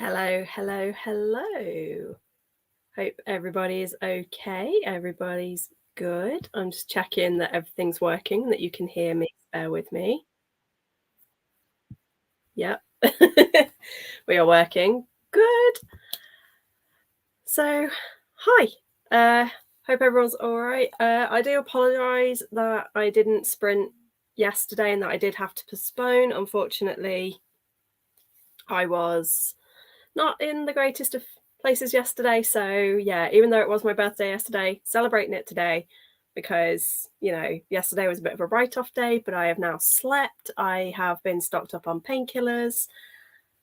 Hello, hello, hello. Hope everybody is okay. Everybody's good. I'm just checking that everything's working, that you can hear me. Bear with me. Yep. We are working. Good. So, hi. Hope everyone's all right. I do apologise that I didn't sprint yesterday and that I did have to postpone. Unfortunately, I was not in the greatest of places yesterday. So yeah, even though it was my birthday yesterday, celebrating it today because, yesterday was a bit of a write-off day, but I have now slept. I have been stocked up on painkillers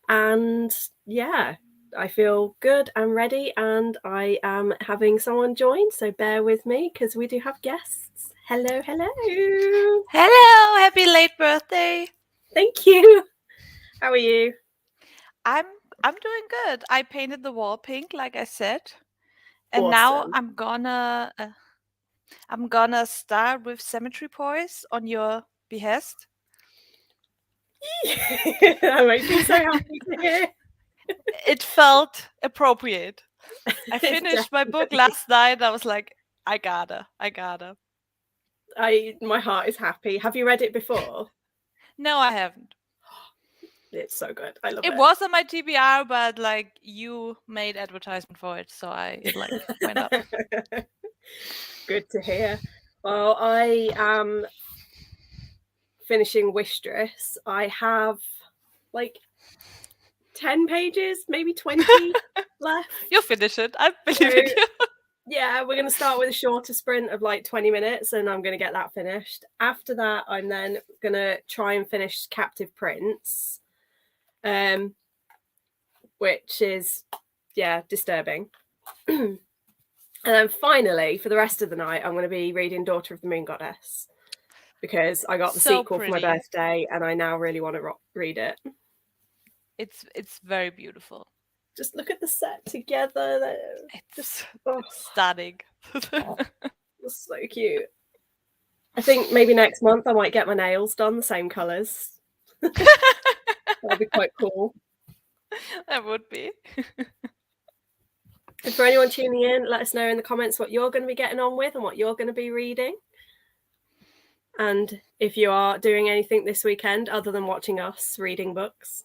and yeah, I feel good and ready, and I am having someone join, so bear with me because we do have guests. Hello, hello. Hello, happy late birthday. Thank you. How are you? I'm doing good. I painted the wall pink like I said. And now Awesome. I'm gonna start with Cemetery Poise on your behest. That makes me so happy to hear. It felt appropriate. I It's finished my book definitely. last night. I was like, I gotta. My heart is happy. Have you read it before? No, I haven't. It's so good. I love It it. was on my TBR, but like you made advertisement for it, so it went up. Good to hear. Well, I am finishing Wistress. I have like 10 pages, maybe 20 left. You'll finish it. I So believe in you. yeah, we're going to start with a shorter sprint of like 20 minutes and I'm going to get that finished. After that, I'm then going to try and finish Captive Prince, which is, yeah, disturbing. And then finally, for the rest of the night, I'm going to be reading Daughter of the Moon Goddess because I got the So sequel for my pretty. birthday and I now really want to read it. It's very beautiful. Just look at the set together. It's stunning. It's so cute. I think maybe next month I might get my nails done the same colours. That'd be quite cool. That would be. And for anyone tuning in, let us know in the comments what you're going to be getting on with and what you're going to be reading. And if you are doing anything this weekend other than watching us reading books.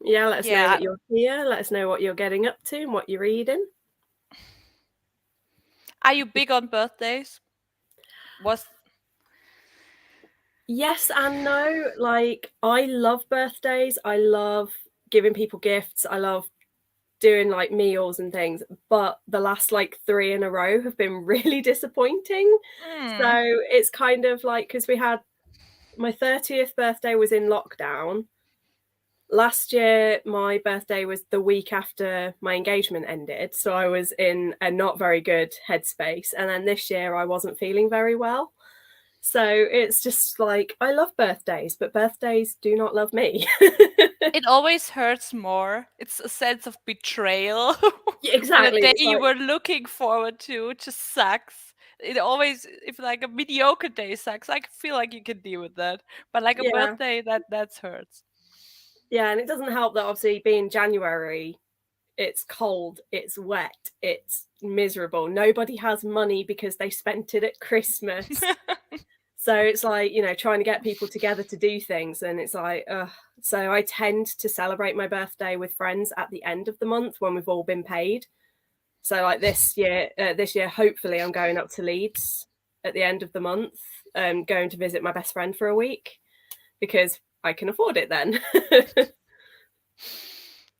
Yeah, let us know that you're here. Let us know what you're getting up to and what you're reading. Are you big on birthdays? Yes and no. Like, I love birthdays. I love giving people gifts. I love doing like meals and things, but the last like 3 in a row have been really disappointing. So it's kind of like, because we had my 30th birthday was in lockdown. Last year my birthday was the week after my engagement ended, so I was in a not very good headspace, and then this year I wasn't feeling very well. So it's just like, I love birthdays, but birthdays do not love me. It always hurts more. It's a sense of betrayal. Yeah, When a exactly. day It's you like, were looking forward to just sucks. It always, if like a mediocre day sucks, I feel like you can deal with that. But like a yeah, birthday, that hurts. yeah, and it doesn't help that obviously being January, it's cold, it's wet, it's miserable. Nobody has money because they spent it at Christmas. So it's like, trying to get people together to do things. And it's like, ugh. So I tend to celebrate my birthday with friends at the end of the month when we've all been paid. So like this year, hopefully I'm going up to Leeds at the end of the month, going to visit my best friend for a week because I can afford it then.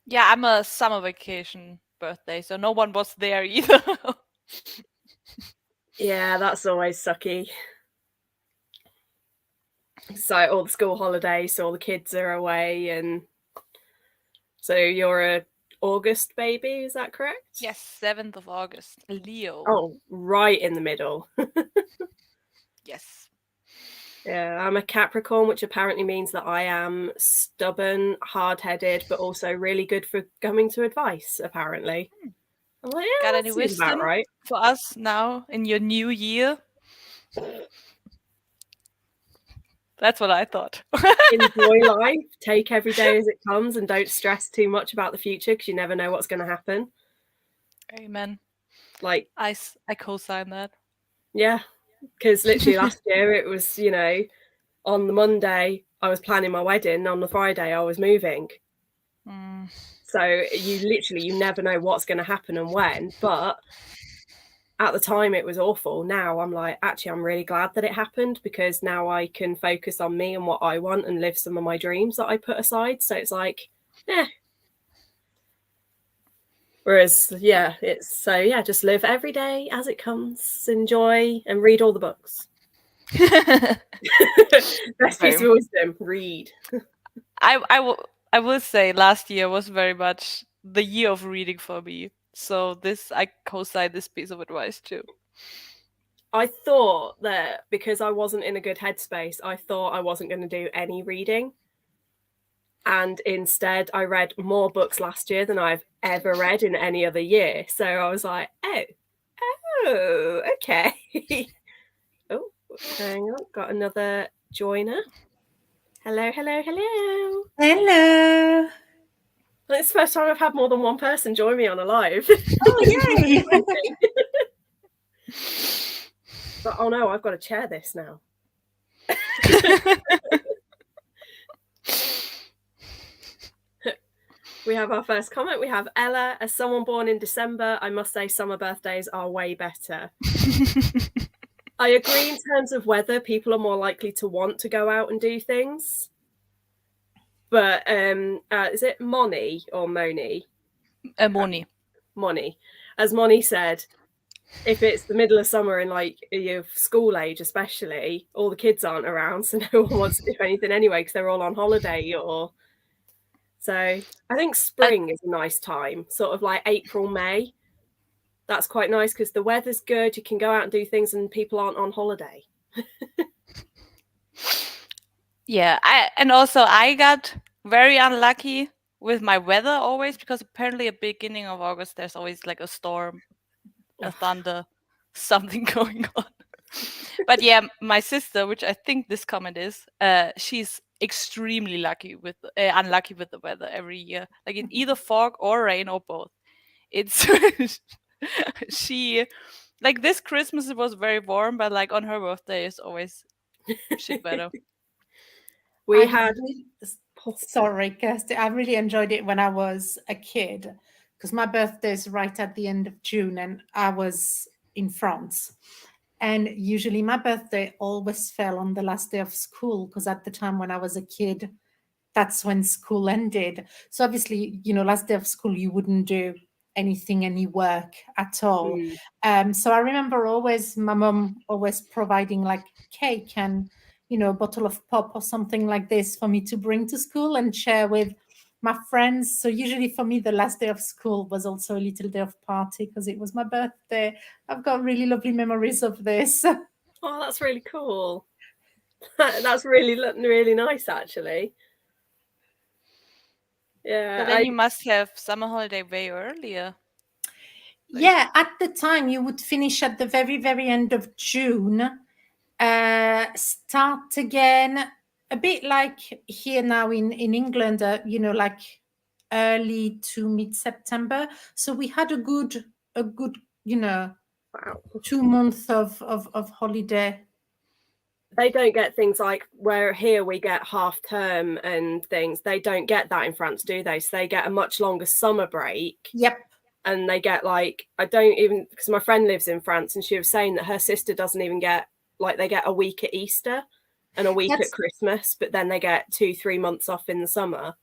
Yeah, I'm a summer vacation birthday, so no one was there either. Yeah, that's always sucky. So all the school holidays, so all the kids are away, and so you're a August baby, is that correct? Yes, 7th of August. Leo. Oh, right in the middle. Yes. Yeah, I'm a Capricorn, which apparently means that I am stubborn, hard-headed, but also really good for coming to advice, apparently. I'm like, yeah, Got that any seems about wisdom right. for us now in your new year? That's what I thought. Enjoy life, take every day as it comes, and don't stress too much about the future because you never know what's going to happen. Amen. Like, I co-sign that. yeah, because literally last year it was, on the Monday I was planning my wedding, on the Friday I was moving. So you never know what's going to happen and when, but at the time it was awful. Now I'm like, actually, I'm really glad that it happened because now I can focus on me and what I want and live some of my dreams that I put aside. So it's like, yeah. Whereas, just live every day as it comes, enjoy and read all the books. Best piece of wisdom, read. I will say last year was very much the year of reading for me. So I co-sign this piece of advice too. I thought that because I wasn't in a good headspace, I thought I wasn't going to do any reading. And instead, I read more books last year than I've ever read in any other year. So I was like, oh, okay. Oh, hang on, got another joiner. Hello. Hello. It's the first time I've had more than one person join me on a live. Oh, yay! But oh no, I've got to chair this now. We have our first comment. We have Ella. As someone born in December, I must say summer birthdays are way better. I agree in terms of weather. People are more likely to want to go out and do things. But is it Moni or Moni? Moni. Moni. As Moni said, if it's the middle of summer and like your school age especially, all the kids aren't around, so no one wants to do anything anyway because they're all on holiday. So I think spring is a nice time, sort of like April, May. That's quite nice because the weather's good, you can go out and do things and people aren't on holiday. Yeah, I got very unlucky with my weather always because apparently at the beginning of August there's always like a storm, a thunder, something going on. But yeah, my sister, which I think this comment is, she's extremely unlucky with the weather every year. Like in either fog or rain or both. It's she like this Christmas it was very warm, but like on her birthday it's always shit weather. Sorry, Kirsty. I really enjoyed it when I was a kid because my birthday is right at the end of June and I was in France. And usually my birthday always fell on the last day of school because at the time when I was a kid, that's when school ended. So obviously, last day of school, you wouldn't do anything, any work at all. So I remember my mom always providing like cake and, a bottle of pop or something like this for me to bring to school and share with my friends. So usually for me, the last day of school was also a little day of party because it was my birthday. I've got really lovely memories of this. Oh, that's really cool. That's really, really nice, actually. Yeah. But then you must have summer holiday way earlier. Yeah, at the time you would finish at the very, very end of June, start again a bit like here now in England, like early to mid-September. So we had a good, wow, 2 months of holiday. They don't get things like where here we get half term and things. They don't get that in France, do they? So they get a much longer summer break. Yep. And they get because my friend lives in France and she was saying that her sister doesn't even get, they get a week at Easter and a week at Christmas, but then they get 2-3 months off in the summer.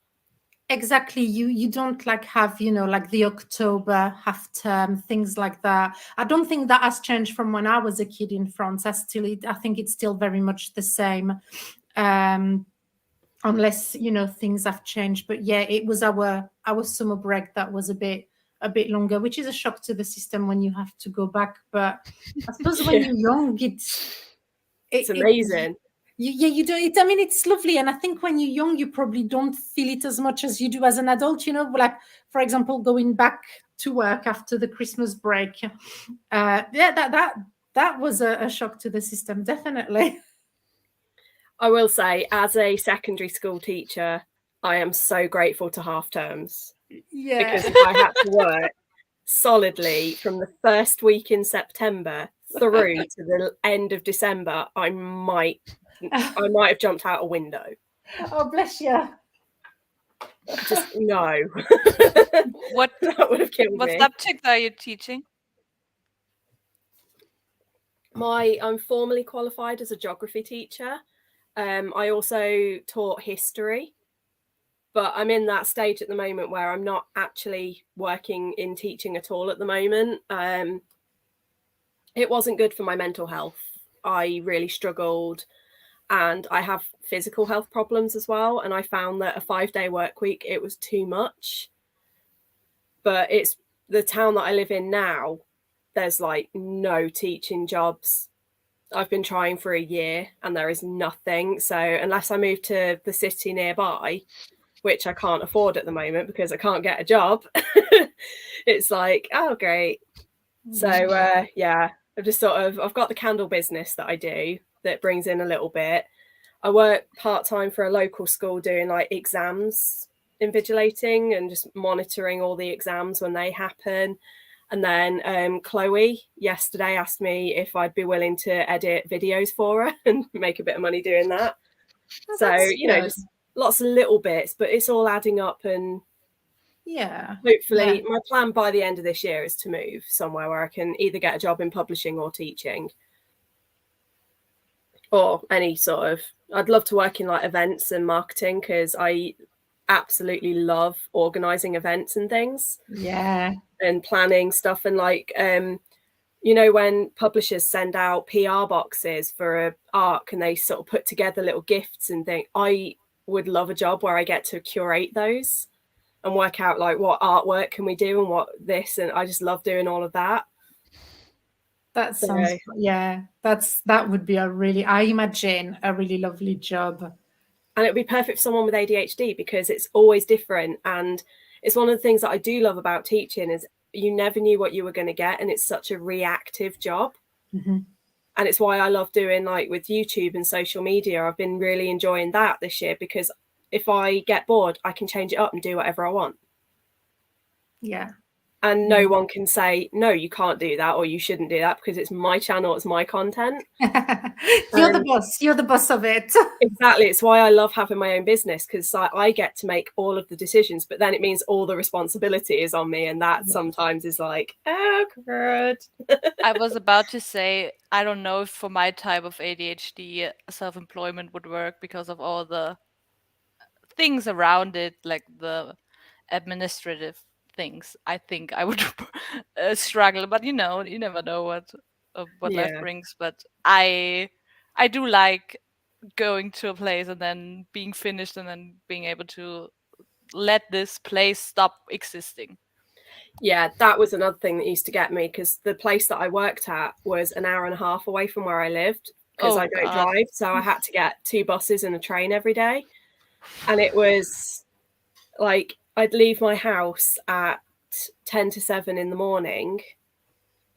Exactly. You don't have, like the October half term, things like that. I don't think that has changed from when I was a kid in France. I think it's still very much the same. Unless, things have changed. But yeah, it was our summer break that was a bit longer, which is a shock to the system when you have to go back. But I suppose when you're young, it's amazing. You do it. I mean, it's lovely. And I think when you're young, you probably don't feel it as much as you do as an adult, like, for example, going back to work after the Christmas break. That was a shock to the system, definitely. I will say, as a secondary school teacher, I am so grateful to half terms. Yeah. Because if I had to work solidly from the first week in September through to the end of December, I might have jumped out a window. Oh, bless you. Just no. What That would have killed what me. subjects are you teaching? I'm formally qualified as a geography teacher. I also taught history, but I'm in that stage at the moment where I'm not actually working in teaching at all at the moment. It wasn't good for my mental health. I really struggled, and I have physical health problems as well. And I found that a 5-day work week, it was too much. But it's the town that I live in now, there's like no teaching jobs. I've been trying for a year and there is nothing. So unless I move to the city nearby, which I can't afford at the moment because I can't get a job, it's like, oh, great. So yeah, I've got the candle business that I do that brings in a little bit. I work part-time for a local school doing like exams invigilating and just monitoring all the exams when they happen. And then Chloe yesterday asked me if I'd be willing to edit videos for her and make a bit of money doing that. Oh, so, that's you know, good. just lots of little bits, but it's all adding up. And Yeah. hopefully my plan by the end of this year is to move somewhere where I can either get a job in publishing or teaching. Or any sort of, I'd love to work in like events and marketing because I absolutely love organizing events and things. Yeah. And planning stuff. And like, you know, when publishers send out PR boxes for a arc and they sort of put together little gifts and things, I would love a job where I get to curate those and work out like what artwork can we do and what this, and I just love doing all of that. That sounds, that would be I imagine a really lovely job. And it would be perfect for someone with ADHD because it's always different. And it's one of the things that I do love about teaching is you never knew what you were going to get. And it's such a reactive job. Mm-hmm. And it's why I love doing like with YouTube and social media. I've been really enjoying that this year because if I get bored, I can change it up and do whatever I want. Yeah. And no one can say, no, you can't do that or you shouldn't do that because it's my channel, it's my content. You're the boss. You're the boss of it. Exactly. It's why I love having my own business because I get to make all of the decisions, but then it means all the responsibility is on me. And that sometimes is like, oh, God. I was about to say, I don't know if for my type of ADHD, self-employment would work because of all the things around it, like the administrative things. I think I would struggle, but you never know what life brings. But I do like going to a place and then being finished and then being able to let this place stop existing. Yeah, that was another thing that used to get me because the place that I worked at was an hour and a half away from where I lived because I don't drive. So I had to get 2 buses and a train every day. And it was like I'd leave my house at 10 to 7 in the morning.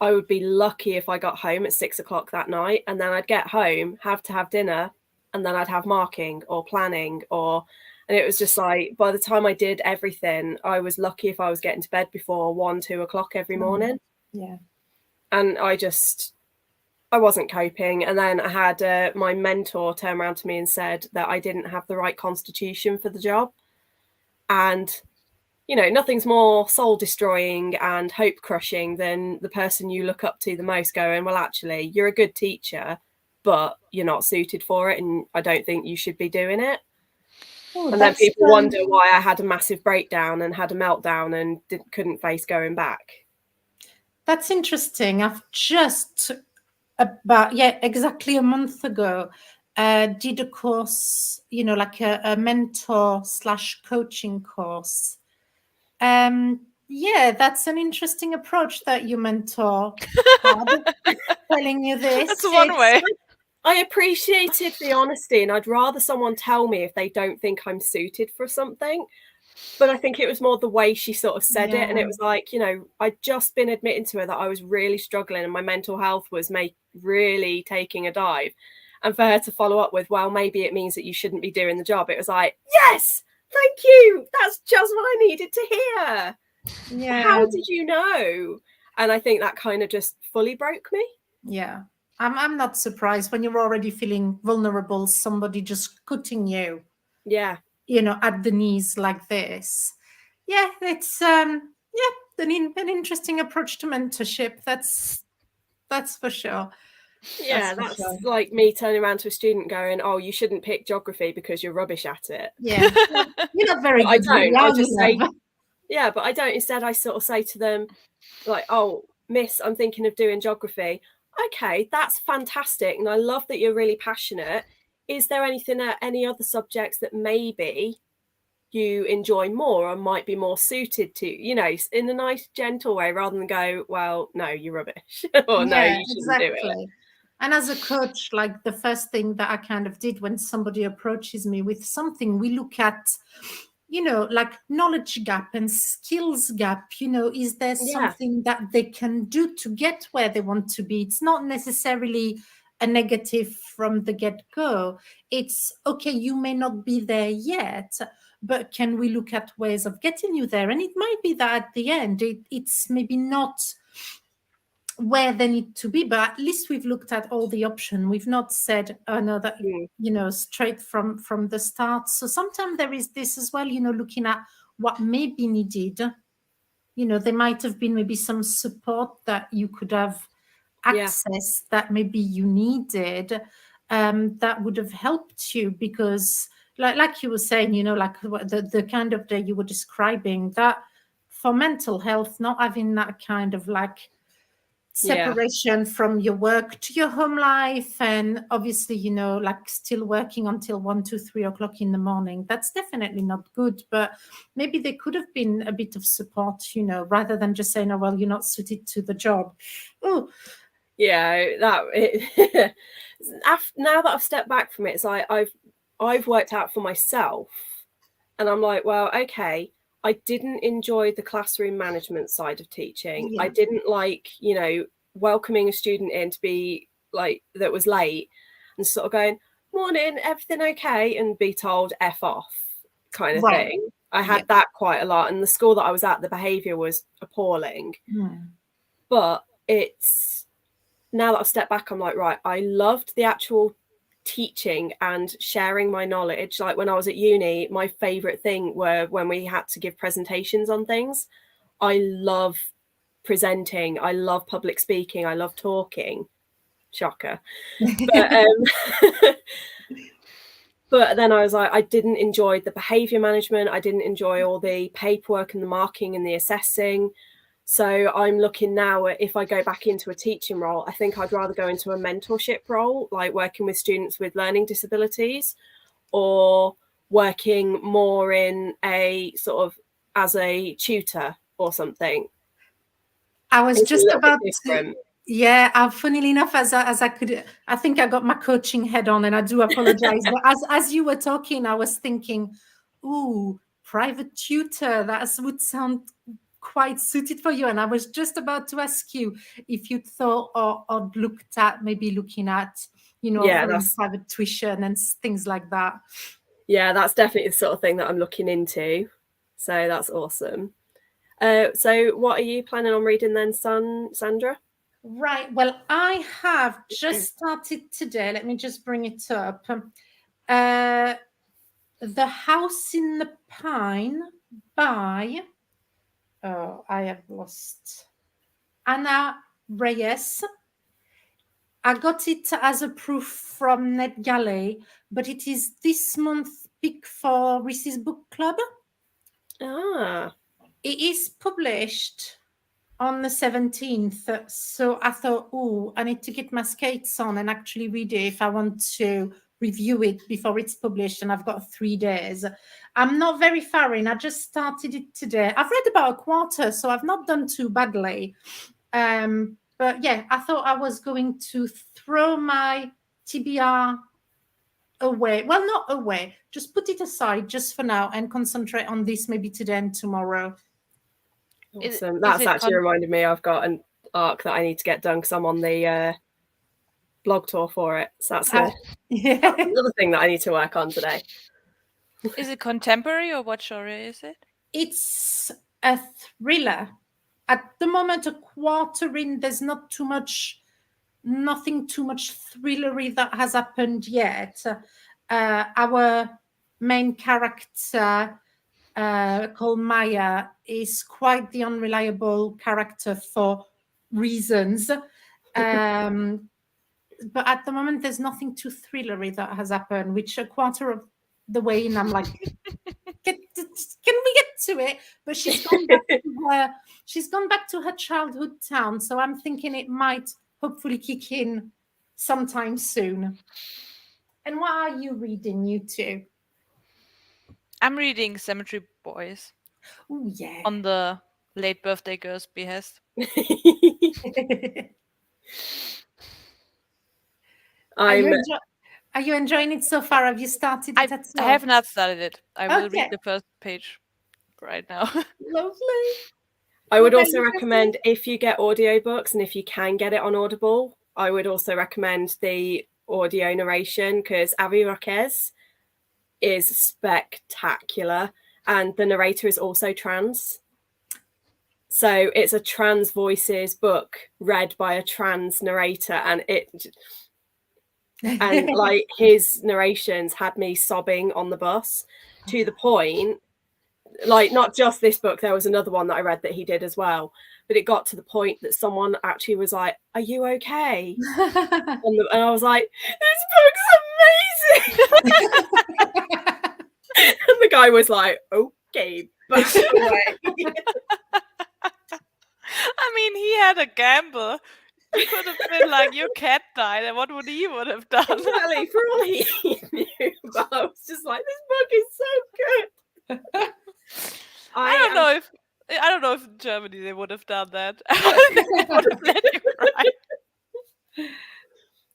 I would be lucky if I got home at 6 o'clock that night. And then I'd get home, have to have dinner, and then I'd have marking or planning and it was just like, by the time I did everything, I was lucky if I was getting to bed before 1, 2 o'clock every morning. Yeah. And I wasn't coping. And then I had my mentor turn around to me and said that I didn't have the right constitution for the job. And, you know, nothing's more soul destroying and hope crushing than the person you look up to the most going, well, actually, you're a good teacher, but you're not suited for it. And I don't think you should be doing it. Oh, and then people wonder why I had a massive breakdown and had a meltdown and couldn't face going back. That's interesting. I've just exactly a month ago, did a course, like a mentor / coaching course. That's an interesting approach that your mentor had, telling you this. That's one way. I appreciated the honesty, and I'd rather someone tell me if they don't think I'm suited for something. But I think it was more the way she sort of said it. And it was like, I'd just been admitting to her that I was really struggling and my mental health was really taking a dive. And for her to follow up with, well, maybe it means that you shouldn't be doing the job. It was like, yes, thank you. That's just what I needed to hear. Yeah. How did you know? And I think that kind of just fully broke me. Yeah. I'm not surprised when you're already feeling vulnerable, somebody just cutting you, Yeah. you know, at the knees like this. Yeah, it's an interesting approach to mentorship. That's for sure. Yeah, that's like me turning around to a student going, oh, you shouldn't pick geography because you're rubbish at it. Yeah. You're not very good. I don't. I just say, yeah, but I don't. Instead, I sort of say to them, like, oh, miss, I'm thinking of doing geography. Okay, that's fantastic. And I love that you're really passionate. Is there any other subjects that maybe you enjoy more or might be more suited to, you know, in a nice, gentle way, rather than go, well, no, you're rubbish. Or no, you shouldn't do it. And as a coach, like the first thing that I kind of did when somebody approaches me with something, we look at, you know, like knowledge gap and skills gap. You know, is there something that they can do to get where they want to be? It's not necessarily a negative from the get-go. It's okay, you may not be there yet, but can we look at ways of getting you there? And it might be that at the end, it's maybe not where they need to be, but at least we've looked at all the options. We've not said, oh no, that, you know, straight from the start. So sometimes there is this as well, you know, looking at what may be needed. You know, there might have been maybe some support that you could have access that maybe you needed, that would have helped you, because like you were saying, you know, like the kind of day you were describing, that for mental health, not having that kind of like separation from your work to your home life, and obviously, you know, like still working until 1, 2, 3 o'clock in the morning, that's definitely not good. But maybe there could have been a bit of support, you know, rather than just saying, oh well, you're not suited to the job. Oh yeah, now that I've stepped back from it, it's like I've worked out for myself, and I'm like, well, okay, I didn't enjoy the classroom management side of teaching. I didn't like, you know, welcoming a student in to be like, that was late and sort of going, morning, everything okay, and be told F off kind of thing. I had that quite a lot. And the school that I was at, the behaviour was appalling. But it's, now that I've stepped back, I'm like, right, I loved the actual teaching and sharing my knowledge. Like when I was at uni, my favorite thing were when we had to give presentations on things. I love presenting, I love public speaking, I love talking. Shocker. But then I was like, I didn't enjoy the behavior management, I didn't enjoy all the paperwork and the marking and the assessing. So I'm looking now at, if I go back into a teaching role, I think I'd rather go into a mentorship role, like working with students with learning disabilities, or working more in a sort of as a tutor or something. I was just about to, funnily enough, as I could, I think I got my coaching head on, and I do apologize. But as you were talking, I was thinking, ooh, private tutor, that would sound quite suited for you. And I was just about to ask you if you thought or looked at maybe looking at, you know, private tuition and things like that. Yeah, that's definitely the sort of thing that I'm looking into. So that's awesome. So what are you planning on reading then, Sandra? Right. Well, I have just started today. Let me just bring it up. The House in the Pine by, oh, I have lost, Anna Reyes. I got it as a proof from NetGalley, but it is this month pick for Reese's Book Club. Ah. It is published on the 17th. So I thought, oh, I need to get my skates on and actually read it if I want to review it before it's published, and I've got 3 days. I'm not very far in. I just started it today. I've read about a quarter, so I've not done too badly. But yeah, I thought I was going to throw my TBR away. Well, not away, just put it aside just for now and concentrate on this maybe today and tomorrow. Awesome. That's actually reminded me, I've got an arc that I need to get done because I'm on the blog tour for it. So that's Yeah. another thing that I need to work on today. Is it contemporary or what genre is it? It's a thriller. At the moment, a quarter in, there's not too much, nothing too much thrillery that has happened yet. Our main character, called Maya, is quite the unreliable character for reasons. But at the moment, there's nothing too thrillery that has happened, which a quarter of the way in, I'm like, can we get to it? But she's gone back to her childhood town, so I'm thinking it might hopefully kick in sometime soon. And what are you reading, you two? I'm reading Cemetery Boys Oh yeah. on the late birthday girl's behest. Are you enjoying it so far? Have you started it at all? I have not started it. I will Okay. read the first page right now. Lovely. I would What also about you, recommend, if you get audiobooks and if you can get it on Audible, I would also recommend the audio narration, because Avi Roquez is spectacular, and the narrator is also trans. So it's a trans voices book read by a trans narrator, and like his narrations had me sobbing on the bus, to the point, like, not just this book, there was another one that I read that he did as well, but it got to the point that someone actually was like, "Are you okay?" And I was like, "This book's amazing." And the guy was like, "Okay, back away." I mean, he had a gamble. You could have been like, your cat died, and what would he have done? Exactly, for all he knew. But I was just like, this book is so good. I don't know if in Germany they would have done that. They would have let you cry.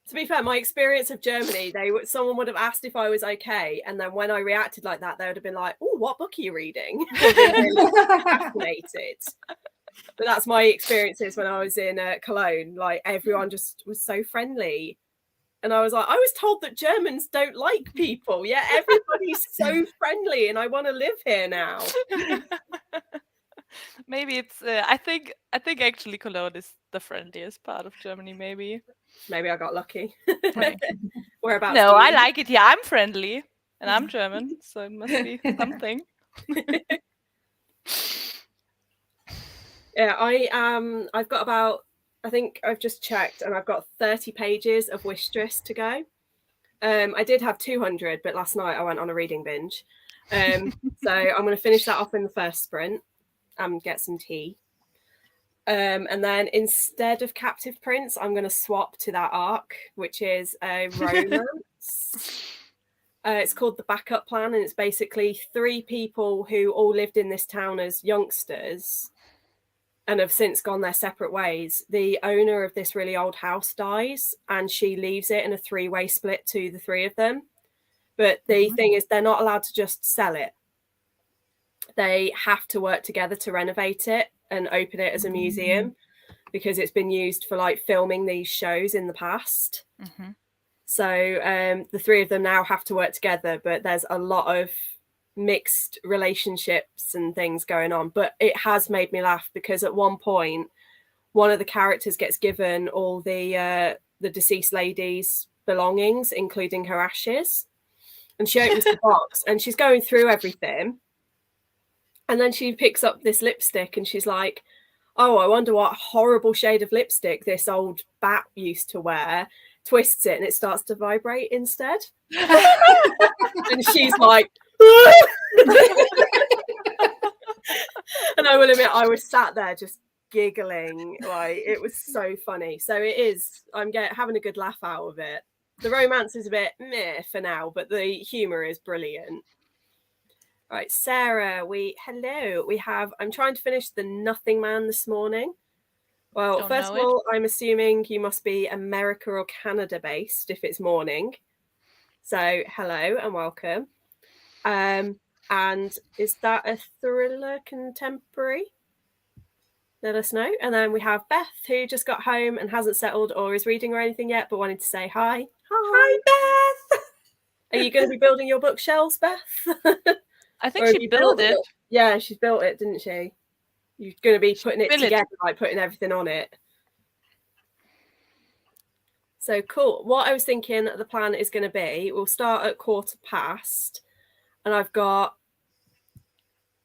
To be fair, my experience of Germany, someone would have asked if I was okay, and then when I reacted like that, they would have been like, "Oh, what book are you reading?" Really fascinated. But that's my experiences when I was in Cologne. Like, everyone just was so friendly, and I was like, I was told that Germans don't like people, yet everybody's so friendly, and I want to live here now. Maybe it's. I think actually Cologne is the friendliest part of Germany. Maybe I got lucky. Right. Whereabouts? No, I like it. Yeah, I'm friendly, and I'm German, so it must be something. Yeah, I've got about, I think I've just checked, and I've got 30 pages of Wistress to go. I did have 200, but last night I went on a reading binge. So I'm going to finish that off in the first sprint and get some tea. And then instead of Captive Prince, I'm going to swap to that arc, which is a romance. It's called The Backup Plan, and it's basically 3 people who all lived in this town as youngsters and have since gone their separate ways. The owner of this really old house dies, and she leaves it in a 3-way split to the 3 of them. But the thing is, they're not allowed to just sell it. They have to work together to renovate it and open it as a museum, because it's been used for like filming these shows in the past. So the 3 of them now have to work together, but there's a lot of mixed relationships and things going on. But it has made me laugh, because at one point one of the characters gets given all the deceased lady's belongings, including her ashes, and she opens the box and she's going through everything, and then she picks up this lipstick and she's like, "Oh, I wonder what horrible shade of lipstick this old bat used to wear," twists it and it starts to vibrate instead. And she's like, and I will admit, I was sat there just giggling. Like, it was so funny. So it is, I'm having a good laugh out of it. The romance is a bit meh for now, but the humor is brilliant. Right, Sarah, hello. I'm trying to finish The Nothing Man this morning. Well, first of all, I'm assuming you must be America or Canada based if it's morning. So hello and welcome. And is that a thriller contemporary? let us know. And then we have Beth, who just got home and hasn't settled or is reading or anything yet, but wanted to say hi. Hi, Beth. Are you going to be building your bookshelves, Beth? I think she built it. Yeah, she's built it, didn't she? You're going to be putting it together, like putting everything on it. So cool. What I was thinking the plan is going to be, we'll start at 15:15, and I've got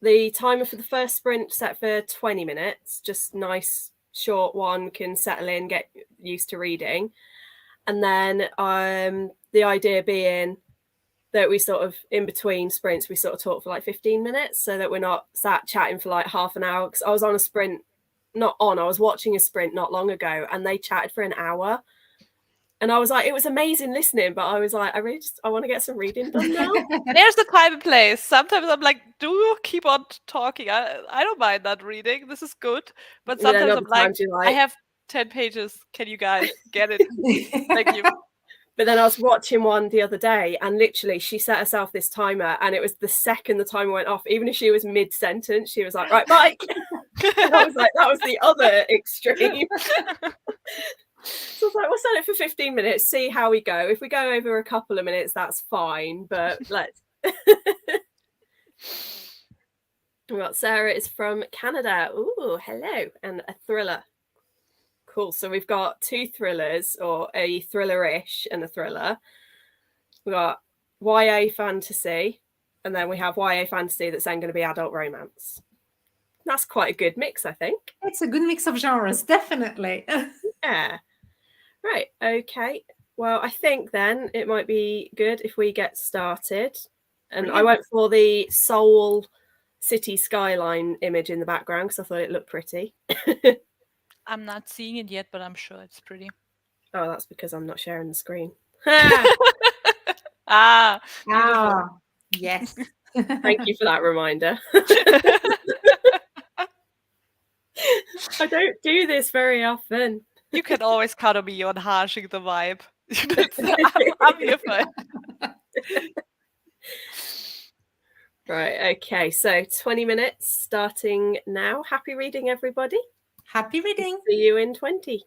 the timer for the first sprint set for 20 minutes, just nice short one, can settle in, get used to reading. And then the idea being that we sort of, in between sprints, we sort of talk for like 15 minutes so that we're not sat chatting for like half an hour. Because I was on a sprint, I was watching a sprint not long ago, and they chatted for an hour. And I was like, it was amazing listening, but I was like, I want to get some reading done now. There's the time and place. Sometimes I'm like, do keep on talking. I don't mind not reading. This is good. But sometimes I'm like, I have 10 pages. Can you guys get it? Thank you. But then I was watching one the other day, and literally she set herself this timer, and it was the second the timer went off, even if she was mid-sentence, she was like, right, bye. And I was like, that was the other extreme. So I was like, we'll set it for 15 minutes, see how we go. If we go over a couple of minutes, that's fine, but let's. Well, Sarah is from Canada. Ooh, hello. And a thriller. Cool. So we've got 2 thrillers, or a thriller-ish and a thriller. We've got YA fantasy, and then we have YA fantasy that's then going to be adult romance. That's quite a good mix, I think. It's a good mix of genres, definitely. Yeah. Right. Okay. Well, I think then it might be good if we get started. And brilliant. I went for the Seoul city skyline image in the background because I thought it looked pretty. I'm not seeing it yet, but I'm sure it's pretty. Oh, that's because I'm not sharing the screen. Beautiful. Yes. Thank you for that reminder. I don't do this very often. You can always count on me on harshing the vibe. I'm here for it. Right, okay, so 20 minutes starting now. Happy reading, everybody. Happy reading. See you in 20.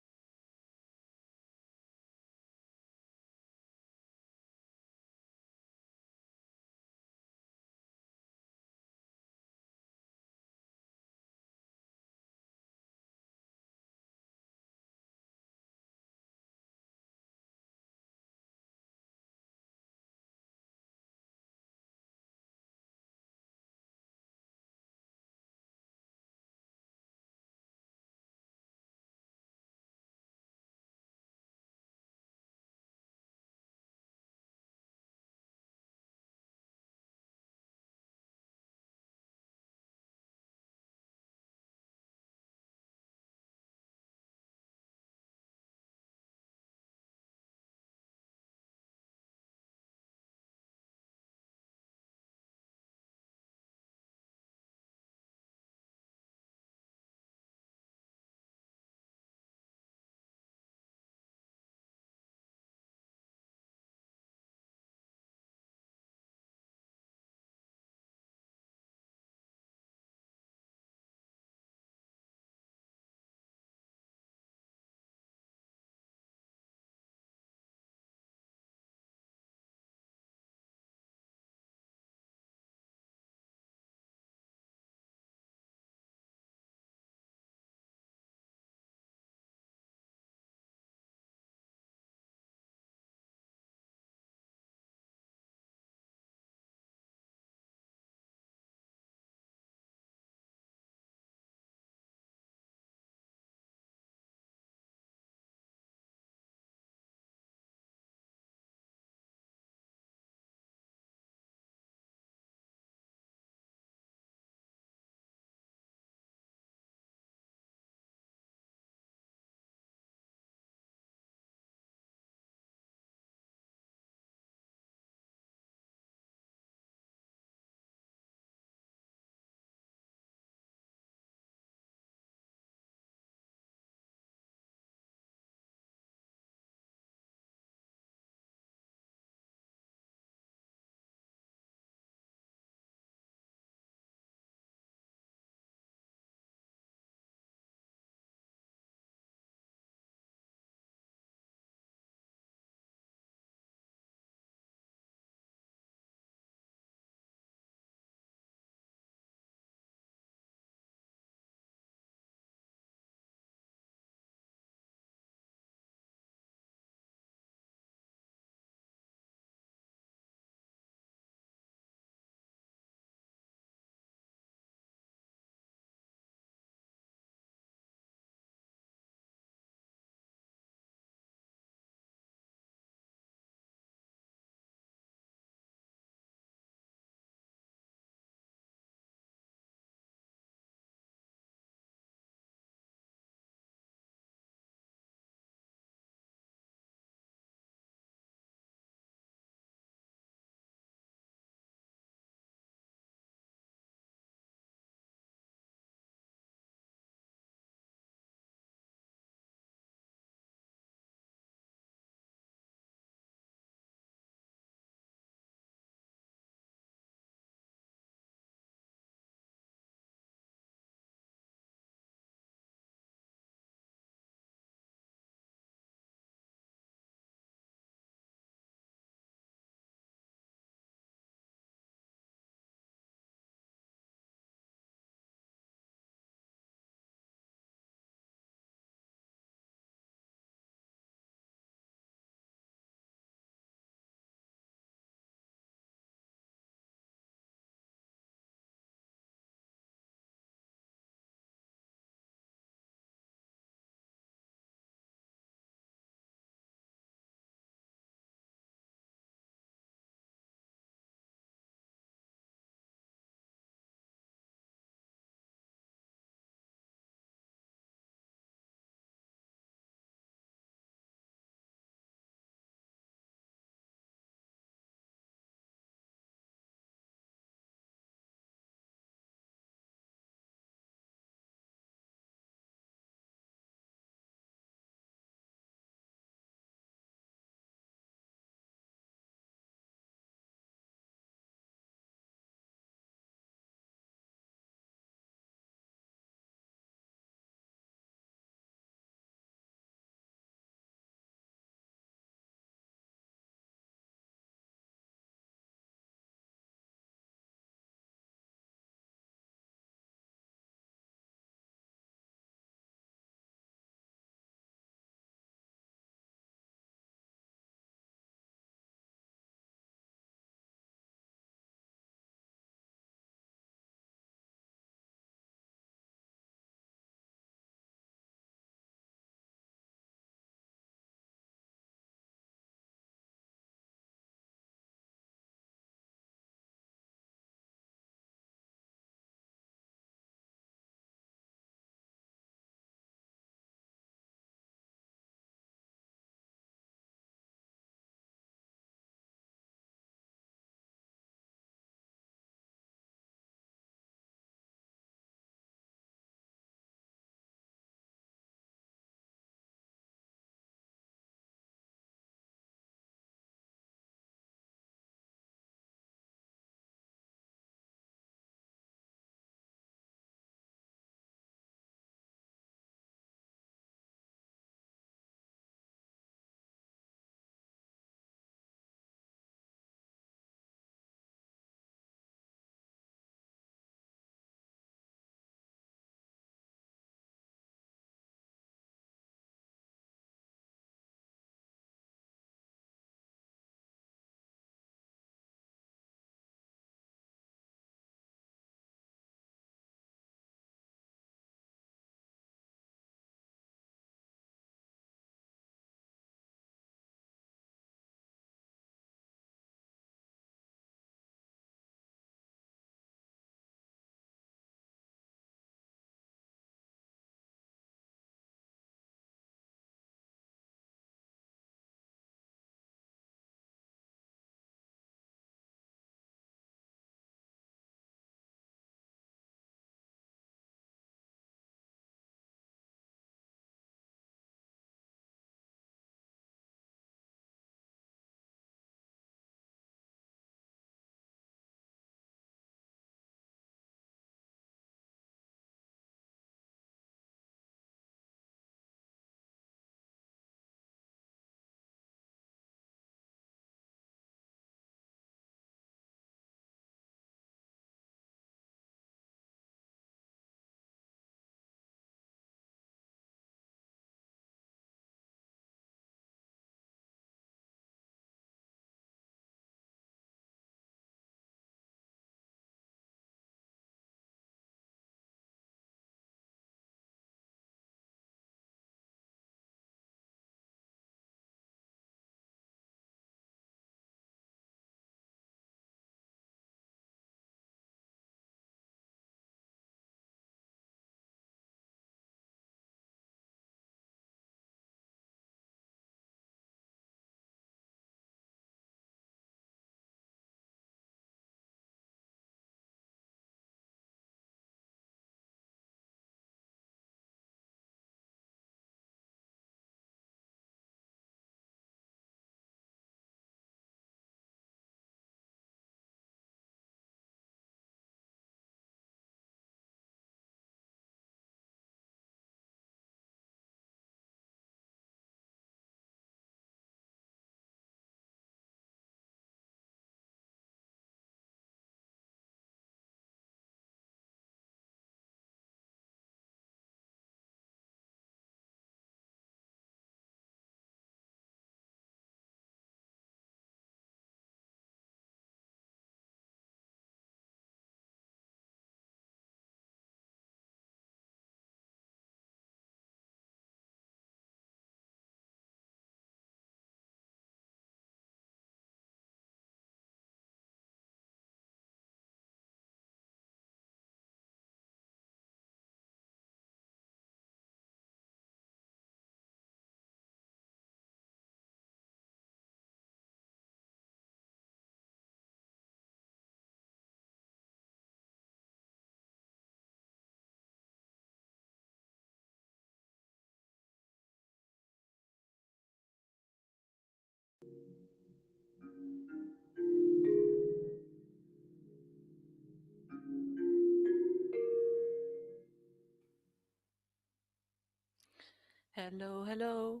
Hello, hello.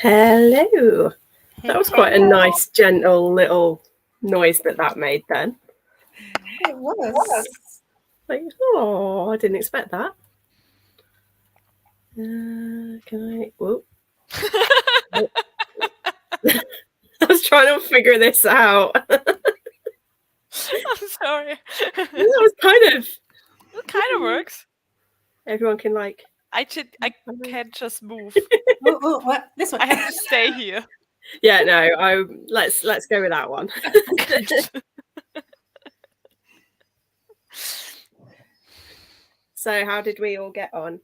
Hello. That was quite a nice, gentle little noise that made then. It was. Like, oh, I didn't expect that. Can I? Whoop. I was trying to figure this out. I'm sorry. That was kind of. It kind of works. Everyone can like. I can't just move. What? This one. I have to stay here. Yeah, no. Let's go with that one. So, how did we all get on?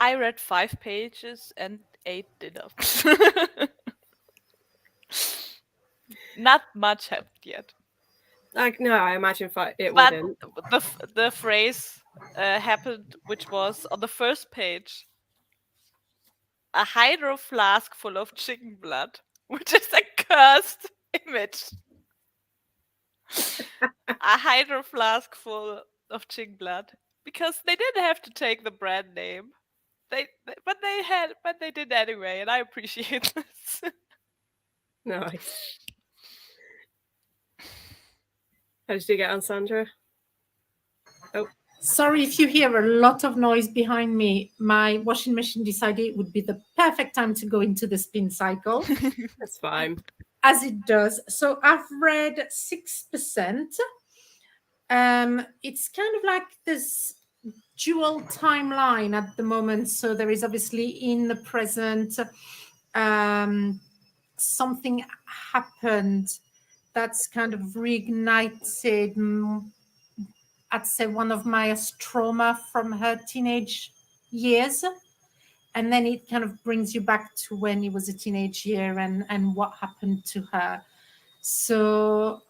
I read 5 pages and 8 dinner. Not much happened yet. Like, no, I imagine it But wouldn't. the phrase happened, which was on the first page. A hydro flask full of chicken blood, which is a cursed image. A hydro flask full of chicken blood, because they didn't have to take the brand name. But they did anyway, and I appreciate this. Nice. How did you get on, Sandra? Oh, Sorry if you hear a lot of noise behind me. My washing machine decided it would be the perfect time to go into the spin cycle. that's fine. As it does. So I've read 6%. It's kind of like this dual timeline at the moment. So there is obviously in the present, something happened that's kind of reignited, I'd say, one of Maya's trauma from her teenage years. And then it kind of brings you back to when it was a teenage year and what happened to her. So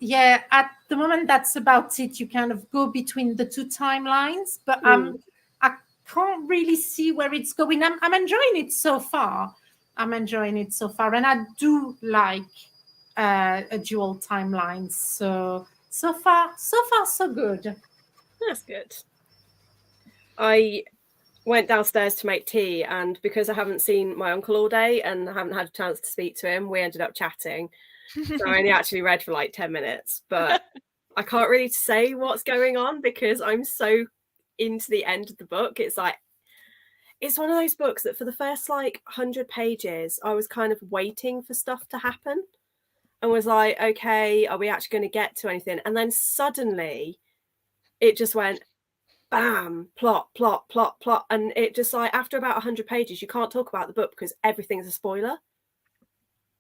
yeah, at the moment, that's about it. You kind of go between the two timelines, but I can't really see where it's going. I'm enjoying it so far. And I do like a dual timeline. So far, so good. That's good. I went downstairs to make tea, and because I haven't seen my uncle all day and I haven't had a chance to speak to him, we ended up chatting. So I only actually read for like 10 minutes, but I can't really say what's going on because I'm so into the end of the book. It's like, it's one of those books that for the first like 100 pages, I was kind of waiting for stuff to happen and was like, okay, are we actually going to get to anything? And then suddenly it just went, bam, plot. And it just like, after about 100 pages, you can't talk about the book because everything's a spoiler.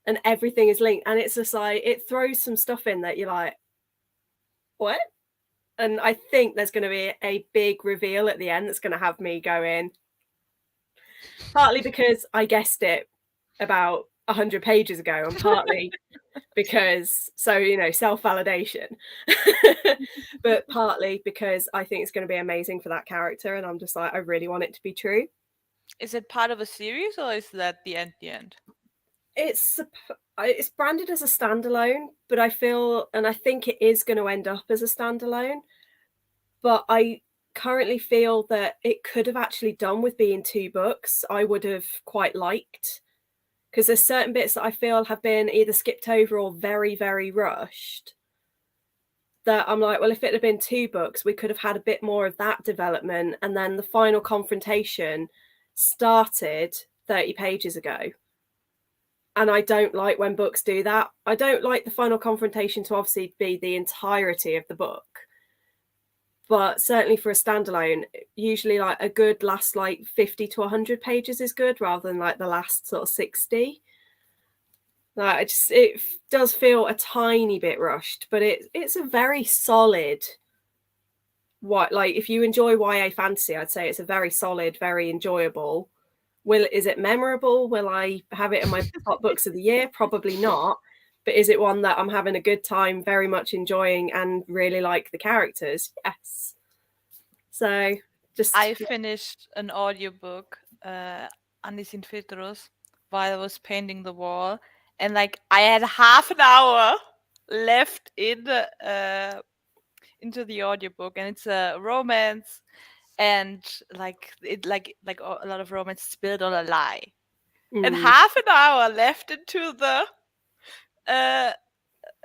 And everything is linked. And it's just like, it throws some stuff in that you're like, what? And I think there's going to be a big reveal at the end that's going to have me going, partly because I guessed it about 100 pages ago, and partly because, so, you know, self-validation, but partly because I think it's going to be amazing for that character. And I'm just like, I really want it to be true. Is it part of a series, or is that the end? It's branded as a standalone, but I feel, and I think it is going to end up as a standalone, but I currently feel that it could have actually done with being 2 books. I would have quite liked, because there's certain bits that I feel have been either skipped over or very, very rushed, that I'm like, well, if it had been 2 books, we could have had a bit more of that development, and then the final confrontation started 30 pages ago. And I don't like when books do that. I don't like the final confrontation to obviously be the entirety of the book. But certainly for a standalone, usually like a good last like 50 to 100 pages is good, rather than like the last sort of 60. Like, it does feel a tiny bit rushed, but it's a very solid, like, if you enjoy YA fantasy, I'd say it's a very solid, very enjoyable. Is it memorable? Will I have it in my top books of the year? Probably not. But is it one that I'm having a good time, very much enjoying, and really like the characters? Yes. So I finished an audiobook, Anis Infiltros, while I was painting the wall, and like I had half an hour left in into the audiobook, and it's a romance, and like it like a lot of romance is built on a lie. And half an hour left into the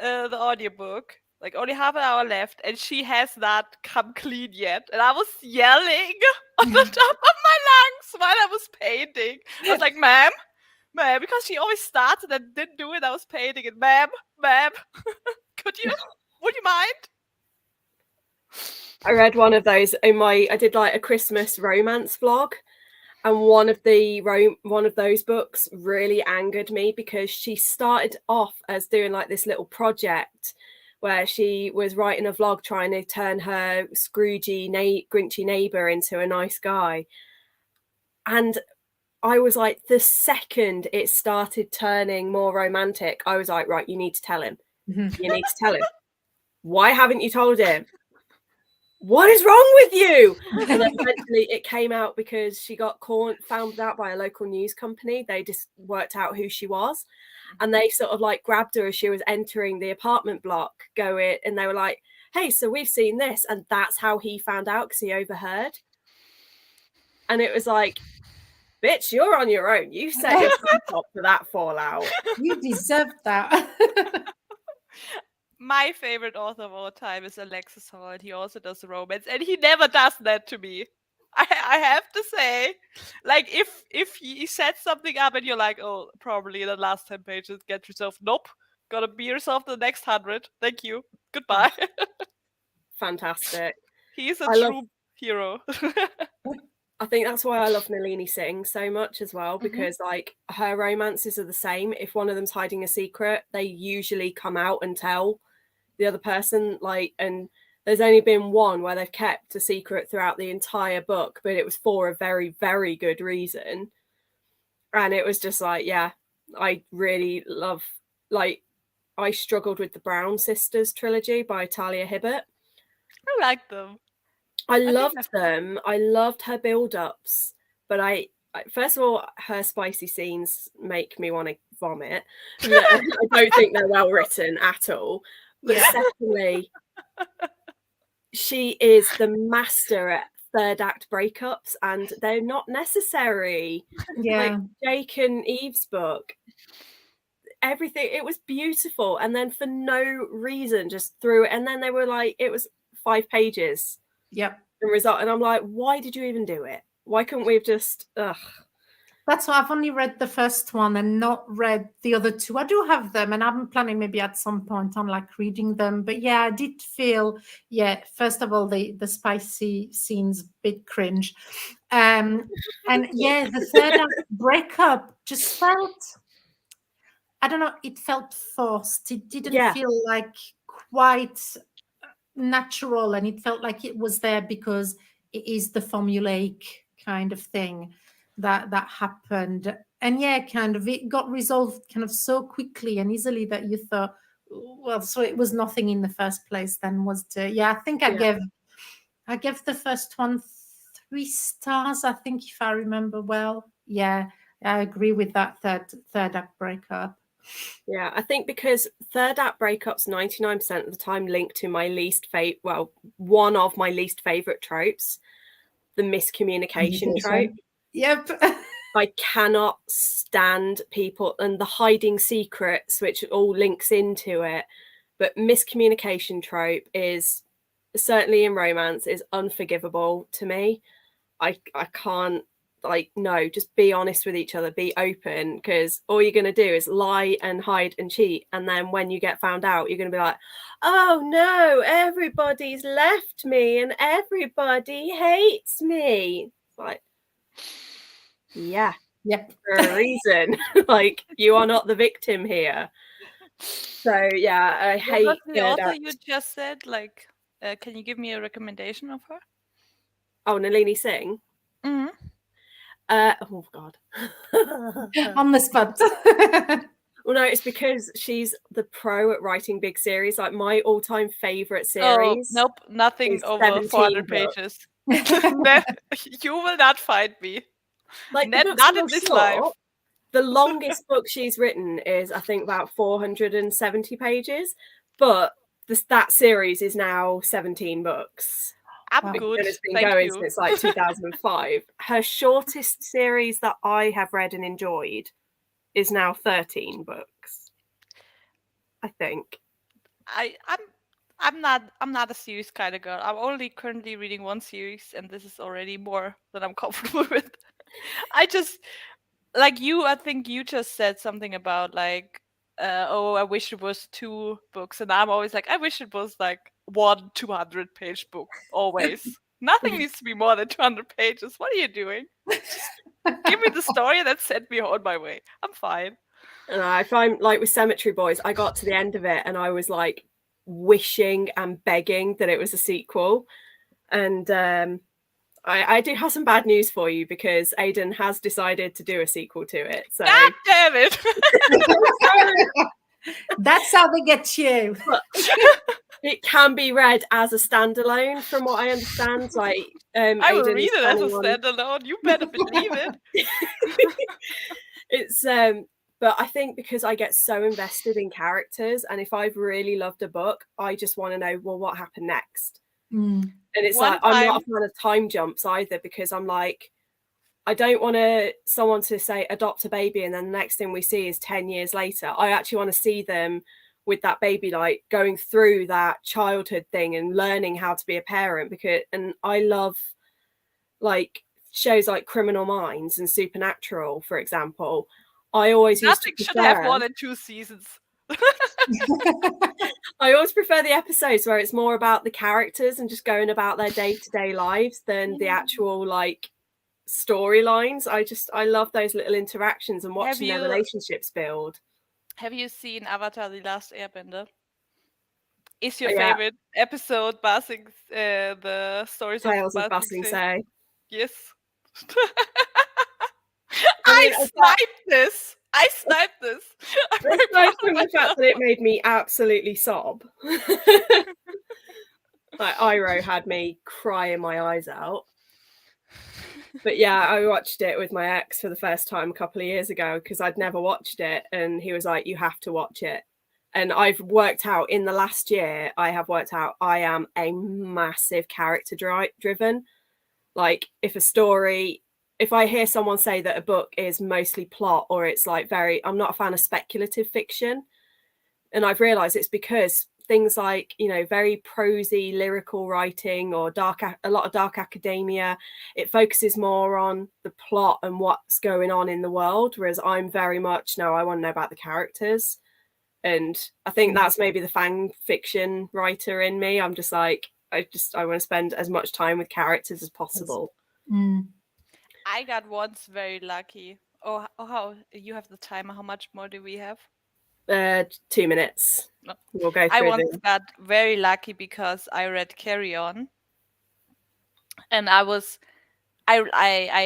audiobook, like only half an hour left, and she has not come clean yet. And I was yelling on the top of my lungs while I was painting. I was like, ma'am, because she always starts and then didn't do it. I was painting it, ma'am, would you mind? I read one of those I did like a Christmas romance vlog, and one of those books really angered me because she started off as doing like this little project where she was writing a vlog trying to turn her Scroogey, Grinchy neighbor into a nice guy. And I was like, the second it started turning more romantic, I was like, right, you need to tell him. You need to tell him. Why haven't you told him? What is wrong with you? And then eventually it came out because she got found out by a local news company. They just worked out who she was, and they sort of like grabbed her as she was entering the apartment block and they were like, hey, so we've seen this. And that's how he found out, because he overheard. And it was like, bitch, you're on your own. You set yourself up for that fallout. You deserve that. My favorite author of all time is Alexis Holt. He also does romance, and he never does that to me. I have to say, like, if he sets something up and you're like, oh, probably the last 10 pages, get yourself, nope, gotta be yourself the next 100. Thank you. Goodbye. Fantastic. He's a true hero. I think that's why I love Nalini Singh so much as well, because like her romances are the same. If one of them's hiding a secret, they usually come out and tell the other person, like, and there's only been one where they've kept a secret throughout the entire book, but it was for a very, very good reason. And it was just like, yeah, I really love, like, I struggled with the Brown Sisters trilogy by Talia Hibbert. I like them. I loved them. I loved her build-ups, but I first of all, her spicy scenes make me want to vomit. I don't think they're well written at all. But secondly, she is the master at third act breakups, and they're not necessary. Yeah. Like Jake and Eve's book, everything, it was beautiful, and then for no reason just threw it, and then they were like, it was 5 pages. Yep. The result, and I'm like, why did you even do it? Why couldn't we have just That's why I've only read the first one and not read the other 2. I do have them, and I'm planning maybe at some point on like reading them. But yeah, I did feel, first of all, the spicy scenes bit cringe, and yeah, the third act breakup just felt, I don't know, it felt forced. It didn't feel like quite natural, and it felt like it was there because it is the formulaic kind of thing that happened. And kind of it got resolved kind of so quickly and easily that you thought, well, so it was nothing in the first place then, was it? I think I gave the first one 3 stars, I think, if I remember well. I agree with that third act breakup. Yeah, I think because third act breakups 99% of the time link to my one of my least favorite tropes, the miscommunication trope. Yep. I cannot stand people and the hiding secrets, which all links into it. But miscommunication trope is, certainly in romance, is unforgivable to me. I can't, like, no, just be honest with each other, be open, because all you're going to do is lie and hide and cheat, and then when you get found out, you're going to be like, oh no, everybody's left me and everybody hates me. It's like, for a reason. Like, you are not the victim here. So I hate the author you just said, like, can you give me a recommendation of her? Oh, Nalini Singh. Oh God. On the spot. Well, no, it's because she's the pro at writing big series. Like, my all-time favorite series. Oh, nope, nothing over 400 pages. You will not find me. Like, not in this life. The longest book she's written is, I think, about 470 pages, but that series is now 17 books. I'm Wow. good. And it's been Thank going you. since like 2005. Her shortest series that I have read and enjoyed is now 13 books, I think. I'm not a series kind of girl. I'm only currently reading one series, and this is already more than I'm comfortable with. I just like you. I think you just said something about like, oh, I wish it was 2 books, and I'm always like, I wish it was like one 200-page book. Always, nothing needs to be more than 200 pages. What are you doing? Just give me the story and then send me on my way. I'm fine. And I find like with Cemetery Boys, I got to the end of it and I was like wishing and begging that it was a sequel. And I do have some bad news for you because Aidan has decided to do a sequel to it. So God damn it! That's how they get you. it can be read as a standalone, from what I understand. Like I will Aidan read is it as a planning on... standalone. You better believe it. It's but I think because I get so invested in characters, and if I've really loved a book, I just want to know, well, what happened next? And it's One like I'm not time- a fan of time jumps either, because I'm like, I don't want someone to say adopt a baby and then the next thing we see is 10 years later. I actually want to see them with that baby, like going through that childhood thing and learning how to be a parent. And I love like shows like Criminal Minds and Supernatural, for example. I always used to Nothing should have more prefer... than 2 seasons. I always prefer the episodes where it's more about the characters and just going about their day-to-day lives than the actual like storylines. I love those little interactions and watching their relationships build. Have you seen Avatar: The Last Airbender? Is your Yeah, favorite episode Basing the stories Tales of of Basing Basing? Say. Yes. I I mean, sniped this. I'm very proud aside of from the fact myself. that it made me absolutely sob, like Iroh had me crying my eyes out. But yeah, I watched it with my ex for the first time a couple of years ago because I'd never watched it, and he was like, you have to watch it. And I've worked out in the last year, I am a massive character driven. Like if I hear someone say that a book is mostly plot, or it's like I'm not a fan of speculative fiction. And I've realized it's because things like, very prosy lyrical writing or a lot of dark academia, it focuses more on the plot and what's going on in the world, whereas I'm very much, no, I want to know about the characters. And I think that's maybe the fan fiction writer in me. I'm just like, I want to spend as much time with characters as possible. I got once very lucky. Oh, how you have the timer? How much more do we have? 2 minutes. No. We'll go I through once got very lucky because I read Carry On, and I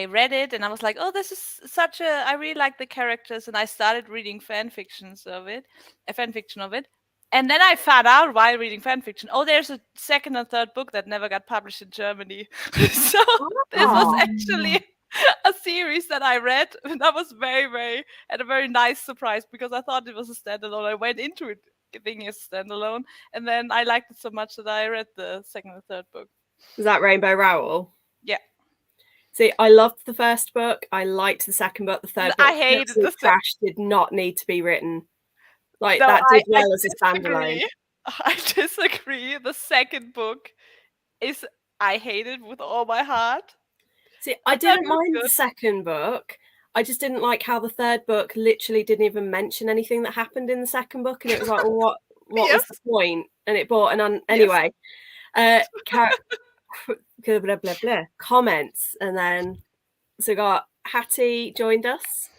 read it and I was like, oh, this is I really like the characters, and I started reading fan fiction of it. And then I found out while reading fan fiction, oh, there's a second and third book that never got published in Germany. So this was actually a series that I read, and that was a very nice surprise because I thought it was a standalone. I went into it thinking it's a standalone, and then I liked it so much that I read the second and third book. Is that Rainbow Rowell? Yeah. See, I loved the first book. I liked the second book. The third book, I hated the Crash, did not need to be written. Like no, that did well as a standalone. I disagree. The second book I hated with all my heart. See, I didn't mind the second book. I just didn't like how the third book literally didn't even mention anything that happened in the second book, and it was like, well, what Yes. was the point? And it brought anyway. Blah, blah, blah, blah. Comments, and then so got Hattie joined us.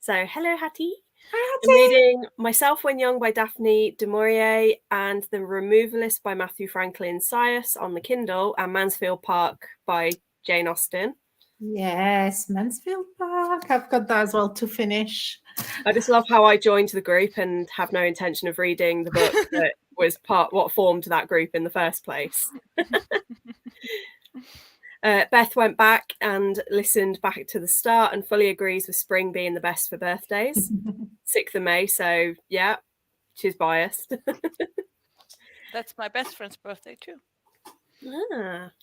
So hello, Hattie. Hi, I'm reading Myself When Young by Daphne du Maurier and The Removalist by Matthew Franklin Sias on the Kindle, and Mansfield Park by Jane Austen. Yes, Mansfield Park. I've got that as well to finish. I just love how I joined the group and have no intention of reading the book that was what formed that group in the first place. Beth went back and listened back to the start and fully agrees with spring being the best for birthdays. 6th of May, so yeah, she's biased. That's my best friend's birthday too.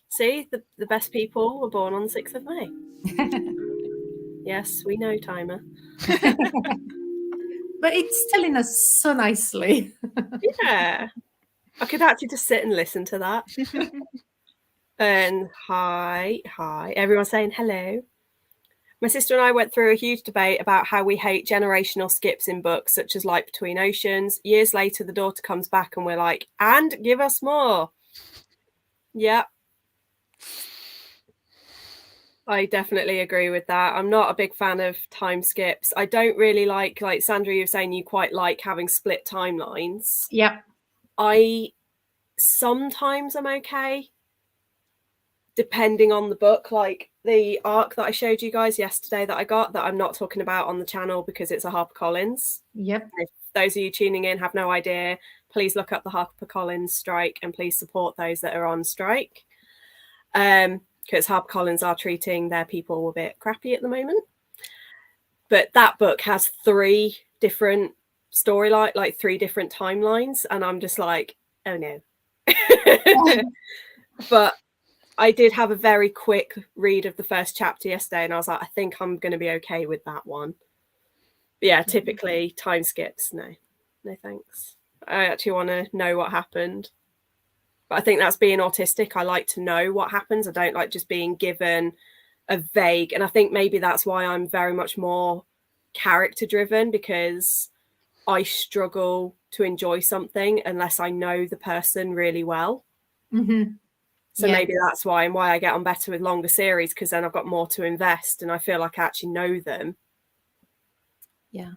See, the best people were born on the 6th of May. Yes, we know, Timer. But it's telling us so nicely. Yeah. I could actually just sit and listen to that. And hi. Everyone's saying hello. My sister and I went through a huge debate about how we hate generational skips in books, such as Light Between Oceans. Years later, the daughter comes back and we're like, and give us more. Yep. I definitely agree with that. I'm not a big fan of time skips. I don't really like Sandra, you were saying you quite like having split timelines. Yep. Sometimes I'm okay, depending on the book. Like the arc that I showed you guys yesterday that I got, that I'm not talking about on the channel because it's a HarperCollins. Yep. If those of you tuning in have no idea, please look up the HarperCollins strike and please support those that are on strike. Because HarperCollins are treating their people a bit crappy at the moment. But that book has 3 different storylines, like 3 different timelines, and I'm just like, oh no. But I did have a very quick read of the first chapter yesterday, and I was like, I think I'm going to be okay with that one. But yeah, typically time skips, no thanks. I actually want to know what happened. But I think that's being autistic. I like to know what happens. I don't like just being given a vague, and I think maybe that's why I'm very much more character driven, because I struggle to enjoy something unless I know the person really well. Mm-hmm. So maybe that's why, and why I get on better with longer series, because then I've got more to invest and I feel like I actually know them. Yeah.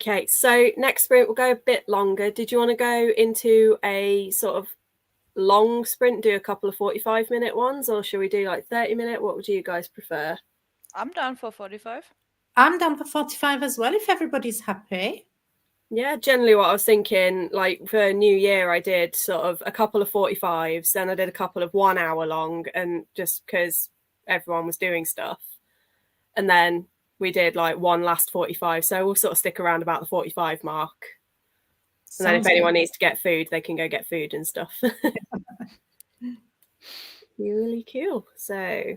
Okay, so next sprint will go a bit longer. Did you want to go into a sort of long sprint, do a couple of 45-minute ones, or should we do like 30-minute? What would you guys prefer? I'm down for 45. I'm down for 45 as well, if everybody's happy. Yeah, generally what I was thinking, like for New Year, I did sort of a couple of 45s, then I did a couple of 1 hour long, and just because everyone was doing stuff. And then we did like one last 45. So we'll sort of stick around about the 45 mark. And then if anyone needs to get food, they can go get food and stuff. Really cool. So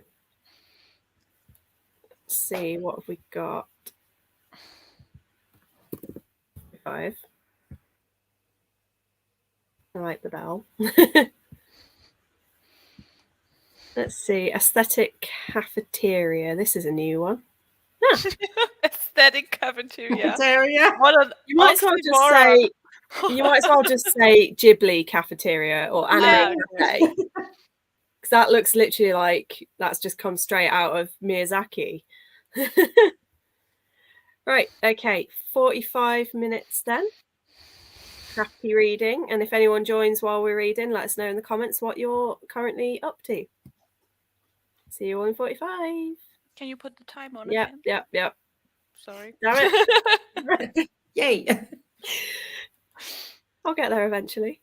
let's see, what have we got? 5. I like the bell. Let's see, aesthetic cafeteria. This is a new one. Huh. Aesthetic cafeteria. You might as well just say. You might as well just say Ghibli cafeteria or anime cafe, because that looks literally like that's just come straight out of Miyazaki. Right, okay, 45 minutes then. Happy reading. And if anyone joins while we're reading, let us know in the comments what you're currently up to. See you all in 45. Can you put the time on Yep, again? yep. Sorry. Damn it. Yay. I'll get there eventually.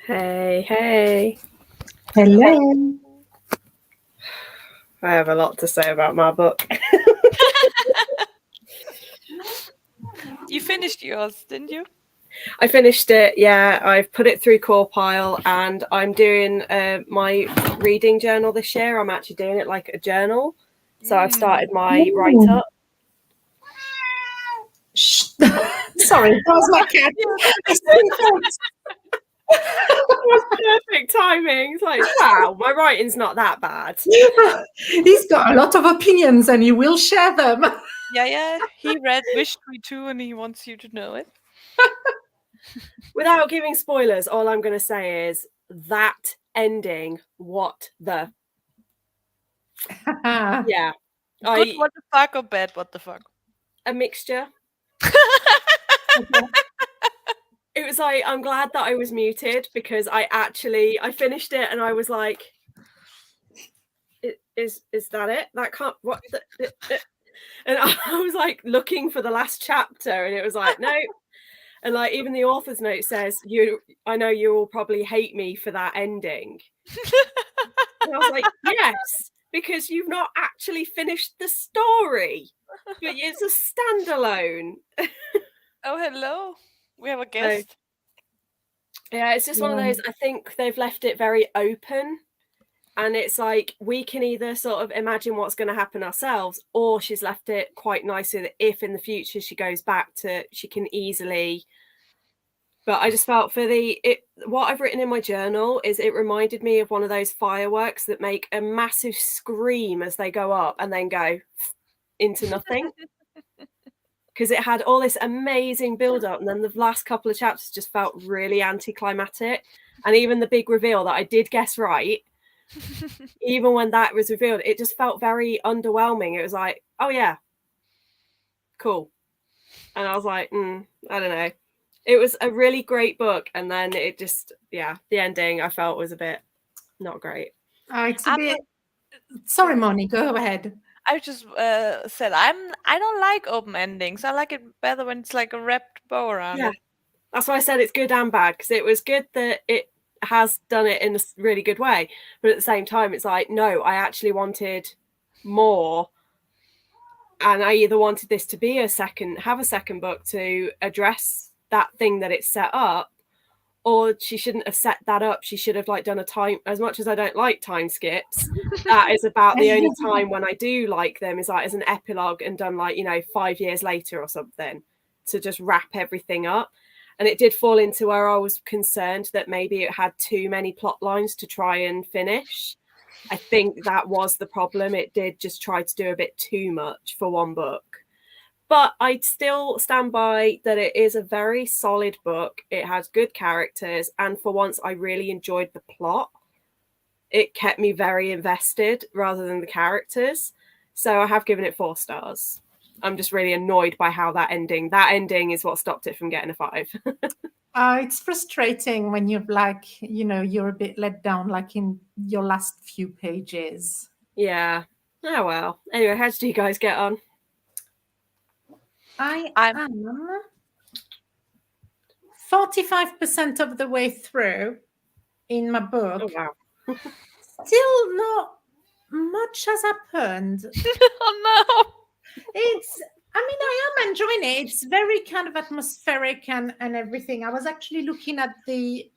Hey. Hello. I have a lot to say about my book. You finished yours, didn't you? I finished it, yeah. I've put it through Corepile, and I'm doing my reading journal this year. I'm actually doing it like a journal. So I've started my write-up. Sorry, that was my cat. Perfect timing. It's like, wow, my writing's not that bad. He's got a lot of opinions and he will share them. Yeah. He read Wish Tree too, and he wants you to know it. Without giving spoilers, all I'm going to say is that ending, what the... Yeah. Good what the fuck or bad what the fuck? A mixture. It was like, I'm glad that I was muted, because I finished it and I was like, is that it? That can't, what? And I was like looking for the last chapter, and it was like, no. And like, even the author's note says, I know you will probably hate me for that ending. And I was like, yes, because you've not actually finished the story, but it's a standalone. Oh, hello. We have a guest. So, yeah, it's just one of those, I think they've left it very open, and it's like, we can either sort of imagine what's going to happen ourselves, or she's left it quite nicely that if in the future she goes back to, she can easily. But I just felt what I've written in my journal is, it reminded me of one of those fireworks that make a massive scream as they go up and then go into nothing. Because it had all this amazing build up, and then the last couple of chapters just felt really anticlimactic. And even the big reveal that I did guess right, even when that was revealed, it just felt very underwhelming. It was like, oh yeah, cool. And I was like, I don't know. It was a really great book, and then it just, the ending I felt was a bit not great. It's a bit... Sorry, Moni, go ahead. I just said I don't like open endings. I like it better when it's like a wrapped bow around it. That's why I said it's good and bad, because it was good that it has done it in a really good way, but at the same time it's like, no, I actually wanted more, and I either wanted this to be have a second book to address that thing that it's set up, or she shouldn't have set that up. She should have like done a time, as much as I don't like time skips, that is about the only time when I do like them, is like as an epilogue, and done like, 5 years later or something, to just wrap everything up. And it did fall into where I was concerned that maybe it had too many plot lines to try and finish. I think that was the problem. It did just try to do a bit too much for one book. But I still stand by that it is a very solid book. It has good characters, and for once I really enjoyed the plot. It kept me very invested rather than the characters. So I have given it 4 stars. I'm just really annoyed by how that ending is what stopped it from getting a 5. It's frustrating when you're like, you're a bit let down, like in your last few pages. Yeah. Oh well. Anyway, how did you guys get on? I am 45% of the way through in my book. Oh wow. Still not much has happened. Oh no. I am enjoying it. It's very kind of atmospheric and everything. I was actually looking at the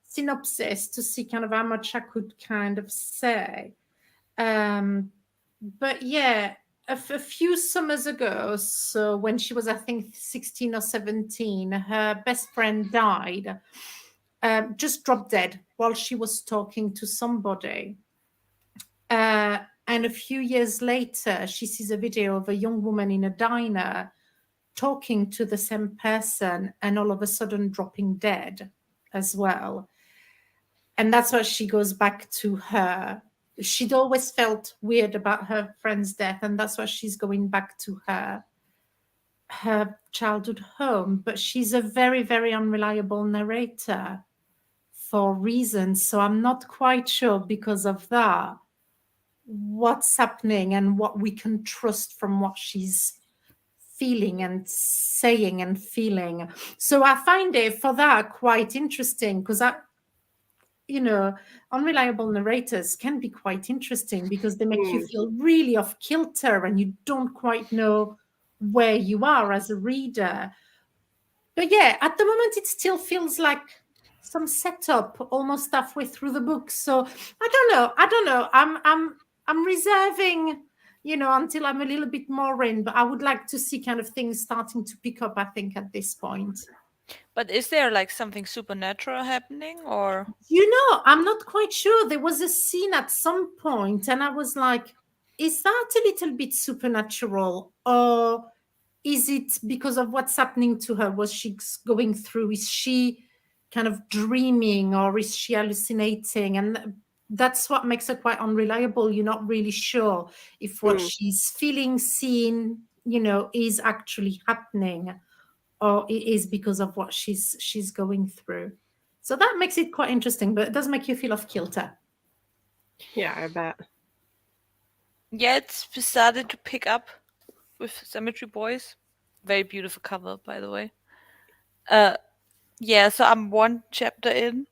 synopsis to see kind of how much I could kind of say. But yeah, a few summers ago, so when she was, I think, 16 or 17, her best friend died, just dropped dead while she was talking to somebody. And a few years later, she sees a video of a young woman in a diner talking to the same person, and all of a sudden dropping dead as well. And that's why she goes back to her. She'd always felt weird about her friend's death, and that's why she's going back to her childhood home. But she's a very, very unreliable narrator for reasons. So I'm not quite sure, because of that, what's happening and what we can trust from what she's feeling and saying and feeling. So I find it for that quite interesting, because unreliable narrators can be quite interesting because they make you feel really off kilter and you don't quite know where you are as a reader. But yeah, at the moment it still feels like some setup almost halfway through the book. So I don't know. I'm reserving, until I'm a little bit more in, but I would like to see kind of things starting to pick up, I think, at this point. But is there like something supernatural happening, or? I'm not quite sure. There was a scene at some point and I was like, is that a little bit supernatural, or is it because of what's happening to her? Was she going through? Is she kind of dreaming, or is she hallucinating? And that's what makes her quite unreliable. You're not really sure if what she's feeling, seeing, is actually happening, or it is because of what she's going through. So that makes it quite interesting, but it does make you feel off kilter. Yeah, I bet. Yeah, it's started to pick up with Cemetery Boys. Very beautiful cover, by the way. Yeah, so I'm one chapter in.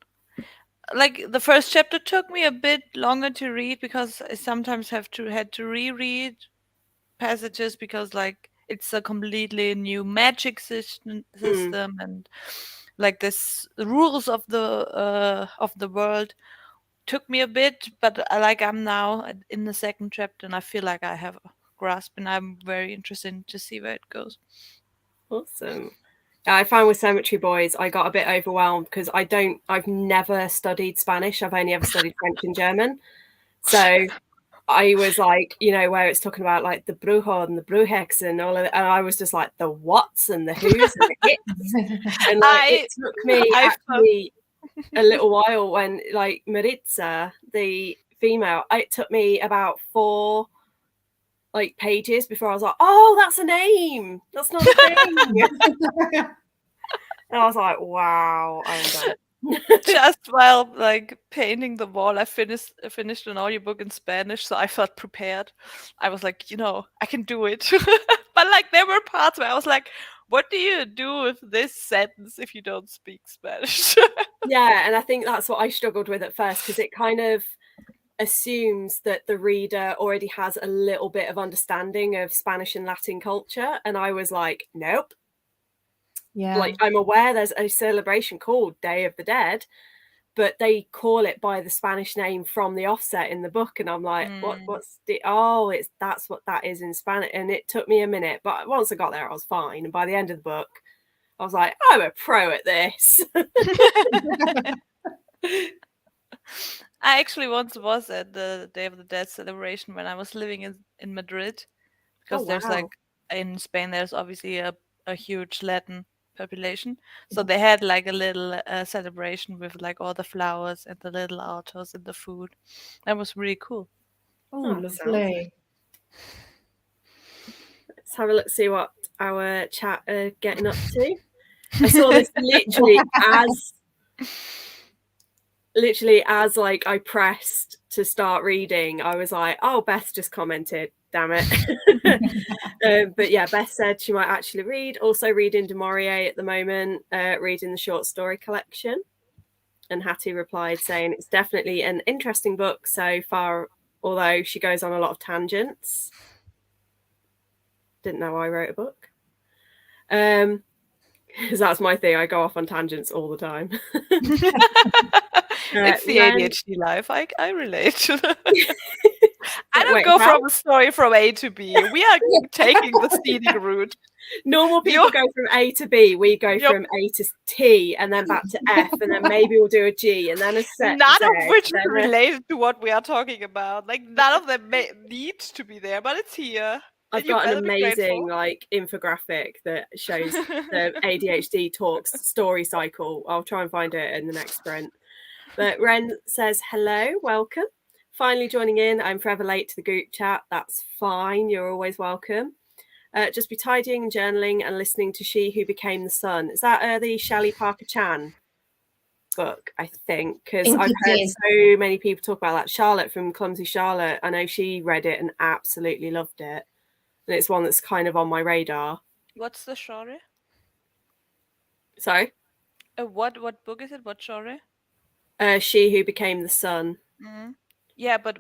Like, the first chapter took me a bit longer to read because I sometimes had to reread passages because like it's a completely new magic system and like this the rules of the world took me a bit, but I'm now in the second chapter and I feel like I have a grasp and I'm very interested to see where it goes. Awesome. I found with Cemetery Boys, I got a bit overwhelmed because I've never studied Spanish. I've only ever studied French and German. So I was like, where it's talking about like the brujo and the brujex and all of it. And I was just like the whats and the who's and the hits. And like, it took me actually a little while when like Maritza, the female, it took me about 4 like pages before I was like, oh, that's a name. That's not a thing. And I was like, wow, I'm done. Just while like painting the wall, I finished an audiobook in Spanish, so I felt prepared. I was like, I can do it. But like there were parts where I was like, what do you do with this sentence if you don't speak Spanish? Yeah, and I think that's what I struggled with at first, because it kind of assumes that the reader already has a little bit of understanding of Spanish and Latin culture, and I was like, nope. Yeah. Like, I'm aware there's a celebration called Day of the Dead, but they call it by the Spanish name from the offset in the book, and I'm like, that's what that is in Spanish. And it took me a minute, but once I got there I was fine, and by the end of the book I was like, I'm a pro at this. I actually once was at the Day of the Dead celebration when I was living in Madrid, because there's like in Spain there's obviously a huge Latin population, so they had like a little celebration with like all the flowers and the little autos and the food. That was really cool. Oh, lovely. Let's have a look, see what our chat are getting up to. I saw this literally as like I pressed to start reading, I was like, oh, Beth just commented, damn it. But yeah, Beth said she might actually read. Also reading Du Maurier at the moment, reading the short story collection. And Hattie replied saying it's definitely an interesting book so far, although she goes on a lot of tangents. Didn't know I wrote a book. Because that's my thing. I go off on tangents all the time. It's the ADHD life. I relate. I don't go from a story from A to B. We are taking the scenic route. Normal people go from A to B. We go from A to T and then back to F, and then maybe we'll do a G and then a Z. None of which is related to what we are talking about. Like none of them need to be there, but it's here. I've got an amazing like infographic that shows the ADHD talks story cycle. I'll try and find it in the next sprint. But Ren says, hello, welcome. Finally joining in. I'm forever late to the group chat. That's fine. You're always welcome. Just be tidying and journaling and listening to She Who Became the Sun. Is that the Shelley Parker Chan book, I think? Because I've heard so many people talk about that. Charlotte from Clumsy Charlotte, I know she read it and absolutely loved it. And it's one that's kind of on my radar. What's the genre? Sorry. What book is it? What genre? She Who Became the Sun. Mm. Yeah, but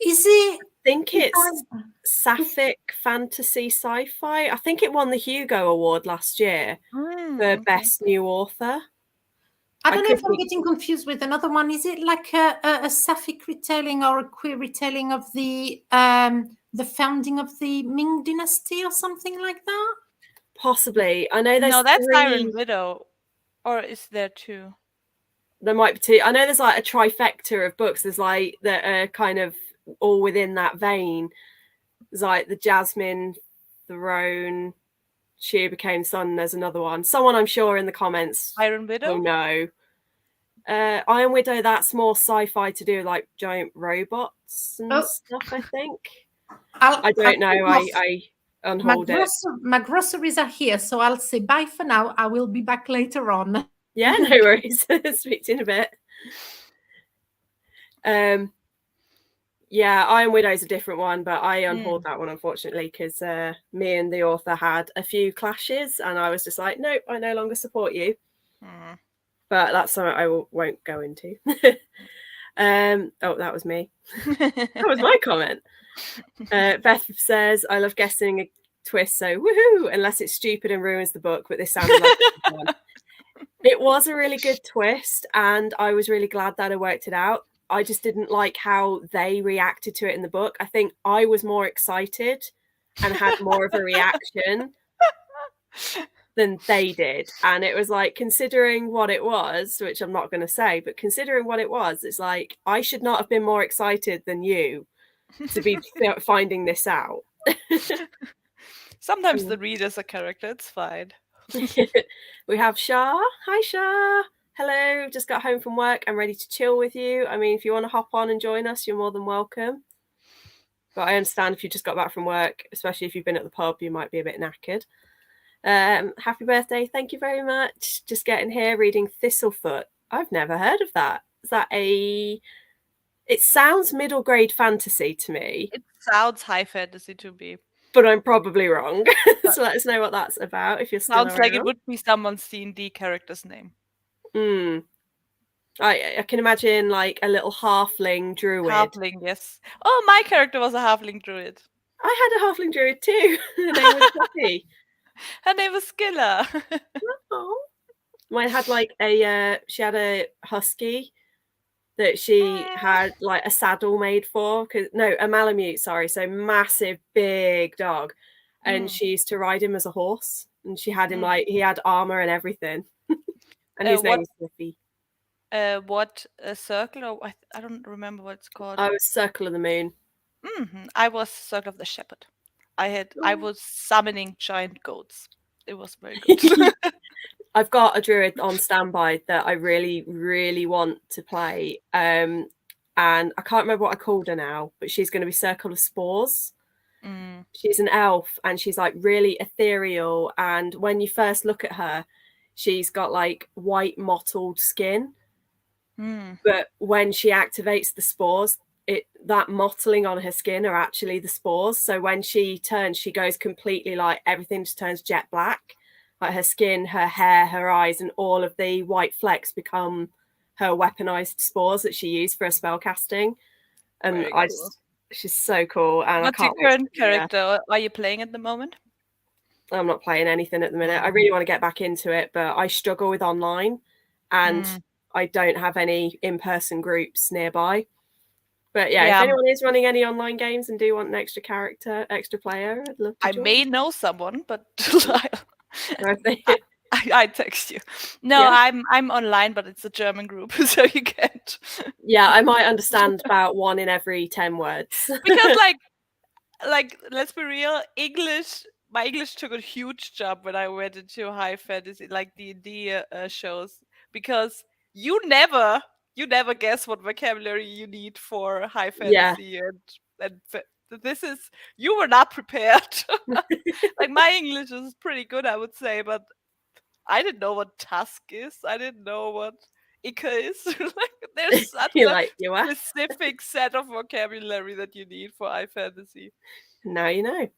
Is it? I think Is it's sapphic fantasy sci-fi. I think it won the Hugo Award last year for okay. Best New Author. I don't know could if I'm be- getting confused with another one. Is it like a sapphic retelling or a queer retelling of the founding of the Ming Dynasty or something like that? Possibly. I know there's No, that's Iron 3. Widow. Or is there 2? There might be 2. I know there's like a trifecta of books. There's like that are kind of all within that vein. There's like the Jasmine Throne, She Who Became Sun. There's another one. Someone I'm sure in the comments Iron Widow? will know. Iron Widow, that's more sci-fi to do with like giant robots and stuff, I think. I don't know. I unhold it. My groceries are here, so I'll say bye for now. I will be back later on. Yeah, no worries. Speak to you in a bit. Yeah, Iron Widow's a different one, but I unhauled that one, unfortunately, because me and the author had a few clashes, and I was just like, nope, I no longer support you. But that's something I won't go into. Oh, that was me. That was my comment. Beth says, I love guessing a twist, so woohoo, unless it's stupid and ruins the book, but this sounded like one. It was a really good twist, and I was really glad that I worked it out. I just didn't like how they reacted to it in the book. I think I was more excited and had more of a reaction than they did. And it was like, considering what it was, which I'm not going to say, but considering what it was, it's like, I should not have been more excited than you to be finding this out. Sometimes the reader's a character, it's fine. We have Shah. Hi, Shah. Hello, just got home from work. I'm ready to chill with you. I mean, if you want to hop on and join us, you're more than welcome. But I understand if you just got back from work, especially if you've been at the pub, you might be a bit knackered. Happy birthday. Thank you very much. Just getting here, reading Thistlefoot. I've never heard of that. Is that a... It sounds middle grade fantasy to me. It sounds high fantasy to me. But I'm probably wrong. So let us know what that's about if you're still Sounds around. like it would be someone's D&D character's name. I can imagine like a little halfling druid. Halfling, yes. Oh, my character was a halfling druid. I had a halfling druid too. Her name was Poppy. Her name was Skilla. Oh. Mine had like she had a husky that she had like a saddle made for. A Malamute, sorry. So massive, big dog. And she used to ride him as a horse. And she had him like, he had armor and everything. And his name was Slippy. What circle? Or I don't remember what it's called. I was Circle of the Moon. I was Circle of the Shepherd. I was summoning giant goats. It was very good. I've got a druid on standby that I really, really want to play. And I can't remember what I called her now, but she's going to be Circle of Spores. She's an elf and she's like really ethereal. And when you first look at her, she's got like white mottled skin. But when she activates the spores, that mottling on her skin are actually the spores. So when she turns, she goes completely like everything just turns jet black. Like her skin, her hair, her eyes, and all of the white flecks become her weaponized spores that she used for her spell casting. And she's so cool. And what's your current character? Are you playing at the moment? I'm not playing anything at the minute. I really want to get back into it, but I struggle with online and I don't have any in-person groups nearby. But yeah, if anyone is running any online games and do want an extra character, extra player, I'd love to join. may know someone, but I text you. No, yeah. I'm online, but it's a German group, so you can't. Yeah, I might understand about 1 in every 10 words. Because like let's be real, my English took a huge jump when I went into high fantasy, like D&D shows, because you never guess what vocabulary you need for high fantasy, and this is, you were not prepared. Like my English is pretty good, I would say, but I didn't know what tusk is. I didn't know what Ica is. Like there's such a specific set of vocabulary that you need for high fantasy. Now you know.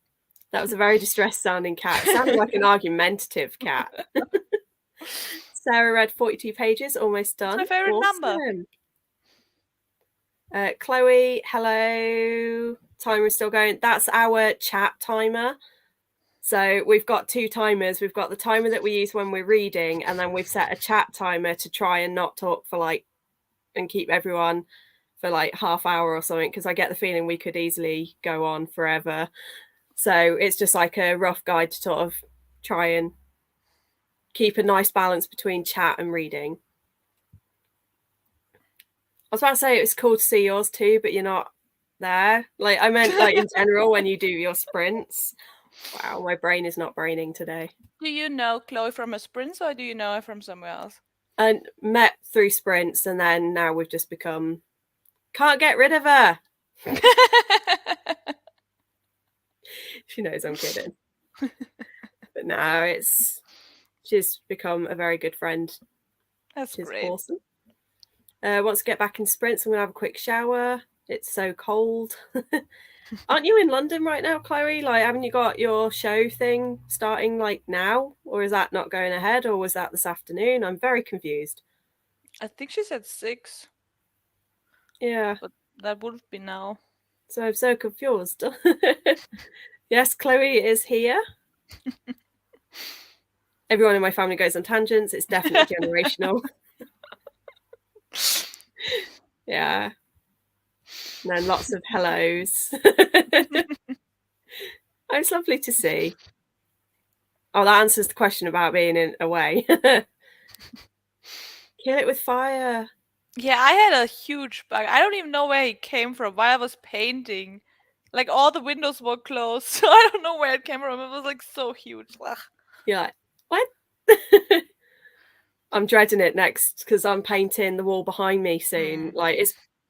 That was a very distressed sounding cat. It sounded like an argumentative cat. Sarah read 42 pages, almost done. It's my favorite number. Chloe, hello. Timer is still going. That's our chat timer. So we've got 2 timers. We've got the timer that we use when we're reading, and then we've set a chat timer to try and not talk for and keep everyone for half hour or something, because I get the feeling we could easily go on forever. So it's just like a rough guide to sort of try and keep a nice balance between chat and reading. I was about to say it was cool to see yours too, but you're not there. I meant in general when you do your sprints. Wow, my brain is not braining today. Do you know Chloe from a sprint, or do you know her from somewhere else? And met through sprints, and then now we've just become, can't get rid of her. She knows I'm kidding. But now she's become a very good friend. That's great. Awesome. Wants to get back in sprints. I'm going to have a quick shower. It's so cold. Aren't you in London right now, Chloe? Haven't you got your show thing starting now? Or is that not going ahead? Or was that this afternoon? I'm very confused. I think she said 6. Yeah. But that would be now. So I'm so confused. Yes, Chloe is here. Everyone in my family goes on tangents. It's definitely generational. Yeah. And then lots of hellos. It's lovely to see. Oh, that answers the question about being away. Kill it with fire. Yeah, I had a huge bug. I don't even know where he came from. While I was painting, all the windows were closed, so I don't know where it came from. It was so huge. Ugh. You're like, what? I'm dreading it next because I'm painting the wall behind me soon.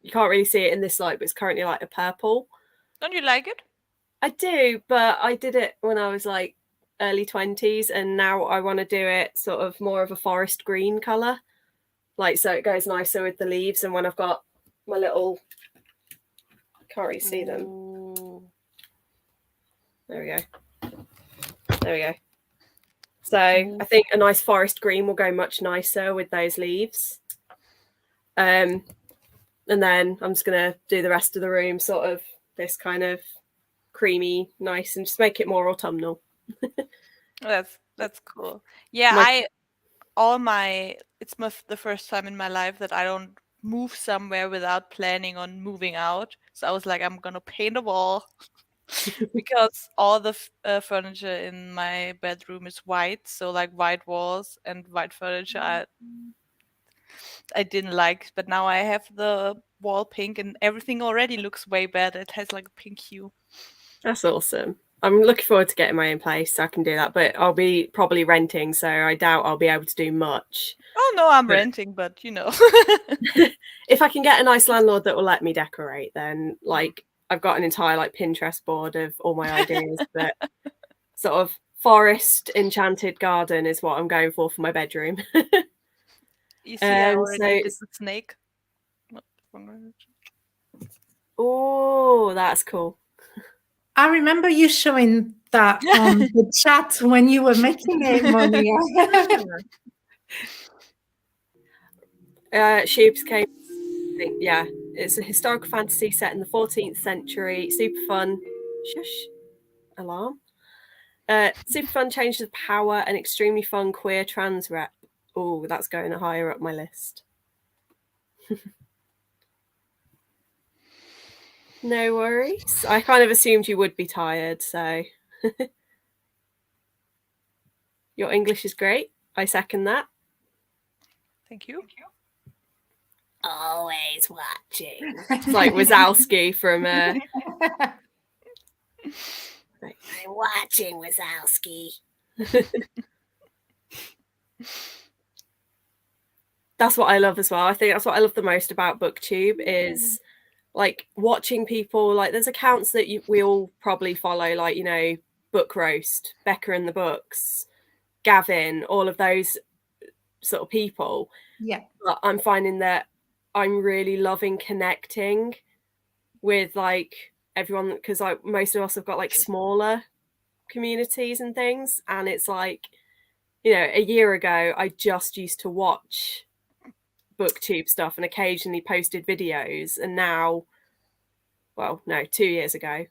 You can't really see it in this light, but it's currently a purple. Don't you like it? I do, but I did it when I was early 20s, and now I want to do it sort of more of a forest green colour. So it goes nicer with the leaves, and when I've got my little, I can't really see them. Ooh. There we go. So I think a nice forest green will go much nicer with those leaves. And then I'm just going to do the rest of the room sort of this kind of creamy, nice, and just make it more autumnal. That's cool. Yeah, it's the first time in my life that I don't move somewhere without planning on moving out. So I was like, I'm gonna paint a wall because all the furniture in my bedroom is white, so white walls and white furniture I didn't like, but now I have the wall pink and everything already looks way better. It has a pink hue. That's awesome. I'm looking forward to getting my own place so I can do that, but I'll be probably renting, so I doubt I'll be able to do much. Oh no, I'm renting, but if I can get a nice landlord that will let me decorate, then I've got an entire Pinterest board of all my ideas, but sort of forest enchanted garden is what I'm going for my bedroom. You see, I already did the snake. Oh, that's cool. I remember you showing that on the chat when you were making it, Monia. Shoops came. Yeah, it's a historical fantasy set in the 14th century. Super fun. Shush. Alarm. Super fun changes of power and extremely fun queer trans rep. Oh, that's going higher up my list. No worries. I kind of assumed you would be tired, so. Your English is great. I second that. Thank you. Always watching. It's like Wazowski from I'm watching Wazowski. That's what I love as well. I think that's what I love the most about BookTube is watching people, there's accounts that we all probably follow, Book Roast, Becca and the Books, Gavin, all of those sort of people. Yeah. But I'm finding that I'm really loving connecting with everyone, because most of us have got smaller communities and things, and it's like, you know, a year ago I just used to watch booktube stuff and occasionally posted videos, and now, well, no, 2 years ago,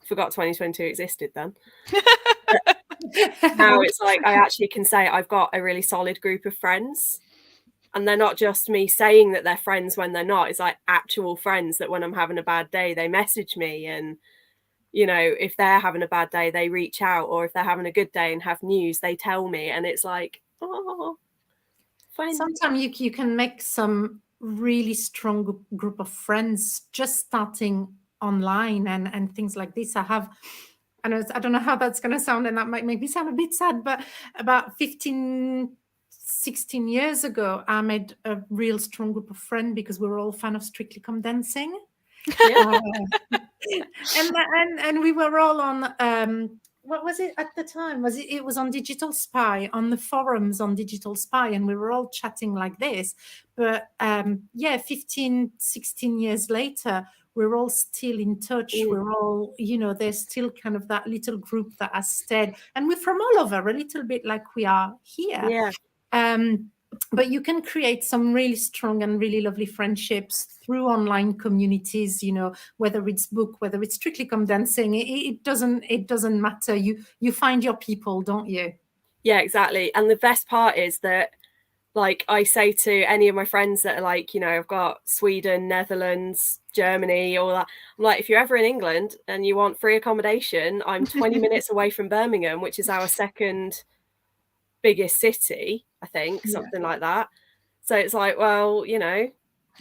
forgot 2022 existed then. Now it's like I actually can say I've got a really solid group of friends, and they're not just me saying that they're friends when they're not. It's like actual friends that when I'm having a bad day, they message me, and you know, if they're having a bad day, they reach out, or if they're having a good day and have news, they tell me, and it's like, oh, fine. Sometimes you can make some really strong group of friends just starting online and things like this. I don't know how that's going to sound, and that might make me sound a bit sad, but about 15, 16 years ago, I made a real strong group of friends because we were all fan of Strictly Come Dancing. Yeah. And we were all on what was it at the time? It was on Digital Spy, on the forums on Digital Spy, and we were all chatting like this. But 15, 16 years later, we're all still in touch. We're all, you know, there's still kind of that little group that has stayed, and we're from all over, a little bit like we are here. Yeah. But you can create some really strong and really lovely friendships through online communities, you know, whether it's book, whether it's Strictly Come Dancing, it doesn't matter. You find your people, don't you? Yeah, exactly. And the best part is that, like, I say to any of my friends that are like, you know, I've got Sweden, Netherlands, Germany, all that. I'm like, if you're ever in England and you want free accommodation, I'm 20 minutes away from Birmingham, which is our second biggest city, I think, something like that. So it's like, well, you know,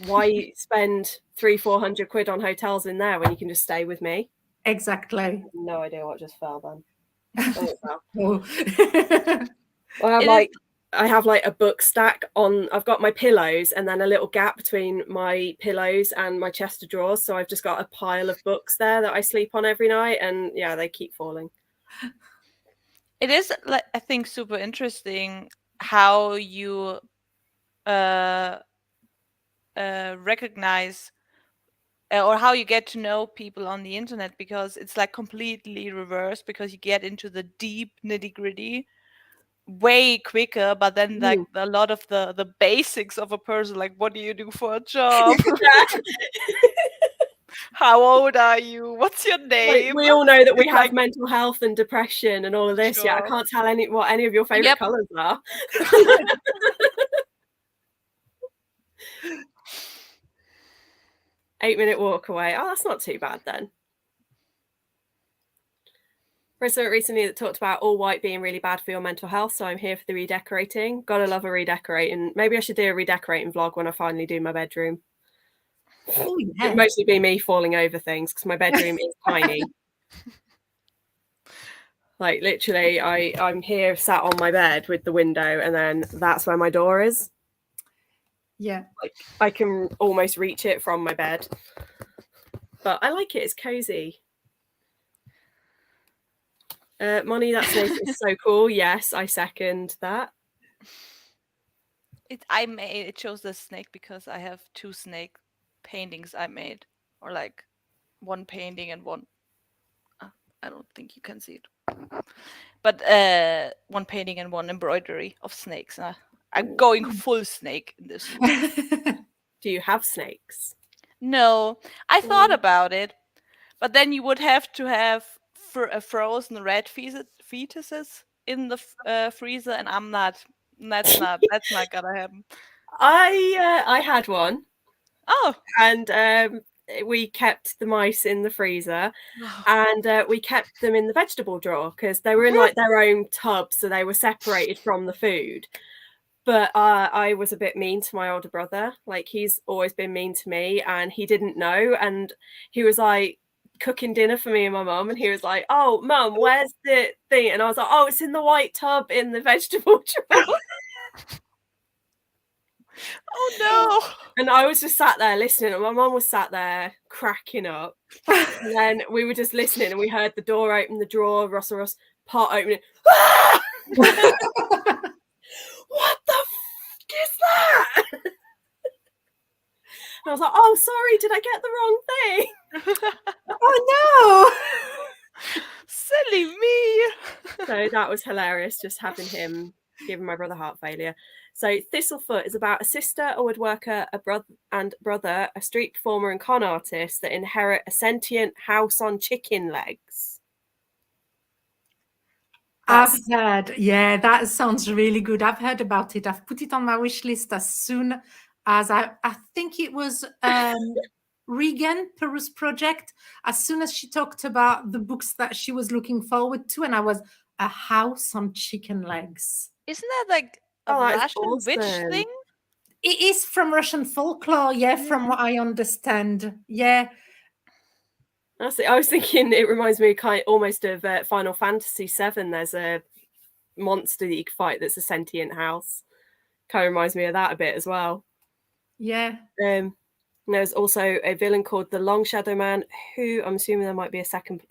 why spend 300-400 quid on hotels in there when you can just stay with me? Exactly. No idea what just fell then. Oh. Well, I have like a book stack on, I've got my pillows and then a little gap between my pillows and my chest of drawers. So I've just got a pile of books there that I sleep on every night, and yeah, they keep falling. It is, like, I think, super interesting how you recognize or how you get to know people on the internet, because it's like completely reversed, because you get into the deep nitty-gritty way quicker, but then like a lot of the basics of a person, like what do you do for a job, how old are you, what's your name, like, we all know that we have mental health and depression and all of this. Sure. Yeah, I can't tell what any of your favorite colors are. 8-minute walk away. Oh, that's not too bad then. I saw it recently that talked about all white being really bad for your mental health, so I'm here for the redecorating. Gotta love a redecorating. Maybe I should do a redecorating vlog when I finally do my bedroom. Oh, yeah. It'd mostly be me falling over things because my bedroom is tiny. Like, literally, I'm here sat on my bed with the window, and then that's where my door is. Yeah. Like, I can almost reach it from my bed. But I like it. It's cozy. Moni, that snake is so cool. Yes, I second that. It shows the snake because I have 2 snake paintings I made, or like one painting and one. I don't think you can see it, but one painting and one embroidery of snakes. I'm going full snake in this room. Do you have snakes? No, I thought about it, but then you would have to have frozen red fetuses in the freezer, and I'm not. That's not gonna happen. I had one. Oh, and we kept the mice in the freezer, and we kept them in the vegetable drawer because they were in like their own tub, so they were separated from the food. But I was a bit mean to my older brother. Like, he's always been mean to me, and he didn't know. And he was like cooking dinner for me and my mum, and he was like, "Oh, Mum, where's the thing?" And I was like, "Oh, it's in the white tub in the vegetable drawer." Oh no. And I was just sat there listening, and my mum was sat there cracking up. And then we were just listening, and we heard the door open, the drawer, Russell Ross pot opening. Ah! What the f is that? And I was like, "Oh, sorry, did I get the wrong thing?" Oh no. only me. So that was hilarious, just having him giving my brother heart failure. So Thistlefoot is about a sister, a woodworker, a brother, a street performer and con artist that inherit a sentient house on chicken legs. I've heard, yeah, that sounds really good. I've heard about it. I've put it on my wish list as soon as I think it was Regan Peru's project. As soon as she talked about the books that she was looking forward to, and I was a house on chicken legs. Isn't that like a Russian witch awesome. thing? It is from Russian folklore, yeah, from what I understand. Yeah. I was thinking it reminds me almost of Final Fantasy VII. There's a monster that you can fight that's a sentient house. Kind of reminds me of that a bit as well. Yeah. There's also a villain called the Long Shadow Man, who I'm assuming there might be a second,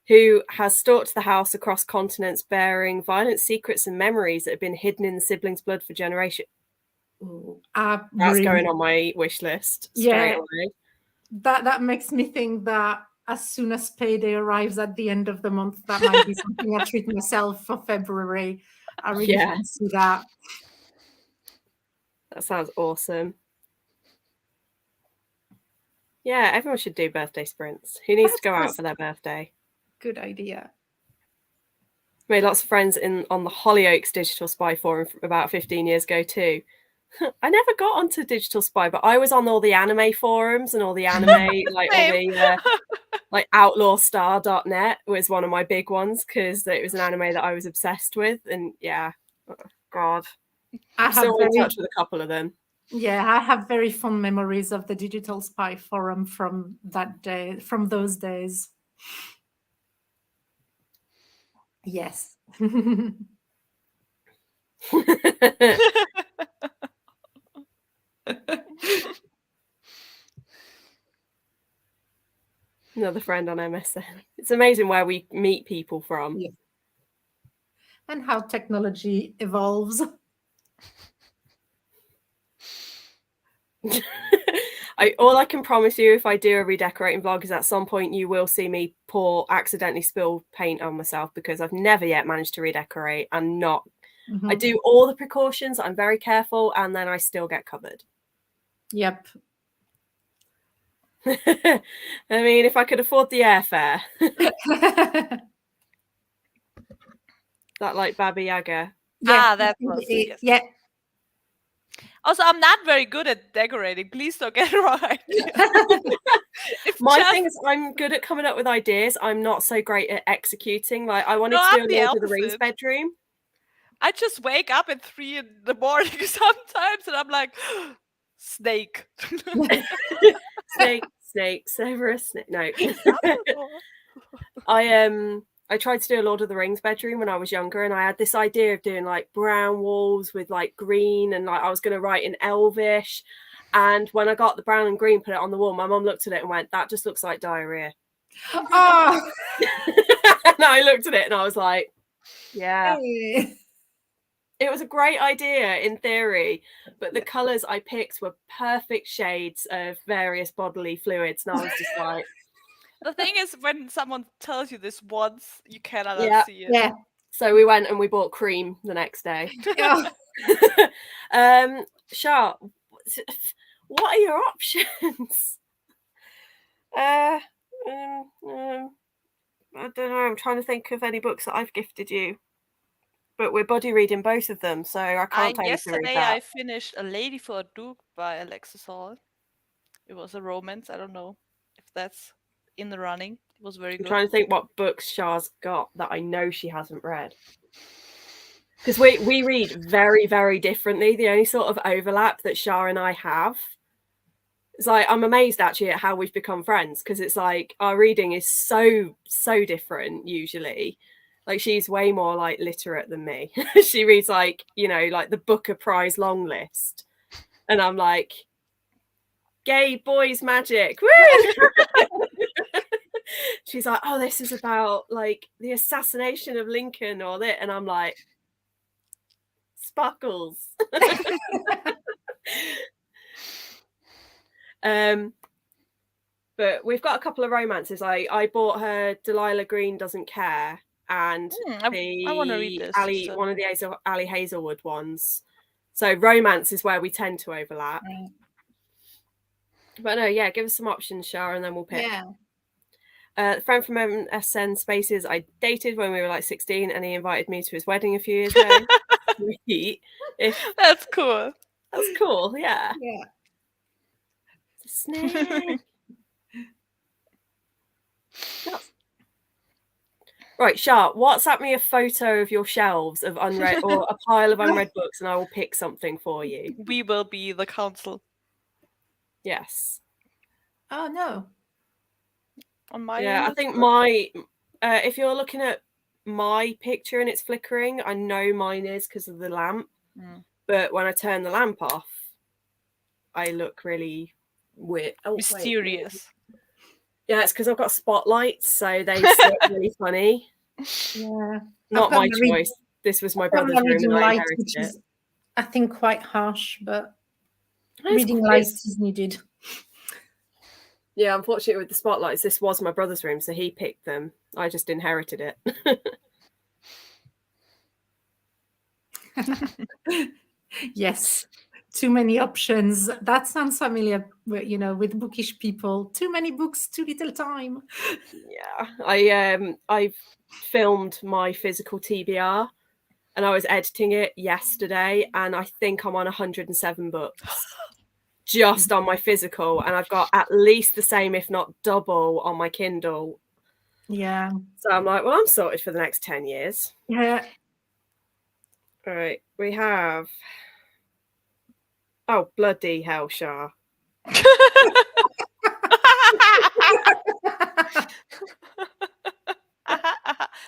who has stalked the house across continents, bearing violent secrets and memories that have been hidden in the siblings' blood for generations. That's going on my wish list straight away. That makes me think that as soon as payday arrives at the end of the month, that might be something I treat myself for February. I really fancy that. That sounds awesome. Yeah, everyone should do birthday sprints. Who needs to go out for their birthday? Good idea. Made lots of friends on the Hollyoaks Digital Spy forum about 15 years ago too. I never got onto Digital Spy, but I was on all the anime forums and all the anime, like all the like outlawstar.net was one of my big ones because it was an anime that I was obsessed with. And yeah, oh, God, I'm still in touch with a couple of them. Yeah, I have very fond memories of the Digital Spy forum from that day, from those days. Yes. Another friend on MSN. It's amazing where we meet people from. Yeah. And how technology evolves. All I can promise you if I do a redecorating vlog is at some point you will see me accidentally spill paint on myself because I've never yet managed to redecorate and not. Mm-hmm. I do all the precautions. I'm very careful and then I still get covered. Yep. I mean, if I could afford the airfare. That like Baba Yaga. Yeah, that was it. Yeah. Also, I'm not very good at decorating. Please don't get it wrong. My thing is I'm good at coming up with ideas. I'm not so great at executing. Like I wanted to do a Lord of the Rings bedroom. I just wake up at 3 in the morning sometimes and I'm like, snake. Snake, Severus snake. No. I tried to do a Lord of the Rings bedroom when I was younger, and I had this idea of doing like brown walls with like green, and like I was going to write in Elvish. And when I got the brown and green, put it on the wall, my mum looked at it and went, "That just looks like diarrhea." Oh. And I looked at it and I was like, "Yeah." Hey. It was a great idea in theory, but the colours I picked were perfect shades of various bodily fluids, and I was just like. The thing is, when someone tells you this once, you cannot unsee it. Yeah. So we went and we bought cream the next day. Shah, what are your options? I don't know. I'm trying to think of any books that I've gifted you. But we're buddy reading both of them, so I can't tell you to read that. Yesterday I finished A Lady for a Duke by Alexis Hall. It was a romance. I don't know if that's in the running. It was very good. I'm trying to think what books Shah's got that I know she hasn't read. Because we read very, very differently. The only sort of overlap that Shah and I have is like, I'm amazed actually at how we've become friends, because it's like our reading is so different usually. Like she's way more like literate than me. She reads like, you know, like the Booker Prize long list. And I'm like, gay boys magic. Woo! She's like, oh, this is about like the assassination of Lincoln or that. And I'm like, sparkles. But But we've got a couple of romances. I bought her Delilah Green Doesn't Care and I want to read this. one of the Ali Hazelwood ones. So romance is where we tend to overlap. Right. But no, yeah, give us some options, Shah, and then we'll pick. Yeah. A friend from MSN Spaces I dated when we were like 16, and he invited me to his wedding a few years ago. Sweet. That's cool. That's cool, yeah. Yeah. It's a snake. Right, Shah, WhatsApp me a photo of your shelves of unread or a pile of unread books, and I will pick something for you. We will be the council. Yes. Oh no. On my I think my if you're looking at my picture and it's flickering, I know mine is because of the lamp. But when I turn the lamp off, I look really weird. Oh, mysterious. Wait. Yeah, it's because I've got spotlights, so they look really funny. Yeah. Not my choice. This was my brother's room, and I inherited which it. is, I think, quite harsh, but reading lights is needed. Yeah, unfortunately with the spotlights, this was my brother's room, so he picked them. I just inherited it. Yes, too many options. That sounds familiar, with bookish people. Too many books, too little time. Yeah, I filmed my physical TBR, and I was editing it yesterday, and I think I'm on 107 books. Just on my physical, and I've got at least the same, if not double, on my Kindle. Yeah. So I'm like, well, I'm sorted for the next 10 years. Yeah. All right, we have... Oh, bloody hell, Shah.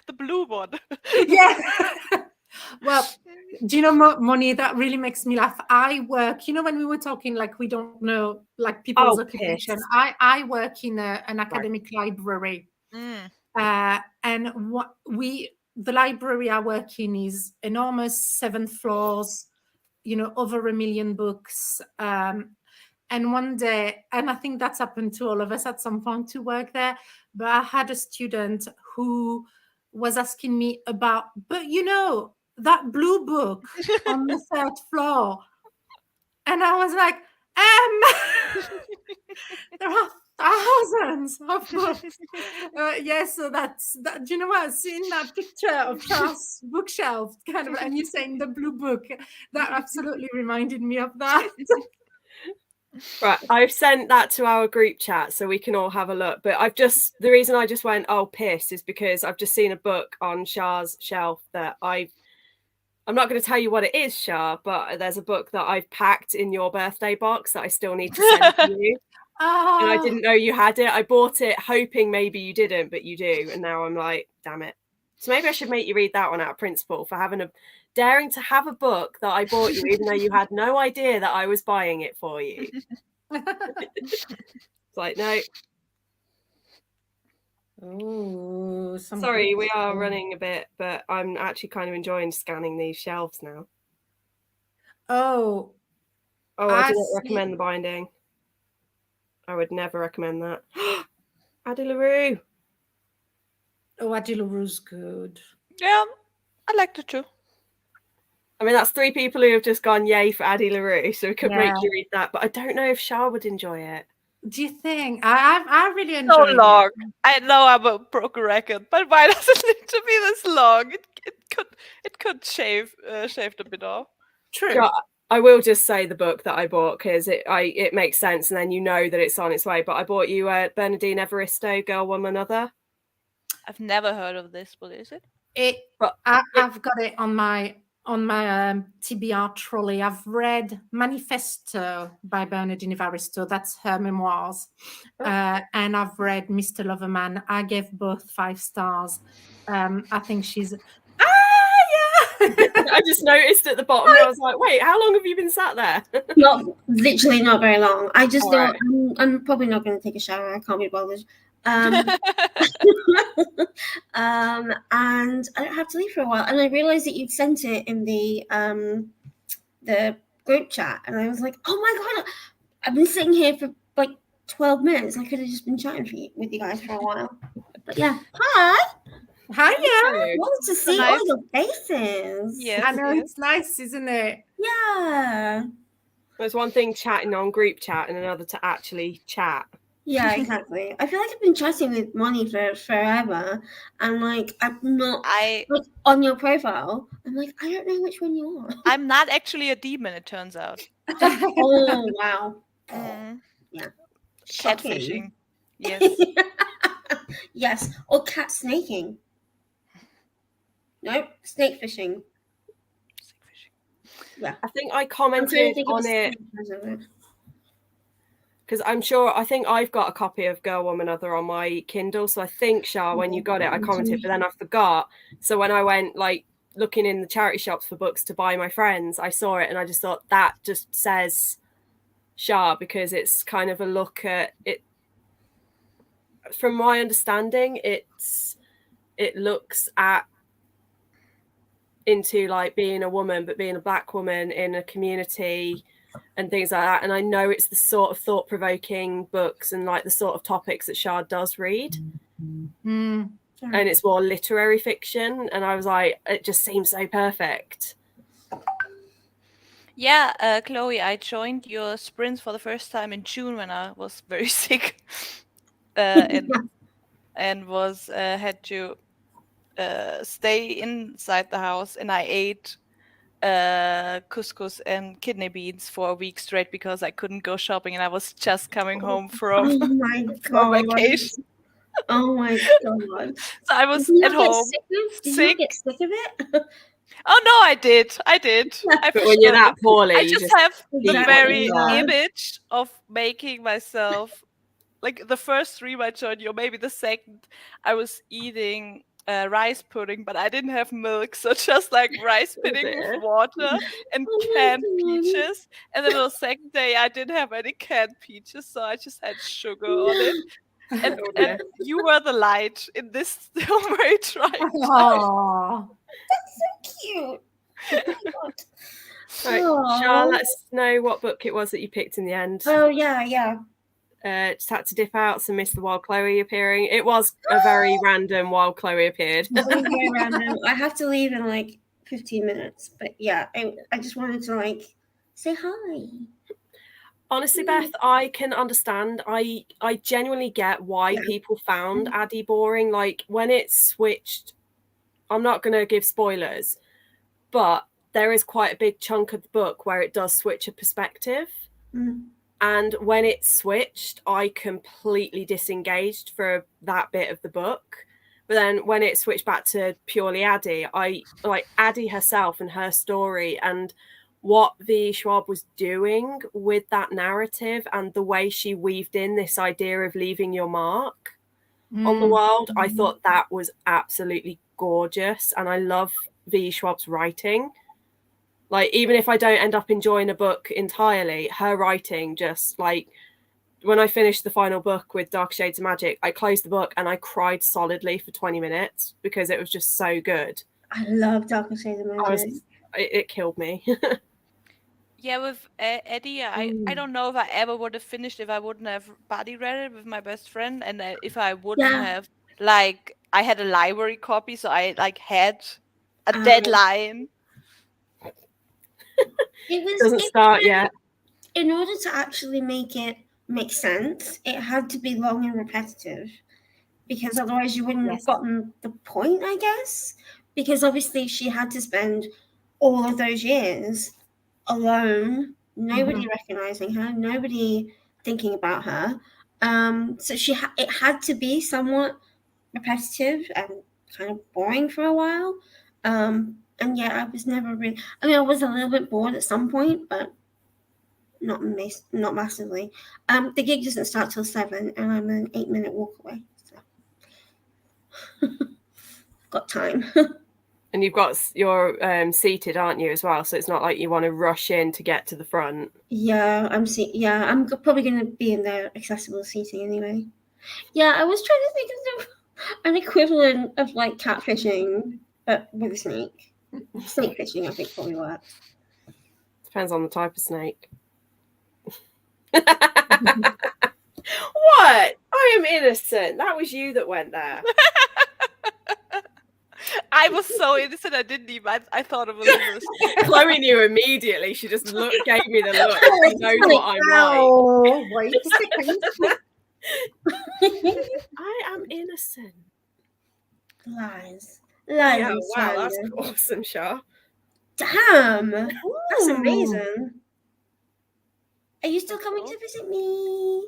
The blue one. Yeah. Well, do you know, Moni, that really makes me laugh. I work, when we were talking, like, we don't know, like, people's occupation. I work in an academic library. And the library I work in is enormous, 7 floors, over 1 million books. And one day, and I think that's happened to all of us at some point to work there, but I had a student who was asking me about, but that blue book on the 3rd floor. And I was like, there are thousands of books. So that's that. Do you know what? Seeing that picture of Charles' bookshelf, kind of, and you saying the blue book, that absolutely reminded me of that. Right, I've sent that to our group chat so we can all have a look. But the reason I just went, oh, piss, is because I've just seen a book on Shah's shelf that I'm not going to tell you what it is, Shah, but there's a book that I've packed in your birthday box that I still need to send to you. Oh. And I didn't know you had it. I bought it hoping maybe you didn't, but you do. And now I'm like, damn it. So maybe I should make you read that one out of principle for daring to have a book that I bought you, even though you had no idea that I was buying it for you. It's like, no. Oh, sorry, we are running a bit, but I'm actually kind of enjoying scanning these shelves now. Oh, I do not recommend the binding. I would never recommend that. Addie LaRue. Oh, Addie LaRue's good. Yeah, I liked it too. I mean, that's 3 people who have just gone yay for Addie LaRue, so we could make you read that. But I don't know if Shah would enjoy it. Do you think? I really enjoy it. So long. I know I'm a broken record, but why does it need to be this long? It could shave a bit off. True. Yeah, I will just say the book that I bought because it makes sense, and then you know that it's on its way. But I bought you Bernardine Evaristo, Girl, Woman, Other. I've never heard of this. What is it? I've got it on my TBR trolley. I've read Manifesto by Bernardine Evaristo. That's her memoirs. And I've read Mr. Loverman. I gave both 5 stars. I think she's... I just noticed at the bottom, and I was like, wait, how long have you been sat there? Literally not very long. I just thought, I'm probably not going to take a shower. I can't be bothered. And I don't have to leave for a while. And I realized that you'd sent it in the group chat, and I was like, oh my god, I've been sitting here for like 12 minutes. I could have just been chatting with you guys for a while. But yeah, hi. Hiya. Wanted to see nice. all your faces. Yes, I know, yes. it's nice, isn't it? Yeah. There's one thing chatting on group chat and another to actually chat. Yeah, exactly. I feel like I've been chatting with Moni for forever, and like I'm not like on your profile. I'm like, I don't know which one you are. I'm not actually a demon, it turns out. Oh wow. Yeah. Catfishing. Shocking. Yes. Yes. Or cat snaking. Nope. Snake fishing. Yeah. I think I I'm trying to commented think of on a it snake of it. because I think I've got a copy of Girl, Woman, Other on my Kindle. So I think, Shah, when you got it, I commented, but then I forgot. So when I went like looking in the charity shops for books to buy my friends, I saw it and I just thought that just says Shah, because it's kind of a look at it. From my understanding, it looks at into like being a woman, but being a Black woman in a community and things like that. And I know it's the sort of thought-provoking books and like the sort of topics that Shah does read. And it's more literary fiction. And I was like, it just seems so perfect. Yeah, Chloe, I joined your sprints for the first time in June when I was very sick, and was had to stay inside the house, and I ate couscous and kidney beans for a week straight because I couldn't go shopping, and I was just coming home from Oh my from god. vacation. Oh my god. So I was Did you at not get home. Did you not get sick of it? Oh no, I did. But when you're that poorly, I you just have the Exactly. very Yeah. image of making myself like the first 3 I joined you, or maybe the second, I was eating rice pudding, but I didn't have milk, so just like rice pudding with water and Oh my canned God. peaches. And then the second day, I didn't have any canned peaches, so I just had sugar on it. And, and you were the light in this very trying time. Aww. That's so cute. Oh my God. Right, Shah, let us know what book it was that you picked in the end. Oh yeah. Just had to dip out and miss the while Chloe appearing. It was a very random while Chloe appeared. Very random. I have to leave in like 15 minutes, but yeah, I just wanted to like say hi. Honestly, Beth, I can understand. I genuinely get why people found Addie boring. Like when it switched, I'm not going to give spoilers, but there is quite a big chunk of the book where it does switch a perspective. And when it switched, I completely disengaged for that bit of the book. But then when it switched back to purely Addie, I like Addie herself and her story and what V. Schwab was doing with that narrative and the way she weaved in this idea of leaving your mark on the world. I thought that was absolutely gorgeous. And I love V. Schwab's writing. Like, even if I don't end up enjoying a book entirely, her writing just like, when I finished the final book with Dark Shades of Magic, I closed the book and I cried solidly for 20 minutes because it was just so good. I love Dark Shades of Magic. It killed me. Yeah, with Eddie, I don't know if I ever would have finished if I wouldn't have buddy read it with my best friend, and if I wouldn't have, like, I had a library copy, so I like had a deadline. It doesn't start yet. In order to actually make it make sense, it had to be long and repetitive, because otherwise you wouldn't have gotten the point, I guess. Because obviously she had to spend all of those years alone, nobody recognizing her, nobody thinking about her. So it had to be somewhat repetitive and kind of boring for a while. And yeah, I was never really. I mean, I was a little bit bored at some point, but not massively. The gig doesn't start till 7, and I'm an 8-minute walk away. So got time. And you've got you're seated, aren't you, as well? So it's not like you want to rush in to get to the front. Yeah, I'm probably going to be in the accessible seating anyway. Yeah, I was trying to think of an equivalent of like catfishing, but with a snake. Snake fishing, I think, probably works. Depends on the type of snake. What? I am innocent. That was you that went there. I was so innocent. I didn't even. I thought it was a mistake. Chloe knew immediately. She just gave me the look. She knows what I'm like. Oh, wait a second. I am innocent. Lies. Yeah, and wow, that's slander. awesome, Shah. Damn, that's Ooh. amazing. Are you still coming to visit me?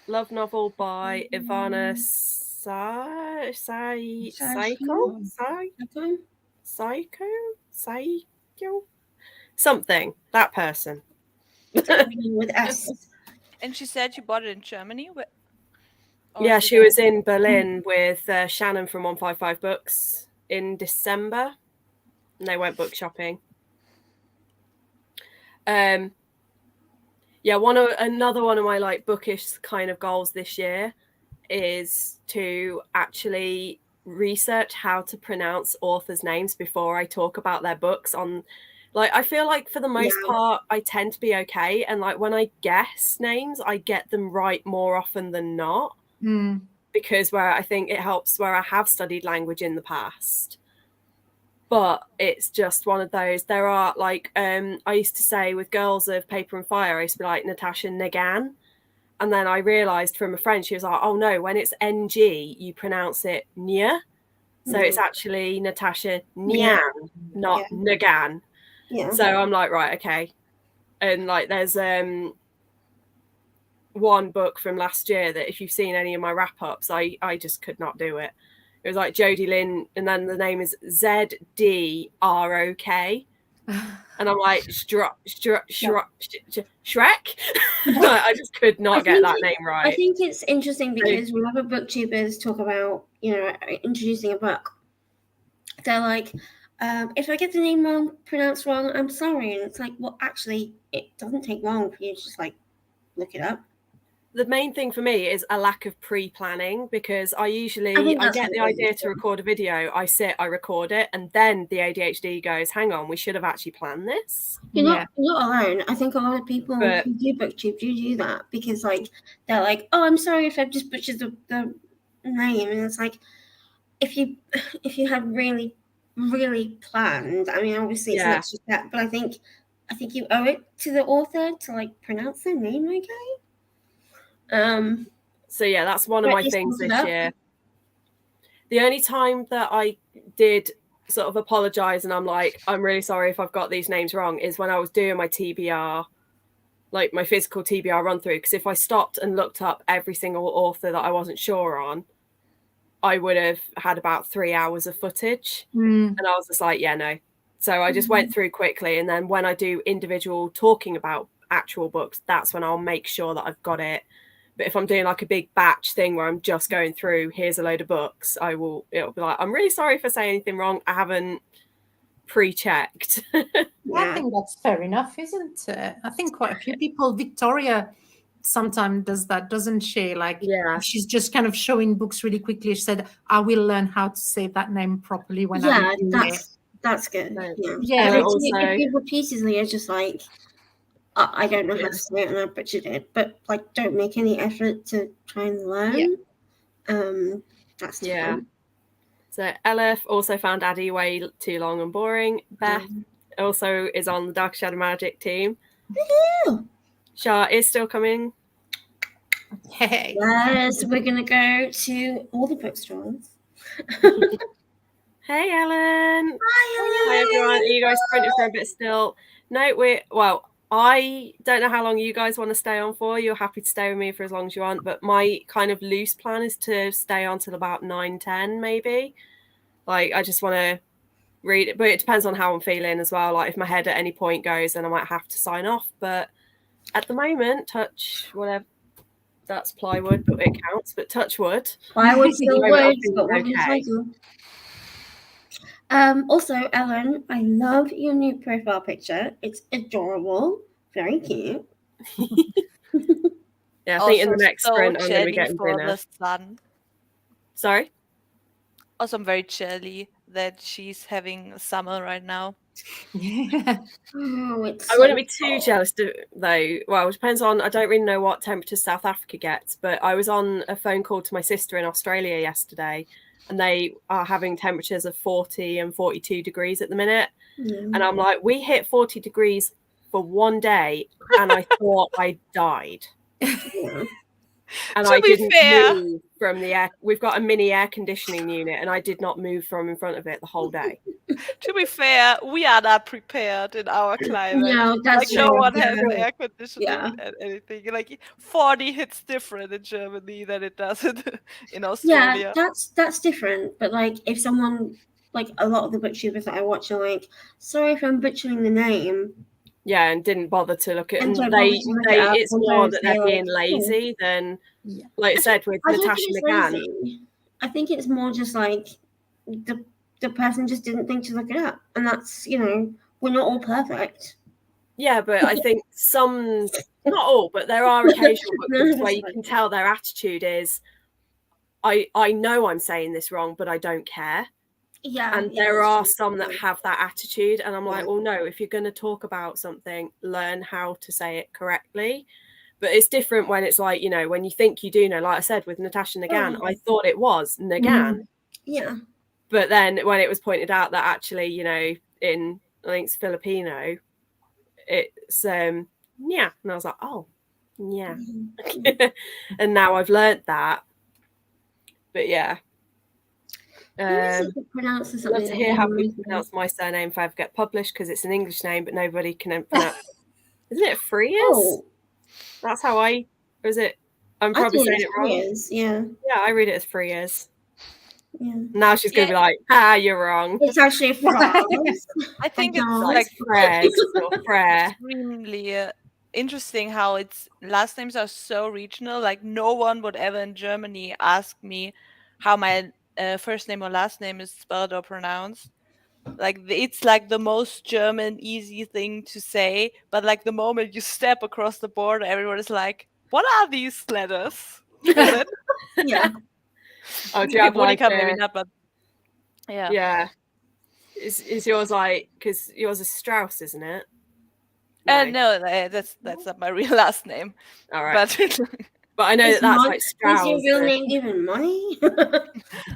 Love novel by Ivana Psycho? Something. That person. Beginning with S. And she said you bought it in Germany. Or Yeah, is it she was in Berlin with Shannon from 155 Books in December, and they went book shopping. Yeah, another one of my like bookish kind of goals this year is to actually research how to pronounce authors' names before I talk about their books on. Like, I feel like for the most part, I tend to be okay. And like when I guess names, I get them right more often than not. Because where I think it helps where I have studied language in the past. But it's just one of those. There are like, I used to say with Girls of Paper and Fire, I used to be like Natasha Nagan. And then I realised from a friend, she was like, oh no, when it's NG, you pronounce it Nya. So it's actually Natasha Nyan, not Nagan. Yeah. So I'm like, right, okay. And like there's one book from last year that if you've seen any of my wrap-ups, I just could not do it. It was like Jodie Lynn, and then the name is ZDROK. And I'm like, Shrek? I just could not get that name right. I think it's interesting because whenever booktubers talk about, introducing a book, they're like, if I get the name wrong, pronounced wrong, I'm sorry. And it's like, well, actually, it doesn't take long for you to just like look it up. The main thing for me is a lack of pre-planning, because I get the idea to record a video, I sit, I record it, and then the ADHD goes, hang on, we should have actually planned this. You're not alone. I think a lot of people who do booktube do that because like they're like, oh, I'm sorry if I've just butchered the name, and it's like if you had really planned, I mean obviously it's not just that, but I think you owe it to the author to like pronounce their name okay. So yeah, that's one of my things this year. The only time that I did sort of apologize and I'm like, I'm really sorry if I've got these names wrong, is when I was doing my TBR, like my physical TBR run through. Because if I stopped and looked up every single author that I wasn't sure on, I would have had about 3 hours of footage. And I was just like, yeah, no. So I just went through quickly. And then when I do individual talking about actual books, that's when I'll make sure that I've got it. But if I'm doing like a big batch thing where I'm just going through, here's a load of books, it'll be like, I'm really sorry if I say anything wrong. I haven't pre-checked. I think that's fair enough, isn't it? I think quite a few people, Victoria sometimes does that, doesn't she? Like, she's just kind of showing books really quickly. She said, I will learn how to say that name properly when I do it. That's good. Yeah. Also, if you repeatedly are just like, I don't know how to say it and I butchered it, but like don't make any effort to try and learn. That's fun. So Elif also found Addy way too long and boring. Beth also is on the Dark Shadow Magic team. Shah is still coming. Hey. Yes, we're gonna go to all the bookstores. Hey Ellen. Hi everyone. Are you guys printing for a bit still? No, I don't know how long you guys want to stay on for. You're happy to stay with me for as long as you want, but my kind of loose plan is to stay on till about 9-10 maybe. Like I just want to read it, but it depends on how I'm feeling as well. Like if my head at any point goes, then I might have to sign off. But at the moment, touch whatever. That's plywood, but it counts. But touch wood. Plywood still works, but what okay. Also, Ellen, I love your new profile picture. It's adorable, very cute. Yeah, I think in the next sprint I'm going to be getting for the sun. Sorry. Also, I'm very jelly that she's having summer right now. Yeah. Oh, it's I so wouldn't be too hot. jealous though. Well, it depends on, I don't really know what temperature South Africa gets, but I was on a phone call to my sister in Australia yesterday, and they are having temperatures of 40 and 42 degrees at the minute. Yeah. And I'm like, we hit 40 degrees for one day, and I thought I died. Yeah. And To I be didn't fair- move from the air. We've got a mini air conditioning unit, and I did not move from in front of it the whole day. To be fair, we are not prepared in our climate. No, that's Like no true. one has Yeah. air conditioning Yeah. and anything. Like 40 hits different in Germany than it does in Yeah, Australia. that's different. But like, if someone, like a lot of the butchers that I watch are like, sorry if I'm butchering the name, Yeah, and didn't bother to look at, and and don't bother to look it up, it's and more don't that say, they're being like, lazy than, Yeah. like I said with I don't think Natasha it's McGann. lazy. I think it's more just like the person just didn't think to look it up, and that's, you know, we're not all perfect. Yeah, but I think some, not all, but there are occasional No, bookers where that's you fine. can tell their attitude is, I know I'm saying this wrong, but I don't care. Yeah, And yeah, there that's are true. some that Yeah. have that attitude, and I'm like, Yeah. well, no, if you're going to talk about something, learn how to say it correctly. But it's different when it's like, you know, when you think you do know, like I said with Natasha Nagan, Oh. I thought it was Nagan. Yeah. But then when it was pointed out that actually, you know, in, I think it's Filipino, it's yeah. And I was like, oh, yeah. And now I've learnt that. But yeah. Let me see if it pronounces I'd love something. to hear how people pronounce my surname if I ever get published, because it's an English name, but nobody can pronounce. Isn't it Frears? Oh, That's how or is it? I'm I probably thought saying it it wrong. was yeah. Yeah, I read it as Frears. Yeah. Now she's going to be like, you're wrong. It's actually frogs. I think it's don't. like Fred or Frere. extremely interesting how its last names are so regional. Like no one would ever in Germany ask me how my first name or last name is spelled or pronounced. Like it's like the most German easy thing to say, but like the moment you step across the border, everyone is like, "What are these letters?" Get it? Yeah. Oh, do you have like Monica, maybe not, but yeah. Yeah. Is yours like, because yours is Strauss, isn't it? No, that's not my real last name. All right. But But I know Is that's like Strauss. your real name given money?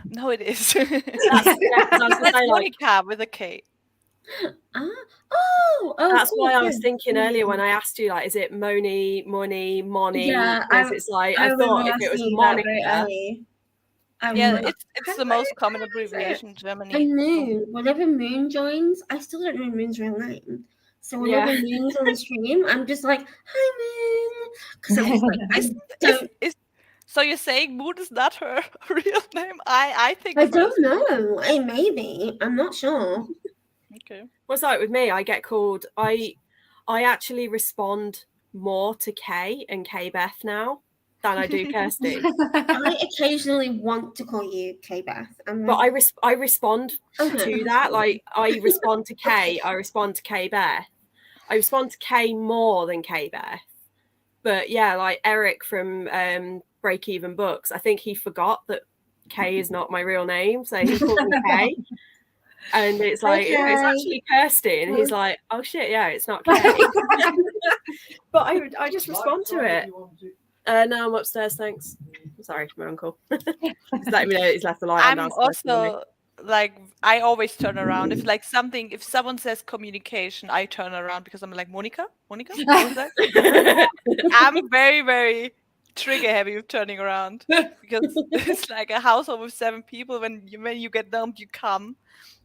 no, it is. That's, yeah, 'cause I was gonna That's say, like, Monica with a K. that's cool, why I yeah. was thinking earlier when I asked you, like, is it Moni, Moni? Yeah, Because it's like, I thought if it was Monica. Yeah, it's the most common abbreviation in Germany. And Moon, whenever Moon joins, I still don't know Moon's real name. So whenever Moon's on the stream, I'm just like, "Hi, Moon," because I'm just like, So you're saying Moon is not her real name? I think I don't know. Maybe I'm not sure. Okay. What's like with me? I get called. I actually respond more to K and K Beth now than I do Kirsty. I occasionally want to call you K Beth, but I respond to that. Like I respond to K. I respond to K Beth. I respond to K more than K Beth. But yeah, like Eric from Break Even Books, I think he forgot that K is not my real name, so he called me K. And it's like, Okay. it's actually Kirsty. And he's like, oh shit, yeah, it's not K. But I just respond to it. No, I'm upstairs, thanks. Sorry, my uncle. Just letting me know he's left the light on I'm downstairs for me. also like, I always turn around. If someone says communication, I turn around because I'm like, Monica? What was that? I'm very, very trigger heavy with turning around because it's like a household with 7 people. When you get dumped, you come.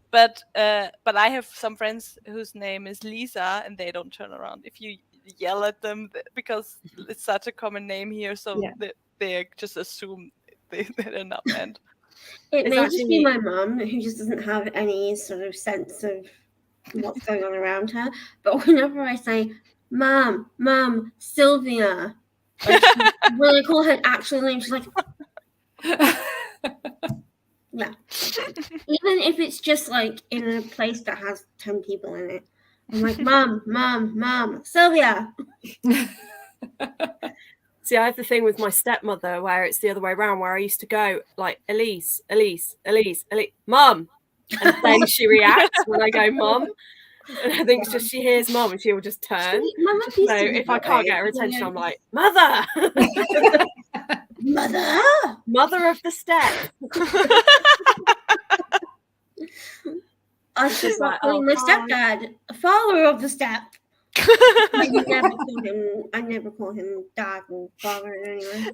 But I have some friends whose name is Lisa, and they don't turn around if you yell at them because it's such a common name here. So they just assume they're not meant. It may just be my mum who just doesn't have any sort of sense of what's going on around her. But whenever I say, Mom, Sylvia, like, when I call her actual name, she's like, yeah. Even if it's just like in a place that has 10 people in it, I'm like, Mom, Sylvia. See, I have the thing with my stepmother where it's the other way around, where I used to go like, Elise, Mum, And then she reacts when I go, Mum. And I think it's just she hears Mum and she will just turn. So if I can't get her attention, I'm like, Mother! Mother of the step. I should start calling my stepdad father of the step. I never call him dad or father anyway.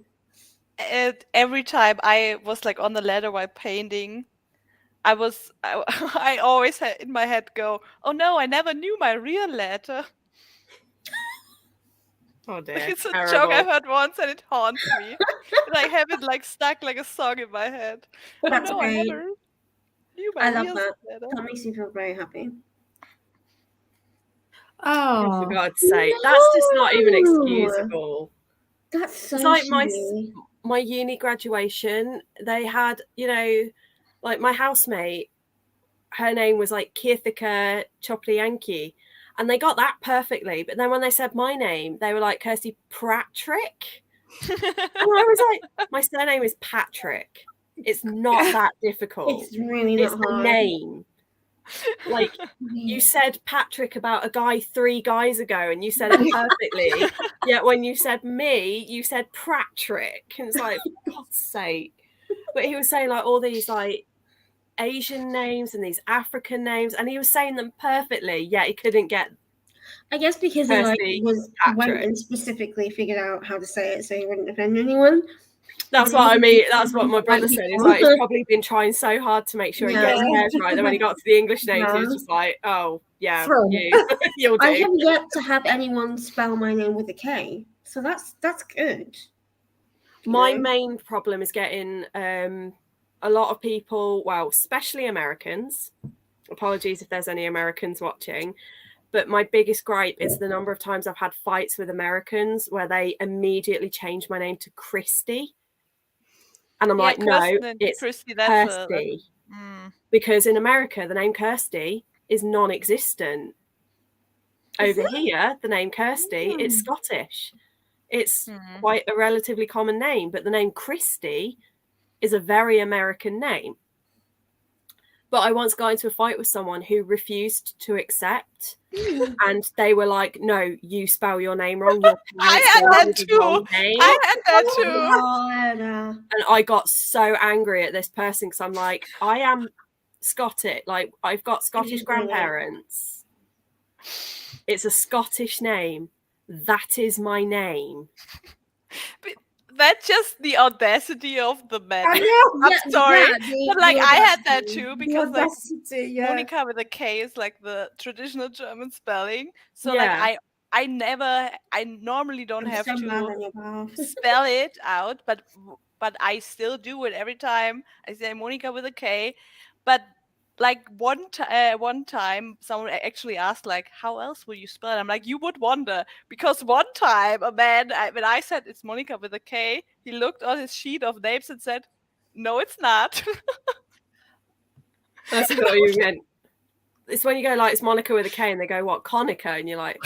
And every time I was like on the ladder while painting, I always had in my head go, oh no, I never knew my real letter. Oh dear. Like, it's a terrible. joke I heard once and it haunts me. And I have it like stuck like a song in my head. That's oh no, I great. never knew my I love real that. letter. That makes me feel very happy. Oh, For God's sake. That's just not even excusable. That's so It's like shitty. my uni graduation, they had, like my housemate, her name was like Kirthika Choplyanki, and they got that perfectly. But then when they said my name, they were like Kirsty Patrick. And I was like, my surname is Patrick. It's not that difficult. It's really not It's the hard. name. Like you said Patrick about a guy 3 guys ago and you said it perfectly. Yet when you said me, you said Patrick. And it's like, for God's sake. But he was saying like all these like Asian names and these African names, and he was saying them perfectly, yet he couldn't get. I guess because he like went and specifically figured out how to say it so he wouldn't offend anyone. That's what I mean. That's what my brother said. He's like, he's probably been trying so hard to make sure he gets his right. Then when he got to the English names, he was just like, "Oh yeah, you'll do." I have yet to have anyone spell my name with a K, so that's good. My main problem is getting a lot of people, well, especially Americans. Apologies if there's any Americans watching. But my biggest gripe is the number of times I've had fights with Americans where they immediately change my name to Christy. And I'm like, no, it's Kirsty. Because in America, the name Kirsty is non-existent. Over here, the name Kirsty, it's Scottish. It's quite a relatively common name, but the name Christy is a very American name. But I once got into a fight with someone who refused to accept, and they were like, "No, you spell your name wrong. I had that too. And I got so angry at this person because I'm like, I am Scottish. Like, I've got Scottish grandparents. It's a Scottish name. That is my name. That's just the audacity of the man. I'm sorry. But like I had that too because like Monica with a K is like the traditional German spelling. So like I normally don't have to spell it out, but I still do it every time I say Monica with a K. But like one time someone actually asked like, how else would you spell it? I'm like, you would wonder, because one time a man, when I said it's Monica with a K, he looked on his sheet of names and said, no, it's not. That's what you meant. It's when you go like, it's Monica with a K, and they go, what, Conica? And you're like,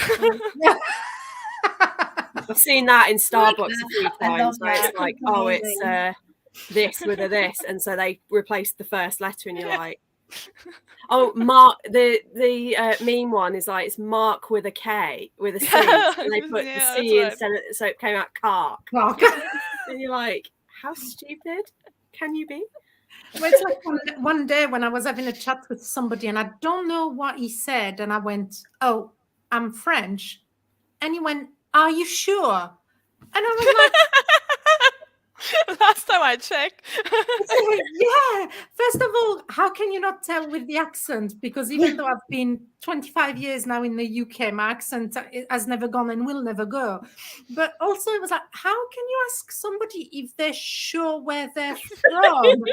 I've seen that in Starbucks a few times where it's like, oh, it's this with a this, and so they replaced the first letter, and you're like, oh, Mark. The meme one is like, it's Mark with a K with a C, and they put the C instead, so it came out Cark. And you're like, how stupid can you be? Well, it's like one day when I was having a chat with somebody and I don't know what he said, and I went, oh, I'm French, and he went, are you sure? And I was like, last time I checked. Yeah, first of all, how can you not tell with the accent? Because even though I've been 25 years now in the UK, my accent has never gone and will never go. But also it was like, how can you ask somebody if they're sure where they're from?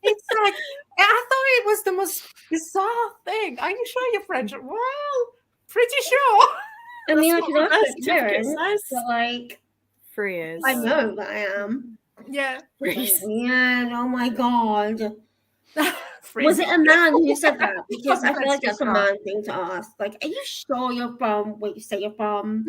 It's like, I thought it was the most bizarre thing. Are you sure you're French? Well, pretty sure. I mean, I can ask my parents, but like, 3 years. I know that I am. Yeah. Yeah, oh my God. Was it a man who said that? Because I feel like that's a man thing to ask. Like, are you sure you're from where you say you're from?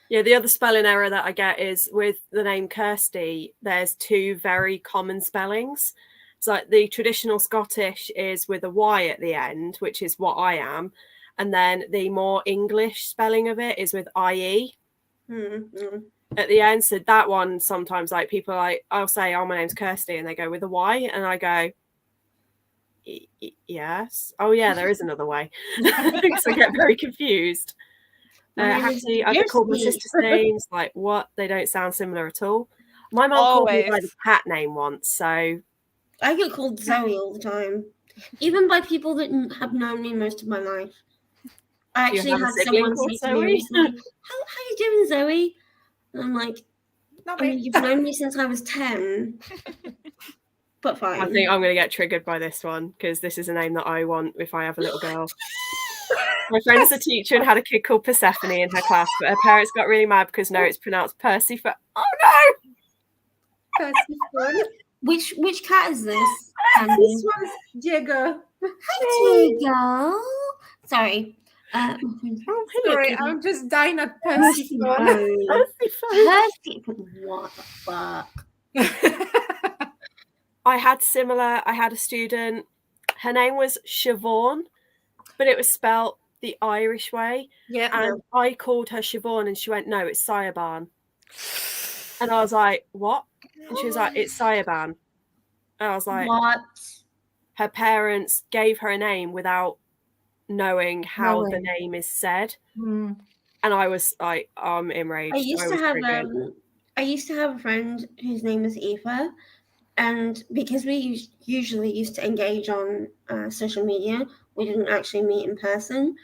Yeah, the other spelling error that I get is with the name Kirsty, there's 2 very common spellings. It's like the traditional Scottish is with a Y at the end, which is what I am. And then the more English spelling of it is with IE at the end. So that one, sometimes like people like, I'll say, oh, my name's Kirsty, and they go with a Y, and I go, yes. Oh yeah, there is another way. So I get very confused. Actually, I've been called my sister's names. Like, what? They don't sound similar at all. My mum called me by the cat name once, so I get called Zoe all the time, even by people that have known me most of my life. I actually had someone say to me recently, how you doing, Zoe? And I'm like, I mean, you've known me since I was 10. But fine. I think I'm going to get triggered by this one, because this is a name that I want if I have a little girl. My friend's a teacher and had a kid called Persephone in her class, but her parents got really mad because no, it's pronounced Percy for. Oh no! Persephone. Which cat is this? This one's Diego. Hi, Diego. Sorry. Sorry, I'm just dying at Persephone. Persephone. What the fuck? I had a student, her name was Siobhan, but it was spelled the Irish way. Yeah. And I called her Siobhan and she went, no, it's Siobhan. And I was like, what? And she was like, it's Siobhan. And I was like, what? Her parents gave her a name without knowing how the name is said. And I was like, I'm enraged. I used to have a friend whose name was Eva. And because we usually used to engage on social media, we didn't actually meet in person.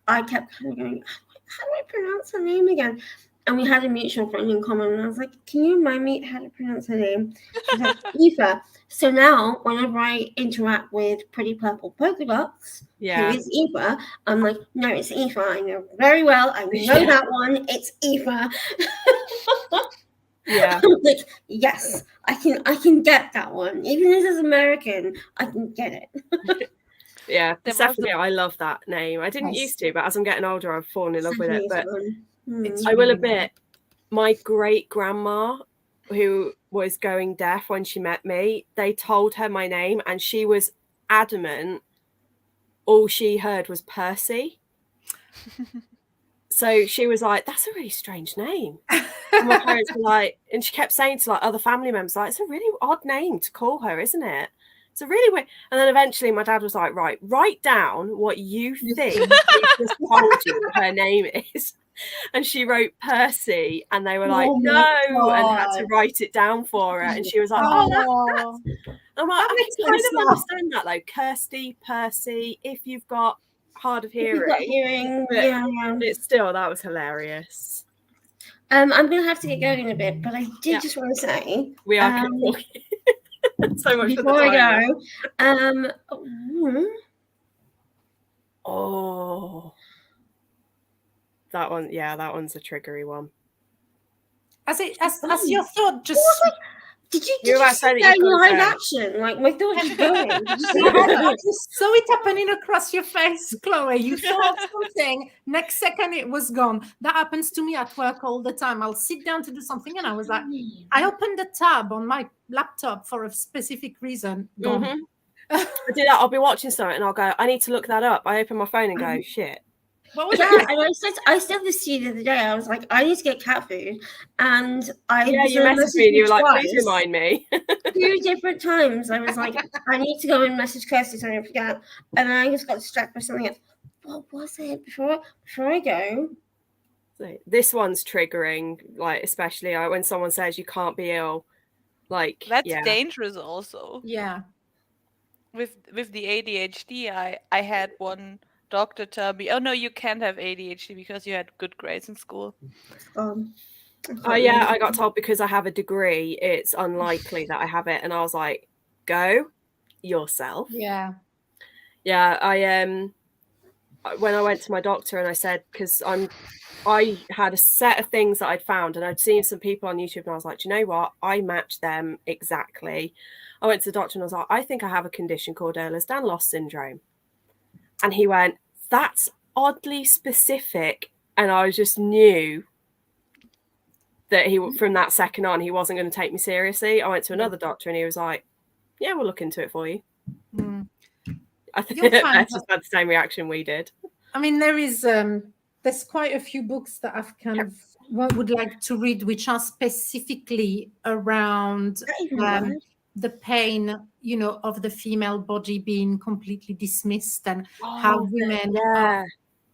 I kept kind of going, how do I pronounce her name again? And we had a mutual friend in common. And I was like, can you remind me how to pronounce her name? She's like, Eva. So now, whenever I interact with Pretty Purple Polka Dots, who is Eva, I'm like, no, it's Eva. I know very well. I know that one. It's Eva. Yeah. I'm like, yes, I can get that one. Even as an American, I can get it. Yeah, definitely. I love that name. I didn't used to, but as I'm getting older, I've fallen in love with it. But I will admit, my great grandma, who was going deaf when she met me, they told her my name, and she was adamant. All she heard was Percy. So she was like, that's a really strange name. And my parents were like, and she kept saying to like other family members, like, it's a really odd name to call her, isn't it? It's a really weird. And then eventually my dad was like, right, write down what you think he just told you her name is. And she wrote Percy, and they were like, no, and had to write it down for her. And she was like, oh, that's. I'm like, I can kind of understand that though. Kirsty, Percy, if you've got hard of hearing, it's still, that was hilarious. I'm gonna have to get going in a bit, but I did just want to say we are so much before for the time. I go. That one, that one's a triggery one. As your thought just. Did you see that in live action? Like, my thought was going. I just saw it happening across your face, Chloe. You thought something, next second it was gone. That happens to me at work all the time. I'll sit down to do something and I was like, I opened the tab on my laptop for a specific reason. Gone. I do that. I'll be watching something and I'll go, I need to look that up. I open my phone and go, shit. What was that? And I said this to you the other day. I was like, I need to get cat food, and you messaged me and you were like, please remind me. 2 different times. I was like, I need to go and message Kirsty so I don't forget, and then I just got distracted by something else. What was it before I go? This one's triggering, like especially when someone says you can't be ill. Like that's dangerous also. Yeah. With the ADHD, I had one doctor tell me, oh no, you can't have ADHD because you had good grades in school. I got told because I have a degree, it's unlikely that I have it. And I was like, go yourself. Yeah. I when I went to my doctor and I said, because I had a set of things that I'd found and I'd seen some people on YouTube and I was like, do you know what? I match them exactly. I went to the doctor and I was like, I think I have a condition called Ehlers-Danlos syndrome. And he went, that's oddly specific. And I just knew that from that second on, he wasn't going to take me seriously. I went to another doctor and he was like, Yeah, we'll look into it for you. Mm. I think You'll find Beth just had the same reaction we did. I mean, there's quite a few books that I've kind of would like to read, which are specifically around the pain, of the female body being completely dismissed and how women are.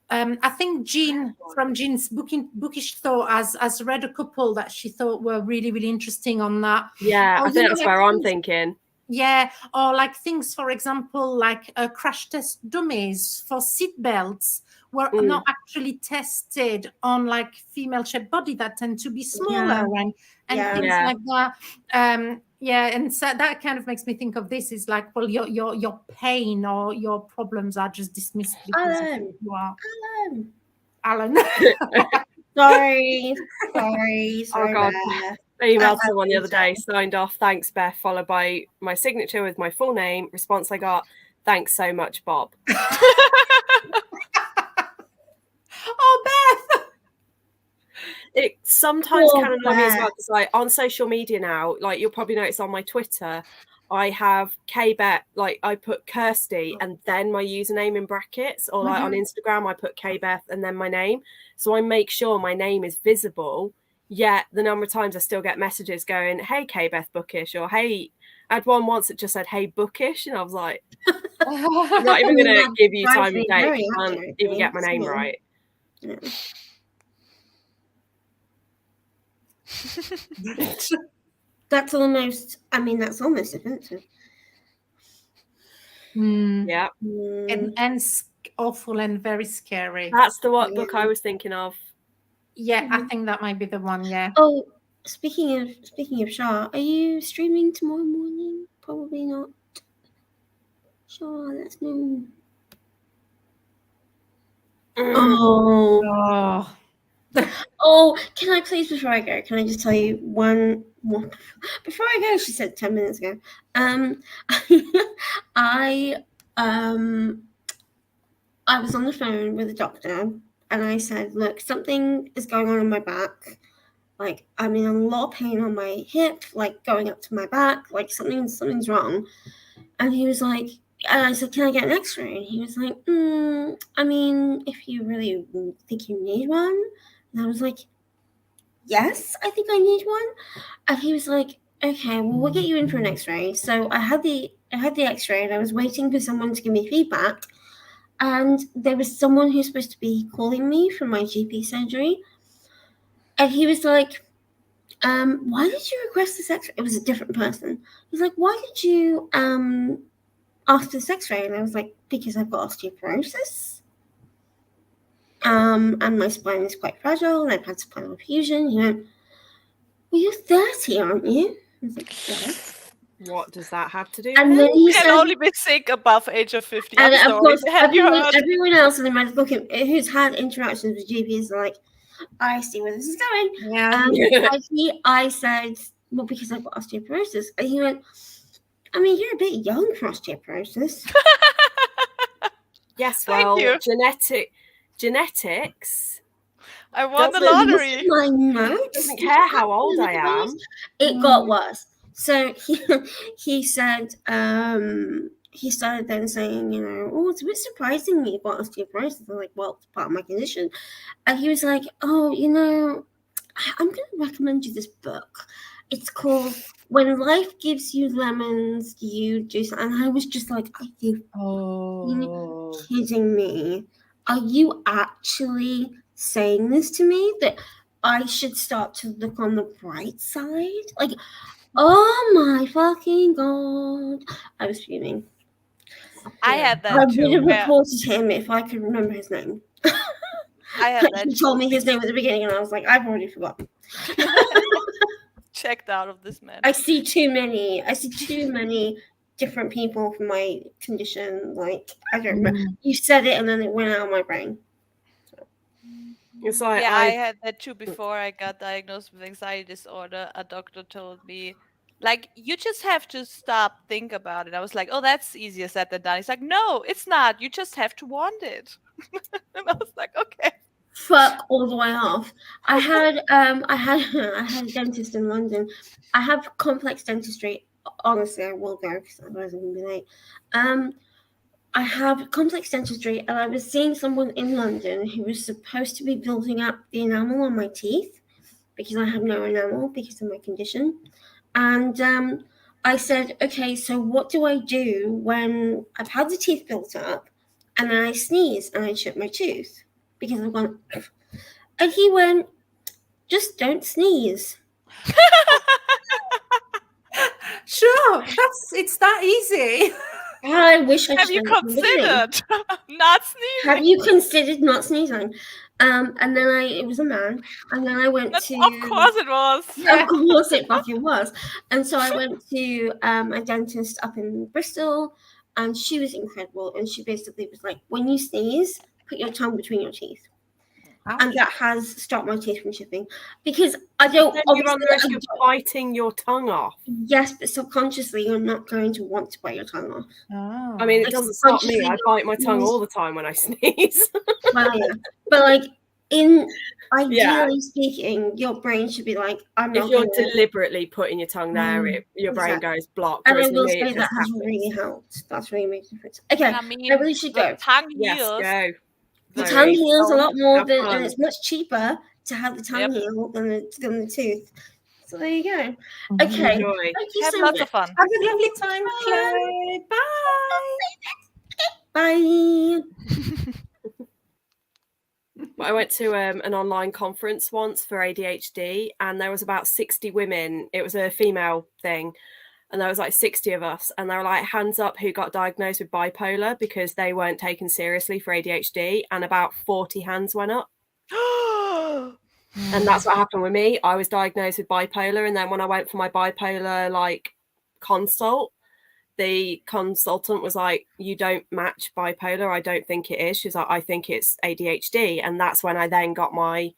I think Jean from Jean's Bookish Thought has read a couple that she thought were really, really interesting on that. Yeah, I think that's where I'm thinking. Yeah, or like things, for example, like crash test dummies for seatbelts were not actually tested on like female-shaped body that tend to be smaller and things like that. And so that kind of makes me think of this is like, well, your pain or your problems are just dismissed because you are Alan. Sorry. Oh God. I emailed someone the other day, signed off, thanks, Beth, followed by my signature with my full name. Response I got, thanks so much, Bob. Oh, Beth! It sometimes can annoy me as well, because like on social media now, like you'll probably notice on my Twitter, I have KBeth, like I put Kirsty and then my username in brackets, or like on Instagram, I put KBeth and then my name. So I make sure my name is visible. Yet the number of times I still get messages going, hey, KBeth Bookish, or hey, I had one once that just said, hey, Bookish. And I was like, I'm not even going to give you time of day. You can't even get my name right. Yeah. That's almost offensive. Yeah. And awful and very scary. That's the book I was thinking of. Yeah, I think that might be the one. Yeah. Oh, speaking of Shah, are you streaming tomorrow morning? Probably not. Shah, let's know. Oh, can I please, before I go, can I just tell you one more? Before I go, she said 10 minutes ago. I was on the phone with a doctor. And I said, look, something is going on in my back. Like, I'm in a lot of pain on my hip, like going up to my back, like something's wrong. And he was like, and I said, can I get an x-ray? And he was like, I mean, if you really think you need one. And I was like, yes, I think I need one. And he was like, okay, well, we'll get you in for an x-ray. So I had the x-ray and I was waiting for someone to give me feedback. And there was someone who's supposed to be calling me from my GP surgery. And he was like, why did you request this x-ray? It was a different person. He was like, why did you ask for this x-ray? And I was like, because I've got osteoporosis. And my spine is quite fragile and I've had spinal fusion. He went, well, you're 30, aren't you? I was like, yes. What does that have to do and with then it? he You can said, only be sick above age of 50. and I'm of sorry. course, Have you heard? everyone else in the medical community who's had interactions with GPs are like, I see where this is going. Yeah. I said, well, because I've got osteoporosis. And he went, I mean, you're a bit young for osteoporosis. Yes, Thank well, you. genetics. I won the Doesn't- lottery. My notes. Doesn't care how old I am. It got worse. So he said, he started then saying, oh, it's a bit surprising you've got osteoporosis. I'm like, well, it's part of my condition. And he was like, oh, I'm going to recommend you this book. It's called When Life Gives You Lemons, You Do Something. And I was just like, are you kidding me? Are you actually saying this to me? That I should start to look on the bright side? Like, oh my fucking God. I was fuming. I had I that would too. have Yeah. reported him if I could remember his name. I had that He told me his name at the beginning and I was like, I've already forgotten. checked out of this man. I see too many different people for my condition. Like, I don't remember. You said it and then it went out of my brain. It's like Yeah, I had that too before I got diagnosed with anxiety disorder. A doctor told me, like, you just have to think about it. I was like, oh, that's easier said than done. He's like, no, it's not. You just have to want it. And I was like, okay. Fuck all the way off. I had a dentist in London. I have complex dentistry. honestly, I will go because otherwise I'm going to be late. I have complex dentistry, and I was seeing someone in London who was supposed to be building up the enamel on my teeth because I have no enamel because of my condition. And I said, okay, so what do I do when I've had the teeth built up and then I sneeze and I chip my tooth because I've gone. And he went, just don't sneeze. Sure, it's that easy. I wish I Have you considered not sneezing? Have you considered not sneezing? And then it was a man, and then I went That's, to. of course it was. Of course it fucking was. And so I went to a dentist up in Bristol, and she was incredible. And she basically was like, when you sneeze, put your tongue between your teeth. Ouch. And that has stopped my teeth from chipping. Because I don't. Then you run the risk of biting your tongue off. Yes, but subconsciously, you're not going to want to bite your tongue off. Oh. I mean, it Like, doesn't stop me. consciously I bite my tongue sneeze. all the time when I sneeze. Well, yeah. But like, ideally speaking, your brain should be like, I'm not If you're gonna. deliberately putting your tongue there, your brain goes blocked. And I whereas will me, say it that just has happens. really helped. That's really made a difference. Okay, I mean, I really should the go. tongue Yes, heals. go. The Sorry. tongue heals a lot more, Have and fun. it's much cheaper to have the tongue Yep. heal than the tooth. So there you go. Mhm. Okay, Enjoy. thank you Have so lots much. of fun. Have a lovely time, Clay. Bye. Bye. But I went to an online conference once for ADHD, and there was about 60 women. It was a female thing, and there was like 60 of us, and they were like, hands up who got diagnosed with bipolar because they weren't taken seriously for ADHD, and about 40 hands went up. And that's what happened with me. I was diagnosed with bipolar, and then when I went for my bipolar like consult, the consultant was like, you don't match bipolar. I don't think it is. She's like, I think it's ADHD. And that's when I then got my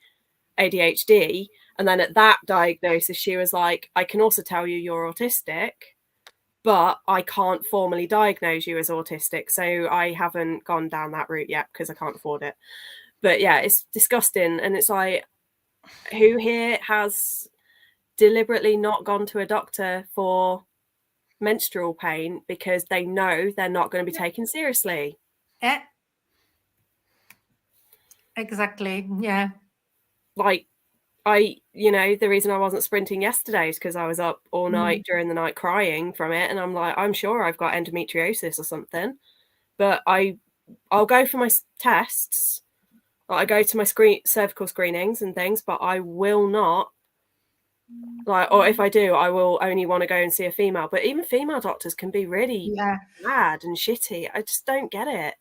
ADHD. And then at that diagnosis, she was like, I can also tell you you're autistic, but I can't formally diagnose you as autistic. So I haven't gone down that route yet because I can't afford it. But yeah, it's disgusting. And it's like, who here has deliberately not gone to a doctor for menstrual pain because they know they're not going to be taken seriously? Yeah. Exactly. Yeah. Like, the reason I wasn't sprinting yesterday is because I was up all night during the night crying from it, and I'm like, I'm sure I've got endometriosis or something, but I'll go for my tests. I go to my cervical screenings and things, but I will not, or if I do, I will only want to go and see a female. But even female doctors can be really bad and shitty. I just don't get it.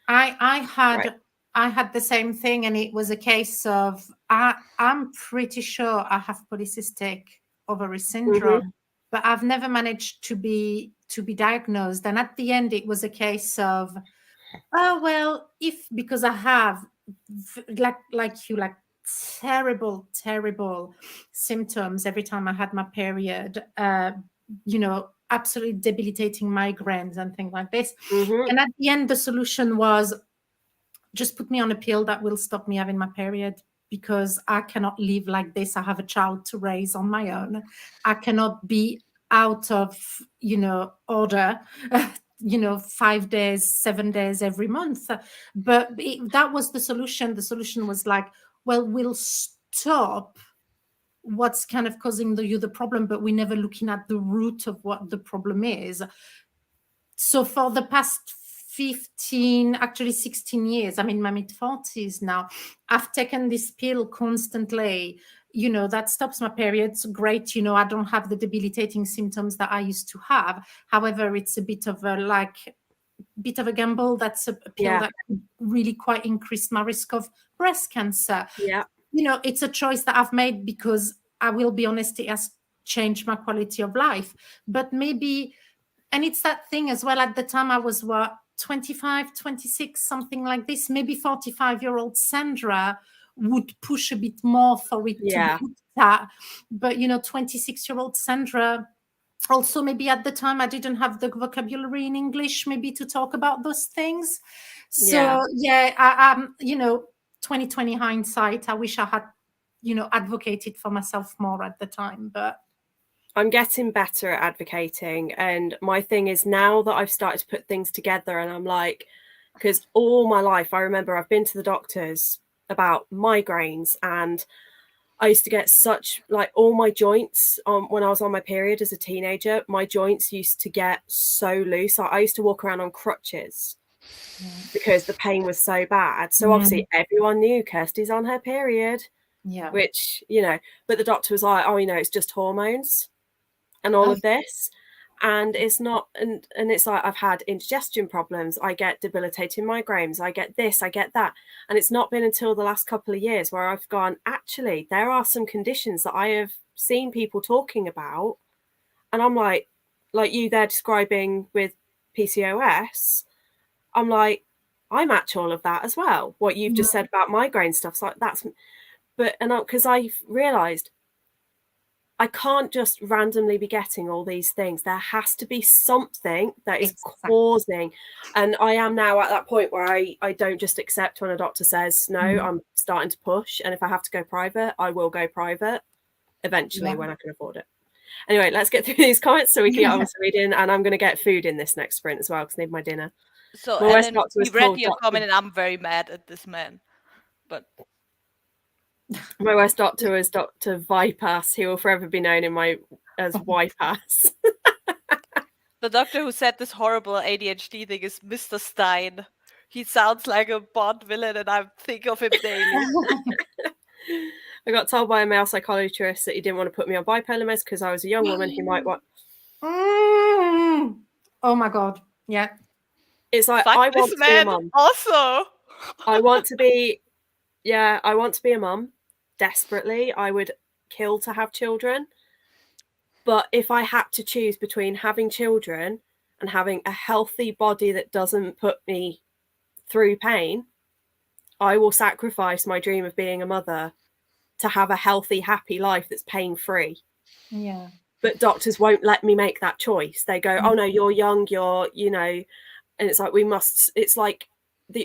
I had the same thing, and it was a case of I'm pretty sure I have polycystic ovary syndrome, but I've never managed to be diagnosed. And at the end, it was a case of, oh well, because I have like you, like terrible symptoms every time I had my period, absolutely debilitating migraines and things like this. And at the end, the solution was just put me on a pill that will stop me having my period, because I cannot live like this. I have a child to raise on my own. I cannot be out of, order, 5 days, 7 days every month. But that was the solution. The solution was like, well, we'll stop what's kind of causing you the problem, but we're never looking at the root of what the problem is. So for the past 16 years, I'm in my mid-40s now, I've taken this pill constantly, that stops my periods. Great, I don't have the debilitating symptoms that I used to have. However, it's a bit of a gamble. That's a pill that really quite increased my risk of breast cancer. Yeah. It's a choice that I've made because, I will be honest, it has changed my quality of life. But maybe, and it's that thing as well, at the time I was 25, 26, something like this. Maybe 45-year-old Sandra would push a bit more for it to put that. But 26-year-old Sandra, also maybe at the time I didn't have the vocabulary in English maybe to talk about those things. So I 2020 hindsight, I wish I had advocated for myself more at the time. But I'm getting better at advocating, and my thing is now that I've started to put things together, and I'm like, because all my life I remember I've been to the doctors about migraines, and I used to get such like all my joints when I was on my period as a teenager, my joints used to get so loose. I used to walk around on crutches because the pain was so bad. So obviously everyone knew Kirsty's on her period, which, you know, but the doctor was like, oh, you know, it's just hormones and all of this. And it's not, and it's like, I've had indigestion problems, I get debilitating migraines, I get this, I get that. And it's not been until the last couple of years where I've gone, actually, there are some conditions that I have seen people talking about. And I'm like you there describing with PCOS, I'm like, I match all of that as well. What you've just said about migraine stuff. So that's, but, and because I've realized I can't just randomly be getting all these things. There has to be something that is causing. And I am now at that point where I don't just accept when a doctor says no. I'm starting to push. And if I have to go private, I will go private eventually when I can afford it. Anyway, let's get through these comments so we can get on with reading. And I'm going to get food in this next sprint as well because I need my dinner. So Ellen, we read your comment and I'm very mad at this man. But my worst doctor was Dr. Vipass. He will forever be known in my as Wipass. The doctor who said this horrible ADHD thing is Mr. Stein. He sounds like a Bond villain, and I think of him daily. I got told by a male psychologist that he didn't want to put me on bipolar meds because I was a young woman who might want. Oh my God! Yeah, it's like I want to be a mum. Also, I want to be. Yeah, I want to be a mum desperately. I would kill to have children. But if I had to choose between having children and having a healthy body that doesn't put me through pain, I will sacrifice my dream of being a mother to have a healthy, happy life that's pain-free. Yeah. But doctors won't let me make that choice. They go, oh no, you're young, you know, and it's like, it's like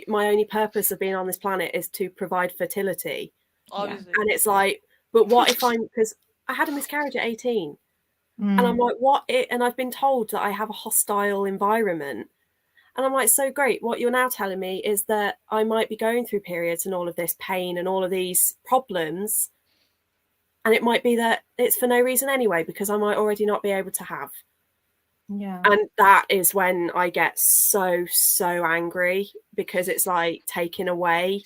my only purpose of being on this planet is to provide fertility. Obviously. And it's like, but what if because I had a miscarriage at 18 and I'm like, and I've been told that I have a hostile environment. And I'm like, so great. What you're now telling me is that I might be going through periods and all of this pain and all of these problems. And it might be that it's for no reason anyway, because I might already not be able to have. Yeah. And that is when I get so angry because it's like taken away.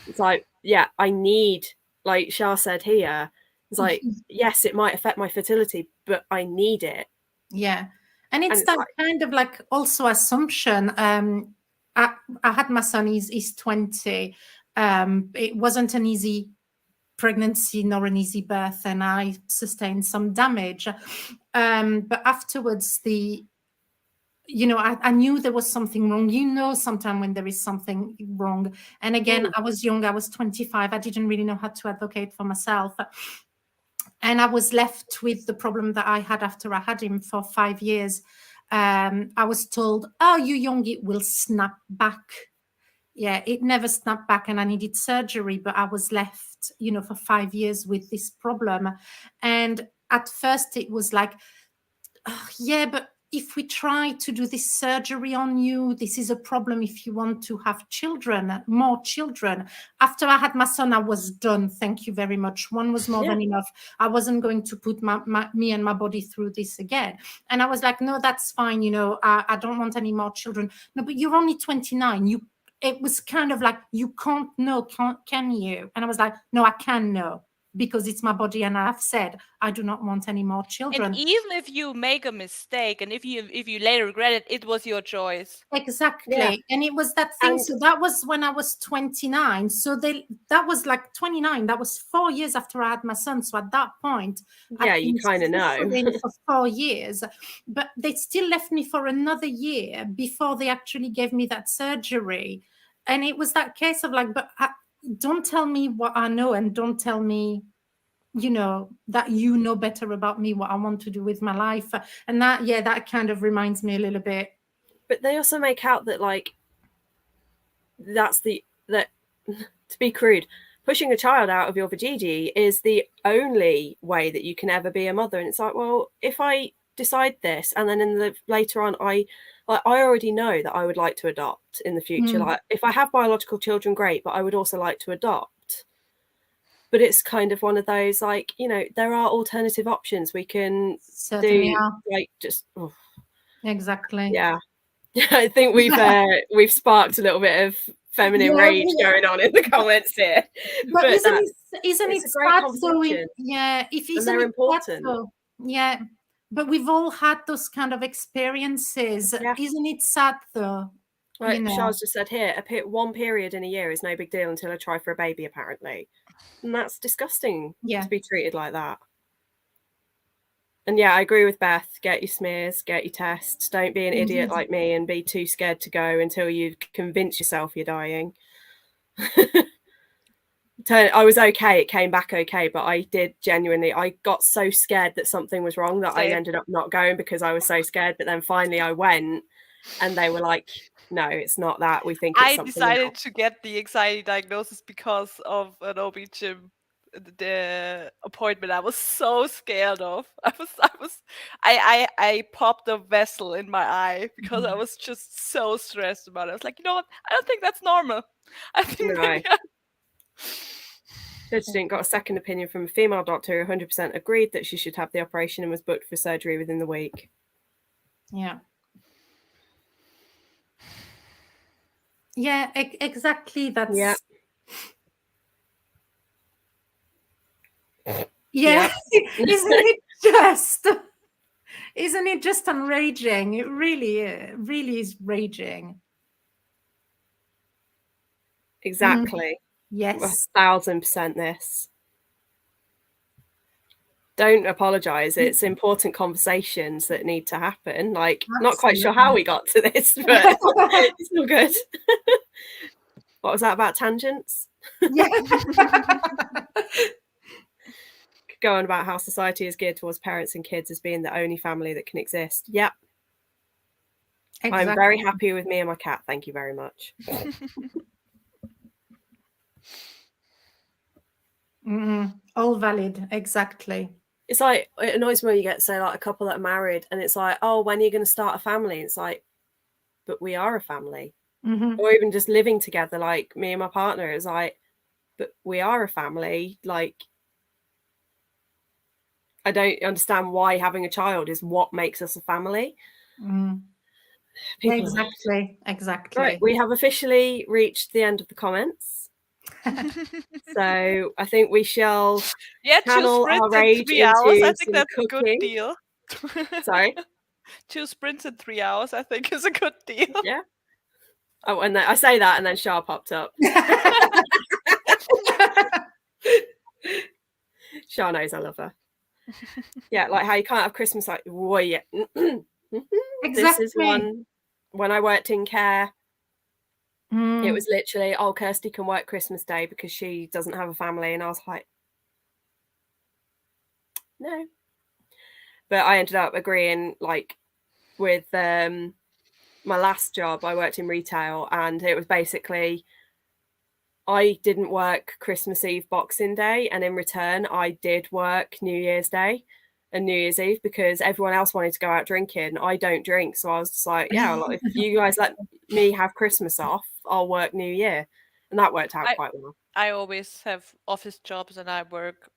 It's like, yeah, I need, like Shah said here, it's like, yes, it might affect my fertility, but I need it. Yeah. And it's that like, kind of like also assumption. I had my son, he's 20. It wasn't an easy pregnancy nor an easy birth, and I sustained some damage. But afterwards, I knew there was something wrong. Sometime when there is something wrong. And again, I was young, I was 25. I didn't really know how to advocate for myself. And I was left with the problem that I had after I had him for 5 years. I was told, oh, you're young, it will snap back. Yeah, it never snapped back and I needed surgery, but I was left, for 5 years with this problem. And at first it was like, oh, yeah, but if we try to do this surgery on you, this is a problem if you want to have children, more children. After I had my son, I was done. Thank you very much. One was more than enough. I wasn't going to put me and my body through this again. And I was like, no, that's fine. I don't want any more children. No, but you're only 29. It was kind of like, you can't know, can you? And I was like, no, I can know. Because it's my body, and I've said I do not want any more children. And even if you make a mistake, and if you later regret it, it was your choice. Exactly, yeah. And it was that thing. So that was when I was 29. So that was like 29. That was 4 years after I had my son. So at that point, you kind of know for 4 years, but they still left me for another year before they actually gave me that surgery. And it was that case of like, but don't tell me what I know, and don't tell me, that you know better about me, what I want to do with my life. And that kind of reminds me a little bit. But they also make out that like, to be crude, pushing a child out of your vajayjay is the only way that you can ever be a mother. And it's like, well, if I decide this and then later on I already know that I would like to adopt in the future. Like if I have biological children, great, but I would also like to adopt. But it's kind of one of those, like, you know, there are alternative options we can do. Like just exactly. Yeah. I think we've sparked a little bit of feminine rage going on in the comments here. But isn't it sad though? They're important. Yeah, but we've all had those kind of experiences. Yeah. Isn't it sad though? Like Charles just said here, one period in a year is no big deal until I try for a baby, apparently. And that's disgusting to be treated like that. And yeah, I agree with Beth. Get your smears, get your tests. Don't be an idiot like me and be too scared to go until you convince yourself you're dying. I was okay. It came back okay, but I got so scared that something was wrong that I ended up not going because I was so scared. But then finally I went and they were like, no, it's not that. We think it's something else. I decided to get the anxiety diagnosis because of an OB-GYN the appointment I was so scared of. I popped a vessel in my eye because I was just so stressed about it. I was like, you know what? I don't think that's normal. I think She didn't got a second opinion from a female doctor who 100% agreed that she should have the operation and was booked for surgery within the week. Yeah. Yeah, exactly. That's yeah. Isn't it just enraging? It really is raging. Exactly. Yes. 1000% this. Don't apologize. It's important conversations that need to happen. Like, not quite sure how we got to this, but it's all good. What was that about tangents? Yeah. Go on about how society is geared towards parents and kids as being the only family that can exist. Yep. Exactly. I'm very happy with me and my cat. Thank you very much. All valid. Exactly. It's like, it annoys me when you get, say, like a couple that are married and it's like, oh, when are you going to start a family? It's like, but we are a family. Or even just living together, like me and my partner, is like, but we are a family. Like, I don't understand why having a child is what makes us a family. Exactly. Right, we have officially reached the end of the comments. So I think we shall channel our rage into 3 hours. I think some that's cooking. a good deal. Sorry? 2 sprints in 3 hours, I think, is a good deal. Yeah. Oh, and then I say that, and then Shah popped up. Shah knows I love her. Yeah, like how you can't have Christmas like, whoa, yeah. Exactly. This is one, when I worked in care, it was literally, oh, Kirsty can work Christmas Day because she doesn't have a family. And I was like, no. But I ended up agreeing, like, with my last job, I worked in retail, and it was basically, I didn't work Christmas Eve, Boxing Day, and in return, I did work New Year's Day and New Year's Eve because everyone else wanted to go out drinking. I don't drink, so I was just like, yeah, like, if you guys let me have Christmas off, I'll work New Year. And that worked out quite well. I always have office jobs and I work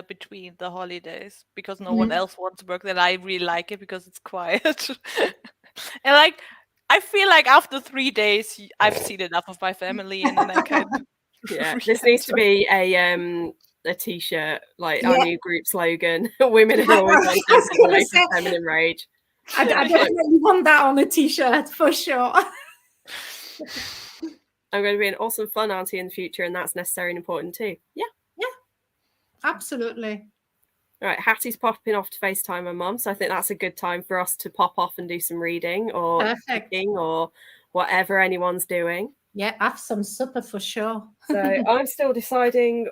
between the holidays because no one else wants to work. Then I really like it because it's quiet. And like, I feel like after 3 days, I've seen enough of my family, and then I can. Yeah, this needs to be a t-shirt, like our new group slogan. Women are always on feminine rage. I definitely want that on a t-shirt for sure. I'm going to be an awesome fun auntie in the future, and that's necessary and important too. Yeah. Absolutely. All right, Hattie's popping off to FaceTime my mum, so I think that's a good time for us to pop off and do some reading or cooking or whatever anyone's doing. Yeah, have some supper for sure. So I'm still deciding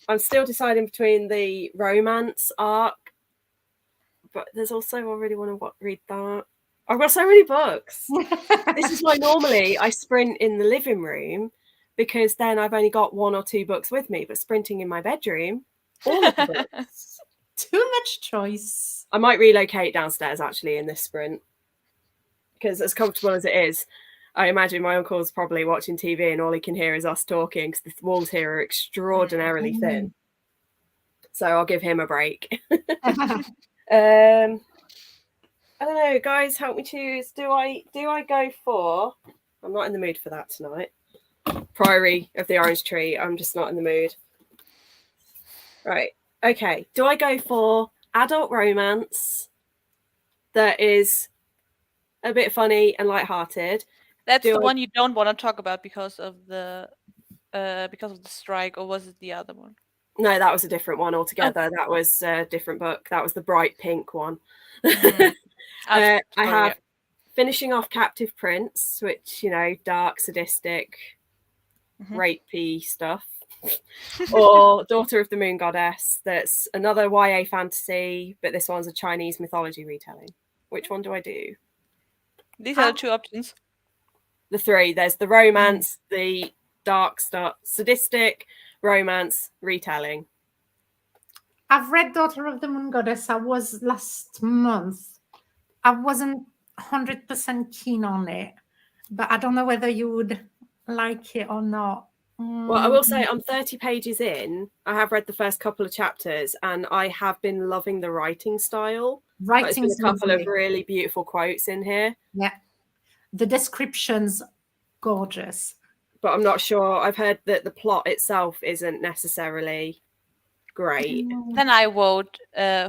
between the romance arc, but there's also, I really want to read that. I've got so many books. This is why normally I sprint in the living room, because then I've only got 1 or 2 books with me, but sprinting in my bedroom, all of the books. Too much choice. I might relocate downstairs actually in this sprint, because as comfortable as it is, I imagine my uncle's probably watching TV and all he can hear is us talking because the walls here are extraordinarily thin. So I'll give him a break. I don't know, guys, help me choose. Do I go for... I'm not in the mood for that tonight. Priory of the Orange Tree. I'm just not in the mood. Right. Okay. Do I go for adult romance that is a bit funny and lighthearted? That's the one you don't want to talk about because of the strike, or was it the other one? No, that was a different one altogether. Okay. That was a different book. That was the bright pink one. I have finishing off Captive Prince, which, you know, dark, sadistic, rapey stuff. Or Daughter of the Moon Goddess. That's another YA fantasy, but this one's a Chinese mythology retelling. Which one do I do? These are the 2 options. The 3. There's the romance, the dark stuff, sadistic, romance, retelling. I've read Daughter of the Moon Goddess. I was last month. I wasn't 100% keen on it, but I don't know whether you would like it or not. Well, I will say I'm 30 pages in. I have read the first couple of chapters and I have been loving the writing style. There's been a couple of really beautiful quotes in here. Yeah. The description's gorgeous. But I'm not sure. I've heard that the plot itself isn't necessarily great. Then I vote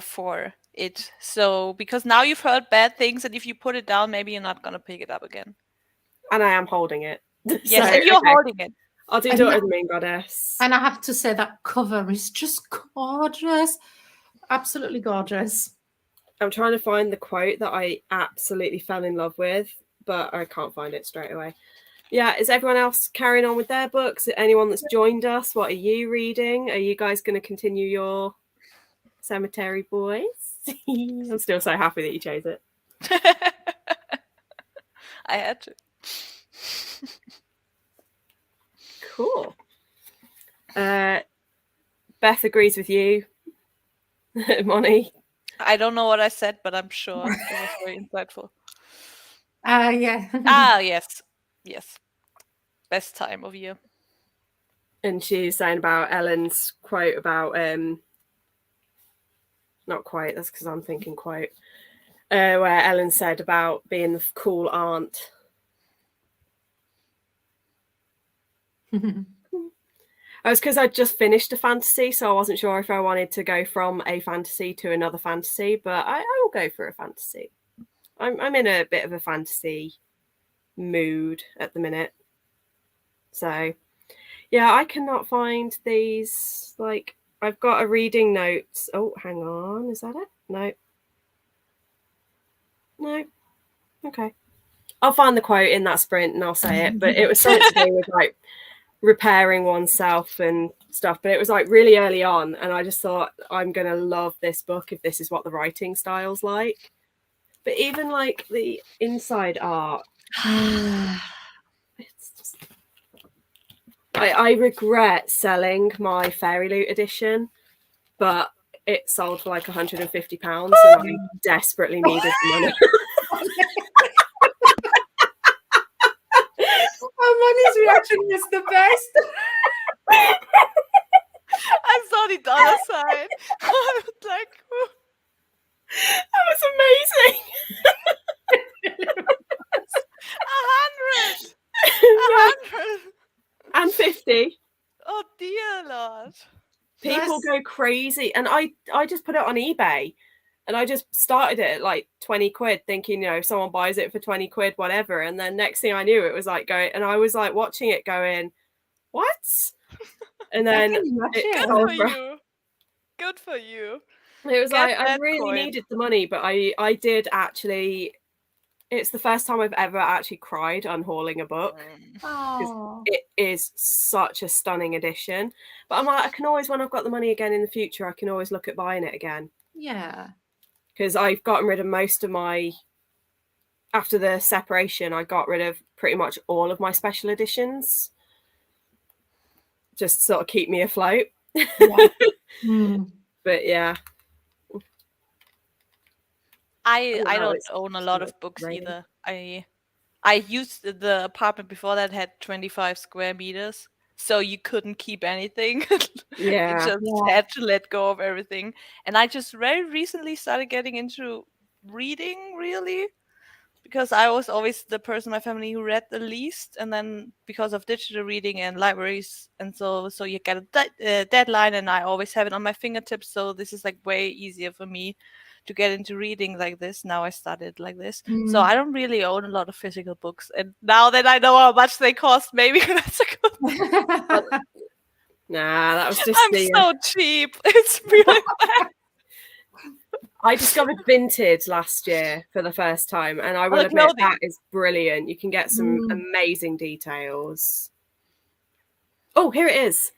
for it. So, because now you've heard bad things, and if you put it down, maybe you're not going to pick it up again. And I am holding it. Yes, so, and you're holding it. I'll do Daughter of the Moon Goddess. And I have to say that cover is just gorgeous. Absolutely gorgeous. I'm trying to find the quote that I absolutely fell in love with, but I can't find it straight away. Yeah, is everyone else carrying on with their books? Anyone that's joined us, what are you reading? Are you guys going to continue your Cemetery Boys? I'm still so happy that you chose it. I had to. Cool. Beth agrees with you. Moni? I don't know what I said, but I'm sure it was very insightful. Yeah. Yes. Yes. Best time of year. And she's saying about Ellen's quote about not quite, that's because I'm thinking quote, where Ellen said about being the cool aunt. It was because I'd just finished a fantasy, so I wasn't sure if I wanted to go from a fantasy to another fantasy, but I will go for a fantasy. I'm in a bit of a fantasy mood at the minute. So, yeah, I cannot find these. Like, I've got a reading notes. Oh, hang on. Is that it? No. No. Okay. I'll find the quote in that sprint and I'll say it. But it was something to do with, like, repairing oneself and stuff. But it was, like, really early on. And I just thought, I'm going to love this book if this is what the writing style's like. But even, like, the inside art... it's just... I regret selling my Fairy Loot edition, but it sold for like £150 and I desperately needed the money. Moni's reaction was the best. I saw the dollar sign. I was like, ooh. That was amazing. 100. 100. And 50. Oh dear Lord. People go crazy. And I just put it on eBay and I just started it at like 20 quid thinking, you know, if someone buys it for 20 quid, whatever. And then next thing I knew, it was like going, and I was like watching it going, what? And then Good for you. It was like, I really needed the money, but I did actually, it's the first time I've ever actually cried unhauling a book. It is such a stunning edition. But I'm like, I can always, when I've got the money again in the future, I can always look at buying it again. Yeah. Because I've gotten rid of most of my, after the separation, I got rid of pretty much all of my special editions. just sort of keep me afloat. Yeah. Mm. But yeah. I Oh, wow, don't it's own a lot of still books raining. either. I used the apartment before that had 25 square meters, so you couldn't keep anything. You Yeah. just Yeah. had to let go of everything. And I just very recently started getting into reading, really, because I was always the person in my family who read the least, and then because of digital reading and libraries, and so you get a deadline, and I always have it on my fingertips. So this is like way easier for me to get into reading like this. Now I started like this, so I don't really own a lot of physical books. And now that I know how much they cost, maybe that's a good thing. Nah, that was just I'm so cheap. It's really bad. I discovered Vinted last year for the first time, and I will the admit clothing. that is brilliant. You can get some amazing details. Oh, here it is.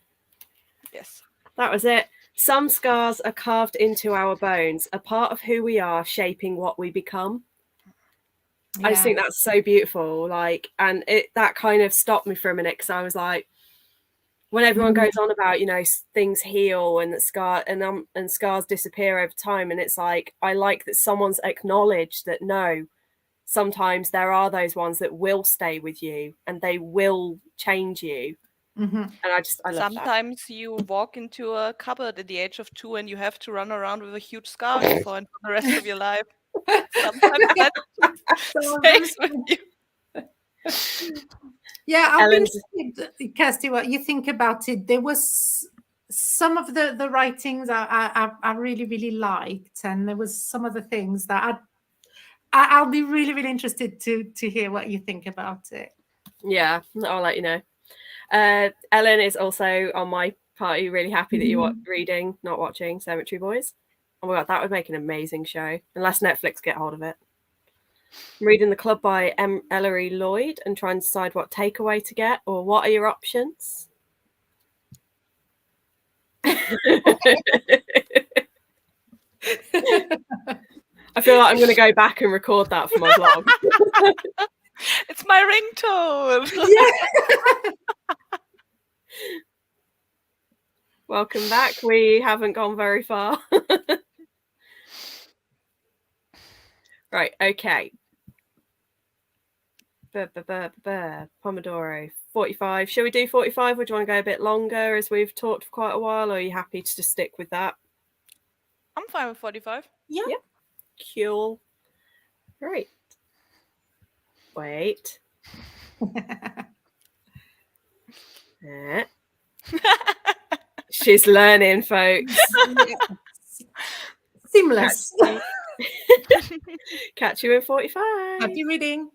Yes. That was it. Some scars are carved into our bones, a part of who we are, shaping what we become. I just think that's so beautiful. Like, and that kind of stopped me for a minute, because I was like, when everyone goes on about, you know, things heal and that scars disappear over time, and it's like, I like that someone's acknowledged that no, sometimes there are those ones that will stay with you and they will change you. And I love Sometimes that. you walk into a cupboard at the age of 2 and you have to run around with a huge scar on your forehead for the rest of your life. Sometimes that stays with you. Yeah, I've been Kirsty, what you think about it. There was some of the writings I really, really liked, and there was some of the things that I'll be really, really interested to hear what you think about it. Yeah, I'll let you know. Ellen is also on my party, really happy that you're reading, not watching Cemetery Boys. Oh my god, that would make an amazing show, unless Netflix get hold of it. I'm reading The Club by Ellery Lloyd and trying to decide what takeaway to get, or what are your options? I feel like I'm going to go back and record that for my vlog. It's my ringtone. Yeah. Welcome back. We haven't gone very far. Right, okay. Pomodoro, 45. Shall we do 45, or do you want to go a bit longer, as we've talked for quite a while, or are you happy to just stick with that? I'm fine with 45. Yeah. Yep. Cool. Right. Wait. She's learning, folks. Seamless. Catch you in 45. Happy reading.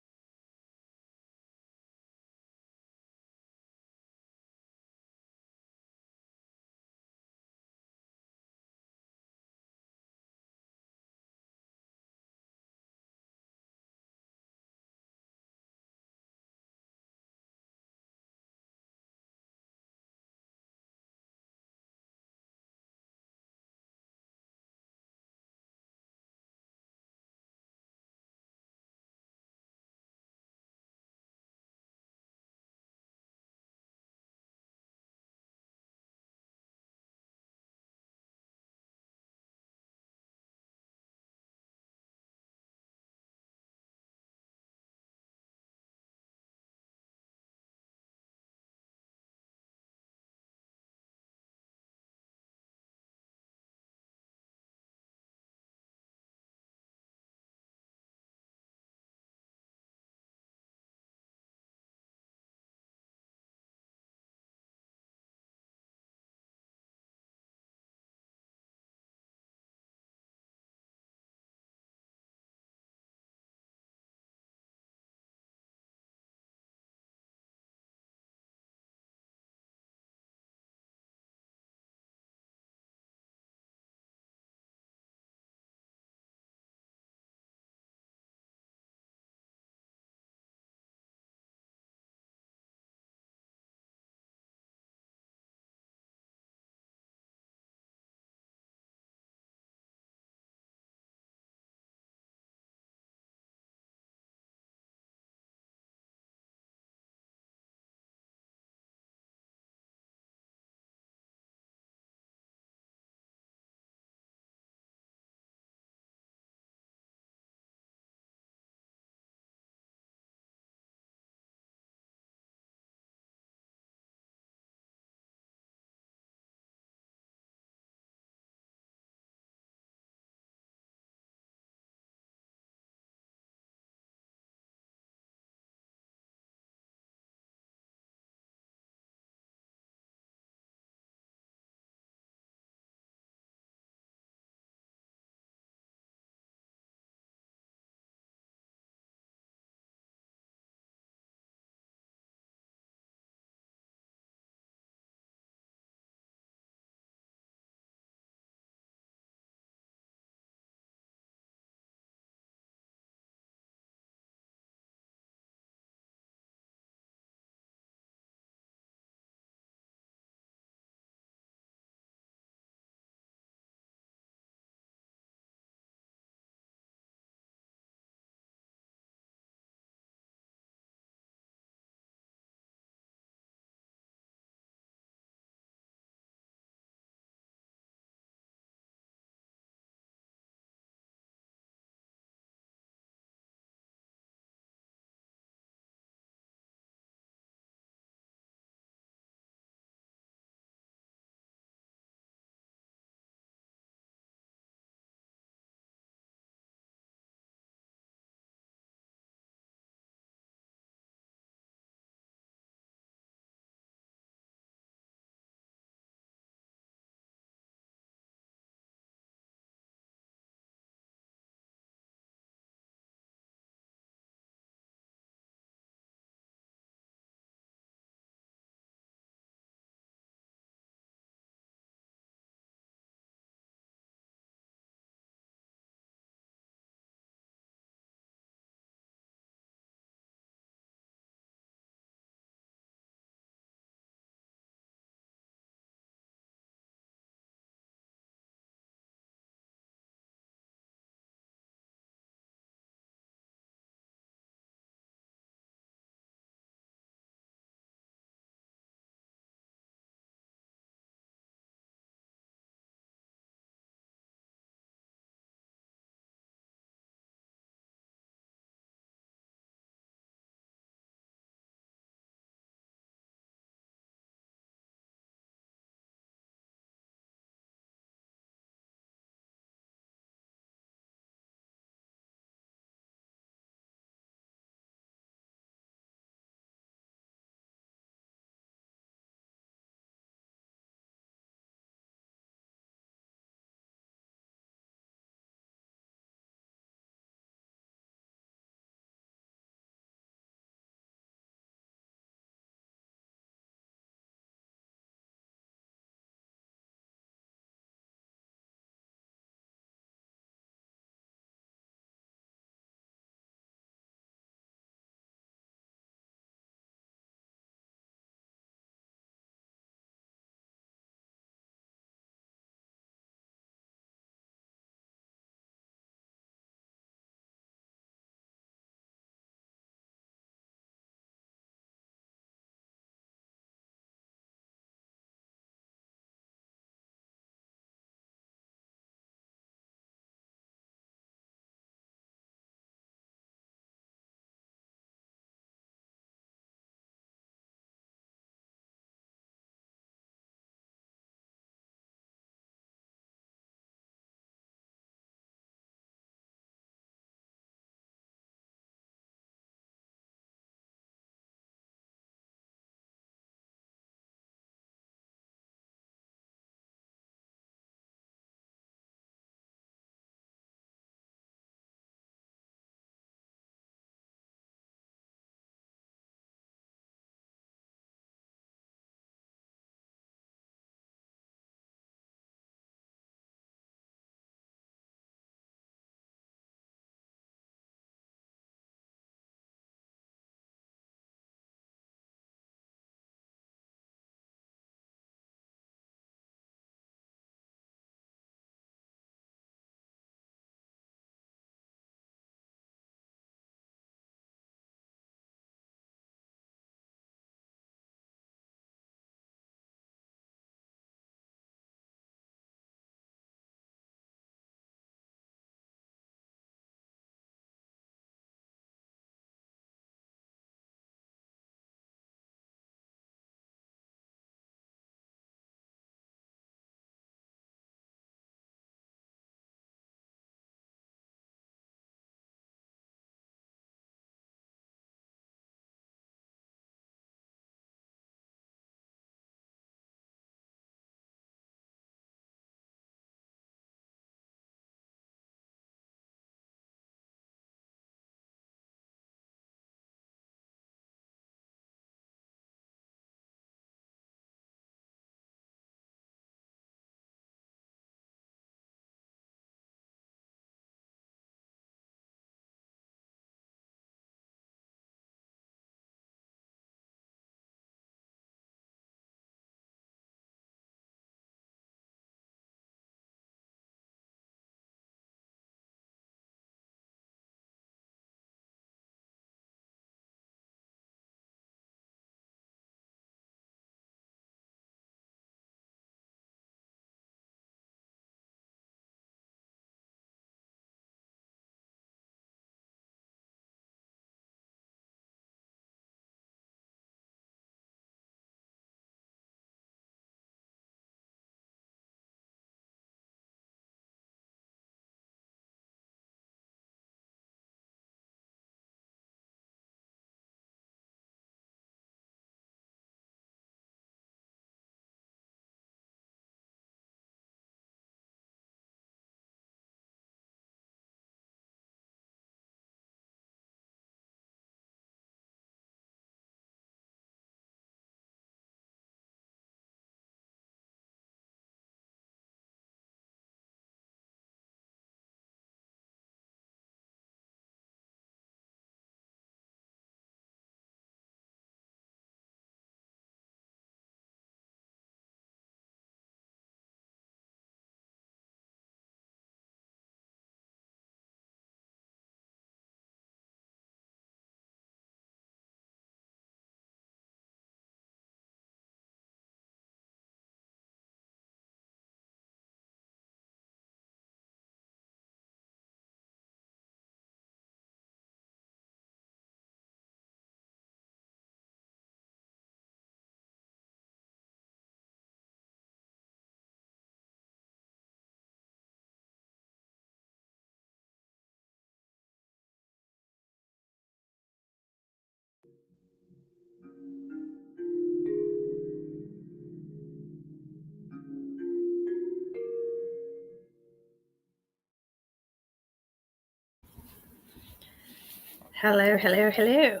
Hello, hello, hello.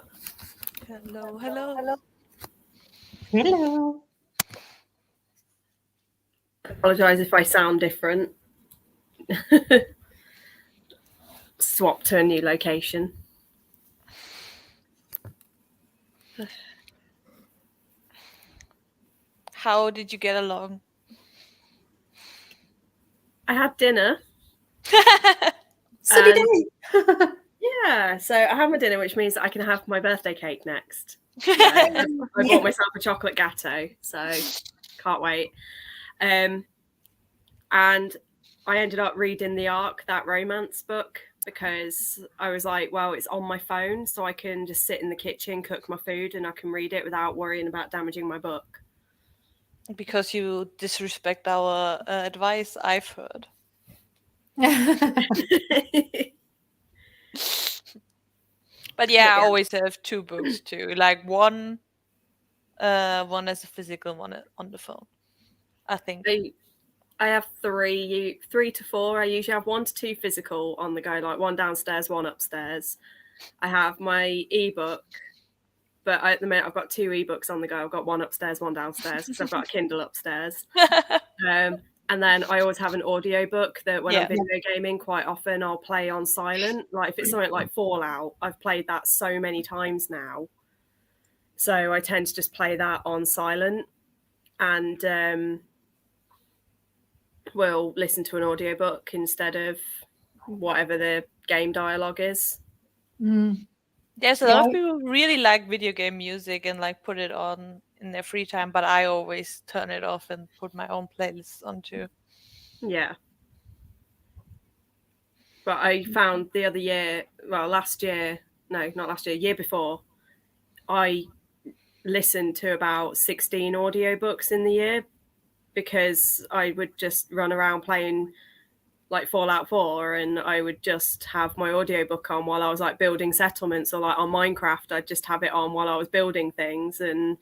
Hello, hello. Hello. I apologise if I sound different. Swap to a new location. How did you get along? I had dinner. So did I. Yeah, so I had my dinner, which means that I can have my birthday cake next. So I bought myself a chocolate gatto, so can't wait. And I ended up reading The Ark, that romance book, because I was like, well, it's on my phone, so I can just sit in the kitchen, cook my food, and I can read it without worrying about damaging my book. Because you disrespect our advice, I've heard. But yeah, I always have 2 books too. Like one as a physical, one on the phone. I think. I have 3 to 4. I usually have 1 to 2 physical on the go, like one downstairs, one upstairs. I have my ebook, but at the minute I've got 2 ebooks on the go. I've got one upstairs, one downstairs, because I've got a Kindle upstairs. And then I always have an audiobook that when I'm video gaming, quite often I'll play on silent. Like if it's something like Fallout, I've played that so many times now. So I tend to just play that on silent and will listen to an audiobook instead of whatever the game dialogue is. There's a lot of people who really like video game music and like put it on in their free time, but I always turn it off and put my own playlists on too. Yeah. But I found the other year, well, year before, I listened to about 16 audiobooks in the year because I would just run around playing like Fallout 4 and I would just have my audiobook on while I was like building settlements, or like on Minecraft, I'd just have it on while I was building things. And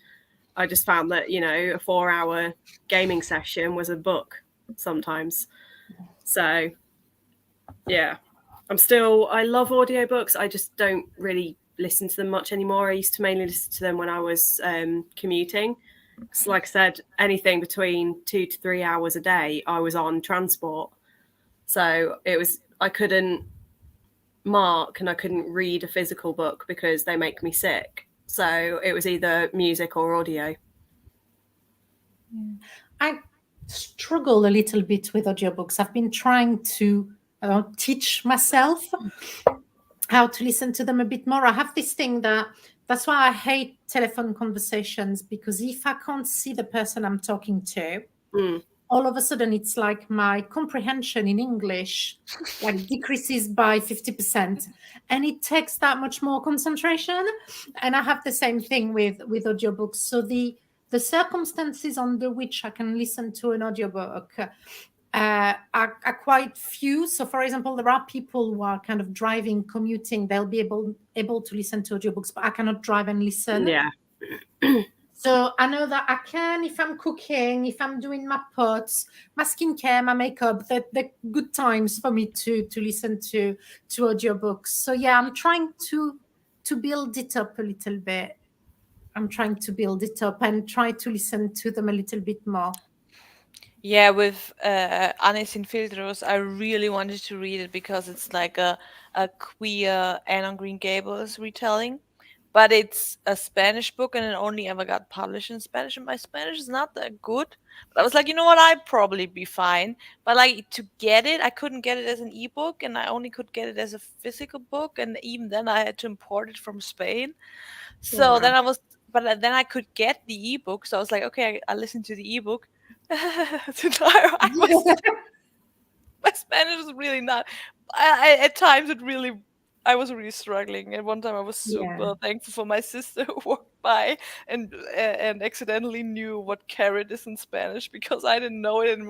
I just found that, you know, a 4-hour gaming session was a book sometimes. So yeah, I love audiobooks. I just don't really listen to them much anymore. I used to mainly listen to them when I was commuting. So like I said, anything between 2 to 3 hours a day, I was on transport. So I couldn't mark and I couldn't read a physical book because they make me sick. So it was either music or audio. I struggle a little bit with audiobooks. I've been trying to teach myself how to listen to them a bit more. I have this thing that's why I hate telephone conversations, because if I can't see the person I'm talking to, all of a sudden it's like my comprehension in English like decreases by 50%, and it takes that much more concentration. And I have the same thing with audiobooks. So the circumstances under which I can listen to an audiobook are quite few. So for example, there are people who are kind of driving, commuting, they'll be able to listen to audiobooks, but I cannot drive and listen. Yeah. So I know that I can if I'm cooking, if I'm doing my pots, my skincare, my makeup, they're good times for me to listen to audiobooks. So yeah, I'm trying to build it up a little bit. I'm trying to build it up and try to listen to them a little bit more. Yeah, with Anne sin Filtros, I really wanted to read it because it's like a queer Anne on Green Gables retelling. But it's a Spanish book and it only ever got published in Spanish. And my Spanish is not that good. But I was like, you know what? I'd probably be fine. But like to get it, I couldn't get it as an ebook and I only could get it as a physical book. And even then I had to import it from Spain. So then I could get the ebook. So I was like, okay, I listened to the ebook. My Spanish is really not. At times I was really struggling. And one time I was super thankful for my sister who walked by and accidentally knew what carrot is in Spanish because I didn't know it. And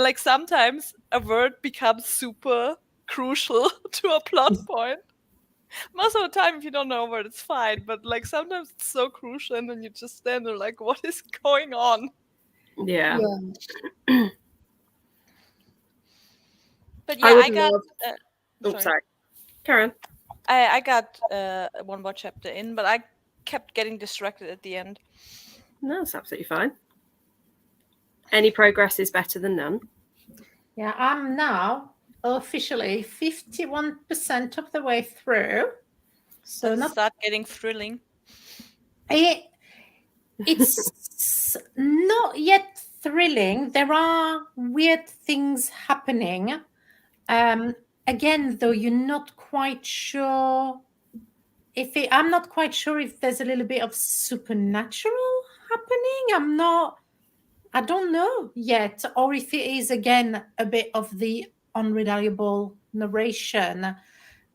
like sometimes a word becomes super crucial to a plot point. Most of the time, if you don't know a word, it's fine. But like sometimes it's so crucial, and then you just stand there like, what is going on? Yeah. But yeah, sorry. Karen. I got one more chapter in, but I kept getting distracted at the end. No, that's absolutely fine. Any progress is better than none. Yeah, I'm now officially 51% of the way through. So Does it not start getting thrilling? it's not yet thrilling. There are weird things happening. Again, though, you're not quite sure I'm not quite sure if there's a little bit of supernatural happening. I don't know yet, or if it is again a bit of the unreliable narration.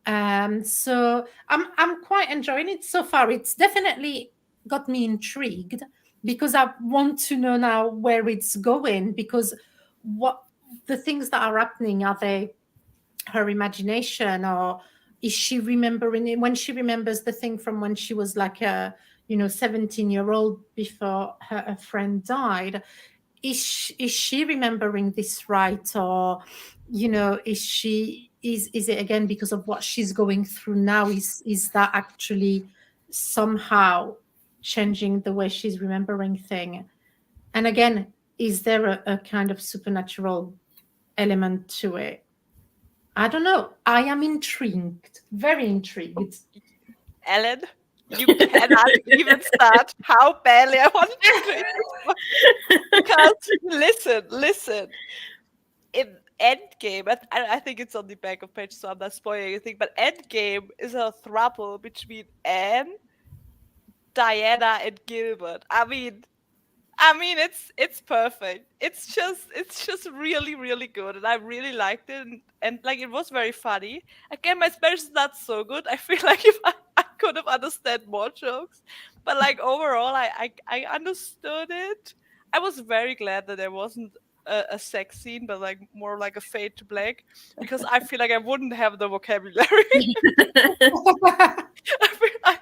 So I'm quite enjoying it so far. It's definitely got me intrigued because I want to know now where it's going, because what the things that are happening, are they her imagination, or is she remembering it when she remembers the thing from when she was like a 17-year-old before her friend died? Is she remembering this right, or is it again because of what she's going through now? Is that actually somehow changing the way she's remembering thing? And again, is there a kind of supernatural element to it? I don't know. I am intrigued, very intrigued. Ellen, you cannot even start how badly I want to do. Because listen. In Endgame, I think it's on the back of page, so I'm not spoiling anything, but Endgame is a throuple between Anne, Diana, and Gilbert. I mean, it's perfect. It's just really, really good, and I really liked it, and like it was very funny. Again, my Spanish is not so good. I feel like if I could have understood more jokes, but like overall, I understood it. I was very glad that there wasn't a sex scene, but like more like a fade to black, because I feel like I wouldn't have the vocabulary.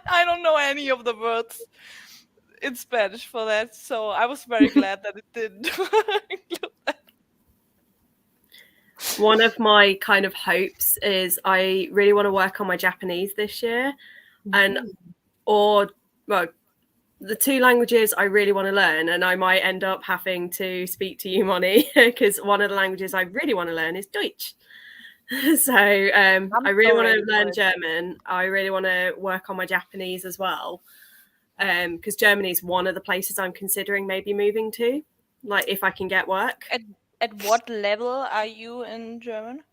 I don't know any of the words in Spanish for that, so I was very glad that it didn't include that. One of my kind of hopes is I really want to work on my Japanese this year, the two languages I really want to learn, and I might end up having to speak to you, Moni, because one of the languages I really want to learn is Deutsch. So I really want to learn German. I really want to work on my Japanese as well, because Germany is one of the places I'm considering maybe moving to, like if I can get work. At what level are you in German?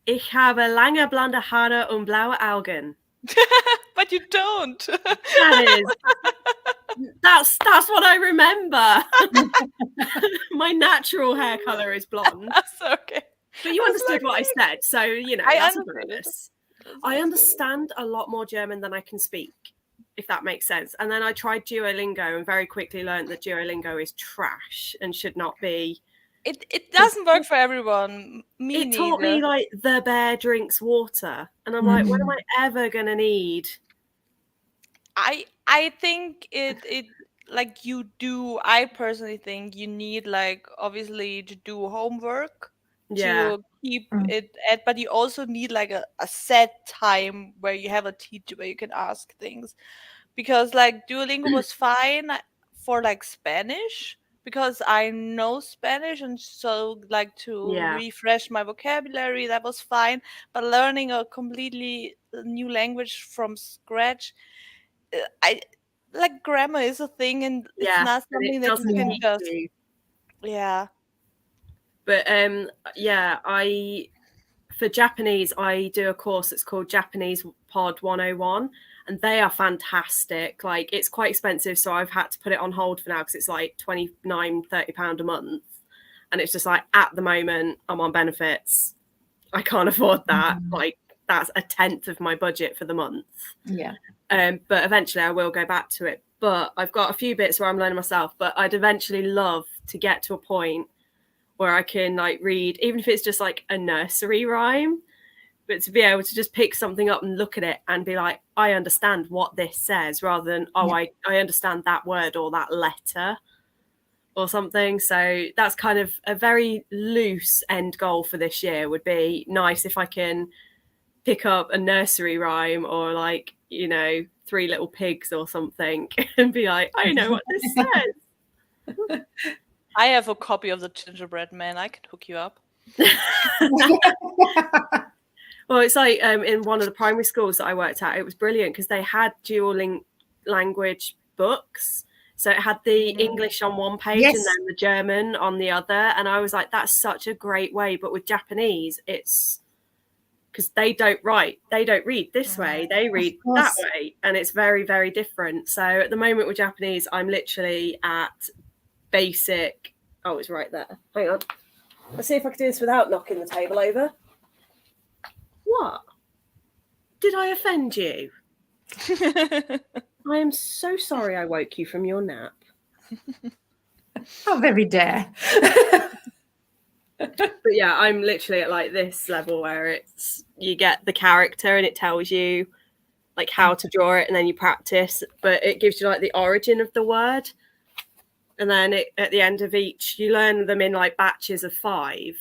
Ich habe lange blonde Haare und blaue Augen. But you don't. That's what I remember. My natural hair color is blonde. That's okay. But you understood what I said, so that's a bonus. I understand a lot more German than I can speak, if that makes sense. And then I tried Duolingo and very quickly learned that Duolingo is trash and should not be. It doesn't work for everyone. It taught me like the bear drinks water, and I'm like, when am I ever gonna need? I think it like you do. I personally think you need like obviously to do homework to keep it at, but you also need like a set time where you have a teacher where you can ask things, because like Duolingo was fine for like Spanish, because I know Spanish, and so like to refresh my vocabulary, that was fine. But learning a completely new language from scratch, I like grammar is a thing, and it's not something that you can just But for Japanese, I do a course that's called Japanese Pod 101, and they are fantastic. Like, it's quite expensive, so I've had to put it on hold for now because it's like £29-30 a month, and it's just like at the moment I'm on benefits. I can't afford that. Like, that's a tenth of my budget for the month. But eventually I will go back to it. But I've got a few bits where I'm learning myself, but I'd eventually love to get to a point where I can like read, even if it's just like a nursery rhyme, but to be able to just pick something up and look at it and be like, I understand what this says, rather than, I understand that word or that letter or something. So that's kind of a very loose end goal for this year. Would be nice if I can pick up a nursery rhyme or like, you know, Three Little Pigs or something and be like, I know what this says. I have a copy of the Gingerbread Man. I can hook you up. Well, it's like in one of the primary schools that I worked at, it was brilliant because they had dual language books. So it had the English on one page and then the German on the other. And I was like, that's such a great way. But with Japanese, it's because they don't read this way. They read that way. And it's very, very different. So at the moment with Japanese, I'm literally at basic. Oh, it's right there. Hang on. Let's see if I can do this without knocking the table over. What? Did I offend you? I am so sorry I woke you from your nap. How very dare. But yeah, I'm literally at like this level where it's you get the character and it tells you like how to draw it and then you practice, but it gives you like the origin of the word. And then at the end of each, you learn them in like batches of 5.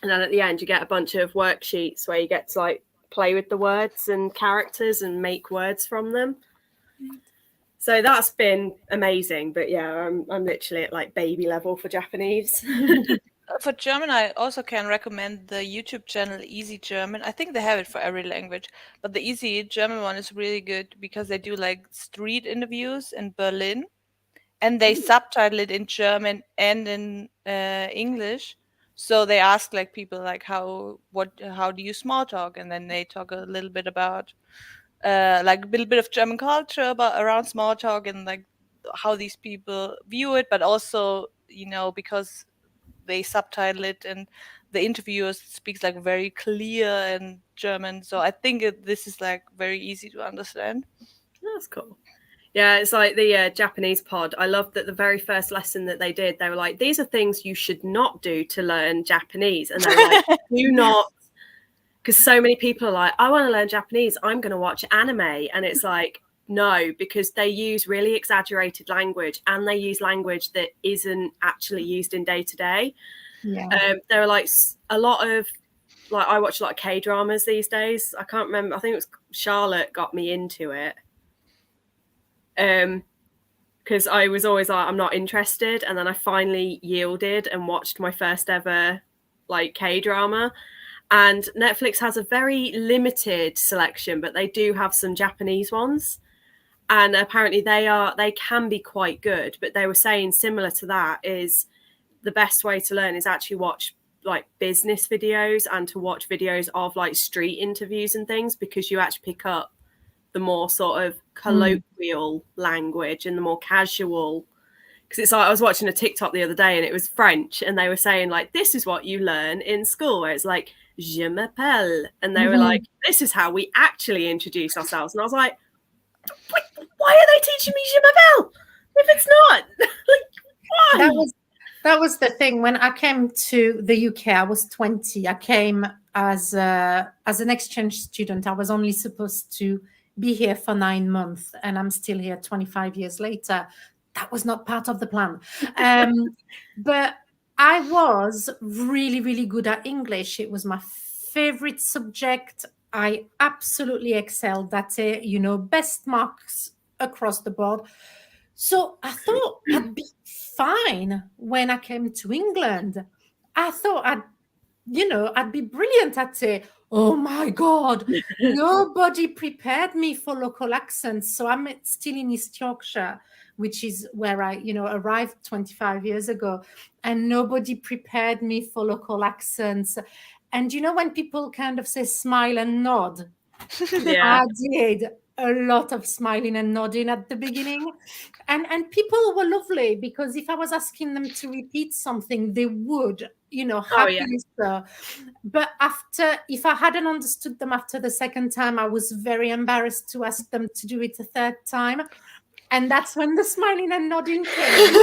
And then at the end, you get a bunch of worksheets where you get to like play with the words and characters and make words from them. So that's been amazing. But yeah, I'm literally at like baby level for Japanese. For German, I also can recommend the YouTube channel Easy German. I think they have it for every language, but the Easy German one is really good because they do like street interviews in Berlin, and they subtitle it in German and in English. So they ask like people like how do you small talk, and then they talk a little bit about like a little bit of German culture around small talk and like how these people view it, but also, you know, because they subtitle it and the interviewer speaks like very clear in German. So I think this is like very easy to understand. That's cool. Yeah, it's like the Japanese pod. I love that the very first lesson that they did, they were like, these are things you should not do to learn Japanese. And they were like, do not, because so many people are like, I want to learn Japanese. I'm going to watch anime. And it's like, no, because they use really exaggerated language and they use language that isn't actually used in day to day. There are like a lot of, like I watch a lot of K-dramas these days. I can't remember. I think it was Charlotte got me into it. Because I was always like, I'm not interested. And then I finally yielded and watched my first ever like K-drama. And Netflix has a very limited selection, but they do have some Japanese ones. And apparently they can be quite good. But they were saying similar to that is the best way to learn is actually watch like business videos and to watch videos of like street interviews and things, because you actually pick up the more sort of colloquial language and the more casual. Because it's like I was watching a TikTok the other day and it was French and they were saying like, this is what you learn in school, where it's like je m'appelle, and they were like, this is how we actually introduce ourselves. And I was like, why are they teaching me je m'appelle if it's not? Like, why? That was the thing. When I came to the UK, I was 20. I came as an exchange student. I was only supposed to be here for 9 months, and I'm still here 25 years later. That was not part of the plan. But I was really, really good at English. It was my favorite subject. I absolutely excelled at it, you know, best marks across the board. So I thought I'd be fine when I came to England. I thought I'd be brilliant at it. Oh my God, nobody prepared me for local accents. So I'm still in East Yorkshire, which is where I, arrived 25 years ago. And nobody prepared me for local accents. And when people kind of say smile and nod, Yeah. I did a lot of smiling and nodding at the beginning. And people were lovely, because if I was asking them to repeat something, they would, happily so. But if I hadn't understood them after the second time, I was very embarrassed to ask them to do it a third time. And that's when the smiling and nodding came.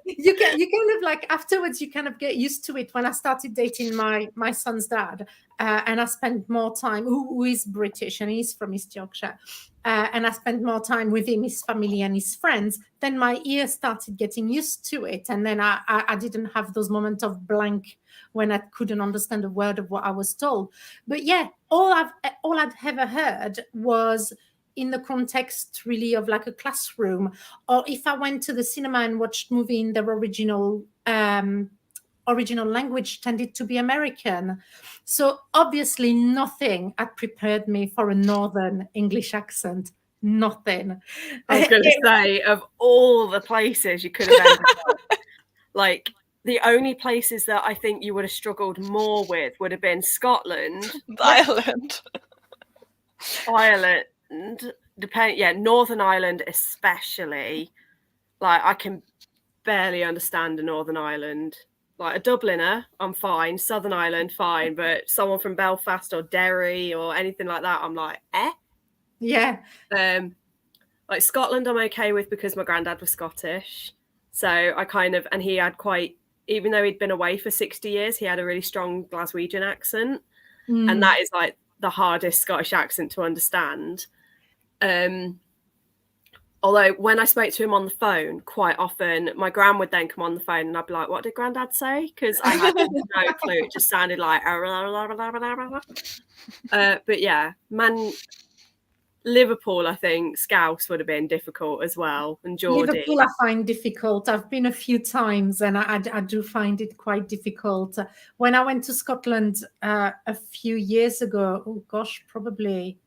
You kind of like afterwards you kind of get used to it. When I started dating my son's dad, and I spent more time, who is British and he's from East Yorkshire, and I spent more time with him, his family and his friends, then my ears started getting used to it, and then I didn't have those moments of blank when I couldn't understand a word of what I was told. But yeah, all I'd ever heard was in the context really of like a classroom, or if I went to the cinema and watched movie in their original language, tended to be American. So obviously nothing had prepared me for a Northern English accent. Nothing. I was going to say, of all the places you could have ended up, like the only places that I think you would have struggled more with would have been Scotland, Ireland. Northern Ireland especially. Like I can barely understand a Northern Ireland. Like a Dubliner, I'm fine. Southern Ireland, fine. But someone from Belfast or Derry or anything like that, I'm like, eh? Yeah. Like Scotland, I'm okay with because my granddad was Scottish. So I kind of, and he had quite, even though he'd been away for 60 years, he had a really strong Glaswegian accent. And that is like the hardest Scottish accent to understand. Although when I spoke to him on the phone, quite often my gran would then come on the phone and I'd be like, what did Granddad say? Because I had no clue. It just sounded like... but yeah, Liverpool, I think, Scouse would have been difficult as well. And Geordie. Liverpool I find difficult. I've been a few times and I do find it quite difficult. When I went to Scotland a few years ago, oh gosh, probably...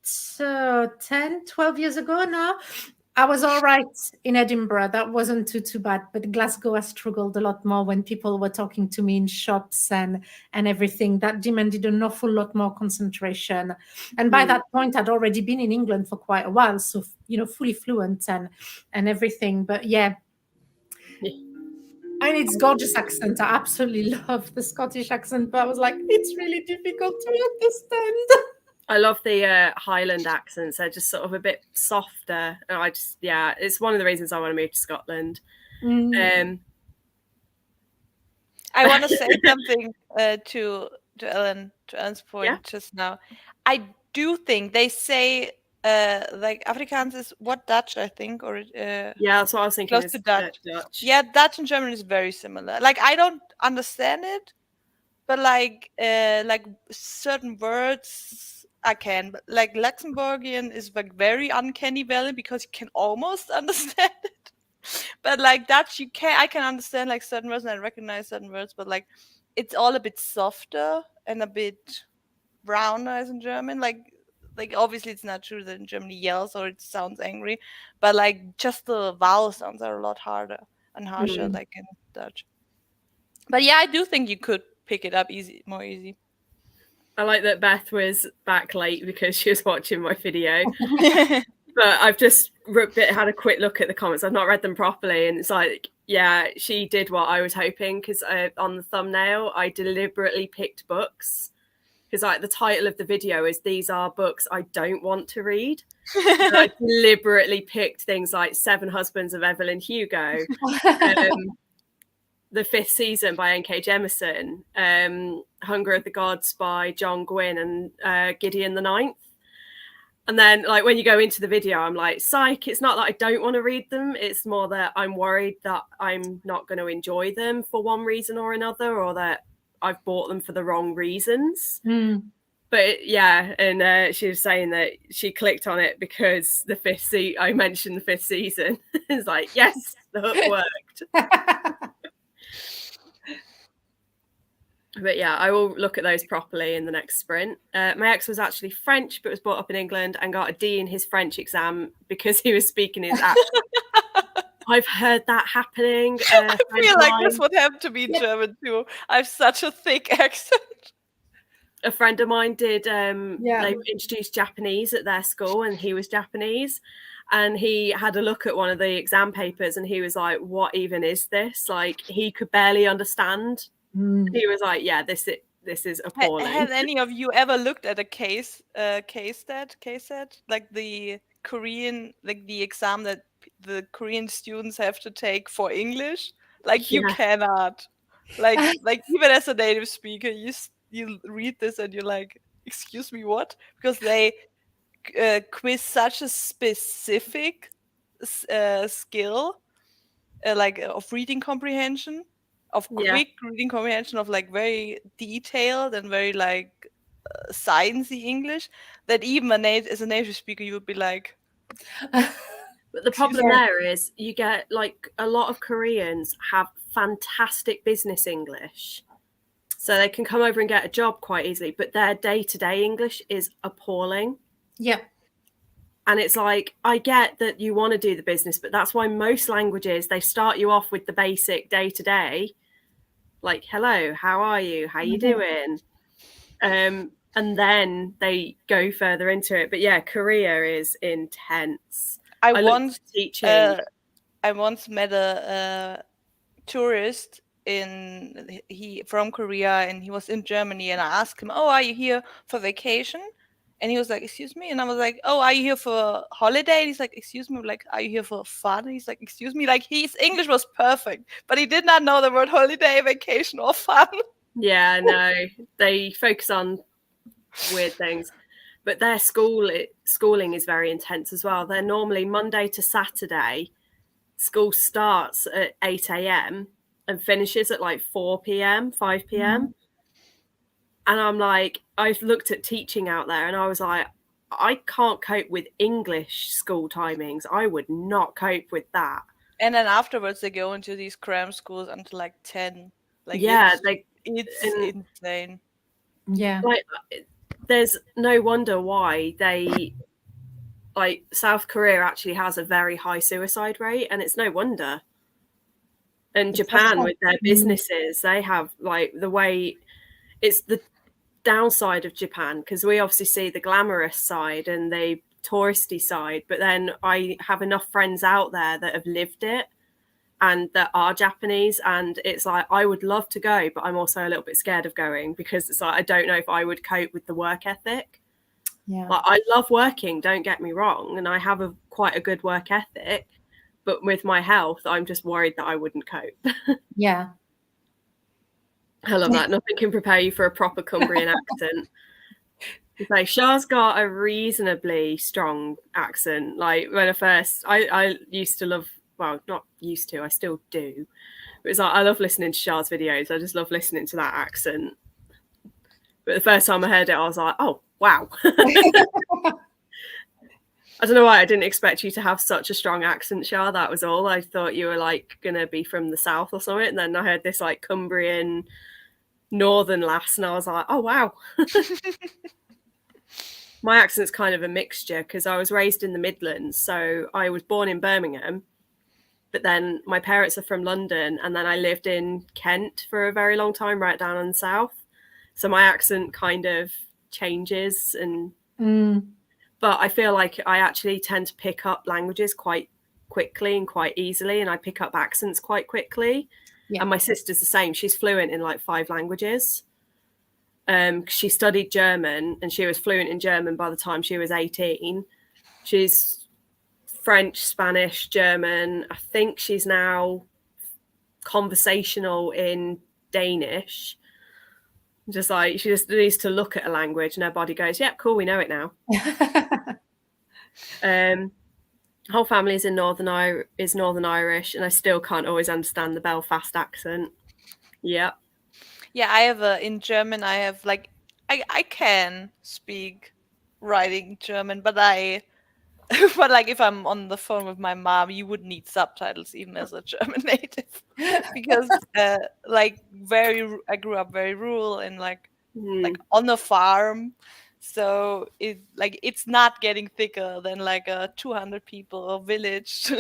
10, 12 years ago now, I was all right in Edinburgh. That wasn't too bad. But Glasgow, I struggled a lot more when people were talking to me in shops and everything. That demanded an awful lot more concentration. And by that point, I'd already been in England for quite a while. So, fully fluent and everything. But yeah. And it's gorgeous accent. I absolutely love the Scottish accent. But I was like, it's really difficult to understand. I love the Highland accents. They're just sort of a bit softer. And it's one of the reasons I want to move to Scotland. I want to say something to Ellen's point just now. I do think they say like Afrikaans is what, Dutch, I think, or that's what I was thinking. Close to Dutch. Yeah, Dutch and German is very similar. Like I don't understand it, but like certain words I can, but like Luxembourgian is like very uncanny valley because you can almost understand it. But like Dutch, I can understand like certain words and I recognize certain words, but like it's all a bit softer and a bit browner as in German. Like obviously it's not true that in Germany yells or it sounds angry, but like just the vowel sounds are a lot harder and harsher like in Dutch. But yeah, I do think you could pick it up more easy. I like that Beth was back late because she was watching my video. But I've just had a quick look at the comments. I've not read them properly. And it's like, yeah, she did what I was hoping because on the thumbnail, I deliberately picked books because like the title of the video is "These are books I don't want to read." And I deliberately picked things like 7 Husbands of Evelyn Hugo, The Fifth Season by N.K. Jemisin, Hunger of the Gods by John Gwynne, and Gideon the Ninth. And then like when you go into the video, I'm like, psych, it's not that I don't want to read them. It's more that I'm worried that I'm not going to enjoy them for one reason or another, or that I've bought them for the wrong reasons. But yeah, and she was saying that she clicked on it because I mentioned the 5th season. It's like, yes, the hook worked. But yeah, I will look at those properly in the next sprint. My ex was actually French, but was brought up in England and got a D in his French exam because he was speaking his accent. I've heard that happening. I feel like this would have to be German too. I have such a thick accent. A friend of mine did, they introduced Japanese at their school and he was Japanese. And he had a look at one of the exam papers and he was like, what even is this? Like he could barely understand. He was like, yeah, this is appalling. Have any of you ever looked at a case set, like the Korean, like the exam that the Korean students have to take for English. Like you cannot, like even as a native speaker, you read this and you're like, excuse me, what? Because they quiz such a specific skill, like of reading comprehension, of quick reading comprehension, of like very detailed and very like sciencey English, that even as a native speaker you would be like. But the problem there is you get like a lot of Koreans have fantastic business English, so they can come over and get a job quite easily, but their day-to-day English is appalling. Yeah. And it's like, I get that you want to do the business, but that's why most languages, they start you off with the basic day-to-day, like, hello, how are you? How you doing? And then they go further into it. But yeah, Korea is intense. I once met a tourist from Korea, and he was in Germany, and I asked him, "Oh, are you here for vacation?" And he was like, "Excuse me," and I was like, "Oh, are you here for holiday?" And he's like, "Excuse me," like, "Are you here for fun?" And he's like, "Excuse me," like his English was perfect, but he did not know the word holiday, vacation, or fun. Yeah, no, they focus on weird things. But their schooling is very intense as well. They're normally Monday to Saturday. School starts at 8 a.m. and finishes at like 4 p.m., 5 p.m. And I'm like, I've looked at teaching out there and I was like, I can't cope with English school timings. I would not cope with that. And then afterwards they go into these cram schools until like 10. Like it's insane. Yeah. Like, there's no wonder why they, like, South Korea actually has a very high suicide rate, and it's no wonder. And Japan, with their businesses, they have like the way, it's the downside of Japan, because we obviously see the glamorous side and the touristy side, but then I have enough friends out there that have lived it and that are Japanese, and it's like, I would love to go, but I'm also a little bit scared of going, because it's like, I don't know if I would cope with the work ethic. Yeah. Like, I love working, don't get me wrong, and I have quite a good work ethic, but with my health, I'm just worried that I wouldn't cope. Yeah. I love that. Nothing can prepare you for a proper Cumbrian accent. Like, Shah's got a reasonably strong accent. Like, when I used to love, well, not used to, I still do. But it's like, I love listening to Shah's videos. I just love listening to that accent. But the first time I heard it, I was like, oh, wow. I don't know why I didn't expect you to have such a strong accent, Shah. That was all. I thought you were like going to be from the south or something. And then I heard this like Cumbrian northern lass, and I was like, oh, wow. My accent's kind of a mixture, because I was raised in the Midlands. So I was born in Birmingham, but then my parents are from London, and then I lived in Kent for a very long time, right down in the south. So my accent kind of changes, and but I feel like I actually tend to pick up languages quite quickly and quite easily, and I pick up accents quite quickly. Yeah. And my sister's the same. She's fluent in like 5 languages. She studied German, and she was fluent in German by the time she was 18. She's French, Spanish, German. I think she's now conversational in Danish. Just like, she just needs to look at a language and her body goes, yeah, cool, we know it now. Whole family is Northern Irish, and I still can't always understand the Belfast accent. Yeah. Yeah, I have in German, I have like, I can speak writing German, but but like if I'm on the phone with my mom, you would need subtitles even as a German native, because like I grew up very rural and like on a farm, so it's not getting thicker than like a 200 people village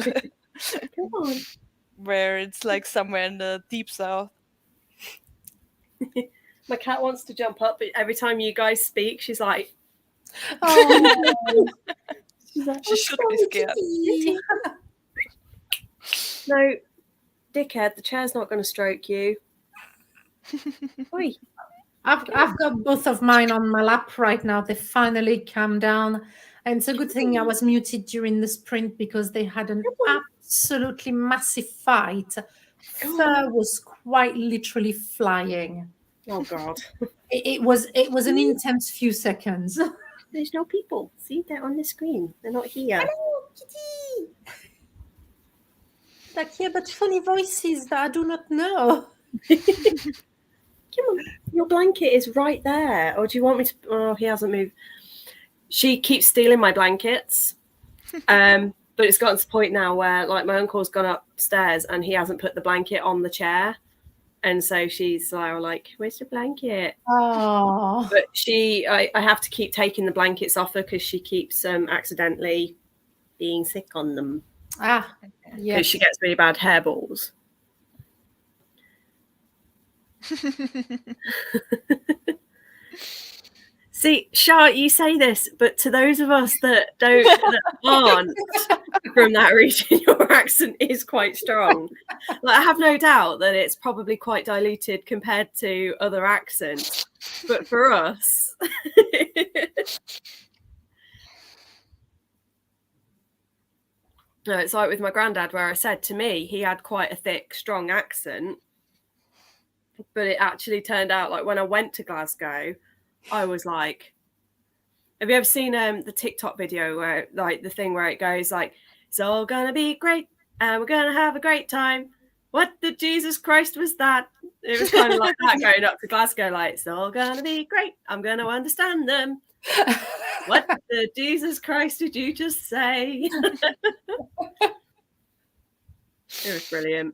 where it's like somewhere in the deep south. My cat wants to jump up, but every time you guys speak, she's like, oh. She's like, she should be scared. No, dickhead, the chair's not going to stroke you. I've got both of mine on my lap right now. They finally calmed down. And it's a good thing I was muted during the sprint because they had an absolutely massive fight. Fur was quite literally flying. Oh God. It was an intense few seconds. There's no people. See, they're on the screen. They're not here. Hello, kitty. Like, yeah, but funny voices that I do not know. Come on. Your blanket is right there. Or do you want me to? Oh, he hasn't moved. She keeps stealing my blankets. But it's gotten to the point now where, like, my uncle's gone upstairs and he hasn't put the blanket on the chair. And so she's like, where's your blanket? Oh. But I have to keep taking the blankets off her because she keeps accidentally being sick on them. Ah, yeah. Because she gets really bad hairballs. See, Shah, you say this, but to those of us that aren't from that region, your accent is quite strong. Like, I have no doubt that it's probably quite diluted compared to other accents, but for us, no, it's like with my granddad, where I said to me he had quite a thick, strong accent, but it actually turned out, like, when I went to Glasgow, I was like, have you ever seen the TikTok video where, like, the thing where it goes like, it's all gonna be great and we're gonna have a great time. What the Jesus Christ was that? It was kind of like that going up to Glasgow, like, it's all gonna be great. I'm gonna understand them. What the Jesus Christ did you just say? It was brilliant.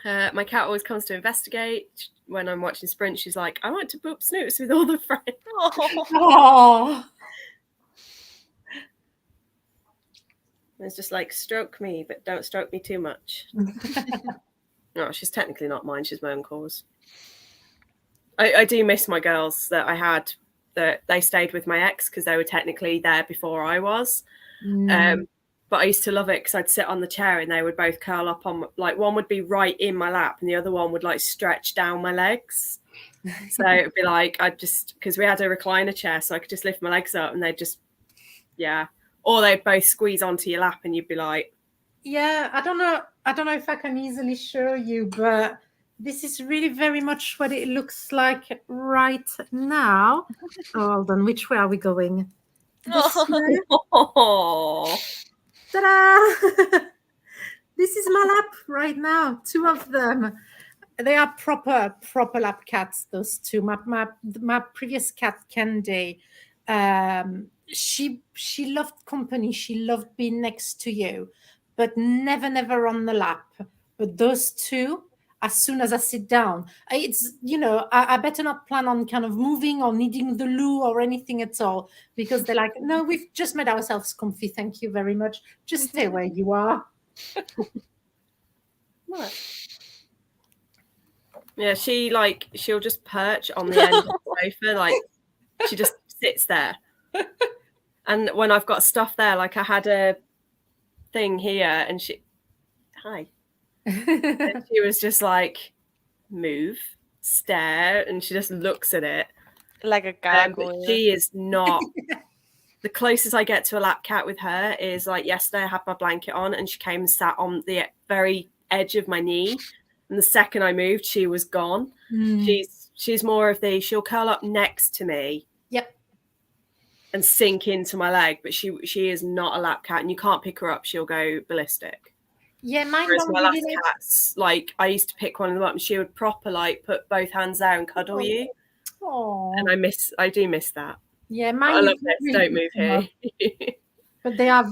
My cat always comes to investigate. When I'm watching Sprint, she's like, I want to boop snoots with all the friends. Oh. It's just like, stroke me, but don't stroke me too much. No, she's technically not mine. She's my uncle's. I do miss my girls that I had, that they stayed with my ex because they were technically there before I was. But I used to love it because I'd sit on the chair and they would both curl up on, like, one would be right in my lap and the other one would, like, stretch down my legs. So it would be like, because we had a recliner chair, so I could just lift my legs up and they'd just, yeah. Or they'd both squeeze onto your lap and you'd be like. Yeah, I don't know if I can easily show you, but this is really very much what it looks like right now. Oh, hold on, which way are we going? Oh. Ta-da! This is my lap right now. Two of them. They are proper lap cats, those two. My previous cat, Candy, she loved company. She loved being next to you, but never on the lap. But those two, as soon as I sit down, it's, I better not plan on kind of moving or needing the loo or anything at all, because they're like, no, we've just made ourselves comfy. Thank you very much. Just stay where you are. What? Yeah, she'll just perch on the end of the sofa, like, she just sits there. And when I've got stuff there, like, I had a thing here and and she was just like, move, stare, and she just looks at it like a gargoyle. She is not. The closest I get to a lap cat with her is, like, yesterday I had my blanket on and she came and sat on the very edge of my knee, and the second I moved, she was gone. She's more of she'll curl up next to me. Yep. And sink into my leg, but she is not a lap cat, and you can't pick her up, she'll go ballistic. Yeah, mine. Whereas my last cats, like, I used to pick one of them up and she would proper, like, put both hands there and cuddle you. Oh. And I do miss that. Yeah, mine. I love this. Really, don't move here. But they are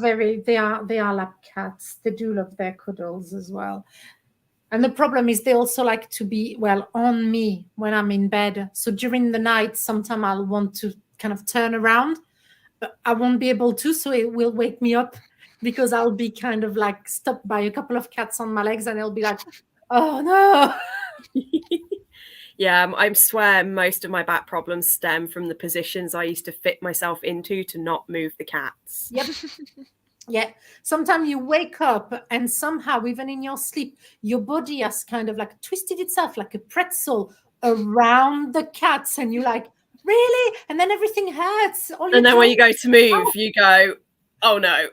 lap cats. They do love their cuddles as well. And the problem is they also like to be, well, on me when I'm in bed. So during the night, sometimes I'll want to kind of turn around, but I won't be able to. So it will wake me up because I'll be kind of like stopped by a couple of cats on my legs and they'll be like, oh no. Yeah, I swear most of my back problems stem from the positions I used to fit myself into to not move the cats. Yep. Yeah. Sometimes you wake up and somehow, even in your sleep, your body has kind of like twisted itself like a pretzel around the cats. And you're like, really? And then everything hurts. And then when you go to move, you go, oh no.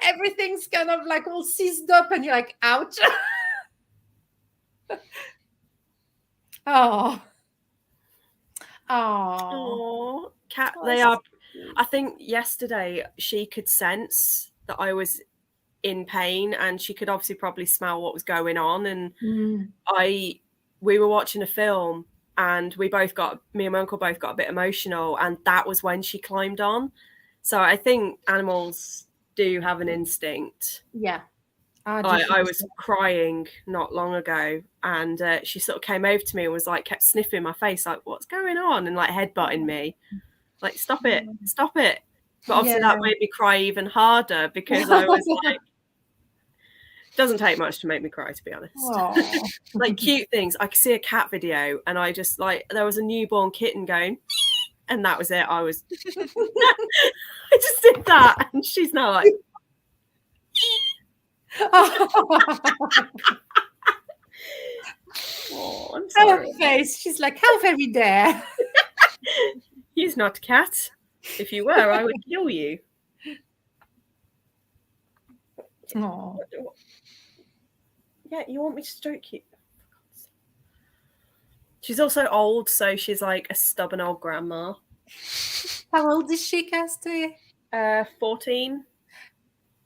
Everything's kind of like all seized up and you're like, ouch. Oh. Oh, cat. They are. I think yesterday she could sense that I was in pain, and she could obviously probably smell what was going on. And we were watching a film, and me and my uncle both got a bit emotional, and that was when she climbed on. So I think animals do have an instinct. Yeah. I was crying not long ago, and she sort of came over to me and was like, kept sniffing my face, like, what's going on? And like headbutting me, like, stop it. But obviously that made me cry even harder, because I was like, it doesn't take much to make me cry, to be honest. Like cute things. I could see a cat video, and I just like, there was a newborn kitten going, and that was it. I just did that, and she's now like, oh, I'm sorry. Her face. She's like, how very dare. He's not a cat. If you were, I would kill you. Oh. Yeah, you want me to stroke you? She's also old, so she's like a stubborn old grandma. How old is she, Kirsty? 14.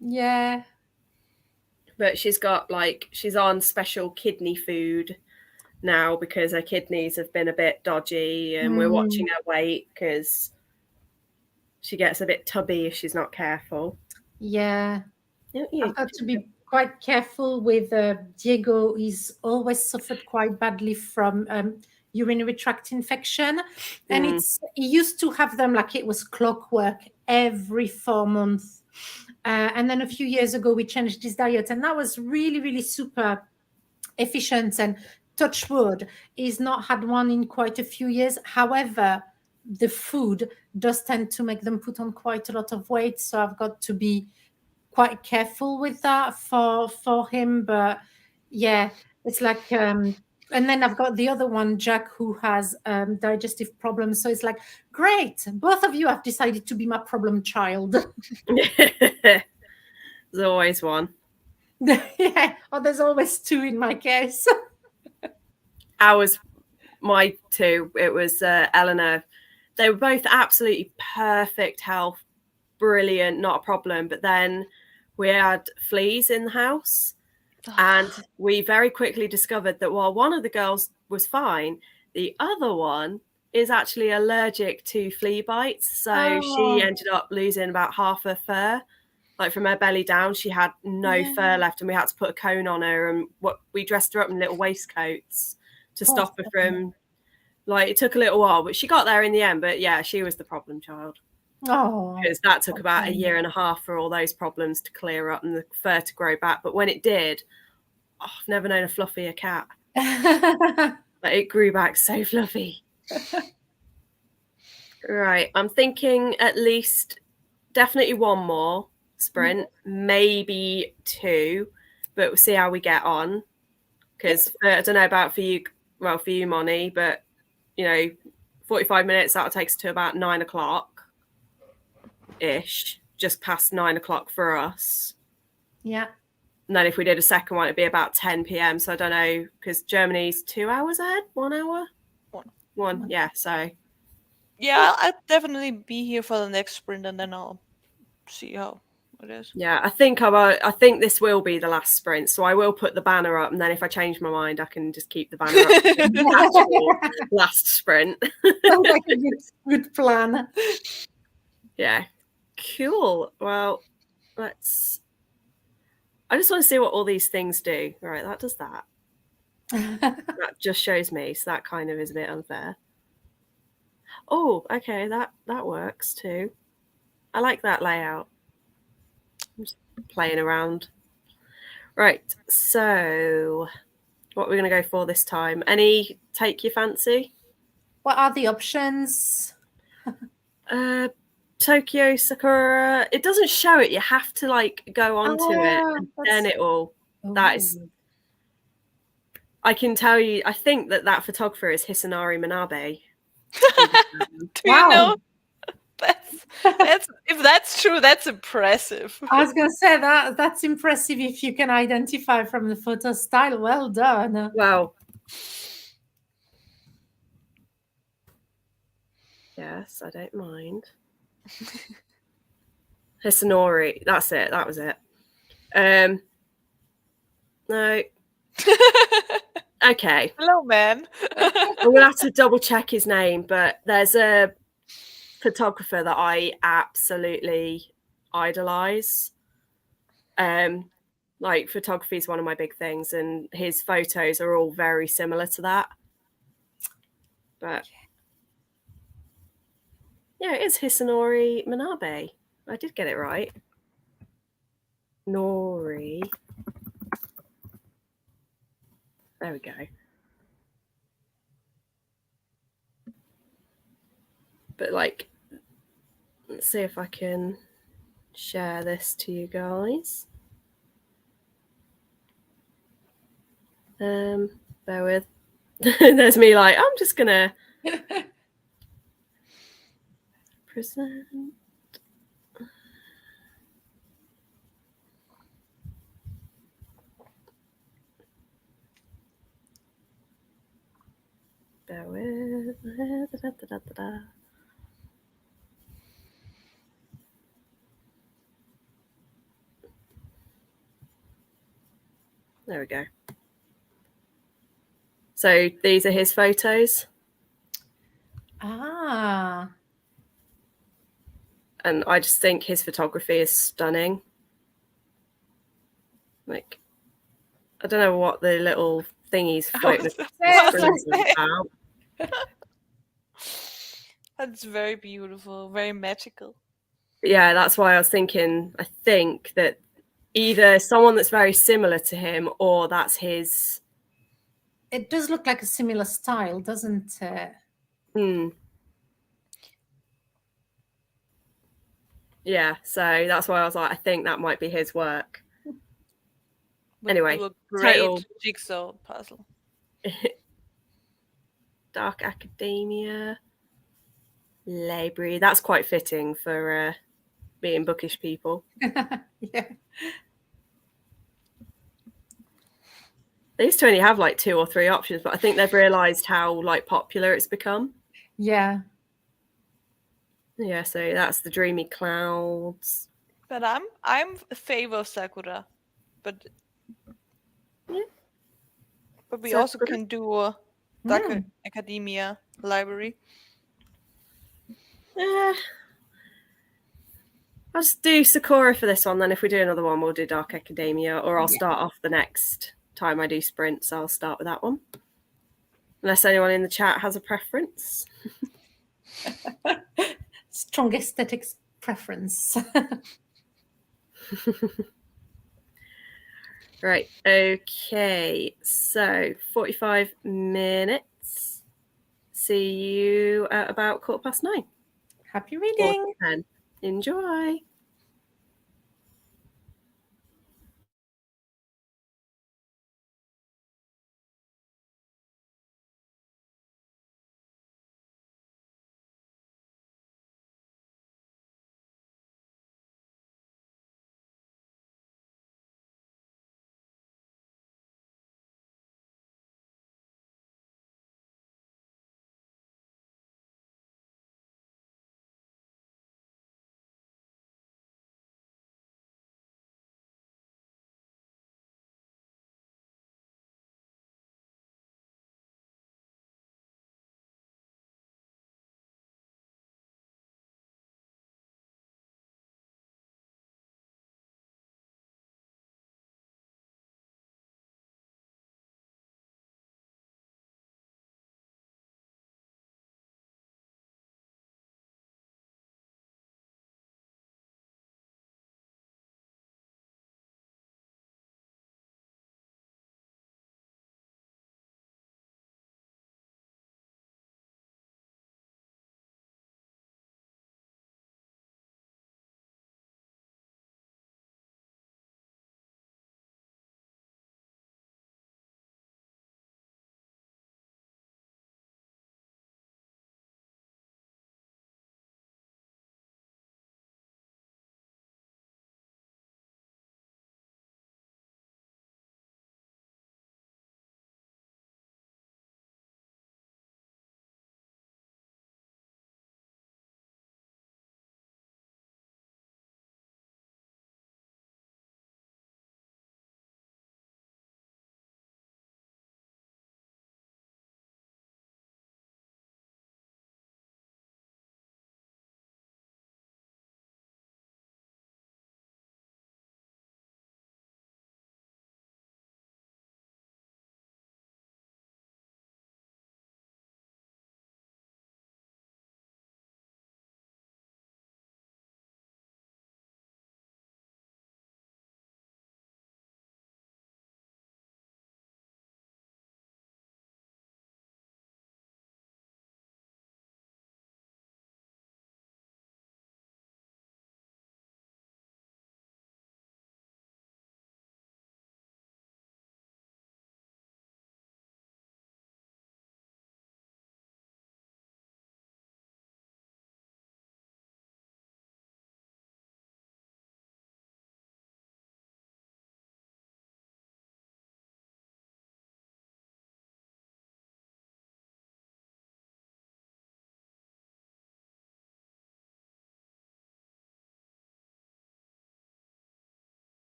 Yeah. But she's on special kidney food now, because her kidneys have been a bit dodgy, and we're watching her weight, because she gets a bit tubby if she's not careful. Yeah. I've got to be quite careful with Diego. He's always suffered quite badly from urinary tract infection, and he used to have them like it was clockwork every 4 months. And then a few years ago, we changed his diet, and that was really, really super efficient. And touch wood, he's not had one in quite a few years. However, the food does tend to make them put on quite a lot of weight. So I've got to be quite careful with that for him. But yeah, it's like, and then I've got the other one, Jack, who has digestive problems. So it's like, great, both of you have decided to be my problem child. There's always one. Yeah, or there's always two in my case. My two, it was Eleanor. They were both absolutely perfect health, brilliant, not a problem. But then we had fleas in the house, and we very quickly discovered that while one of the girls was fine, the other one is actually allergic to flea bites. So she ended up losing about half her fur. Like from her belly down, she had no fur left, and we had to put a cone on her, and we dressed her up in little waistcoats to stop her from, like, it took a little while, but she got there in the end. But yeah, she was the problem child. Because that took about 1.5 years for all those problems to clear up and the fur to grow back. But when it did, I've never known a fluffier cat. Like, it grew back so fluffy. Right, I'm thinking at least definitely one more sprint, maybe 2, but we'll see how we get on. Because I don't know about for you, Moni, but 45 minutes, that'll take us to about 9 o'clock ish, just past 9 o'clock for us. Yeah. And then if we did a second one, it'd be about 10 p.m. So I don't know, because Germany's 2 hours ahead, 1 hour? One, yeah. So yeah, I'll definitely be here for the next sprint, and then I'll see how it is. Yeah, I think this will be the last sprint, so I will put the banner up, and then if I change my mind, I can just keep the banner up. Last sprint. Sounds like a good plan. Yeah, cool. Well, I just want to see what all these things do. Right, that does that. That just shows me, so that kind of is a bit unfair. Oh, okay, that works too. I like that layout. I'm just playing around. Right, so what are we going to go for this time? Any take your fancy? What are the options? Tokyo Sakura. It doesn't show it. You have to like go onto it, and then it will. That is. I can tell you, I think that photographer is Hisanari Manabe. Do you Wow. know? That's if that's true, that's impressive. I was going to say that's impressive if you can identify from the photo style. Well done. Well, yes, I don't mind. Hisanori, that's it. That was it. No. Okay. Hello, man. I'm gonna have to double check his name, but there's a photographer that I absolutely idolize. Like photography is one of my big things, and his photos are all very similar to that. But yeah, it is Hisanori Manabe. I did get it right. Nori. There we go. But like, let's see if I can share this to you guys. Bear with. There's me like, I'm just gonna present. Bear with. There we go. So these are his photos. Ah. And I just think his photography is stunning. Like, I don't know what the little thingies floating about. That's very beautiful, very magical. Yeah, that's why I was thinking, I think that either someone that's very similar to him or that's his. It does look like a similar style, doesn't it? Yeah, so that's why I was like, I think that might be his work. Anyway, Do a great total jigsaw puzzle. Dark Academia Library. That's quite fitting for being bookish people. Yeah. They used to only have like 2 or 3 options, but I think they've realized how like popular it's become. Yeah. Yeah, so that's the Dreamy Clouds. But I'm a favor of Sakura, but Yeah. but we Sakura. also can do a Dark Academia library. I'll just do Sakura for this one. Then if we do another one, we'll do Dark Academia, or I'll start off the next time I do sprints. I'll start with that one. Unless anyone in the chat has a preference. Strong aesthetics preference. Right. Okay. So 45 minutes. See you at about 9:15. Happy reading. Enjoy.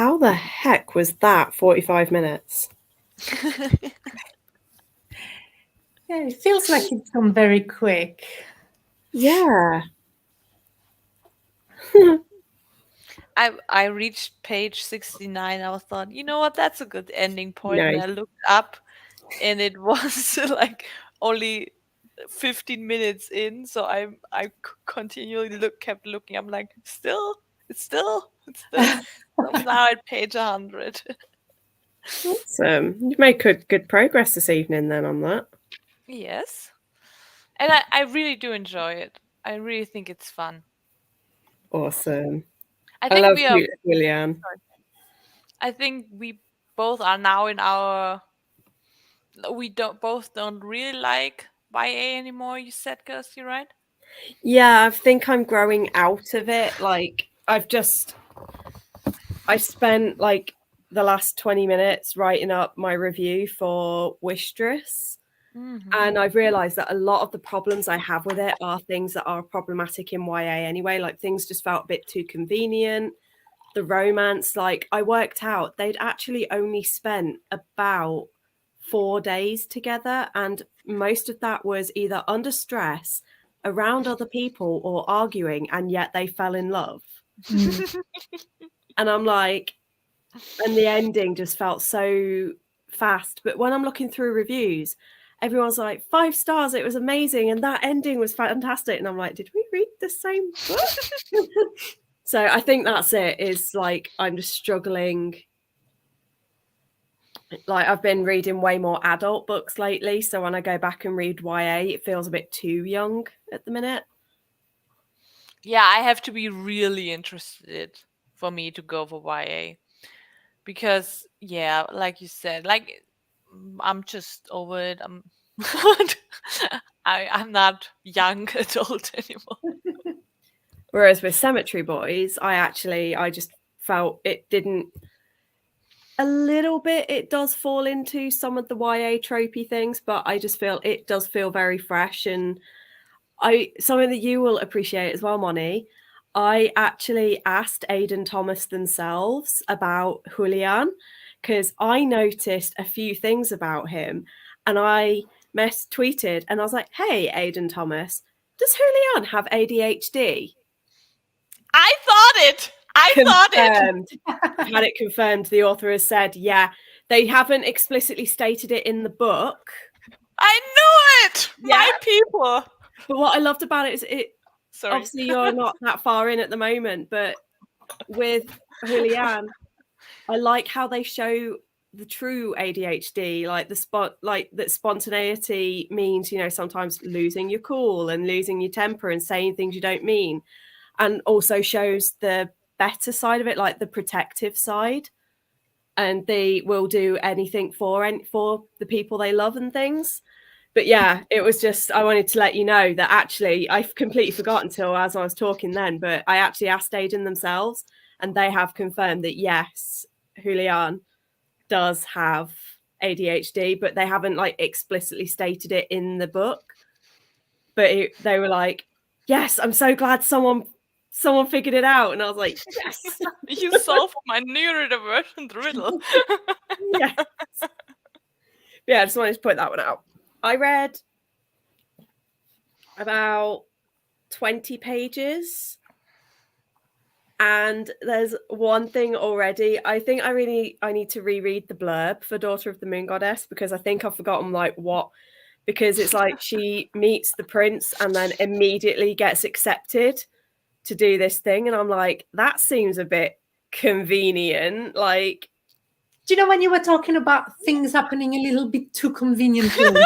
How the heck was that 45 minutes? Yeah, it feels like it's gone very quick. Yeah. I reached page 69. I was thought, you know what, that's a good ending point. No. And I looked up and it was like only 15 minutes in. So I continually kept looking. I'm like, it's still. So I'm now at page 100. Awesome. You've made good progress this evening then on that. Yes. And I really do enjoy it. I really think it's fun. Awesome. I I think love we are Julianne. I think we both are now in our we don't really like YA anymore, you said, Kirsty, right? Yeah, I think I'm growing out of it. Like I spent like the last 20 minutes writing up my review for Wistress. And I've realized that a lot of the problems I have with it are things that are problematic in YA anyway. Like things just felt a bit too convenient. The romance, like I worked out they'd actually only spent about 4 days together. And most of that was either under stress, around other people, or arguing. And yet they fell in love. And I'm like, and the ending just felt so fast. But when I'm looking through reviews, everyone's like 5 stars, it was amazing, and that ending was fantastic. And I'm like, did we read the same book? So I think that's it, is like I'm just struggling. Like I've been reading way more adult books lately, so when I go back and read YA, it feels a bit too young at the minute. Yeah, I have to be really interested for me to go for YA. Because yeah, like you said, like I'm just over it. I'm not young adult anymore. Whereas with Cemetery Boys, I just felt it didn't. A little bit, it does fall into some of the YA tropey things, but I just feel it does feel very fresh. And something that you will appreciate as well, Moni, I actually asked Aidan Thomas themselves about Julian, because I noticed a few things about him, and I tweeted and I was like, hey, Aidan Thomas, does Julian have ADHD? I thought it. I've had it confirmed. The author has said, yeah, they haven't explicitly stated it in the book. I knew it. Yeah. My people. But what I loved about it is Sorry. Obviously you're not that far in at the moment, but with Julian, I like how they show the true ADHD, like that spontaneity means, sometimes losing your cool and losing your temper and saying things you don't mean, and also shows the better side of it, like the protective side, and they will do anything for the people they love and things. But yeah, it was just, I wanted to let you know that actually I've completely forgotten until as I was talking then, but I actually asked Aidan themselves and they have confirmed that yes, Julian does have ADHD, but they haven't like explicitly stated it in the book. But they were like, yes, I'm so glad someone figured it out. And I was like, yes. You solved my neurodivergent riddle. Yes. Yeah, I just wanted to put that one out. I read about 20 pages and there's one thing already. I think I need to reread the blurb for Daughter of the Moon Goddess, because I think I've forgotten like what, because it's like she meets the prince and then immediately gets accepted to do this thing, and I'm like, that seems a bit convenient. Like, do you know when you were talking about things happening a little bit too conveniently?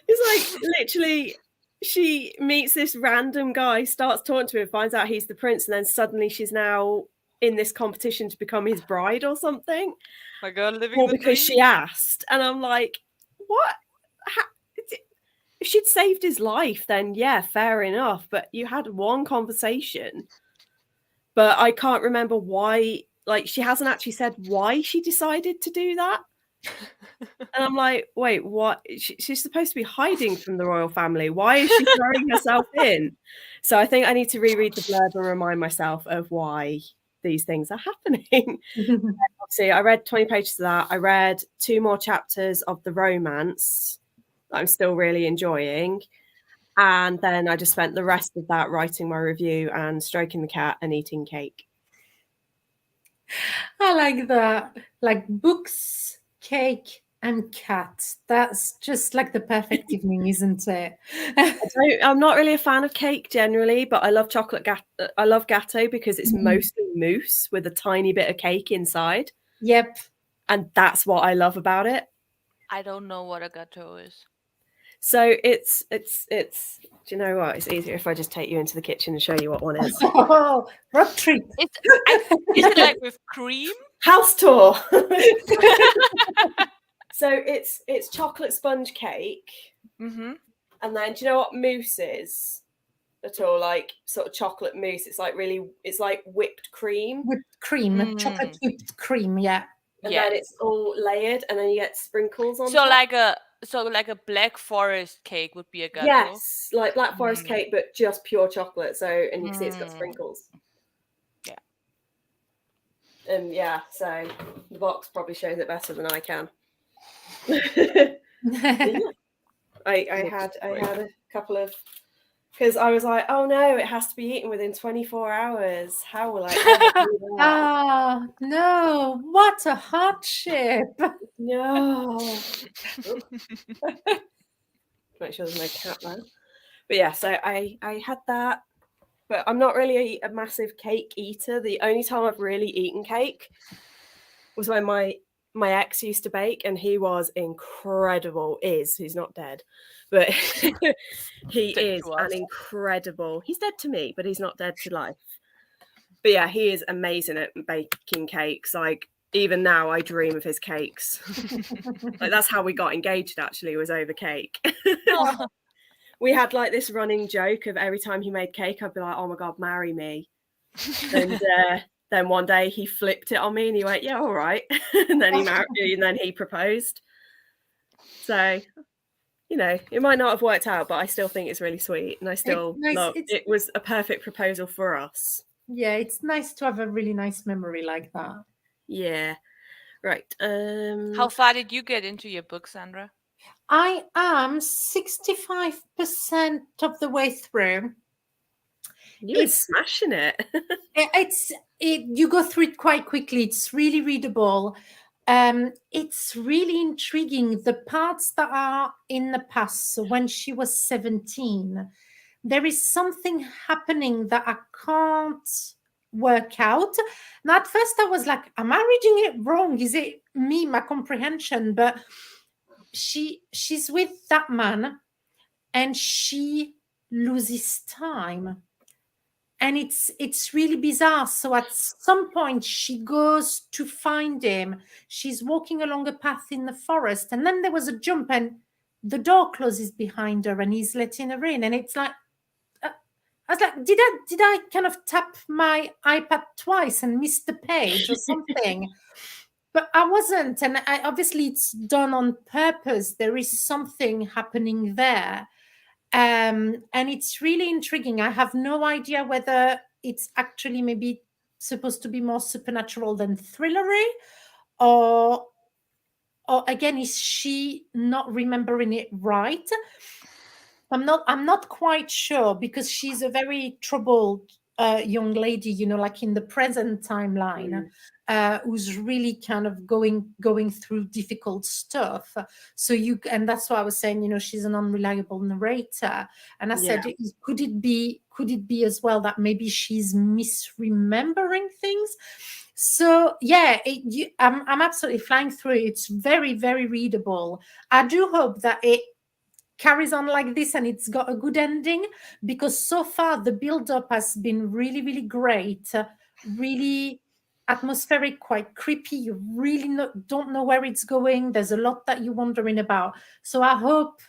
It's like literally she meets this random guy, starts talking to him, finds out he's the prince, and then suddenly she's now in this competition to become his bride or something. My girl living the because dream. She asked, and I'm like, what? If she'd saved his life, then yeah, fair enough. But you had one conversation. But I can't remember why. Like, she hasn't actually said why she decided to do that. And I'm like, wait, what? She's supposed to be hiding from the royal family. Why is she throwing herself in? So I think I need to reread the blurb and remind myself of why these things are happening. Obviously, I read 20 pages of that. I read 2 more chapters of the romance that I'm still really enjoying. And then I just spent the rest of that writing my review and stroking the cat and eating cake. I like that. Like books, cake, and cat. That's just like the perfect evening, isn't it? I'm not really a fan of cake generally, but I love I love gatto because it's mostly mousse with a tiny bit of cake inside. Yep. And that's what I love about it. I don't know what a gâteau is. So it's do you know what? It's easier if I just take you into the kitchen and show you what one is. Oh, road trip. Is it like with cream? House tour. So it's chocolate sponge cake. Mm-hmm. And then do you know what mousse is at all? Like sort of chocolate mousse. It's like whipped cream. Whipped cream, chocolate whipped cream, yeah. And then it's all layered, and then you get sprinkles on top. Like a Black Forest cake would be a gâteau. Yes, like Black Forest cake, but just pure chocolate. So, and you can see it's got sprinkles. Yeah. And yeah, so the box probably shows it better than I can. I had a couple of, because I was like, oh no, it has to be eaten within 24 hours. How will I ever do that? Oh no, what a hardship. No. Make sure there's no cat there. But yeah, so I had that, but I'm not really a massive cake eater. The only time I've really eaten cake was when my ex used to bake, and he was incredible. He's not dead, but he is an incredible. He's dead to me, but he's not dead to life. But yeah, he is amazing at baking cakes. Like even now, I dream of his cakes. Like that's how we got engaged. Actually, was over cake. We had like this running joke of every time he made cake, I'd be like, "Oh my god, marry me!" And then one day he flipped it on me and he went, "Yeah, all right." And then he married me, and then he proposed. So, you know, it might not have worked out, but I still think it's really sweet, and I still love it. It was a perfect proposal for us. Yeah, it's nice to have a really nice memory like that. Yeah. Right. How far did you get into your book, Sandra? I am 65% of the way through. You're smashing it. You go through it quite quickly. It's really readable. It's really intriguing. The parts that are in the past, so when she was 17, there is something happening that I can't work out. Now, at first I was like, am I reading it wrong? Is it me, my comprehension? But she's with that man and she loses time. And it's really bizarre. So at some point she goes to find him. She's walking along a path in the forest, and then there was a jump and the door closes behind her and he's letting her in. And it's like, I was like, did I kind of tap my iPad twice and miss the page or something? But I wasn't. And obviously it's done on purpose. There is something happening there. And it's really intriguing. I have no idea whether it's actually maybe supposed to be more supernatural than thrillery, or again, is she not remembering it right? I'm not quite sure, because she's a very troubled young lady, you know, like in the present timeline, who's really kind of going through difficult stuff. So and that's why I was saying, you know, she's an unreliable narrator. And I said, could it be as well that maybe she's misremembering things? So yeah, I'm absolutely flying through it. It's very, very readable. I do hope that it carries on like this and it's got a good ending, because so far the build-up has been really, really great, really atmospheric, quite creepy. You really don't know where it's going. There's a lot that you're wondering about. So I hope,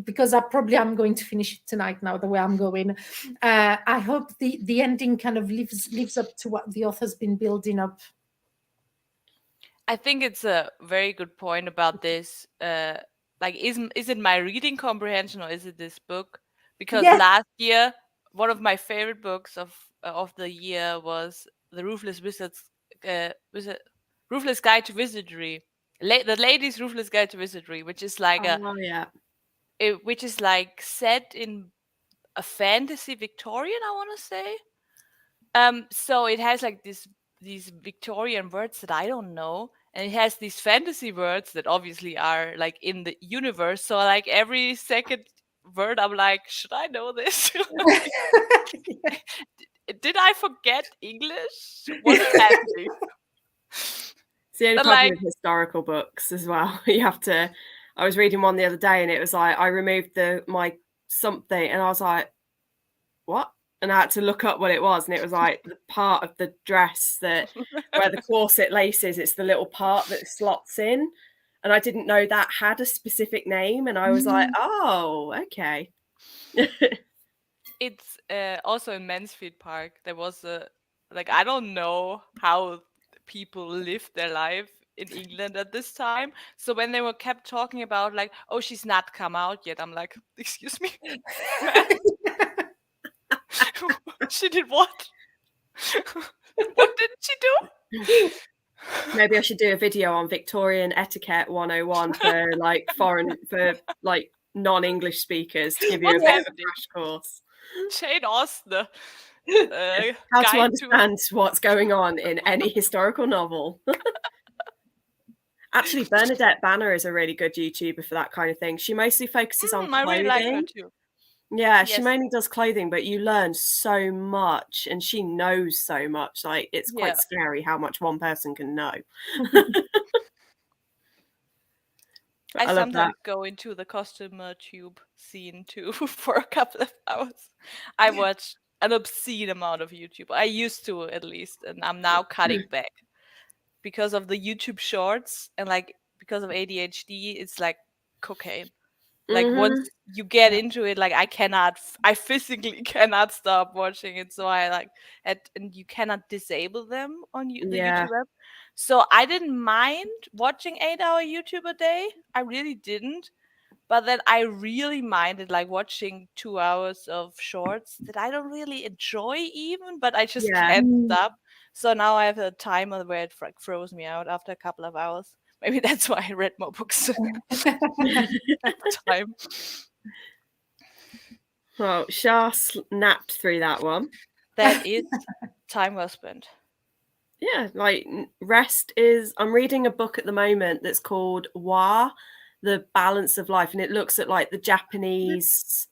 because I'm going to finish it tonight now, the way I'm going, I hope the ending kind of lives up to what the author's been building up. I think it's a very good point about this. Like, is it my reading comprehension or is it this book? Because Yes. last year, one of my favorite books of the year was The Ruthless Ruthless Guide to Wizardry, the Lady's Ruthless Guide to Wizardry, which is like yeah. which is like set in a fantasy Victorian, I want to say. So it has like these Victorian words that I don't know, and it has these fantasy words that obviously are like in the universe. So like every second word, I'm like, should I know this? Did I forget English? What's happening? It's the only But, problem like, with historical books as well. You have to. I was reading one the other day, and it was like I removed my something, and I was like, "What?" And I had to look up what it was, and it was like the part of the dress that where the corset laces. It's the little part that slots in, and I didn't know that had a specific name, and I was like, "Oh, okay." it's also in Mansfield Park. There was I don't know how people lived their life in England at this time. So when they were kept talking about like, oh, she's not come out yet, I'm like, excuse me, ma'am? She did what? What did she do? Maybe I should do a video on Victorian etiquette 101 for like non-English speakers to give you a bit of a crash course. Jane Austen. How to understand what's going on in any historical novel. Actually, Bernadette Banner is a really good YouTuber for that kind of thing. She mostly focuses on clothing. I really like her too. Yeah, yes. She mainly does clothing, but you learn so much and she knows so much. Like, it's quite scary how much one person can know. I sometimes go into the costumer tube scene too for a couple of hours. I watch an obscene amount of YouTube. I used to, at least, and I'm now cutting back because of the YouTube shorts and like because of ADHD. It's like cocaine. Like once you get into it, like I physically cannot stop watching it. So I like and you cannot disable them on the YouTube app. So I didn't mind watching 8-hour YouTube a day. I really didn't. But then I really minded like watching 2 hours of shorts that I don't really enjoy even, but I just can't stop. So now I have a timer where it throws me out after a couple of hours. Maybe that's why I read more books at the time. Well, Shah napped through that one. That is time well spent. Yeah, like rest is. I'm reading a book at the moment that's called Wa, The Balance of Life, and it looks at like the Japanese.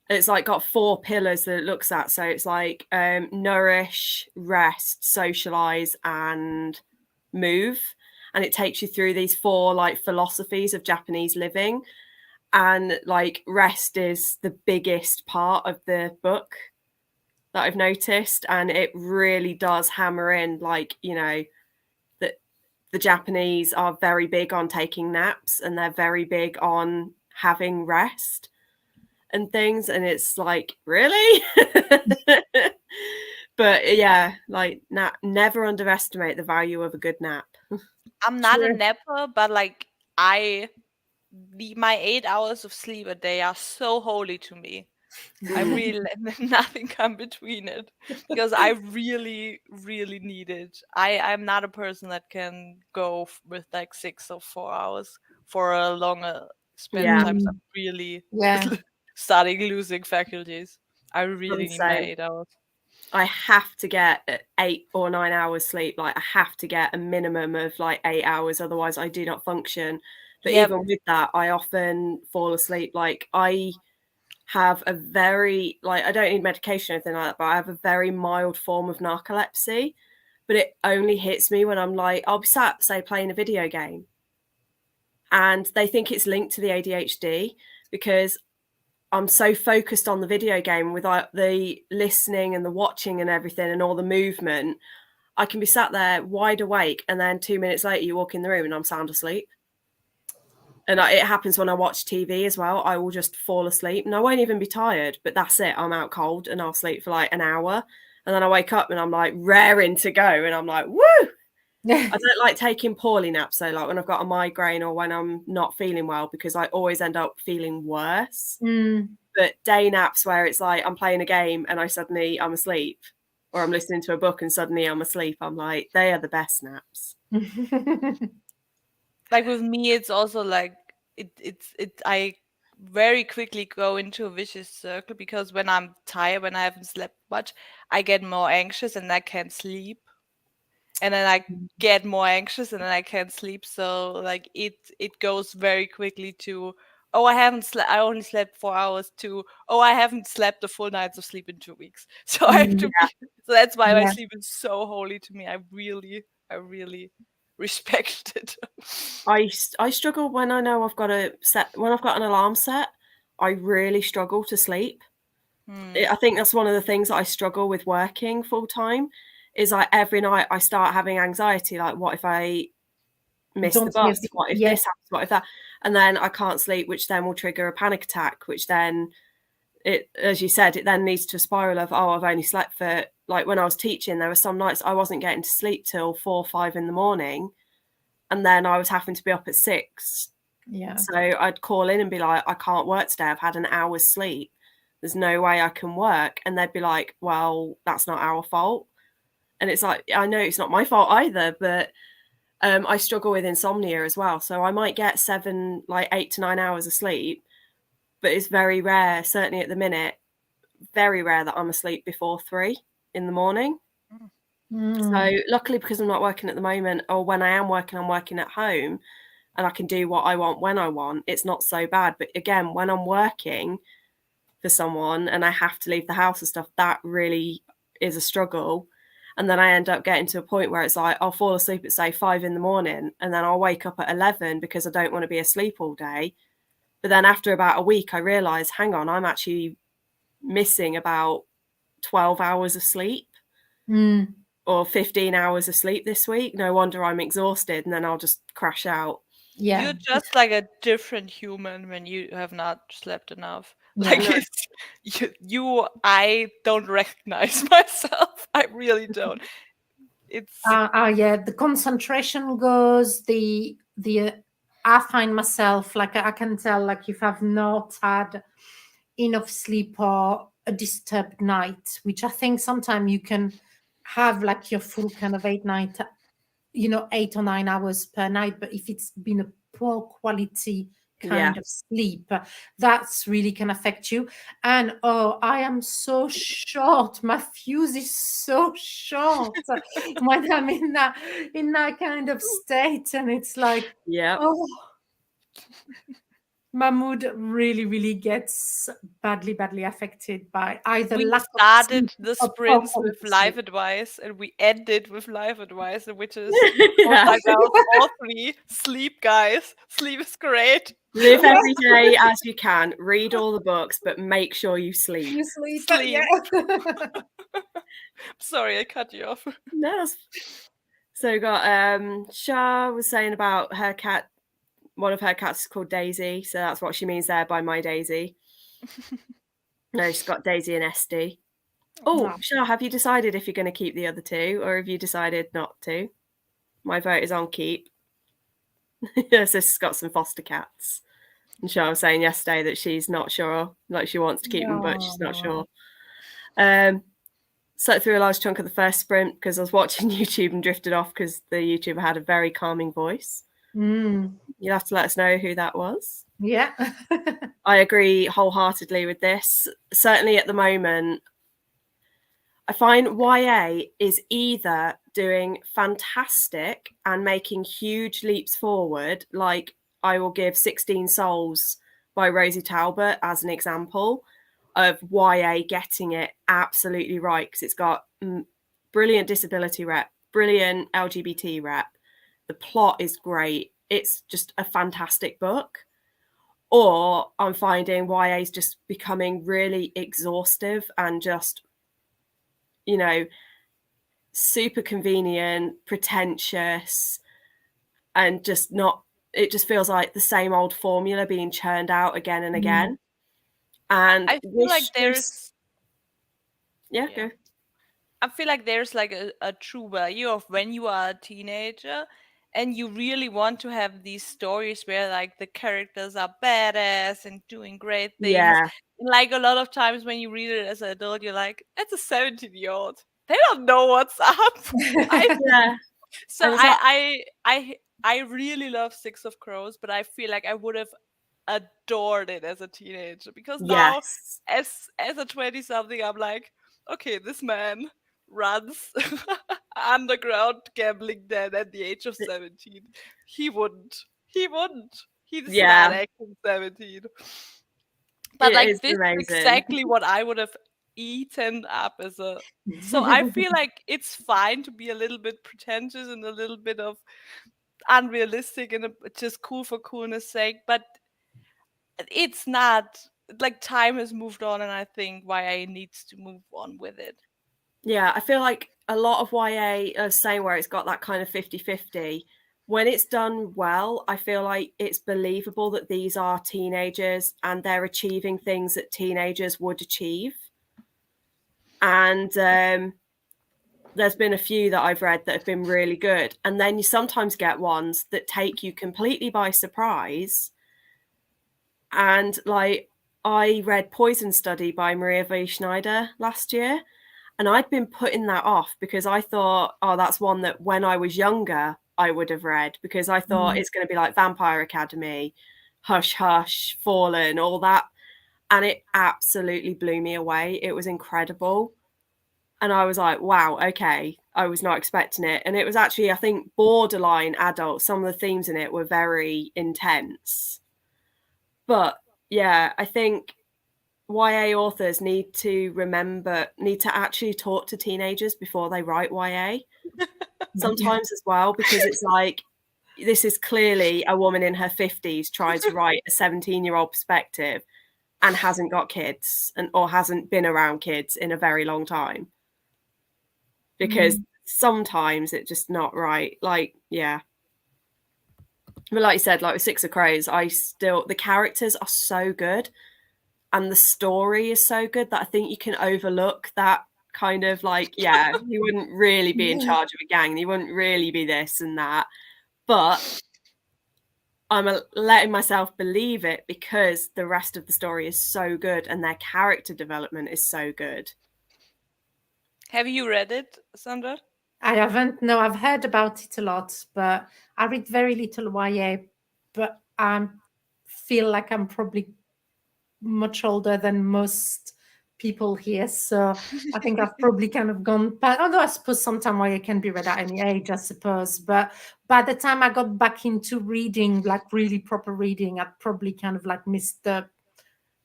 It's like got 4 pillars that it looks at. So it's like nourish, rest, socialize, and move. And it takes you through these 4 like philosophies of Japanese living. And like rest is the biggest part of the book that I've noticed. And it really does hammer in, like, you know, that the Japanese are very big on taking naps and they're very big on having rest and things. And it's like, really? But yeah, like never underestimate the value of a good nap. I'm not a napper, but like my 8 hours of sleep a day are so holy to me. I really nothing come between it because I really, really need it. I'm not a person that can go with like 6 or 4 hours for a longer span of time. So I'm really starting losing faculties. I really need my 8 hours. I have to get 8 or 9 hours sleep. Like I have to get a minimum of like 8 hours, otherwise I do not function. But even with that, I often fall asleep. Like I have a very, like, I don't need medication or anything like that, but I have a very mild form of narcolepsy. But it only hits me when I'm like, I'll be sat, say, playing a video game. And they think it's linked to the ADHD because I'm so focused on the video game without the listening and the watching and everything and all the movement. I can be sat there wide awake and then 2 minutes later you walk in the room and I'm sound asleep. And it happens when I watch TV as well. I will just fall asleep and I won't even be tired, but that's it. I'm out cold and I'll sleep for like an hour. And then I wake up and I'm like raring to go. And I'm like, woo! I don't like taking poorly naps, so like when I've got a migraine or when I'm not feeling well, because I always end up feeling worse. But day naps where it's like I'm playing a game and I'm asleep, or I'm listening to a book and suddenly I'm asleep, I'm like, they are the best naps. Like with me, it's also like I very quickly go into a vicious circle, because when I'm tired, when I haven't slept much, I get more anxious and I can't sleep. And then I get more anxious and then I can't sleep. So like it goes very quickly to, oh, I only slept 4 hours, to, oh, I haven't slept a full night's of sleep in 2 weeks. So I have to so that's why my sleep is so holy to me. I really respect it. I struggle when I know I've got when I've got an alarm set, I really struggle to sleep. I think that's one of the things that I struggle with working full time, is like every night I start having anxiety, like what if I miss the bus, what if this happens, what if that, and then I can't sleep, which then will trigger a panic attack, which then as you said, it then leads to a spiral of, oh, I've only slept for, like when I was teaching, there were some nights I wasn't getting to sleep till 4 or 5 in the morning, and then I was having to be up at 6. So I'd call in and be like, I can't work today, I've had an hour's sleep, there's no way I can work. And they'd be like, well, that's not our fault. And it's like, I know it's not my fault either, but I struggle with insomnia as well. So I might get 8 to 9 hours of sleep, but it's very rare, certainly at the minute, very rare that I'm asleep before 3 in the morning. So luckily, because I'm not working at the moment, or when I am working, I'm working at home and I can do what I want when I want, it's not so bad. But again, when I'm working for someone and I have to leave the house and stuff, that really is a struggle. And then I end up getting to a point where it's like I'll fall asleep at, say, 5 in the morning, and then I'll wake up at 11 because I don't want to be asleep all day. But then after about a week, I realise, hang on, I'm actually missing about 12 hours of sleep or 15 hours of sleep this week. No wonder I'm exhausted, and then I'll just crash out. You're just like a different human when you have not slept enough. Like I don't recognize myself. I really don't. It's the concentration goes, the I find myself, like, I can tell, like, if I've not had enough sleep or a disturbed night, which I think sometimes you can have like your full kind of 8 or 9 hours per night, but if it's been a poor quality kind of sleep, that's really can affect you. And I am so short, my fuse is so short when I'm in that kind of state, and it's like, my mood really gets badly affected by either we lack started of sleep the or sprints poor with sleep. life advice, and we ended with life advice, which is all 3 sleep, guys. Sleep is great. Live every day as you can. Read all the books, but make sure you sleep. You sleep. Sorry, I cut you off. No. So we got Shah was saying about her cat. One of her cats is called Daisy, so that's what she means there by my Daisy. No, she's got Daisy and Esty. Oh, Shah, have you decided if you're going to keep the other 2, or have you decided not to? My vote is on keep. So she's got some foster cats. And Shah was saying yesterday that she's not sure, like she wants to keep them, but she's not sure. Slept through a large chunk of the first sprint because I was watching YouTube and drifted off because the YouTuber had a very calming voice. You'll have to let us know who that was. I agree wholeheartedly with this. Certainly at the moment, I find YA is either doing fantastic and making huge leaps forward, like I will give 16 Souls by Rosie Talbot as an example of YA getting it absolutely right, because it's got brilliant disability rep, brilliant LGBT rep. The plot is great. It's just a fantastic book. Or I'm finding YA is just becoming really exhaustive and just, super convenient, pretentious, and just not, it just feels like the same old formula being churned out again and again. And I feel like there's go. I feel like there's like a true value of when you are a teenager and you really want to have these stories where like the characters are badass and doing great things. Yeah. And, like a lot of times when you read it as an adult, you're like, it's a 17-year-old. They don't know what's up. Yeah. So And it's like, I really love Six of Crows, but I feel like I would have adored it as a teenager because now yes. as a 20-something I'm like, okay, this man runs underground gambling den at the age of 17. He wouldn't. He's not Yeah. acting 17. But It like is this is amazing. exactly what I would have eaten up as a so I feel like it's fine to be a little bit pretentious and a little bit of unrealistic and just cool for coolness sake, but it's not like time has moved on and I think YA needs to move on with it. Yeah, I feel like a lot of YA are saying where it's got that kind of 50-50. When it's done well, I feel like it's believable that these are teenagers and they're achieving things that teenagers would achieve. And there's been a few that I've read that have been really good. And then you sometimes get ones that take you completely by surprise. And like, I read Poison Study by Maria V. Schneider last year. And I'd been putting that off because I thought, oh, that's one that when I was younger, I would have read because I thought it's going to be like Vampire Academy, Hush Hush, Fallen, all that. And it absolutely blew me away. It was incredible. And I was like, wow, okay, I was not expecting it. And it was actually, I think, borderline adult. Some of the themes in it were very intense. But yeah, I think YA authors need to actually talk to teenagers before they write YA sometimes as well, because it's like, this is clearly a woman in her 50s trying to write a 17-year-old perspective and hasn't got kids or hasn't been around kids in a very long time. Because sometimes it's just not right. Like, yeah. But like you said, like with Six of Crows, the characters are so good. And the story is so good that I think you can overlook that kind of like, yeah, you wouldn't really be in charge of a gang. You wouldn't really be this and that. But I'm letting myself believe it because the rest of the story is so good and their character development is so good. Have you read it, Sandra? I haven't. No, I've heard about it a lot, but I read very little YA. But I feel like I'm probably much older than most people here, so I think I've probably kind of gone. But although I suppose sometimes YA can be read at any age, I suppose. But by the time I got back into reading, like really proper reading, I'd probably kind of like missed the.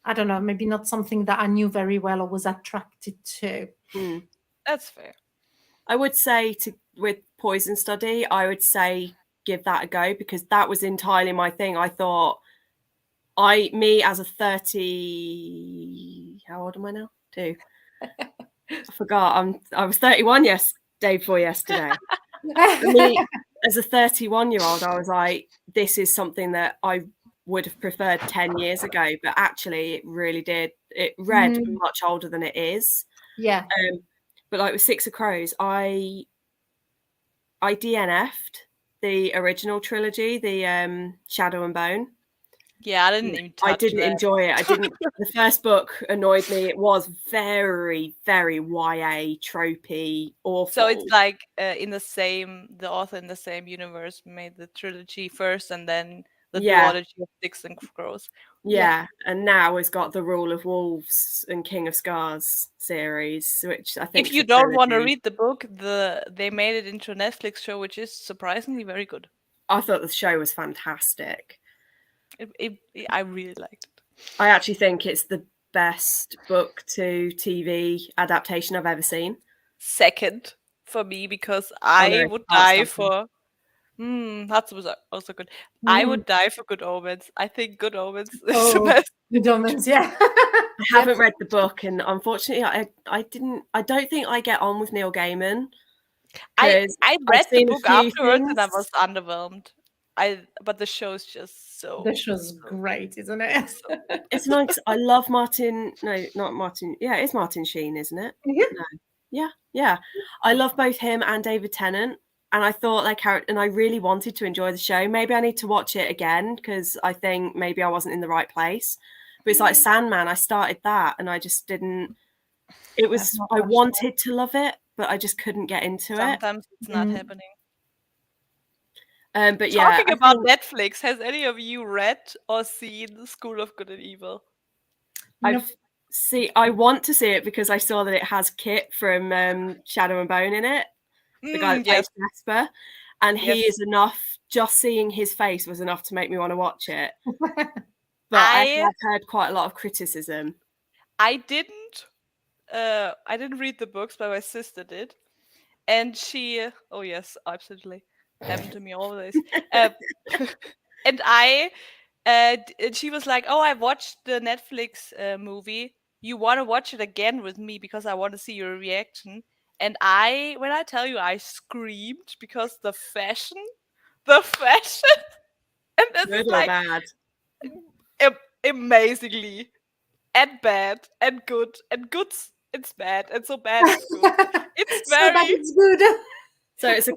I don't know, maybe not something that I knew very well or was attracted to. That's fair. I would say with Poison Study, I would say give that a go because that was entirely my thing. I thought as a 30, how old am I now? 2. I forgot. I was 31 day before yesterday. Me, as a 31-year-old, I was like, this is something that I would have preferred 10 years ago, but actually it really did. It read much older than it is. Yeah. But like with Six of Crows, I DNF'd the original trilogy, the Shadow and Bone. Yeah, I didn't even touch I didn't that. enjoy it. The first book annoyed me. It was very, very YA tropey, awful. So it's like the author in the same universe made the trilogy first and then the duology of Six and Crows. Yeah, and now it's got the Rule of Wolves and King of Scars series, which I think if you don't want to read the book, they made it into a Netflix show, which is surprisingly very good. I thought the show was fantastic. I really liked it. I actually think it's the best book to TV adaptation I've ever seen. Second for me, because I would die for. That was also good. I would die for Good Omens. I think Good Omens is the best. Good Omens, yeah. I haven't read the book, and unfortunately, I don't think I get on with Neil Gaiman. I read the book afterwards, and I was underwhelmed. But the show's just so. The show's great, isn't it? It's nice. I love Martin. No, not Martin. Yeah, it's Martin Sheen, isn't it? Yeah. No. Yeah, Yeah, I love both him and David Tennant, and I thought their character, and I really wanted to enjoy the show. Maybe I need to watch it again because I think maybe I wasn't in the right place. But it's like Sandman. I started that, and I just didn't. It was. I wanted to love it, but I just couldn't get into Sometimes it's not happening. But yeah, talking about Netflix, has any of you read or seen School of Good and Evil? I want to see it because I saw that it has Kit from Shadow and Bone in it, the guy that plays Jasper, and he is enough. Just seeing his face was enough to make me want to watch it. But I have heard quite a lot of criticism. I didn't read the books, but my sister did, and she. Oh yes, absolutely, happened to me always. And and she was like, "Oh, I watched the Netflix movie. You want to watch it again with me because I want to see your reaction." And when I tell you, I screamed because the fashion, and this Good is or like bad? Amazingly, and bad, and good, and good. It's bad, and so bad it's good. It's very. So bad it's good. So it's a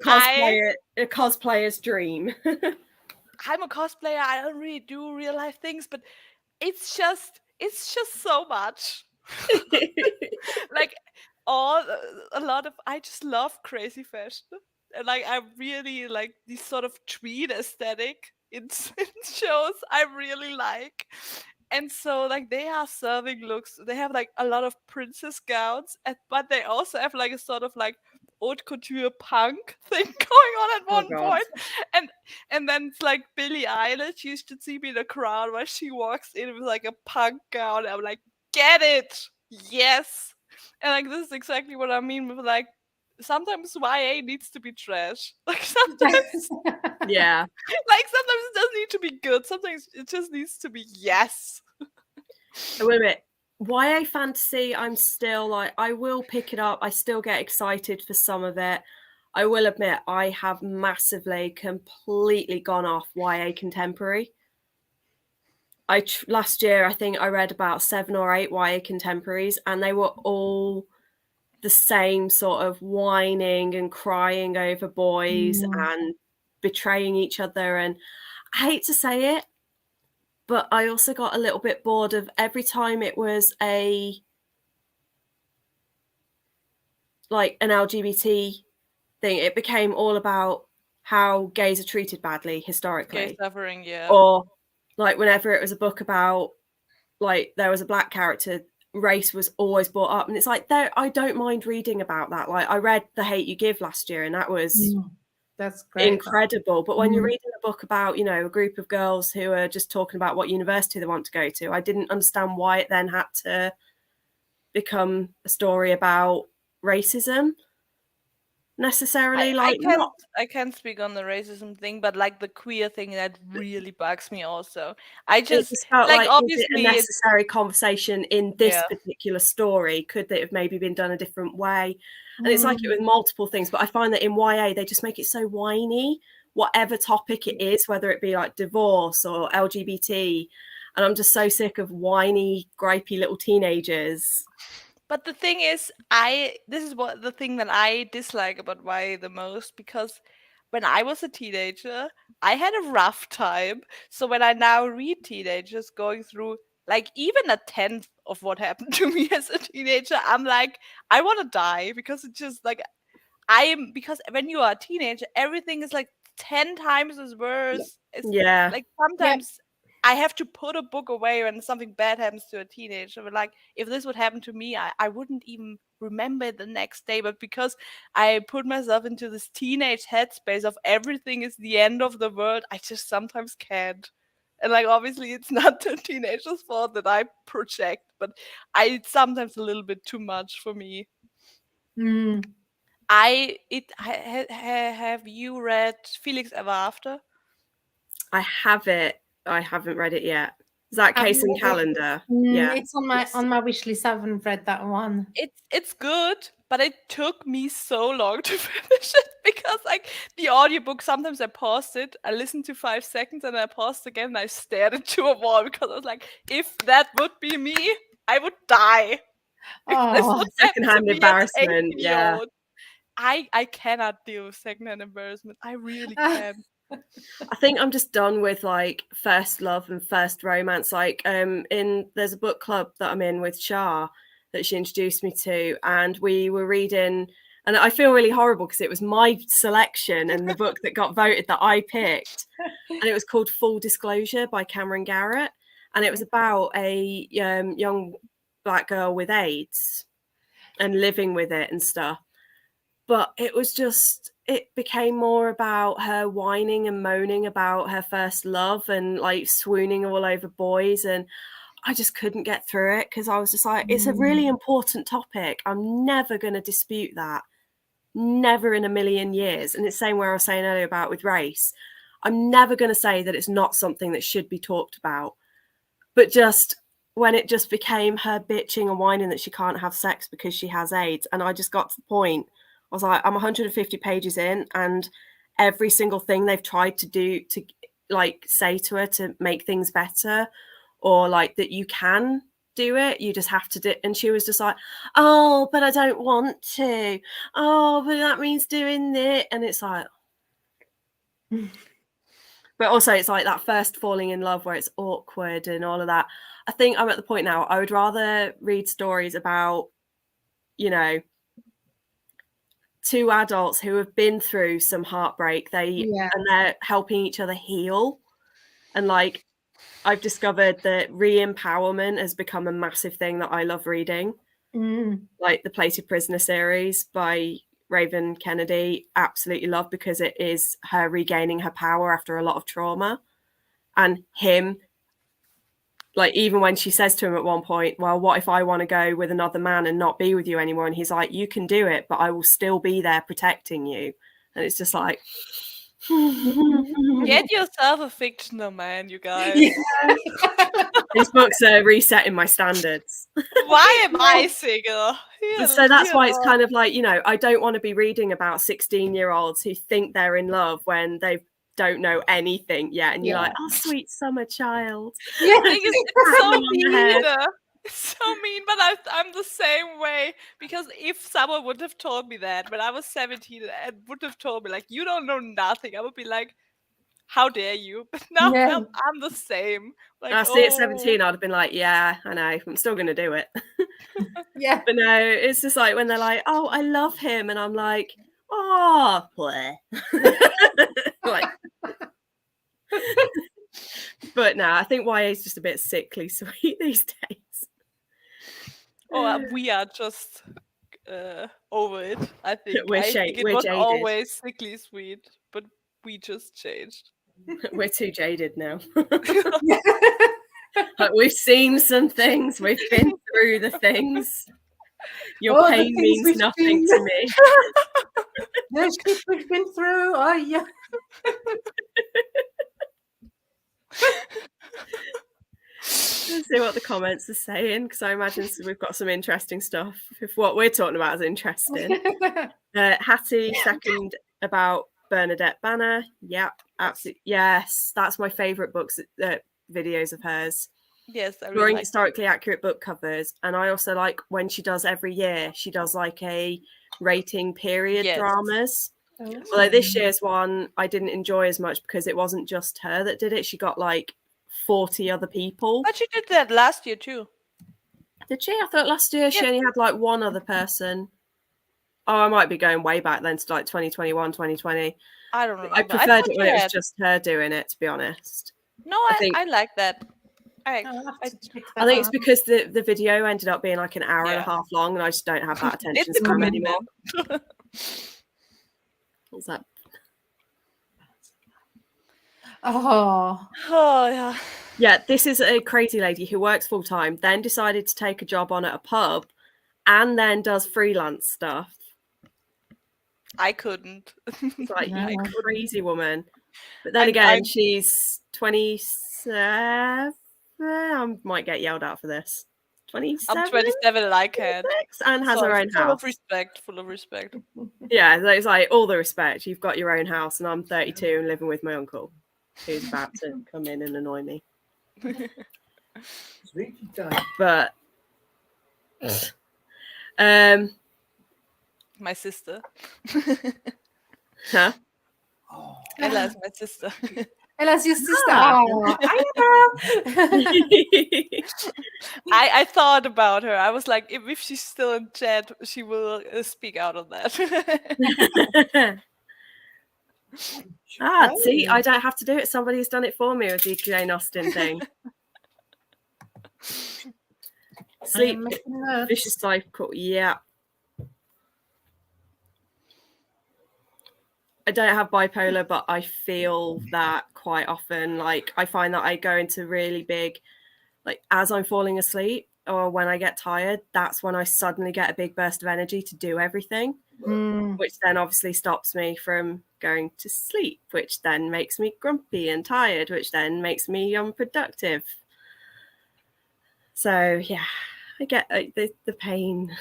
cosplayer's dream. I'm a cosplayer. I don't really do real life things, but it's just so much. Like a lot of. I just love crazy fashion, and like I really like this sort of tweed aesthetic in shows. I really like. And so, like, they are serving looks. They have like a lot of princess gowns, but they also have like a sort of like haute couture punk thing going on at one point. And then it's like Billie Eilish. You should see me in the crowd where she walks in with like a punk gown. I'm like, get it, yes. And like this is exactly what I mean with like sometimes YA needs to be trash. Like sometimes, yeah. Like sometimes it doesn't need to be good. Sometimes it just needs to be yes. Wait a minute. YA fantasy, I'm still like, I will pick it up. I still get excited for some of it. I will admit, I have massively, completely gone off YA contemporary. Last year, I think I read about 7 or 8 YA contemporaries, and they were all the same sort of whining and crying over boys and betraying each other. And I hate to say it, but I also got a little bit bored of every time it was an LGBT thing, it became all about how gays are treated badly historically. Gay suffering, yeah. Or like whenever it was a book about like there was a black character, race was always brought up, and it's like I don't mind reading about that. Like I read The Hate You Give last year, and that was that's great, incredible. But when you're reading a book about, you know, a group of girls who are just talking about what university they want to go to, I didn't understand why it then had to become a story about racism necessarily. I can't speak on the racism thing, but like the queer thing, that really bugs me also. I just felt like obviously is it a necessary conversation in this particular story? Could it have maybe been done a different way? And it's like it with multiple things, but I find that in YA they just make it so whiny, whatever topic it is, whether it be like divorce or LGBT, and I'm just so sick of whiny, gripey little teenagers. But the thing is, this is what the thing that I dislike about YA the most, because when I was a teenager, I had a rough time. So when I now read teenagers going through like even a tenth of what happened to me as a teenager, I'm like, I want to die, because it's just like because when you are a teenager, everything is like 10 times as worse. Yeah. Like sometimes I have to put a book away when something bad happens to a teenager. But like, if this would happen to me, I wouldn't even remember it the next day. But because I put myself into this teenage headspace of everything is the end of the world, I just sometimes can't. And like, obviously, it's not the teenager's fault that I project, but it's sometimes a little bit too much for me. Have you read Felix Ever After? I have it. I haven't read it yet. Is that Case and Calendar? Yeah, it's on my wish list. I haven't read that one. It's good, but it took me so long to finish it, because like the audiobook, sometimes I paused it, I listened to 5 seconds, and I paused again, and I stared into a wall, because I was like, if that would be me, I would die. Oh, secondhand embarrassment. Yeah. I cannot deal with secondhand embarrassment. I really can. I think I'm just done with like first love and first romance. Like there's a book club that I'm in with Shah that she introduced me to, and we were reading, and I feel really horrible because it was my selection and the book that got voted that I picked, and it was called Full Disclosure by Cameron Garrett, and it was about a young Black girl with AIDS and living with it and stuff. But it was just, it became more about her whining and moaning about her first love and like swooning all over boys. And I just couldn't get through it because I was just like, it's a really important topic. I'm never going to dispute that. Never in a million years. And it's the same where I was saying earlier about with race. I'm never going to say that it's not something that should be talked about. But just when it just became her bitching and whining that she can't have sex because she has AIDS. And I just got to the point, I was like, I'm 150 pages in, and every single thing they've tried to do to like say to her to make things better, or like that you can do it, you just have to do it. And she was just like, oh, but I don't want to. Oh, but that means doing it. And it's like, but also it's like that first falling in love where it's awkward and all of that. I think I'm at the point now, I would rather read stories about, you know, two adults who have been through some heartbreak, and they're helping each other heal. And like, I've discovered that re-empowerment has become a massive thing that I love reading. Like the Plated Prisoner series by Raven Kennedy, absolutely love, because it is her regaining her power after a lot of trauma. And him, like, even when she says to him at one point, well, what if I want to go with another man and not be with you anymore? And he's like, you can do it, but I will still be there protecting you. And it's just like, get yourself a fictional man, you guys. Yeah. These books are resetting my standards. Why am I single? So that's why it's kind of like, you know, I don't want to be reading about 16-year-olds who think they're in love when they don't know anything yet. And you're like, oh, sweet summer child. Yeah. It's so mean. It's so mean, but I'm the same way, because if someone would have told me that when I was 17 and would have told me, like, you don't know nothing, I would be like, how dare you? But now I'm the same. Like, I see at 17, I'd have been like, yeah, I know, I'm still going to do it. Yeah. But no, it's just like when they're like, oh, I love him. And I'm like, oh, like, but no, I think YA is just a bit sickly sweet these days. We are just over it. I think We're it was jaded. always sickly sweet, but we just changed. We're too jaded now. But we've seen some things. We've been through the things. Your pain means nothing to me. The shit we've been through. Oh yeah. Let's see what the comments are saying, because I imagine we've got some interesting stuff. If what we're talking about is interesting. Hattie second about Bernadette Banner. Yep, absolutely. Yes, that's my favourite books, videos of hers. Yes, I really drawing like historically accurate book covers. And I also like when she does every year, she does like a rating period dramas. Although this year's one I didn't enjoy as much because it wasn't just her that did it. She got like 40 other people. But she did that last year too. Did she? I thought last year she only had like one other person. Oh, I might be going way back then to like 2021, 2020. I don't remember. I preferred it when it was just her doing it, to be honest. No, I like that. I think it's because the video ended up being like an hour and a half long, and I just don't have that attention span anymore. What's that? Oh yeah. Yeah, this is a crazy lady who works full time, then decided to take a job on at a pub, and then does freelance stuff. I couldn't. It's like, you crazy woman. But then again, she's 27. I might get yelled at for this. 27? I'm 27 and I can. And has her own house. Full of respect. Yeah, it's like all the respect. You've got your own house, and I'm 32 and living with my uncle, who's about to come in and annoy me. But My sister. Huh? Ella is my sister. Ella's your sister. Ah. Oh, I thought about her. I was like, if she's still in chat, she will speak out on that. See, I don't have to do it. Somebody's done it for me with the Jane Austen thing. Sleep, vicious cycle. Yeah. I don't have bipolar, but I feel that quite often. Like, I find that I go into really big, like, as I'm falling asleep or when I get tired, that's when I suddenly get a big burst of energy to do everything, which then obviously stops me from going to sleep, which then makes me grumpy and tired, which then makes me unproductive. So, yeah, I get the pain.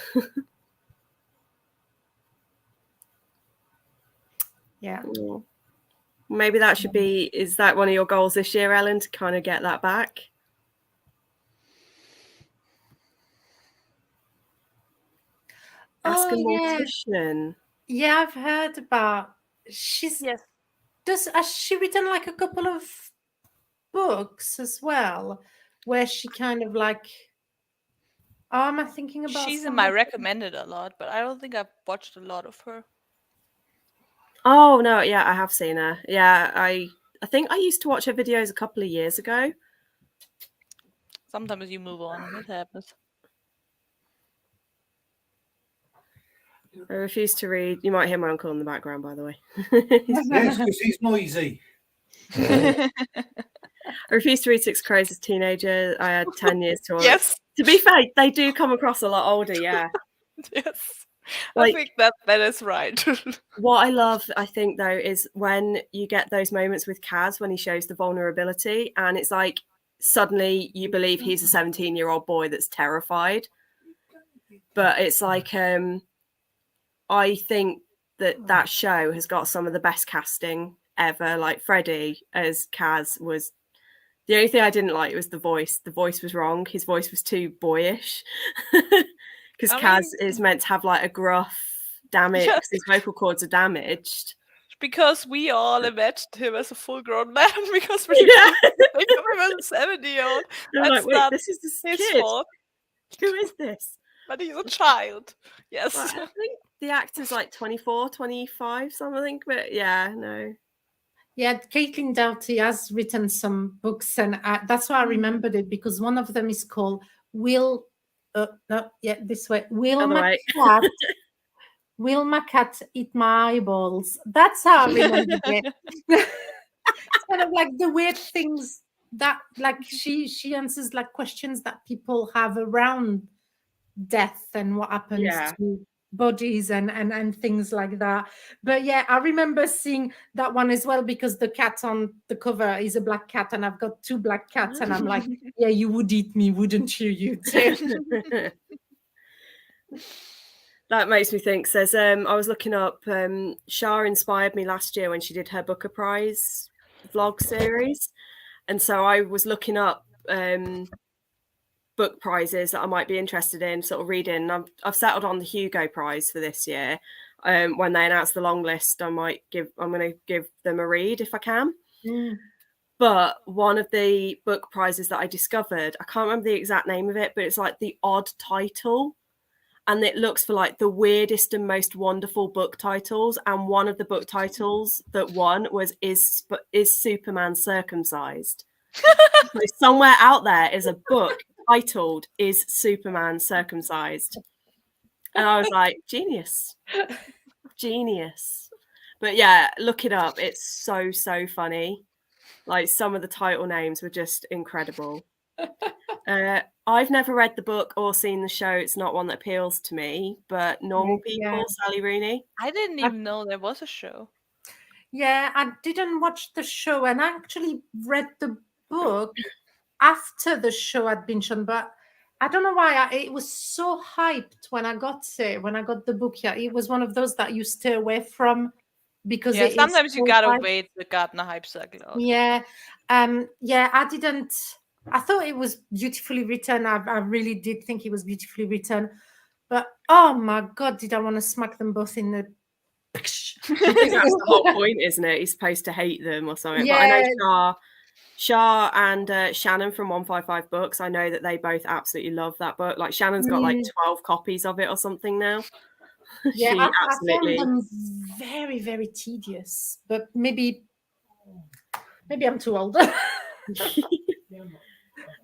Yeah. Maybe that should be, is that one of your goals this year, Ellen, to kind of get that back? Ask a mortician. Yeah, I've heard about. Yes. Has she written like a couple of books as well, where she kind of like? Oh, am I thinking about? She's in my recommended a lot, but I don't think I've watched a lot of her. Oh no, yeah, I have seen her. Yeah, I think I used to watch her videos a couple of years ago. Sometimes you move on. It happens. I refuse to read. You might hear my uncle in the background, by the way. Yes, because he's noisy. I refuse to read Six Crows as a teenager. I had 10 years to Yes. To be fair, they do come across a lot older, yeah. Yes. Like, I think that is right. What I love, I think, though, is when you get those moments with Kaz when he shows the vulnerability and it's like suddenly you believe he's a 17-year-old boy that's terrified. But it's like, I think that show has got some of the best casting ever. Like Freddie as Kaz was, the only thing I didn't like was the voice. The voice was wrong. His voice was too boyish. Because Kaz is meant to have like a gruff damage, because his vocal cords are damaged. Because we all imagined him as a full-grown man, because we think of him as a 70-year-old. That's like, wait, this is his kid. Fault. Who is this? But he's a child. Yes. Well, I think the actor's like 24, 25, something. But yeah, no. Yeah, Caitlin Doughty has written some books, and that's why I remembered it, because one of them is called Will my cat eat my eyeballs? That's how I remembered it. It's kind of like the weird things that, like, she answers like questions that people have around death and what happens to bodies and things like that. But yeah, I remember seeing that one as well, because the cat on the cover is a black cat, and I've got 2 black cats, and I'm like, yeah, you would eat me, wouldn't you? You too. That makes me think. Says I was looking up. Shah inspired me last year when she did her Booker Prize vlog series, and so I was looking up book prizes that I might be interested in, sort of reading. I've settled on the Hugo Prize for this year. When they announce the long list, I'm going to give them a read if I can. But one of the book prizes that I discovered, I can't remember the exact name of it, but it's like the odd title. And it looks for like the weirdest and most wonderful book titles. And one of the book titles that won was Is Superman Circumcised? So somewhere out there is a book titled Is Superman Circumcised? And I was like, genius. But yeah, look it up. It's so funny. Like, some of the title names were just incredible. I've never read the book or seen the show. It's not one that appeals to me, but Normal People, Sally Rooney. I didn't even know there was a show. Yeah, I didn't watch the show, and I actually read the book after the show had been shown, but I don't know why it was so hyped when I got the book here. It was one of those that you stay away from, because sometimes you gotta wait the Gardner hype cycle out. I thought it was beautifully written. I really did think it was beautifully written, But oh my God, did I want to smack them both in the. I think that's the whole point, isn't it? He's supposed to hate them or something. Yeah. But I know Shah and Shannon from 155 Books, I know that they both absolutely love that book. Like Shannon's got like 12 copies of it or something now. Yeah, She I absolutely. found them very, very tedious. But maybe I'm too old.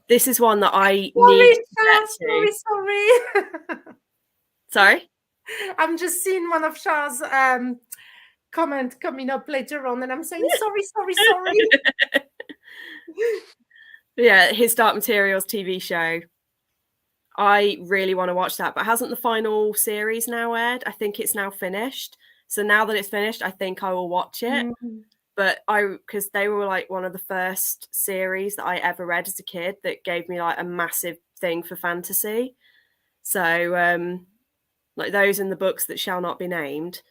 This is one that I need to get to. Sorry. Sorry? I'm just seeing one of Shah's comment coming up later on, and I'm saying sorry. Yeah, his Dark Materials TV show. I really want to watch that, but hasn't the final series now aired? I think it's now finished. So now that it's finished, I think I will watch it. But because they were like one of the first series that I ever read as a kid that gave me like a massive thing for fantasy. So like those in the books that shall not be named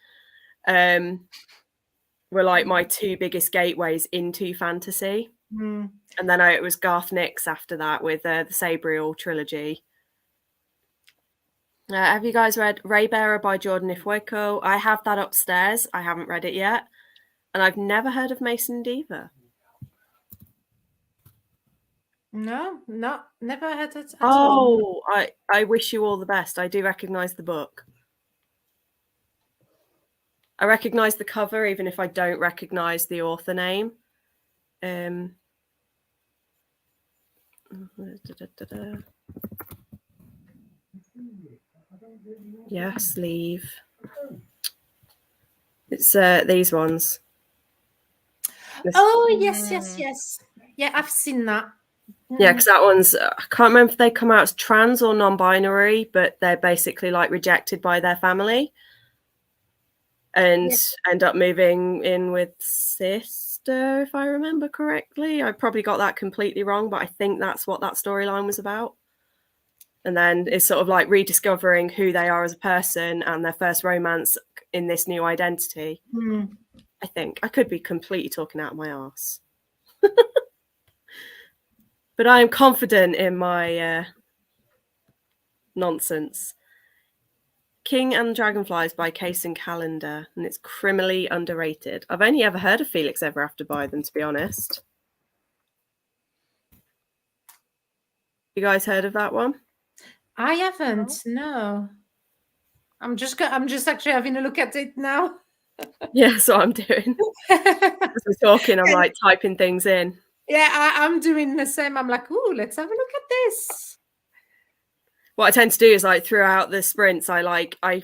were like my two biggest gateways into fantasy. And then it was Garth Nix after that with the Sabriel trilogy. Have you guys read Raybearer by Jordan Ifueko? I have that upstairs. I haven't read it yet. And I've never heard of Mason Diva. No, never heard it at all. I wish you all the best. I do recognise the book. I recognise the cover, even if I don't recognise the author name. Yeah, sleeve. It's these ones. Oh, yes. Yeah, I've seen that. Yeah, because that one's, I can't remember if they come out as trans or non-binary, but they're basically like rejected by their family and end up moving in with sister, if I remember correctly. I probably got that completely wrong, but I think that's what that storyline was about. And then it's sort of like rediscovering who they are as a person and their first romance in this new identity. I think. I could be completely talking out of my arse. But I am confident in my nonsense. King and the Dragonflies by Case and Calendar, and it's criminally underrated. I've only ever heard of Felix Ever After by them, to be honest. You guys heard of that one? I haven't. No. I'm just actually having a look at it now. Yeah, that's what I'm doing. As we're talking, I'm like typing things in. Yeah, I'm doing the same. I'm like, ooh, let's have a look at this. What I tend to do is like throughout the sprints, I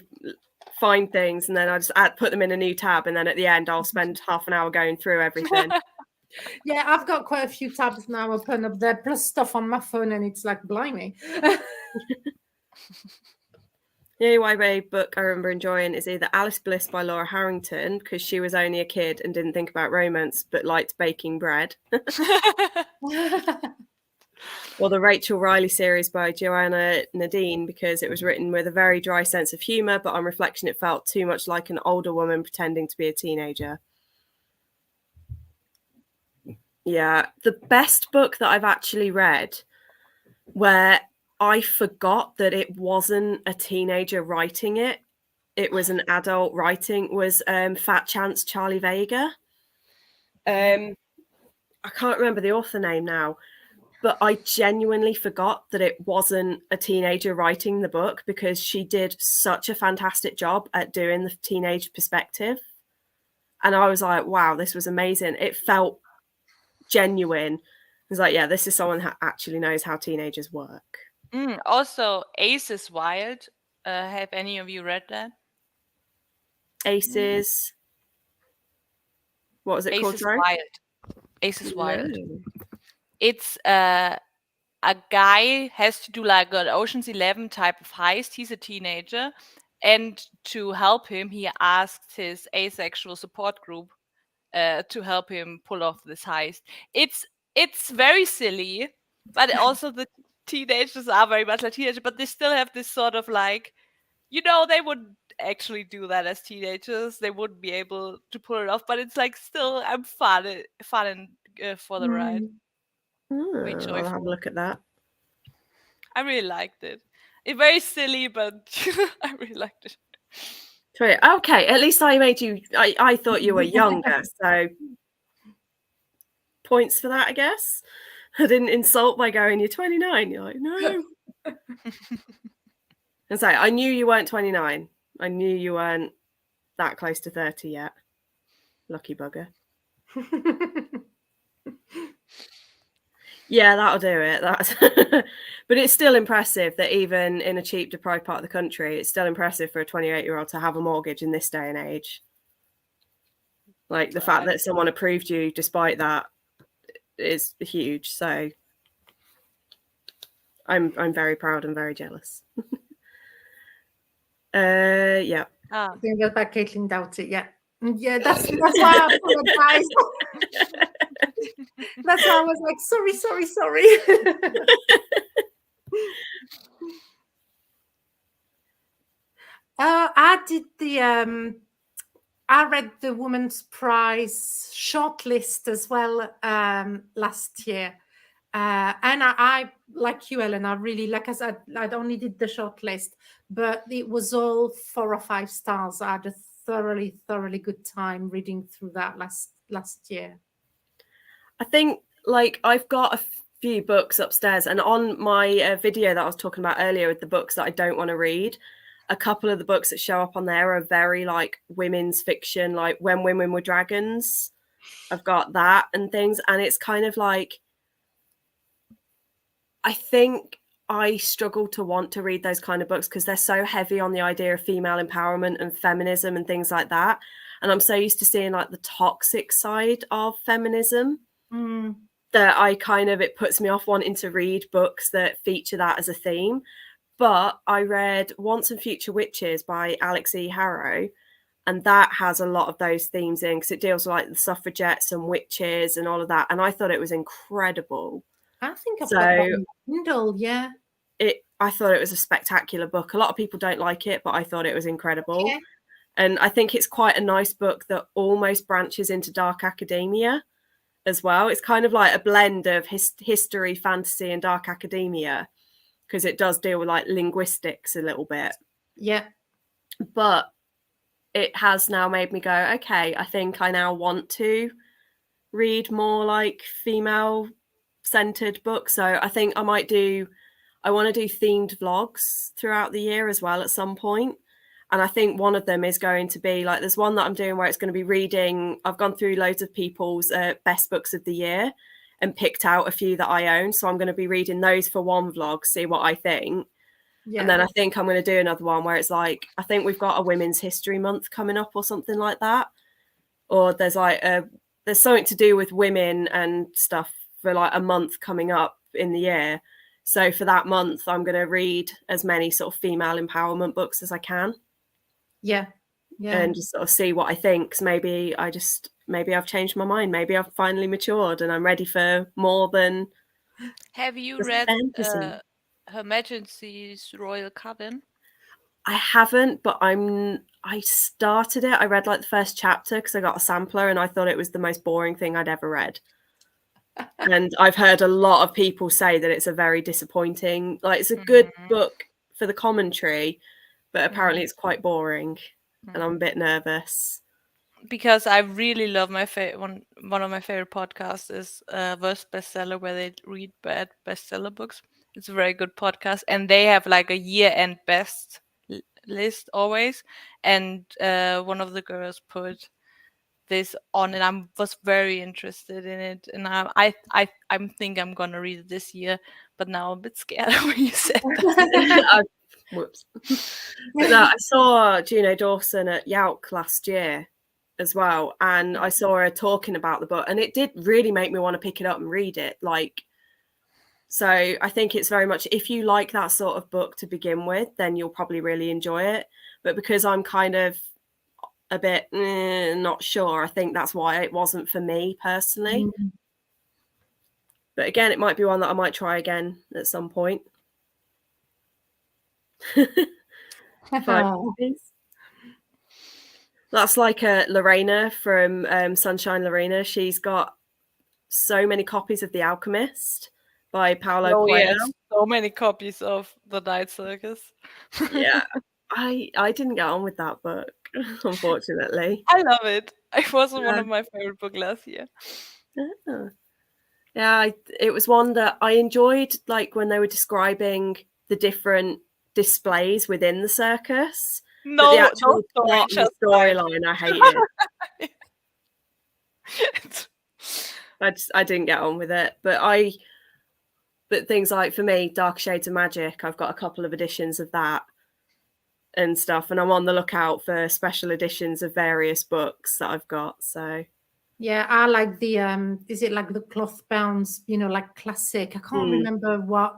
find things and then I just put them in a new tab, and then at the end I'll spend half an hour going through everything. Yeah, I've got quite a few tabs now open up there, plus stuff on my phone, and it's like, blimey. The Huawei book I remember enjoying is either Alice Bliss by Laura Harrington, because she was only a kid and didn't think about romance but liked baking bread. Or the Rachel Riley series by Joanna Nadine, because it was written with a very dry sense of humour, but on reflection it felt too much like an older woman pretending to be a teenager. Yeah, the best book that I've actually read where I forgot that it wasn't a teenager writing it, it was an adult writing, was Fat Chance Charlie Vega. I can't remember the author name now, but I genuinely forgot that it wasn't a teenager writing the book, because she did such a fantastic job at doing the teenage perspective. And I was like, wow, this was amazing. It felt genuine. I was like, yeah, this is someone that actually knows how teenagers work. Also, Ace is Wild. Have any of you read that? Aces. What was it called? Ace is Wild. Ace is Wild. No. It's a guy has to do like an Ocean's 11 type of heist. He's a teenager, and to help him, he asked his asexual support group to help him pull off this heist. It's very silly, but also the teenagers are very much like teenagers, but they still have this sort of like, they wouldn't actually do that as teenagers. They wouldn't be able to pull it off, but it's like still, I'm fun for the ride. I'll have a look at that. I really liked it. It's very silly, but I really liked it. Okay, at least I made you. I thought you were younger, so points for that, I guess. I didn't insult by going, "You're 29." You're like, no. And so I knew you weren't 29. I knew you weren't that close to 30 yet. Lucky bugger. Yeah, that'll do it. That's but it's still impressive that even in a cheap, deprived part of the country, it's still impressive for a 28-year-old to have a mortgage in this day and age. Like the fact that someone approved you despite that is huge. So I'm very proud and very jealous. Yeah. I think that's by Caitlin Doughty. Yeah. Yeah, that's why I apologize. That's why I was like, sorry. I did I read the Women's Prize shortlist as well last year. And I like you, Ellen, I really, like I said, I only did the shortlist, but it was all 4 or 5 stars. I had a thoroughly good time reading through that last year. I think like I've got a few books upstairs, and on my video that I was talking about earlier with the books that I don't want to read, a couple of the books that show up on there are very like women's fiction, like When Women Were Dragons. I've got that and things, and it's kind of like, I think I struggle to want to read those kind of books because they're so heavy on the idea of female empowerment and feminism and things like that. And I'm so used to seeing like the toxic side of feminism that it puts me off wanting to read books that feature that as a theme. But I read Once and Future Witches by Alex E. Harrow, and that has a lot of those themes in because it deals with like the suffragettes and witches and all of that. And I thought it was incredible. I think I've got that on Kindle, yeah. I thought it was a spectacular book. A lot of people don't like it, but I thought it was incredible. Okay. And I think it's quite a nice book that almost branches into dark academia as well. It's kind of like a blend of history, fantasy, and dark academia because it does deal with like linguistics a little bit. Yeah. But it has now made me go, okay, I think I now want to read more like female-centered books. So I think I want to do themed vlogs throughout the year as well at some point. And I think one of them is going to be like, there's one that I'm doing where it's going to be reading. I've gone through loads of people's best books of the year and picked out a few that I own. So I'm going to be reading those for one vlog, see what I think. Yeah. And then I think I'm going to do another one where it's like, I think we've got a Women's History Month coming up or something like that. Or there's like there's something to do with women and stuff for like a month coming up in the year. So for that month, I'm going to read as many sort of female empowerment books as I can. Yeah. And just sort of see what I think. Because maybe I've changed my mind. Maybe I've finally matured and I'm ready for more than. Have you read Her Majesty's Royal Coven? I haven't, but I started it. I read like the first chapter because I got a sampler and I thought it was the most boring thing I'd ever read. And I've heard a lot of people say that it's a very disappointing, like it's a good book for the commentary, but apparently it's quite boring and I'm a bit nervous. Because I really love one of my favorite podcasts is Worst Bestseller, where they read bad bestseller books. It's a very good podcast, and they have like a year-end best list always. And one of the girls put this on, and I was very interested in it. And I think I'm gonna read it this year, but now I'm a bit scared when you said that. Whoops. But no, I saw Juno Dawson at Yauk last year as well, and I saw her talking about the book, and it did really make me want to pick it up and read it. Like, so I think it's very much, if you like that sort of book to begin with, then you'll probably really enjoy it. But because I'm kind of a bit not sure, I think that's why it wasn't for me personally. But again, it might be one that I might try again at some point. That's like Lorena from Sunshine Lorena. She's got so many copies of The Alchemist by Paulo Coelho. Yes. so many copies of The Night Circus. Yeah, I didn't get on with that book, unfortunately. I love it. It was one Yeah. of my favorite books last year. Yeah. Yeah, it was one that I enjoyed, like when they were describing the different displays within the circus. But the No, actual no plot and the story, storyline I hated. just I didn't get on with it. But things like, for me, Dark Shades of Magic, I've got a couple of editions of that and stuff, and I'm on the lookout for special editions of various books that I've got. So Yeah, I like the is it like the cloth bounds, like classic. I can't remember what.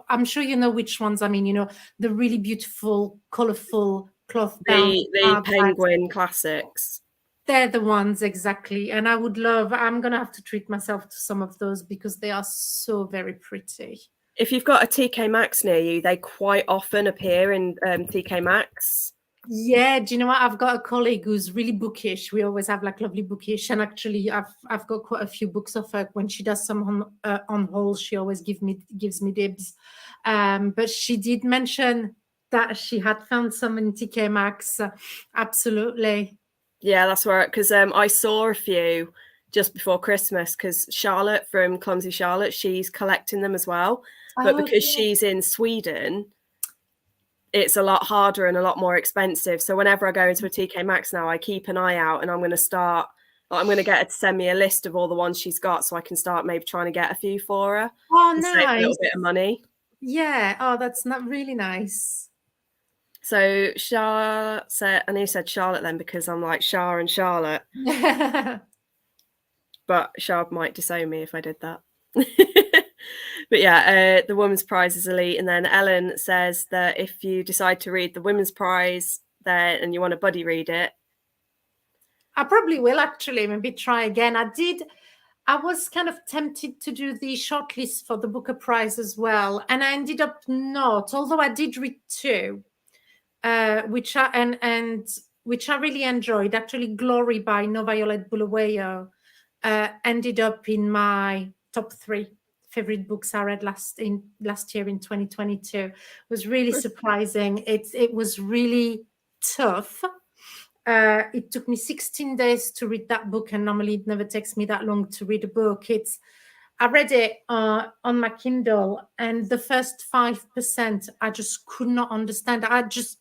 I'm sure you know which ones I mean, the really beautiful, colorful cloth bound. the Penguin classics. They're the ones, exactly. And I'm going to have to treat myself to some of those because they are so very pretty. If you've got a TK Maxx near you, they quite often appear in TK Maxx. Yeah, do you know what? I've got a colleague who's really bookish. We always have like lovely bookish, and actually, I've got quite a few books of her. When she does some on haul, she always gives me dibs. But she did mention that she had found some in TK Maxx. Absolutely. Yeah, that's where, because I saw a few just before Christmas, because Charlotte from Clumsy Charlotte, she's collecting them as well. But because she's in Sweden, it's a lot harder and a lot more expensive. So whenever I go into a TK Maxx now, I keep an eye out, and I'm going to get her to send me a list of all the ones she's got, so I can start maybe trying to get a few for her. Oh, nice. Save a little bit of money. Yeah. Oh, that's not really nice. So Charlotte said, and he said Charlotte then because I'm like Char and Charlotte. But Char might disown me if I did that. But yeah, the Women's Prize is elite. And then Ellen says that if you decide to read the Women's Prize there and you want to buddy read it, I probably will actually maybe try again. I was kind of tempted to do the shortlist for the Booker Prize as well, and I ended up not, although I did read two. Which I really enjoyed. Actually, Glory by No Violet Bulawayo ended up in my top 3 favorite books I read last year in 2022. It was really surprising. It was really tough. It took me 16 days to read that book, and normally it never takes me that long to read a book. I read it on my Kindle, and the first 5% I just could not understand. I just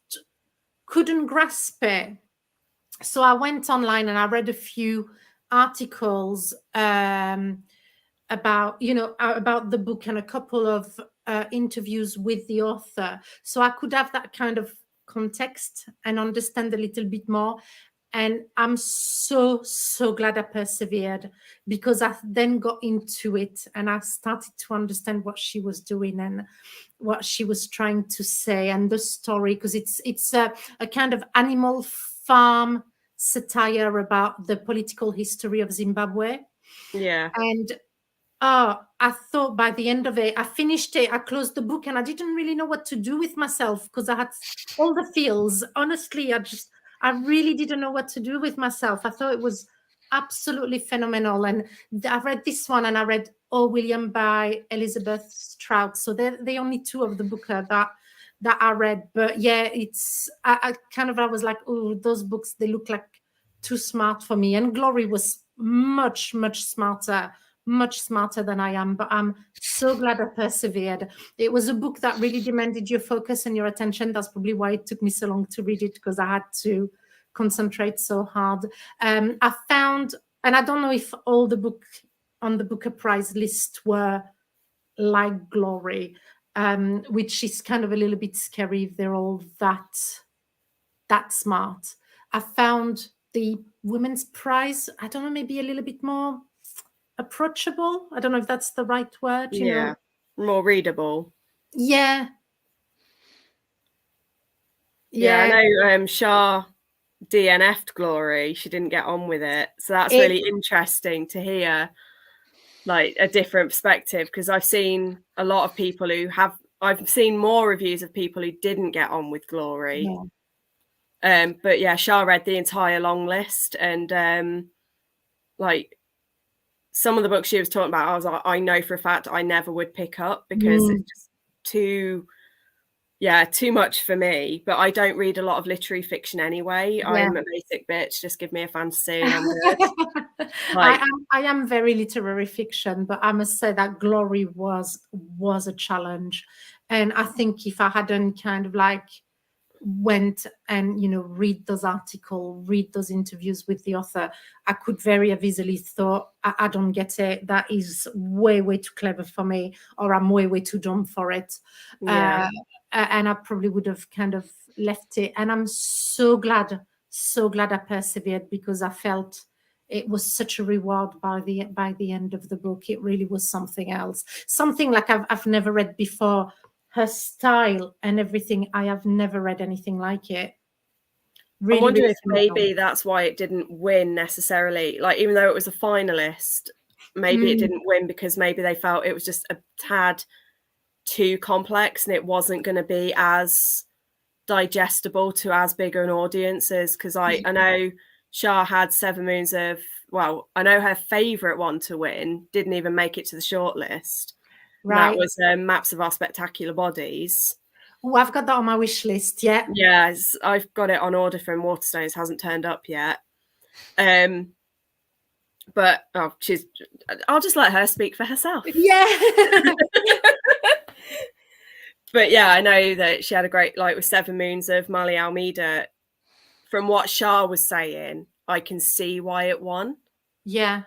couldn't grasp it. So I went online and I read a few articles about the book and a couple of interviews with the author, so I could have that kind of context and understand a little bit more. And I'm so glad I persevered, because I then got into it and I started to understand what she was doing and what she was trying to say, and the story, because it's a kind of Animal Farm satire about the political history of Zimbabwe. Yeah. And I thought by the end of it, I finished it, I closed the book, and I didn't really know what to do with myself because I had all the feels. Honestly, I really didn't know what to do with myself. I thought it was absolutely phenomenal. And I read this one, and I read Oh William by Elizabeth Strout. So they're the only two of the book that I read. But yeah, I was like, oh, those books, they look like too smart for me. And Glory was much smarter than I am, but I'm so glad I persevered. It was a book that really demanded your focus and your attention. That's probably why it took me so long to read it, because I had to concentrate so hard. I found, and I don't know if all the book on the Booker Prize list were like Glory, which is kind of a little bit scary if they're all that smart. I found the Women's Prize, I don't know, maybe a little bit more approachable. I don't know if that's the right word. You know, more readable. Yeah. I know Shah DNF'd Glory. She didn't get on with it, so that's really interesting to hear, like, a different perspective, because I've seen a lot of people I've seen more reviews of people who didn't get on with Glory. But yeah, Shah read the entire long list, and like some of the books she was talking about, I was like, I know for a fact I never would pick up, because it's just too much for me. But I don't read a lot of literary fiction anyway. Yeah. I'm a basic bitch. Just give me a fantasy and I'm good. I am very literary fiction, but I must say that Glory was a challenge. And I think if I hadn't kind of like went and read those articles, read those interviews with the author, I could very have easily thought, I don't get it, that is way too clever for me, or I'm way too dumb for it. Yeah. And I probably would have kind of left it. And I'm so glad I persevered, because I felt it was such a reward by the end of the book. It really was something else, something like I've never read before. Her style and everything, I have never read anything like it. Really, I'm wondering if maybe that's why it didn't win necessarily. Like, even though it was a finalist, maybe it didn't win because maybe they felt it was just a tad too complex and it wasn't going to be as digestible to as big an audiences. Because I know Shah had 7 Moons of, well, I know her favourite one to win didn't even make it to the shortlist. Right. That was Maps of Our Spectacular Bodies. Oh, I've got that on my wish list. Yeah. Yes, I've got it on order from Waterstones. Hasn't turned up yet. But I'll just let her speak for herself. Yeah. But yeah, I know that she had a great, like with 7 Moons of Mali Almeida. From what Shah was saying, I can see why it won. Yeah.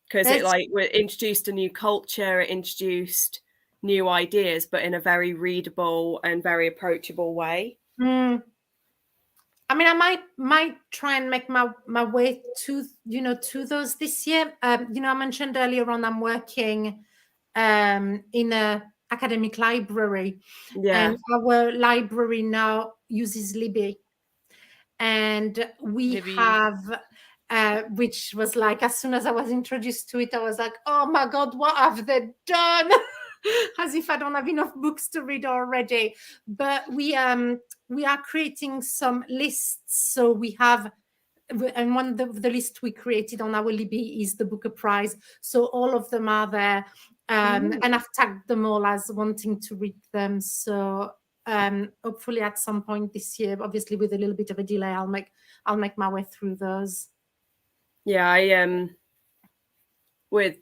Because it introduced a new culture, it introduced new ideas, but in a very readable and very approachable way. I mean, I might try and make my way to those this year. I mentioned earlier on I'm working in a academic library, and our library now uses Libby, and we have. Which was like, as soon as I was introduced to it, I was like, oh my God, what have they done? As if I don't have enough books to read already. But we are creating some lists. So we have, and one of the list we created on our Libby is the Booker Prize. So all of them are there. And I've tagged them all as wanting to read them. So hopefully at some point this year, obviously with a little bit of a delay, I'll make my way through those. Yeah, I with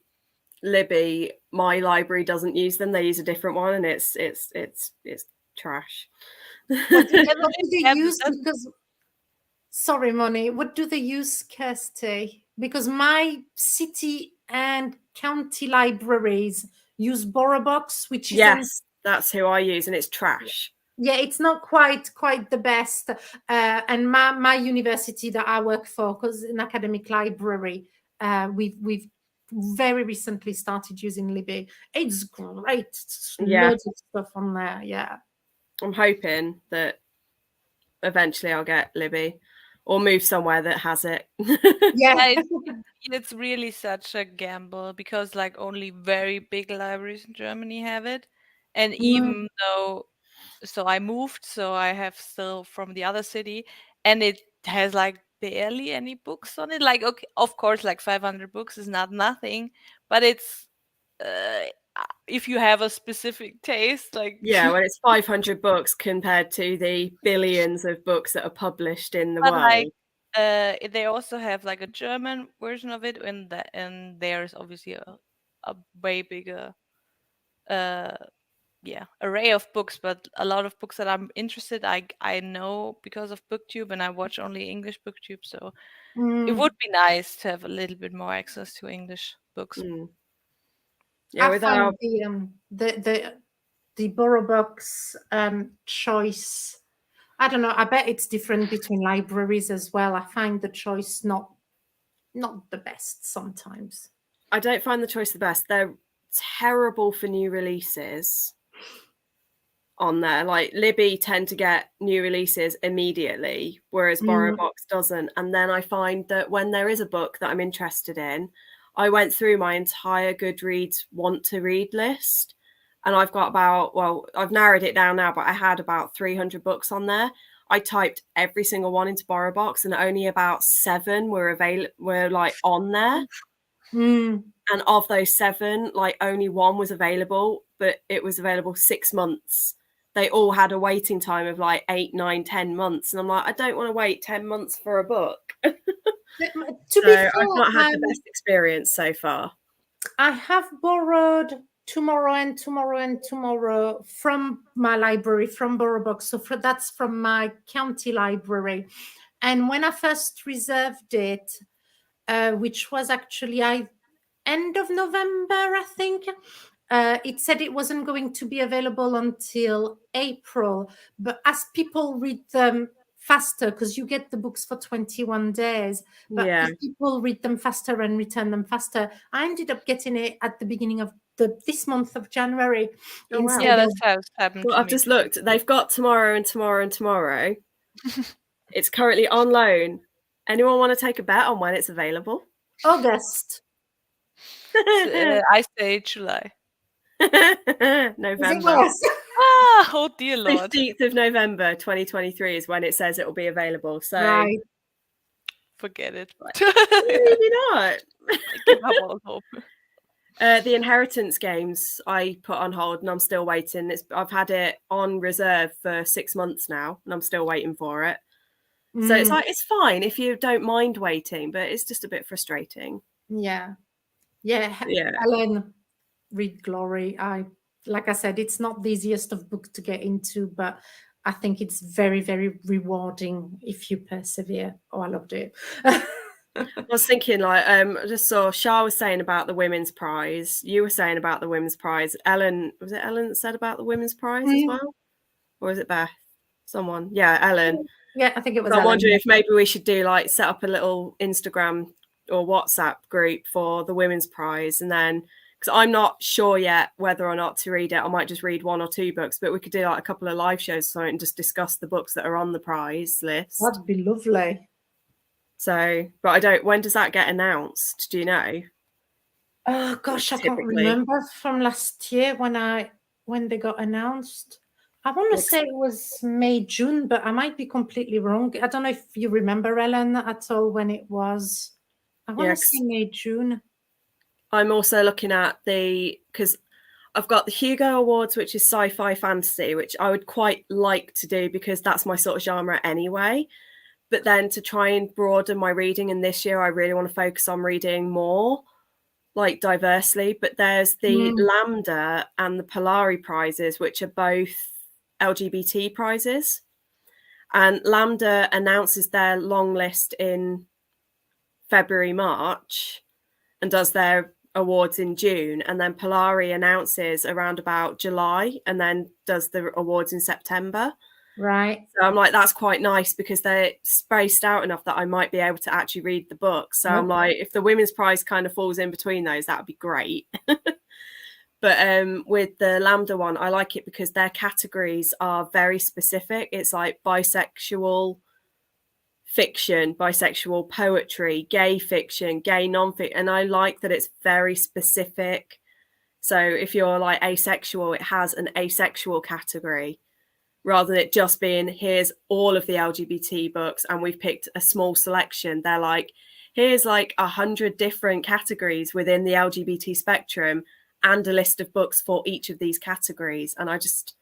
Libby, my library doesn't use them. They use a different one, and it's trash. What do they use? Because, sorry, Moni, what do they use, Kirsty? Because my city and county libraries use BorrowBox, which is that's who I use, and it's trash. Yeah, it's not quite the best. And my university that I work for, because an academic library, we've very recently started using Libby. It's great. Loads of stuff on there. Yeah. I'm hoping that eventually I'll get Libby or move somewhere that has it. Yeah, it's really such a gamble because like only very big libraries in Germany have it. And even though, so I moved, so I have still from the other city, and it has like barely any books on it. Like, okay, of course, like 500 books is not nothing, but it's if you have a specific taste, like when it's 500 books compared to the billions of books that are published in the world. Like, they also have like a German version of it, and there's obviously a way bigger array of books, but a lot of books that I'm interested, I know because of BookTube, and I watch only English BookTube, so it would be nice to have a little bit more access to English books. Yeah, I found the BorrowBox choice. I don't know. I bet it's different between libraries as well. I find the choice not the best sometimes. I don't find the choice the best. They're terrible for new releases on there. Like Libby tend to get new releases immediately, whereas BorrowBox doesn't. And then I find that when there is a book that I'm interested in, I went through my entire Goodreads want to read list, and I've got I've narrowed it down now, but I had about 300 books on there. I typed every single one into BorrowBox, and only about 7 were like on there. And of those 7, like only 1 was available, but it was available 6 months. They all had a waiting time of like 8, 9, 10 months. And I'm like, I don't want to wait 10 months for a book. To So be fair, I've not had the best experience so far. I have borrowed tomorrow and tomorrow from my library, from BorrowBox. So that's from my county library. And when I first reserved it, which was actually end of November, I think, it said it wasn't going to be available until April. But as people read them faster, because you get the books for 21 days, but if people read them faster and return them faster, I ended up getting it at the beginning of this month of January. Oh, wow. Yeah, that's how it's happened. Well, to I've me just too. looked. They've got tomorrow and tomorrow and tomorrow. It's currently on loan. Anyone want to take a bet on when it's available? August. I say July. November. Oh dear Lord. 15th of November 2023 is when it says it will be available. So Right. Forget it. maybe not. I give up all hope. The Inheritance games I put on hold and I'm still waiting. I've had it on reserve for 6 months now and I'm still waiting for it. So it's like, it's fine if you don't mind waiting, but it's just a bit frustrating. Yeah. Ellen, read Glory. Like I said, it's not the easiest of book to get into, but I think it's very, very rewarding if you persevere. Oh, I loved it. I was thinking, like, I just saw Shah was saying about the women's prize. You were saying about the women's prize. Ellen, was it Ellen that said about the women's prize as well? Or was it Beth? Someone. Yeah, Ellen. Yeah, I think it was. I'm wondering if maybe we should do like set up a little Instagram or WhatsApp group for the women's prize, and then because I'm not sure yet whether or not to read it, I might just read 1 or 2 books, but we could do like a couple of live shows or something and just discuss the books that are on the prize list. That'd be lovely. So, but I don't. When does that get announced? Do you know? Oh gosh, I can't remember from last year when they got announced. I want to say it was May, June, but I might be completely wrong. I don't know if you remember, Ellen, at all when it was. I want to say May, June. I'm also looking at because I've got the Hugo Awards, which is sci-fi fantasy, which I would quite like to do because that's my sort of genre anyway. But then to try and broaden my reading, and this year I really want to focus on reading more, like diversely. But there's the Lambda and the Polari prizes, which are both LGBT prizes. And Lambda announces their long list in February, March, and does their awards in June. And then Polari announces around about July and then does the awards in September. Right. So I'm like, that's quite nice because they're spaced out enough that I might be able to actually read the book. So I'm like, if the women's prize kind of falls in between those, that would be great. But with the Lambda one, I like it because their categories are very specific. It's like bisexual fiction, bisexual poetry, gay fiction, gay non-fiction. And I like that it's very specific. So if you're like asexual, it has an asexual category rather than it just being, here's all of the LGBT books and we've picked a small selection. They're like, here's like 100 different categories within the LGBT spectrum and a list of books for each of these categories. And I just,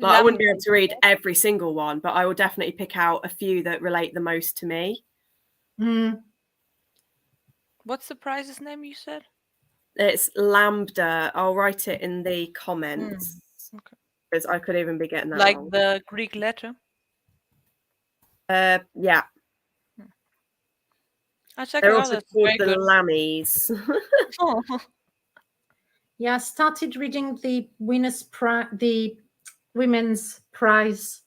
like, I wouldn't be able to read every single one, but I will definitely pick out a few that relate the most to me. What's the prize's name you said? It's Lambda. I'll write it in the comments. Okay. Because I could even be getting that like wrong. the Greek letter? Yeah. I'll check They're it also out. called the Lammies. Oh. Yeah, I started reading the the Women's Prize.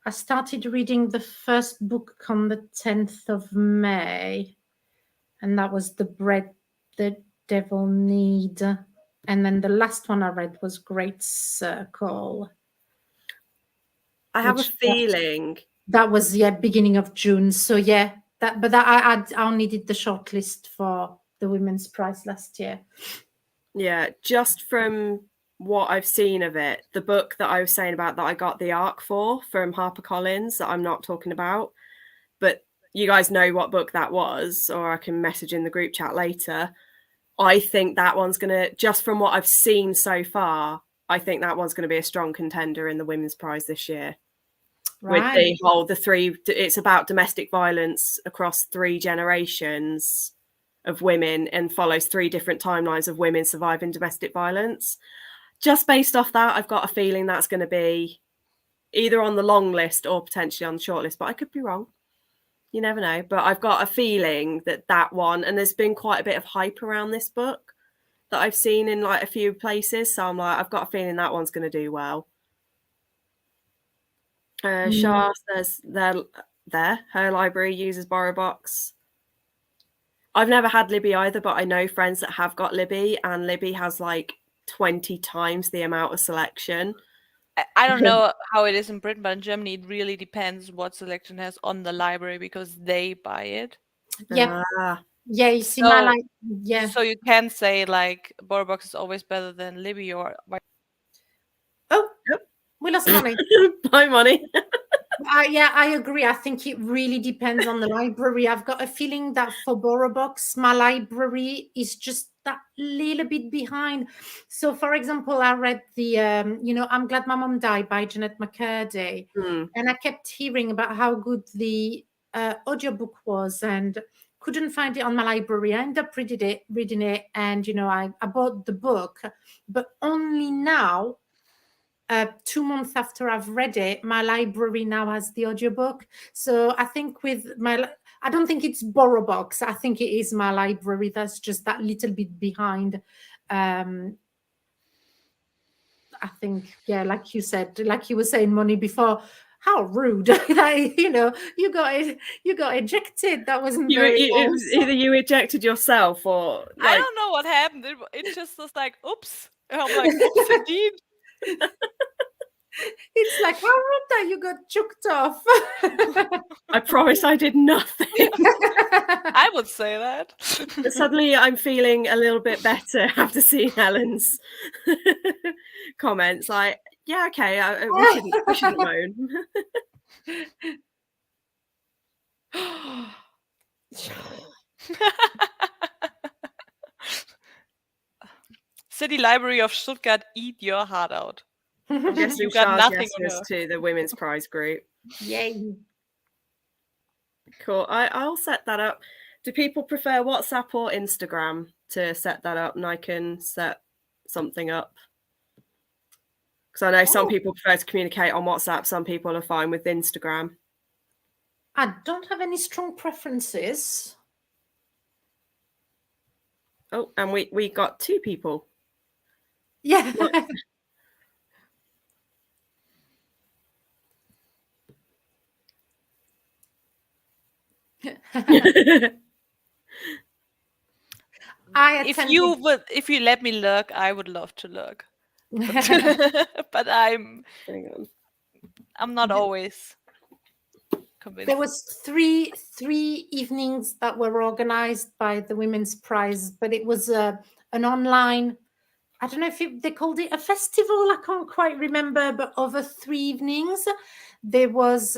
I started reading the first book on the 10th of May, and that was The Bread the Devil Need. And then the last one I read was Great Circle. I have a feeling that was beginning of June. So yeah, I only did the shortlist for the Women's Prize last year. Yeah, just from what I've seen of it, the book that I was saying about that I got the ARC for from HarperCollins that I'm not talking about, but you guys know what book that was, or I can message in the group chat later. I think that one's going to, just from what I've seen so far, I think that one's going to be a strong contender in the women's prize this year. Right. With it's about domestic violence across 3 generations of women and follows 3 different timelines of women surviving domestic violence. Just based off that, I've got a feeling that's going to be either on the long list or potentially on the short list, but I could be wrong. You never know. But I've got a feeling that one, and there's been quite a bit of hype around this book that I've seen in like a few places. So I'm like, I've got a feeling that one's going to do well. Shah says her library uses BorrowBox. I've never had Libby either, but I know friends that have got Libby, and Libby has like 20 times the amount of selection. I don't know how it is in Britain, but in Germany it really depends what selection has on the library because they buy it. Yeah. Yeah, you see So, yeah. So you can say like BorrowBox is always better than Libby or Oh, we lost money. Bye, money. Yeah, I agree. I think it really depends on the library. I've got a feeling that for BorrowBox, my library is just that little bit behind. So, for example, I read the, I'm Glad My Mum Died by Jeanette McCurdy. And I kept hearing about how good the audiobook was and couldn't find it on my library. I ended up reading it. And, I bought the book, but only now, 2 months after I've read it, my library now has the audiobook. So I think I don't think it's BorrowBox. I think it is my library that's just that little bit behind. I think, yeah, like you said, like you were saying, Moni, before, how rude that, you got ejected. That wasn't very nice. It was either you ejected yourself or I don't know what happened. It just was like, oops. And I'm like, oops, indeed. It's like, how rude that you got choked off. I promise I did nothing. I would say that. But suddenly I'm feeling a little bit better after seeing Helen's comments. Like, yeah, okay, we shouldn't moan. City Library of Stuttgart, eat your heart out. I'm guessing You got Shah's nothing yes on her. to the women's prize group. Yay. Cool. I'll set that up. Do people prefer WhatsApp or Instagram to set that up, and I can set something up? Because I know some people prefer to communicate on WhatsApp. Some people are fine with Instagram. I don't have any strong preferences. Oh, and we got 2 people. Yeah. If you let me look, I would love to look. But I'm not always convinced. There was three evenings that were organized by the Women's Prize, but it was an online, I don't know if they called it a festival, I can't quite remember, but over 3 evenings there was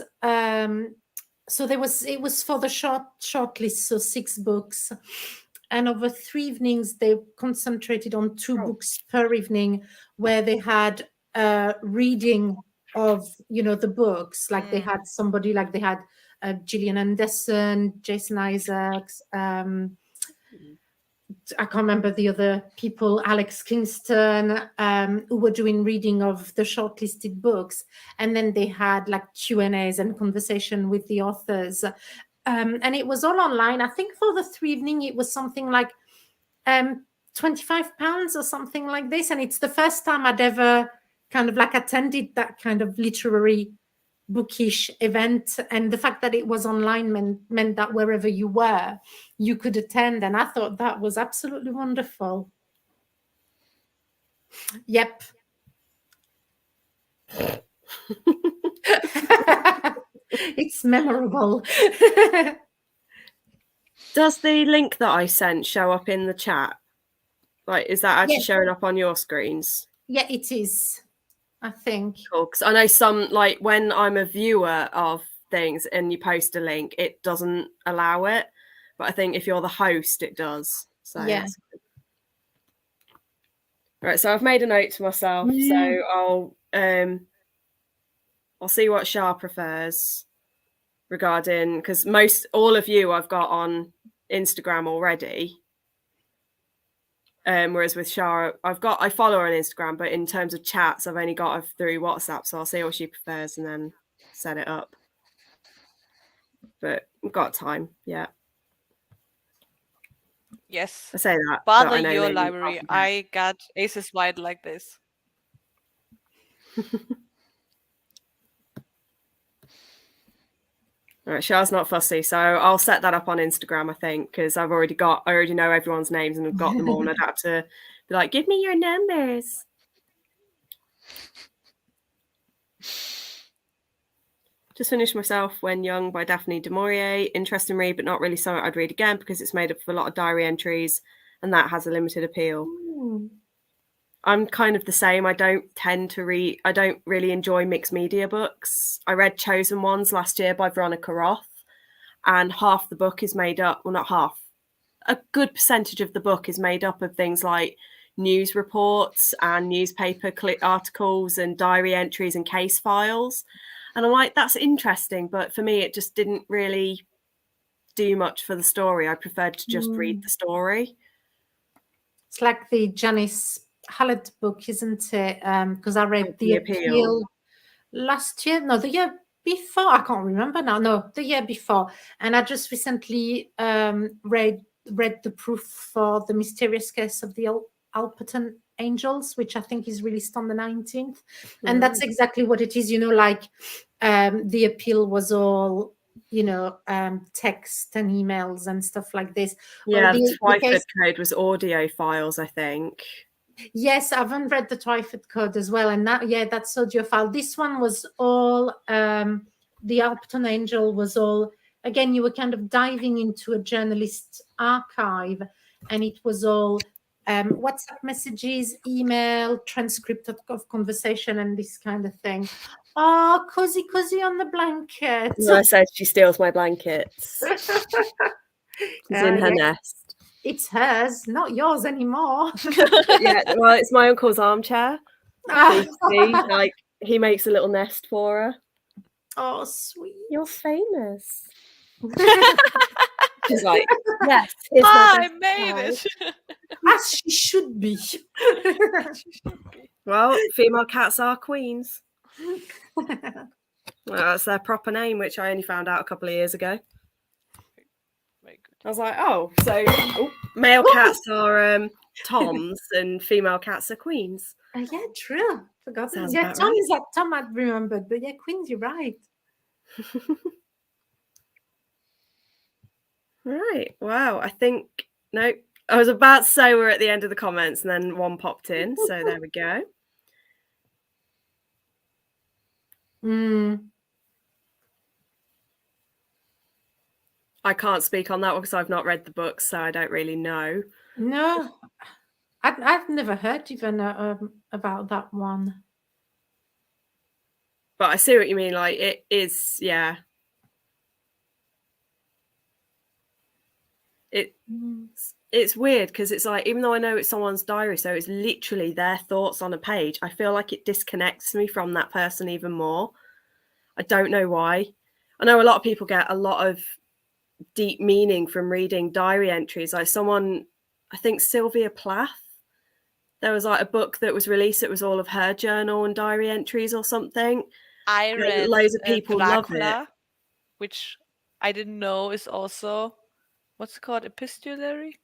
it was for the short list, so 6 books, and over 3 evenings they concentrated on 2 books per evening, where they had reading of the books, like they had somebody, like they had Gillian Anderson, Jason Isaacs, I can't remember the other people, Alex Kingston, who were doing reading of the shortlisted books. And then they had like Q&As and conversation with the authors. And it was all online. I think for the 3 evening, it was something like £25 or something like this. And it's the first time I'd ever kind of like attended that kind of literary bookish event, and the fact that it was online meant that wherever you were, you could attend, and I thought that was absolutely wonderful. Yep. It's memorable. Does the link that I sent show up in the chat? Like, is that actually showing up on your screens? Yeah, it is, I think. Cool, because I know some, like when I'm a viewer of things and you post a link, it doesn't allow it. But I think if you're the host, it does. So yeah. Right, so I've made a note to myself. So I'll see what Shah prefers regarding, because all of you I've got on Instagram already. Whereas with Shah, I follow her on Instagram, but in terms of chats, I've only got her through WhatsApp. So I'll see what she prefers and then set it up. But we've got time, yeah. Yes. I say that. Bother but I know your Lily library. can't. I got Aces Wide like this. All right, Shah's not fussy, so I'll set that up on Instagram, I think, because I already know everyone's names and I've got them all, and I'd have to be like, give me your numbers. Just finished Myself When Young by Daphne du Maurier. Interesting read, but not really something I'd read again because it's made up of a lot of diary entries and that has a limited appeal. I'm kind of the same. I don't really enjoy mixed media books. I read Chosen Ones last year by Veronica Roth, and half the book is made up, well, not half, a good percentage of the book is made up of things like news reports and newspaper articles and diary entries and case files. And I'm like, that's interesting, but for me, it just didn't really do much for the story. I preferred to just read the story. It's like the Janice Hallett book, isn't it? Because I read The Appeal last year. No, the year before. I can't remember now. No, the year before. And I just recently read the proof for The Mysterious Case of the Alperton Angels, which I think is released on the 19th. And that's exactly what it is. Like The Appeal was all, text and emails and stuff like this. Yeah, the Twyford Code was audio files, I think. Yes, I haven't read the Twyford Code as well, and that's audio file. This one was all the Alperton Angel was all, again, you were kind of diving into a journalist's archive, and it was all WhatsApp messages, email, transcript of conversation, and this kind of thing. Oh, cozy on the blanket. No, I said she steals my blankets. She's in her nest. It's hers, not yours anymore. Yeah, well, it's my uncle's armchair. Like, he makes a little nest for her. Oh, sweet. You're famous. She's like, yes, I made it. As she should be. Well, female cats are queens. Well, that's their proper name, which I only found out a couple of years ago. I was like, oh, so male cats are Toms and female cats are queens. Yeah, true. Forgot. Sounds Yeah, about Tom right. is like Tom, I'd remembered, but yeah, queens, you're right. Right. Wow. I think I was about to say we're at the end of the comments, and then one popped in. So there we go. I can't speak on that one because I've not read the book, so I don't really know. No, I've never heard even about that one. But I see what you mean. Like, it is, yeah. It's weird because it's like, even though I know it's someone's diary, so it's literally their thoughts on a page, I feel like it disconnects me from that person even more. I don't know why. I know a lot of people get a lot of deep meaning from reading diary entries. Like someone, I think Sylvia Plath, there was like a book that was released, it was all of her journal and diary entries or something. I read loads of people Dracula, love it, which I didn't know is also, what's it called, epistolary?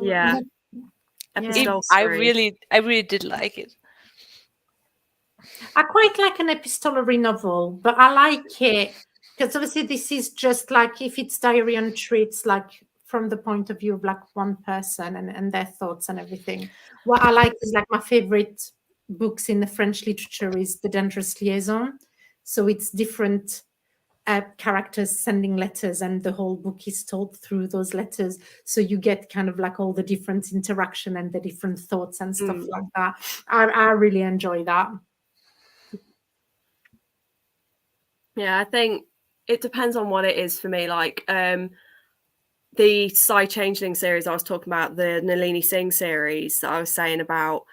Yeah. I really did like it. I quite like an epistolary novel, but I like it because obviously this is just like, if it's diary entry, it's like from the point of view of like one person and their thoughts and everything. What I like is, like, my favorite books in the French literature is The Dangerous Liaison. So it's different characters sending letters, and the whole book is told through those letters. So you get kind of like all the different interaction and the different thoughts and stuff like that. I really enjoy that. Yeah, I think it depends on what it is for me. Like the Psy Changeling series I was talking about, the Nalini Singh series that I was saying about,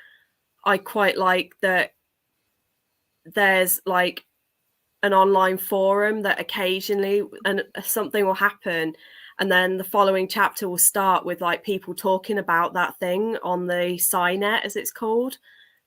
I quite like that there's like an online forum that occasionally and something will happen, and then the following chapter will start with like people talking about that thing on the SciNet, as it's called,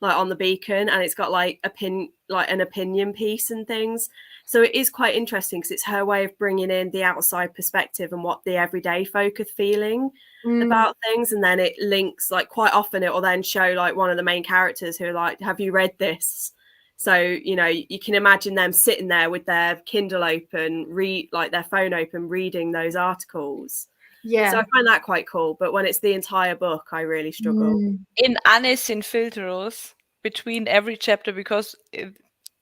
like on the beacon, and it's got like an opinion piece and things. So it is quite interesting because it's her way of bringing in the outside perspective and what the everyday folk are feeling about things. And then it links, like quite often it will then show like one of the main characters who are like, have you read this? So, you know, you can imagine them sitting there with their Kindle open, like their phone open, reading those articles. Yeah. So I find that quite cool. But when it's the entire book, I really struggle. In Anne sin Filtros, between every chapter, because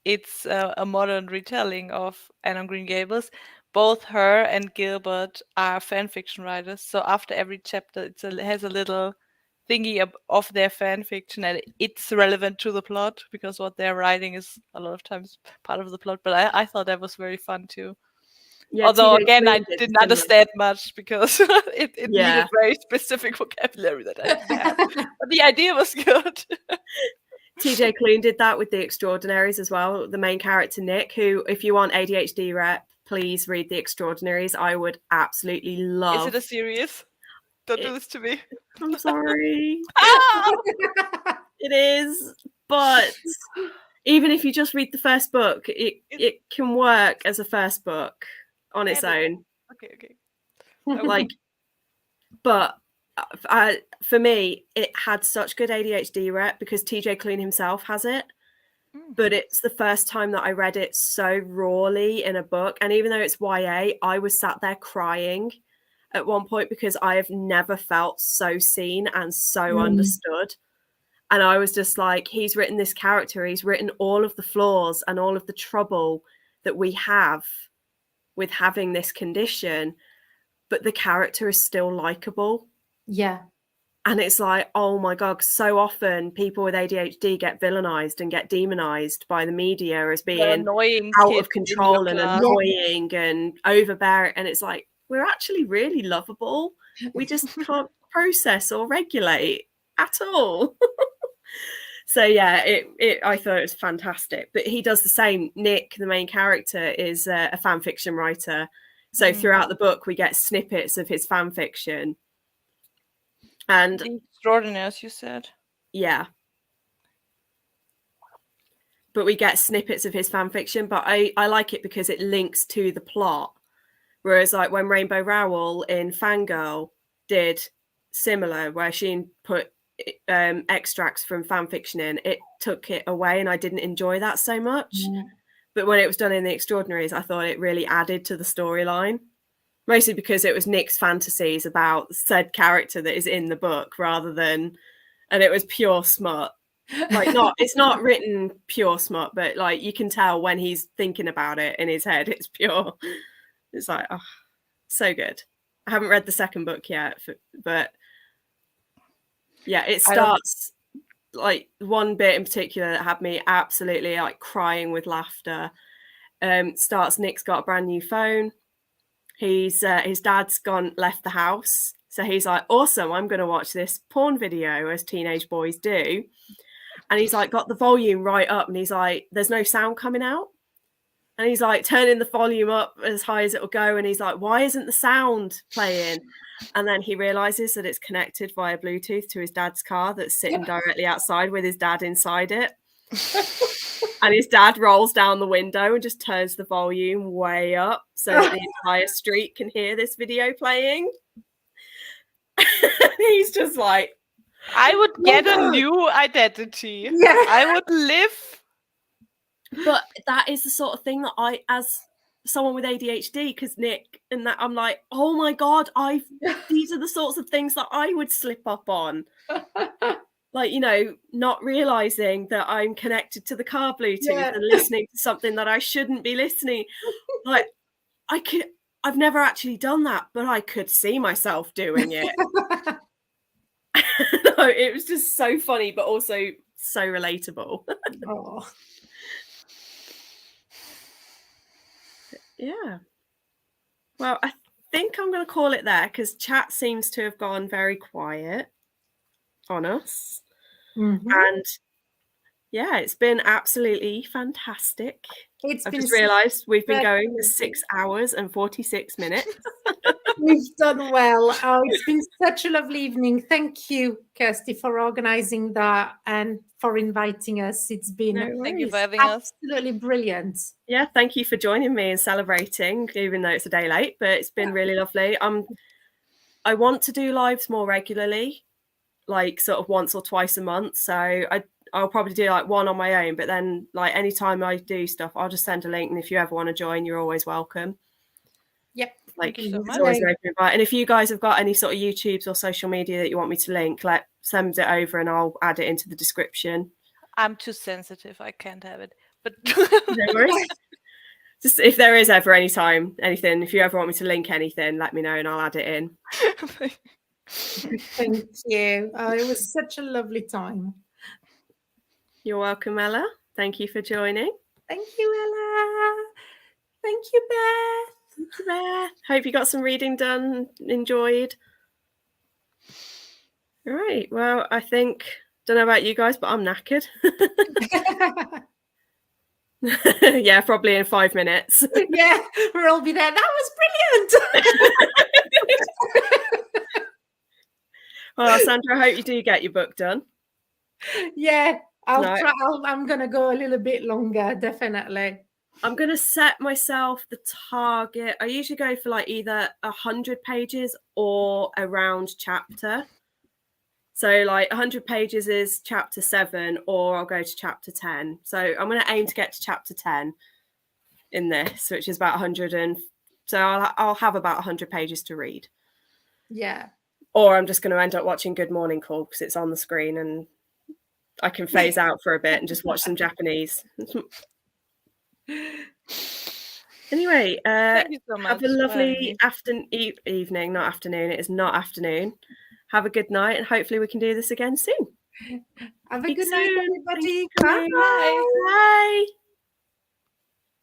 it's a modern retelling of Anne of Green Gables, both her and Gilbert are fan fiction writers. So after every chapter, it has a little thingy of their fan fiction, and it's relevant to the plot because what they're writing is a lot of times part of the plot. But I thought that was very fun too. Yeah, although TJ again, I Clean did didn't similar. understand much because it Yeah. needed very specific vocabulary that I didn't have. But the idea was good. TJ Clean did that with The Extraordinaries as well. The main character, Nick, who, if you want ADHD rep, please read The Extraordinaries. I would absolutely love. Is it a series? Don't do this to me. I'm sorry. Ah! It is. But even if you just read the first book, it can work as a first book on its own. Okay. Like, but for me, it had such good ADHD rep because TJ Clean himself has it. But it's the first time that I read it so rawly in a book. And even though it's YA, I was sat there crying at one point because I have never felt so seen and so understood. And I was just like, he's written this character, he's written all of the flaws and all of the trouble that we have with having this condition, but the character is still likable. Yeah. And it's like, oh my God, so often people with ADHD get villainized and get demonized by the media as being annoying out of control and annoying and overbearing. And it's like, we're actually really lovable. We just can't process or regulate at all. So yeah, I thought it was fantastic. But he does the same. Nick, the main character, is a fan fiction writer. So throughout the book, we get snippets of his fan fiction. And The Extraordinaires, you said? Yeah. But we get snippets of his fan fiction. But I like it because it links to the plot. Whereas like when Rainbow Rowell in Fangirl did similar, where she put extracts from fan fiction in, it took it away and I didn't enjoy that so much. But when it was done in The Extraordinaries, I thought it really added to the storyline, mostly because it was Nick's fantasies about said character that is in the book rather than, and it was pure smut. Like, it's not written pure smut, but like you can tell when he's thinking about it in his head, it's pure. It's like, oh, so good. I haven't read the second book yet, but yeah, it starts like one bit in particular that had me absolutely like crying with laughter. Starts, Nick's got a brand new phone. His dad's left the house. So he's like, awesome, I'm going to watch this porn video, as teenage boys do. And he's like, got the volume right up. And he's like, there's no sound coming out. And he's like turning the volume up as high as it'll go. And he's like, why isn't the sound playing? And then he realizes that it's connected via Bluetooth to his dad's car that's sitting directly outside with his dad inside it. And his dad rolls down the window and just turns the volume way up so that the entire street can hear this video playing. He's just like, I would get a new identity. Yeah. I would live. But that is the sort of thing that I, as someone with ADHD, because Nick and that, I'm like, oh my God, these are the sorts of things that I would slip up on. Like, you know, not realizing that I'm connected to the car Bluetooth and listening to something that I shouldn't be listening. Like, I've never actually done that, but I could see myself doing it. No, it was just so funny, but also so relatable. Oh. Yeah. Well, I think I'm going to call it there because chat seems to have gone very quiet on us. And Yeah, it's been absolutely fantastic. I've Been just realised we've been going for such- 6 hours and 46 minutes. We've done well. Oh, it's been such a lovely evening. Thank you, Kirsty, for organising that and for inviting us. It's been No Thank you for worries. having us. absolutely brilliant. Yeah, thank you for joining me and celebrating, even though it's a day late, but it's been really lovely. I want to do lives more regularly, like sort of once or twice a month. So I'll probably do like one on my own, but then like anytime I do stuff, I'll just send a link. And if you ever want to join, you're always welcome. Yep. Like you so it's much. always an open invite. And if you guys have got any sort of YouTubes or social media that you want me to link, send it over and I'll add it into the description. I'm too sensitive. I can't have it. But No worries. Just if there is ever anything, if you ever want me to link anything, let me know and I'll add it in. Thank you. It was such a lovely time. You're welcome, Ella. Thank you for joining. Thank you, Ella. Thank you, Beth. Thank you, Beth. Hope you got some reading done, enjoyed. All right. Well, I think, don't know about you guys, but I'm knackered. Yeah, probably in 5 minutes. Yeah, we'll all be there. That was brilliant. Well, Sandra, I hope you do get your book done. Yeah, I'll No. try. I'm going to go a little bit longer, definitely. I'm going to set myself the target. I usually go for like either 100 pages or a round chapter. So like 100 pages is chapter 7, or I'll go to chapter 10. So I'm going to aim to get to chapter 10 in this, which is about 100. So I'll have about 100 pages to read. Yeah. Or I'm just going to end up watching Good Morning Call because it's on the screen and I can phase out for a bit and just watch some Japanese. Anyway, thank you so much. have a lovely evening, not afternoon. It is not afternoon. Have a good night and hopefully we can do this again soon. Have a Speak good night, soon. everybody. Bye. Bye. Bye.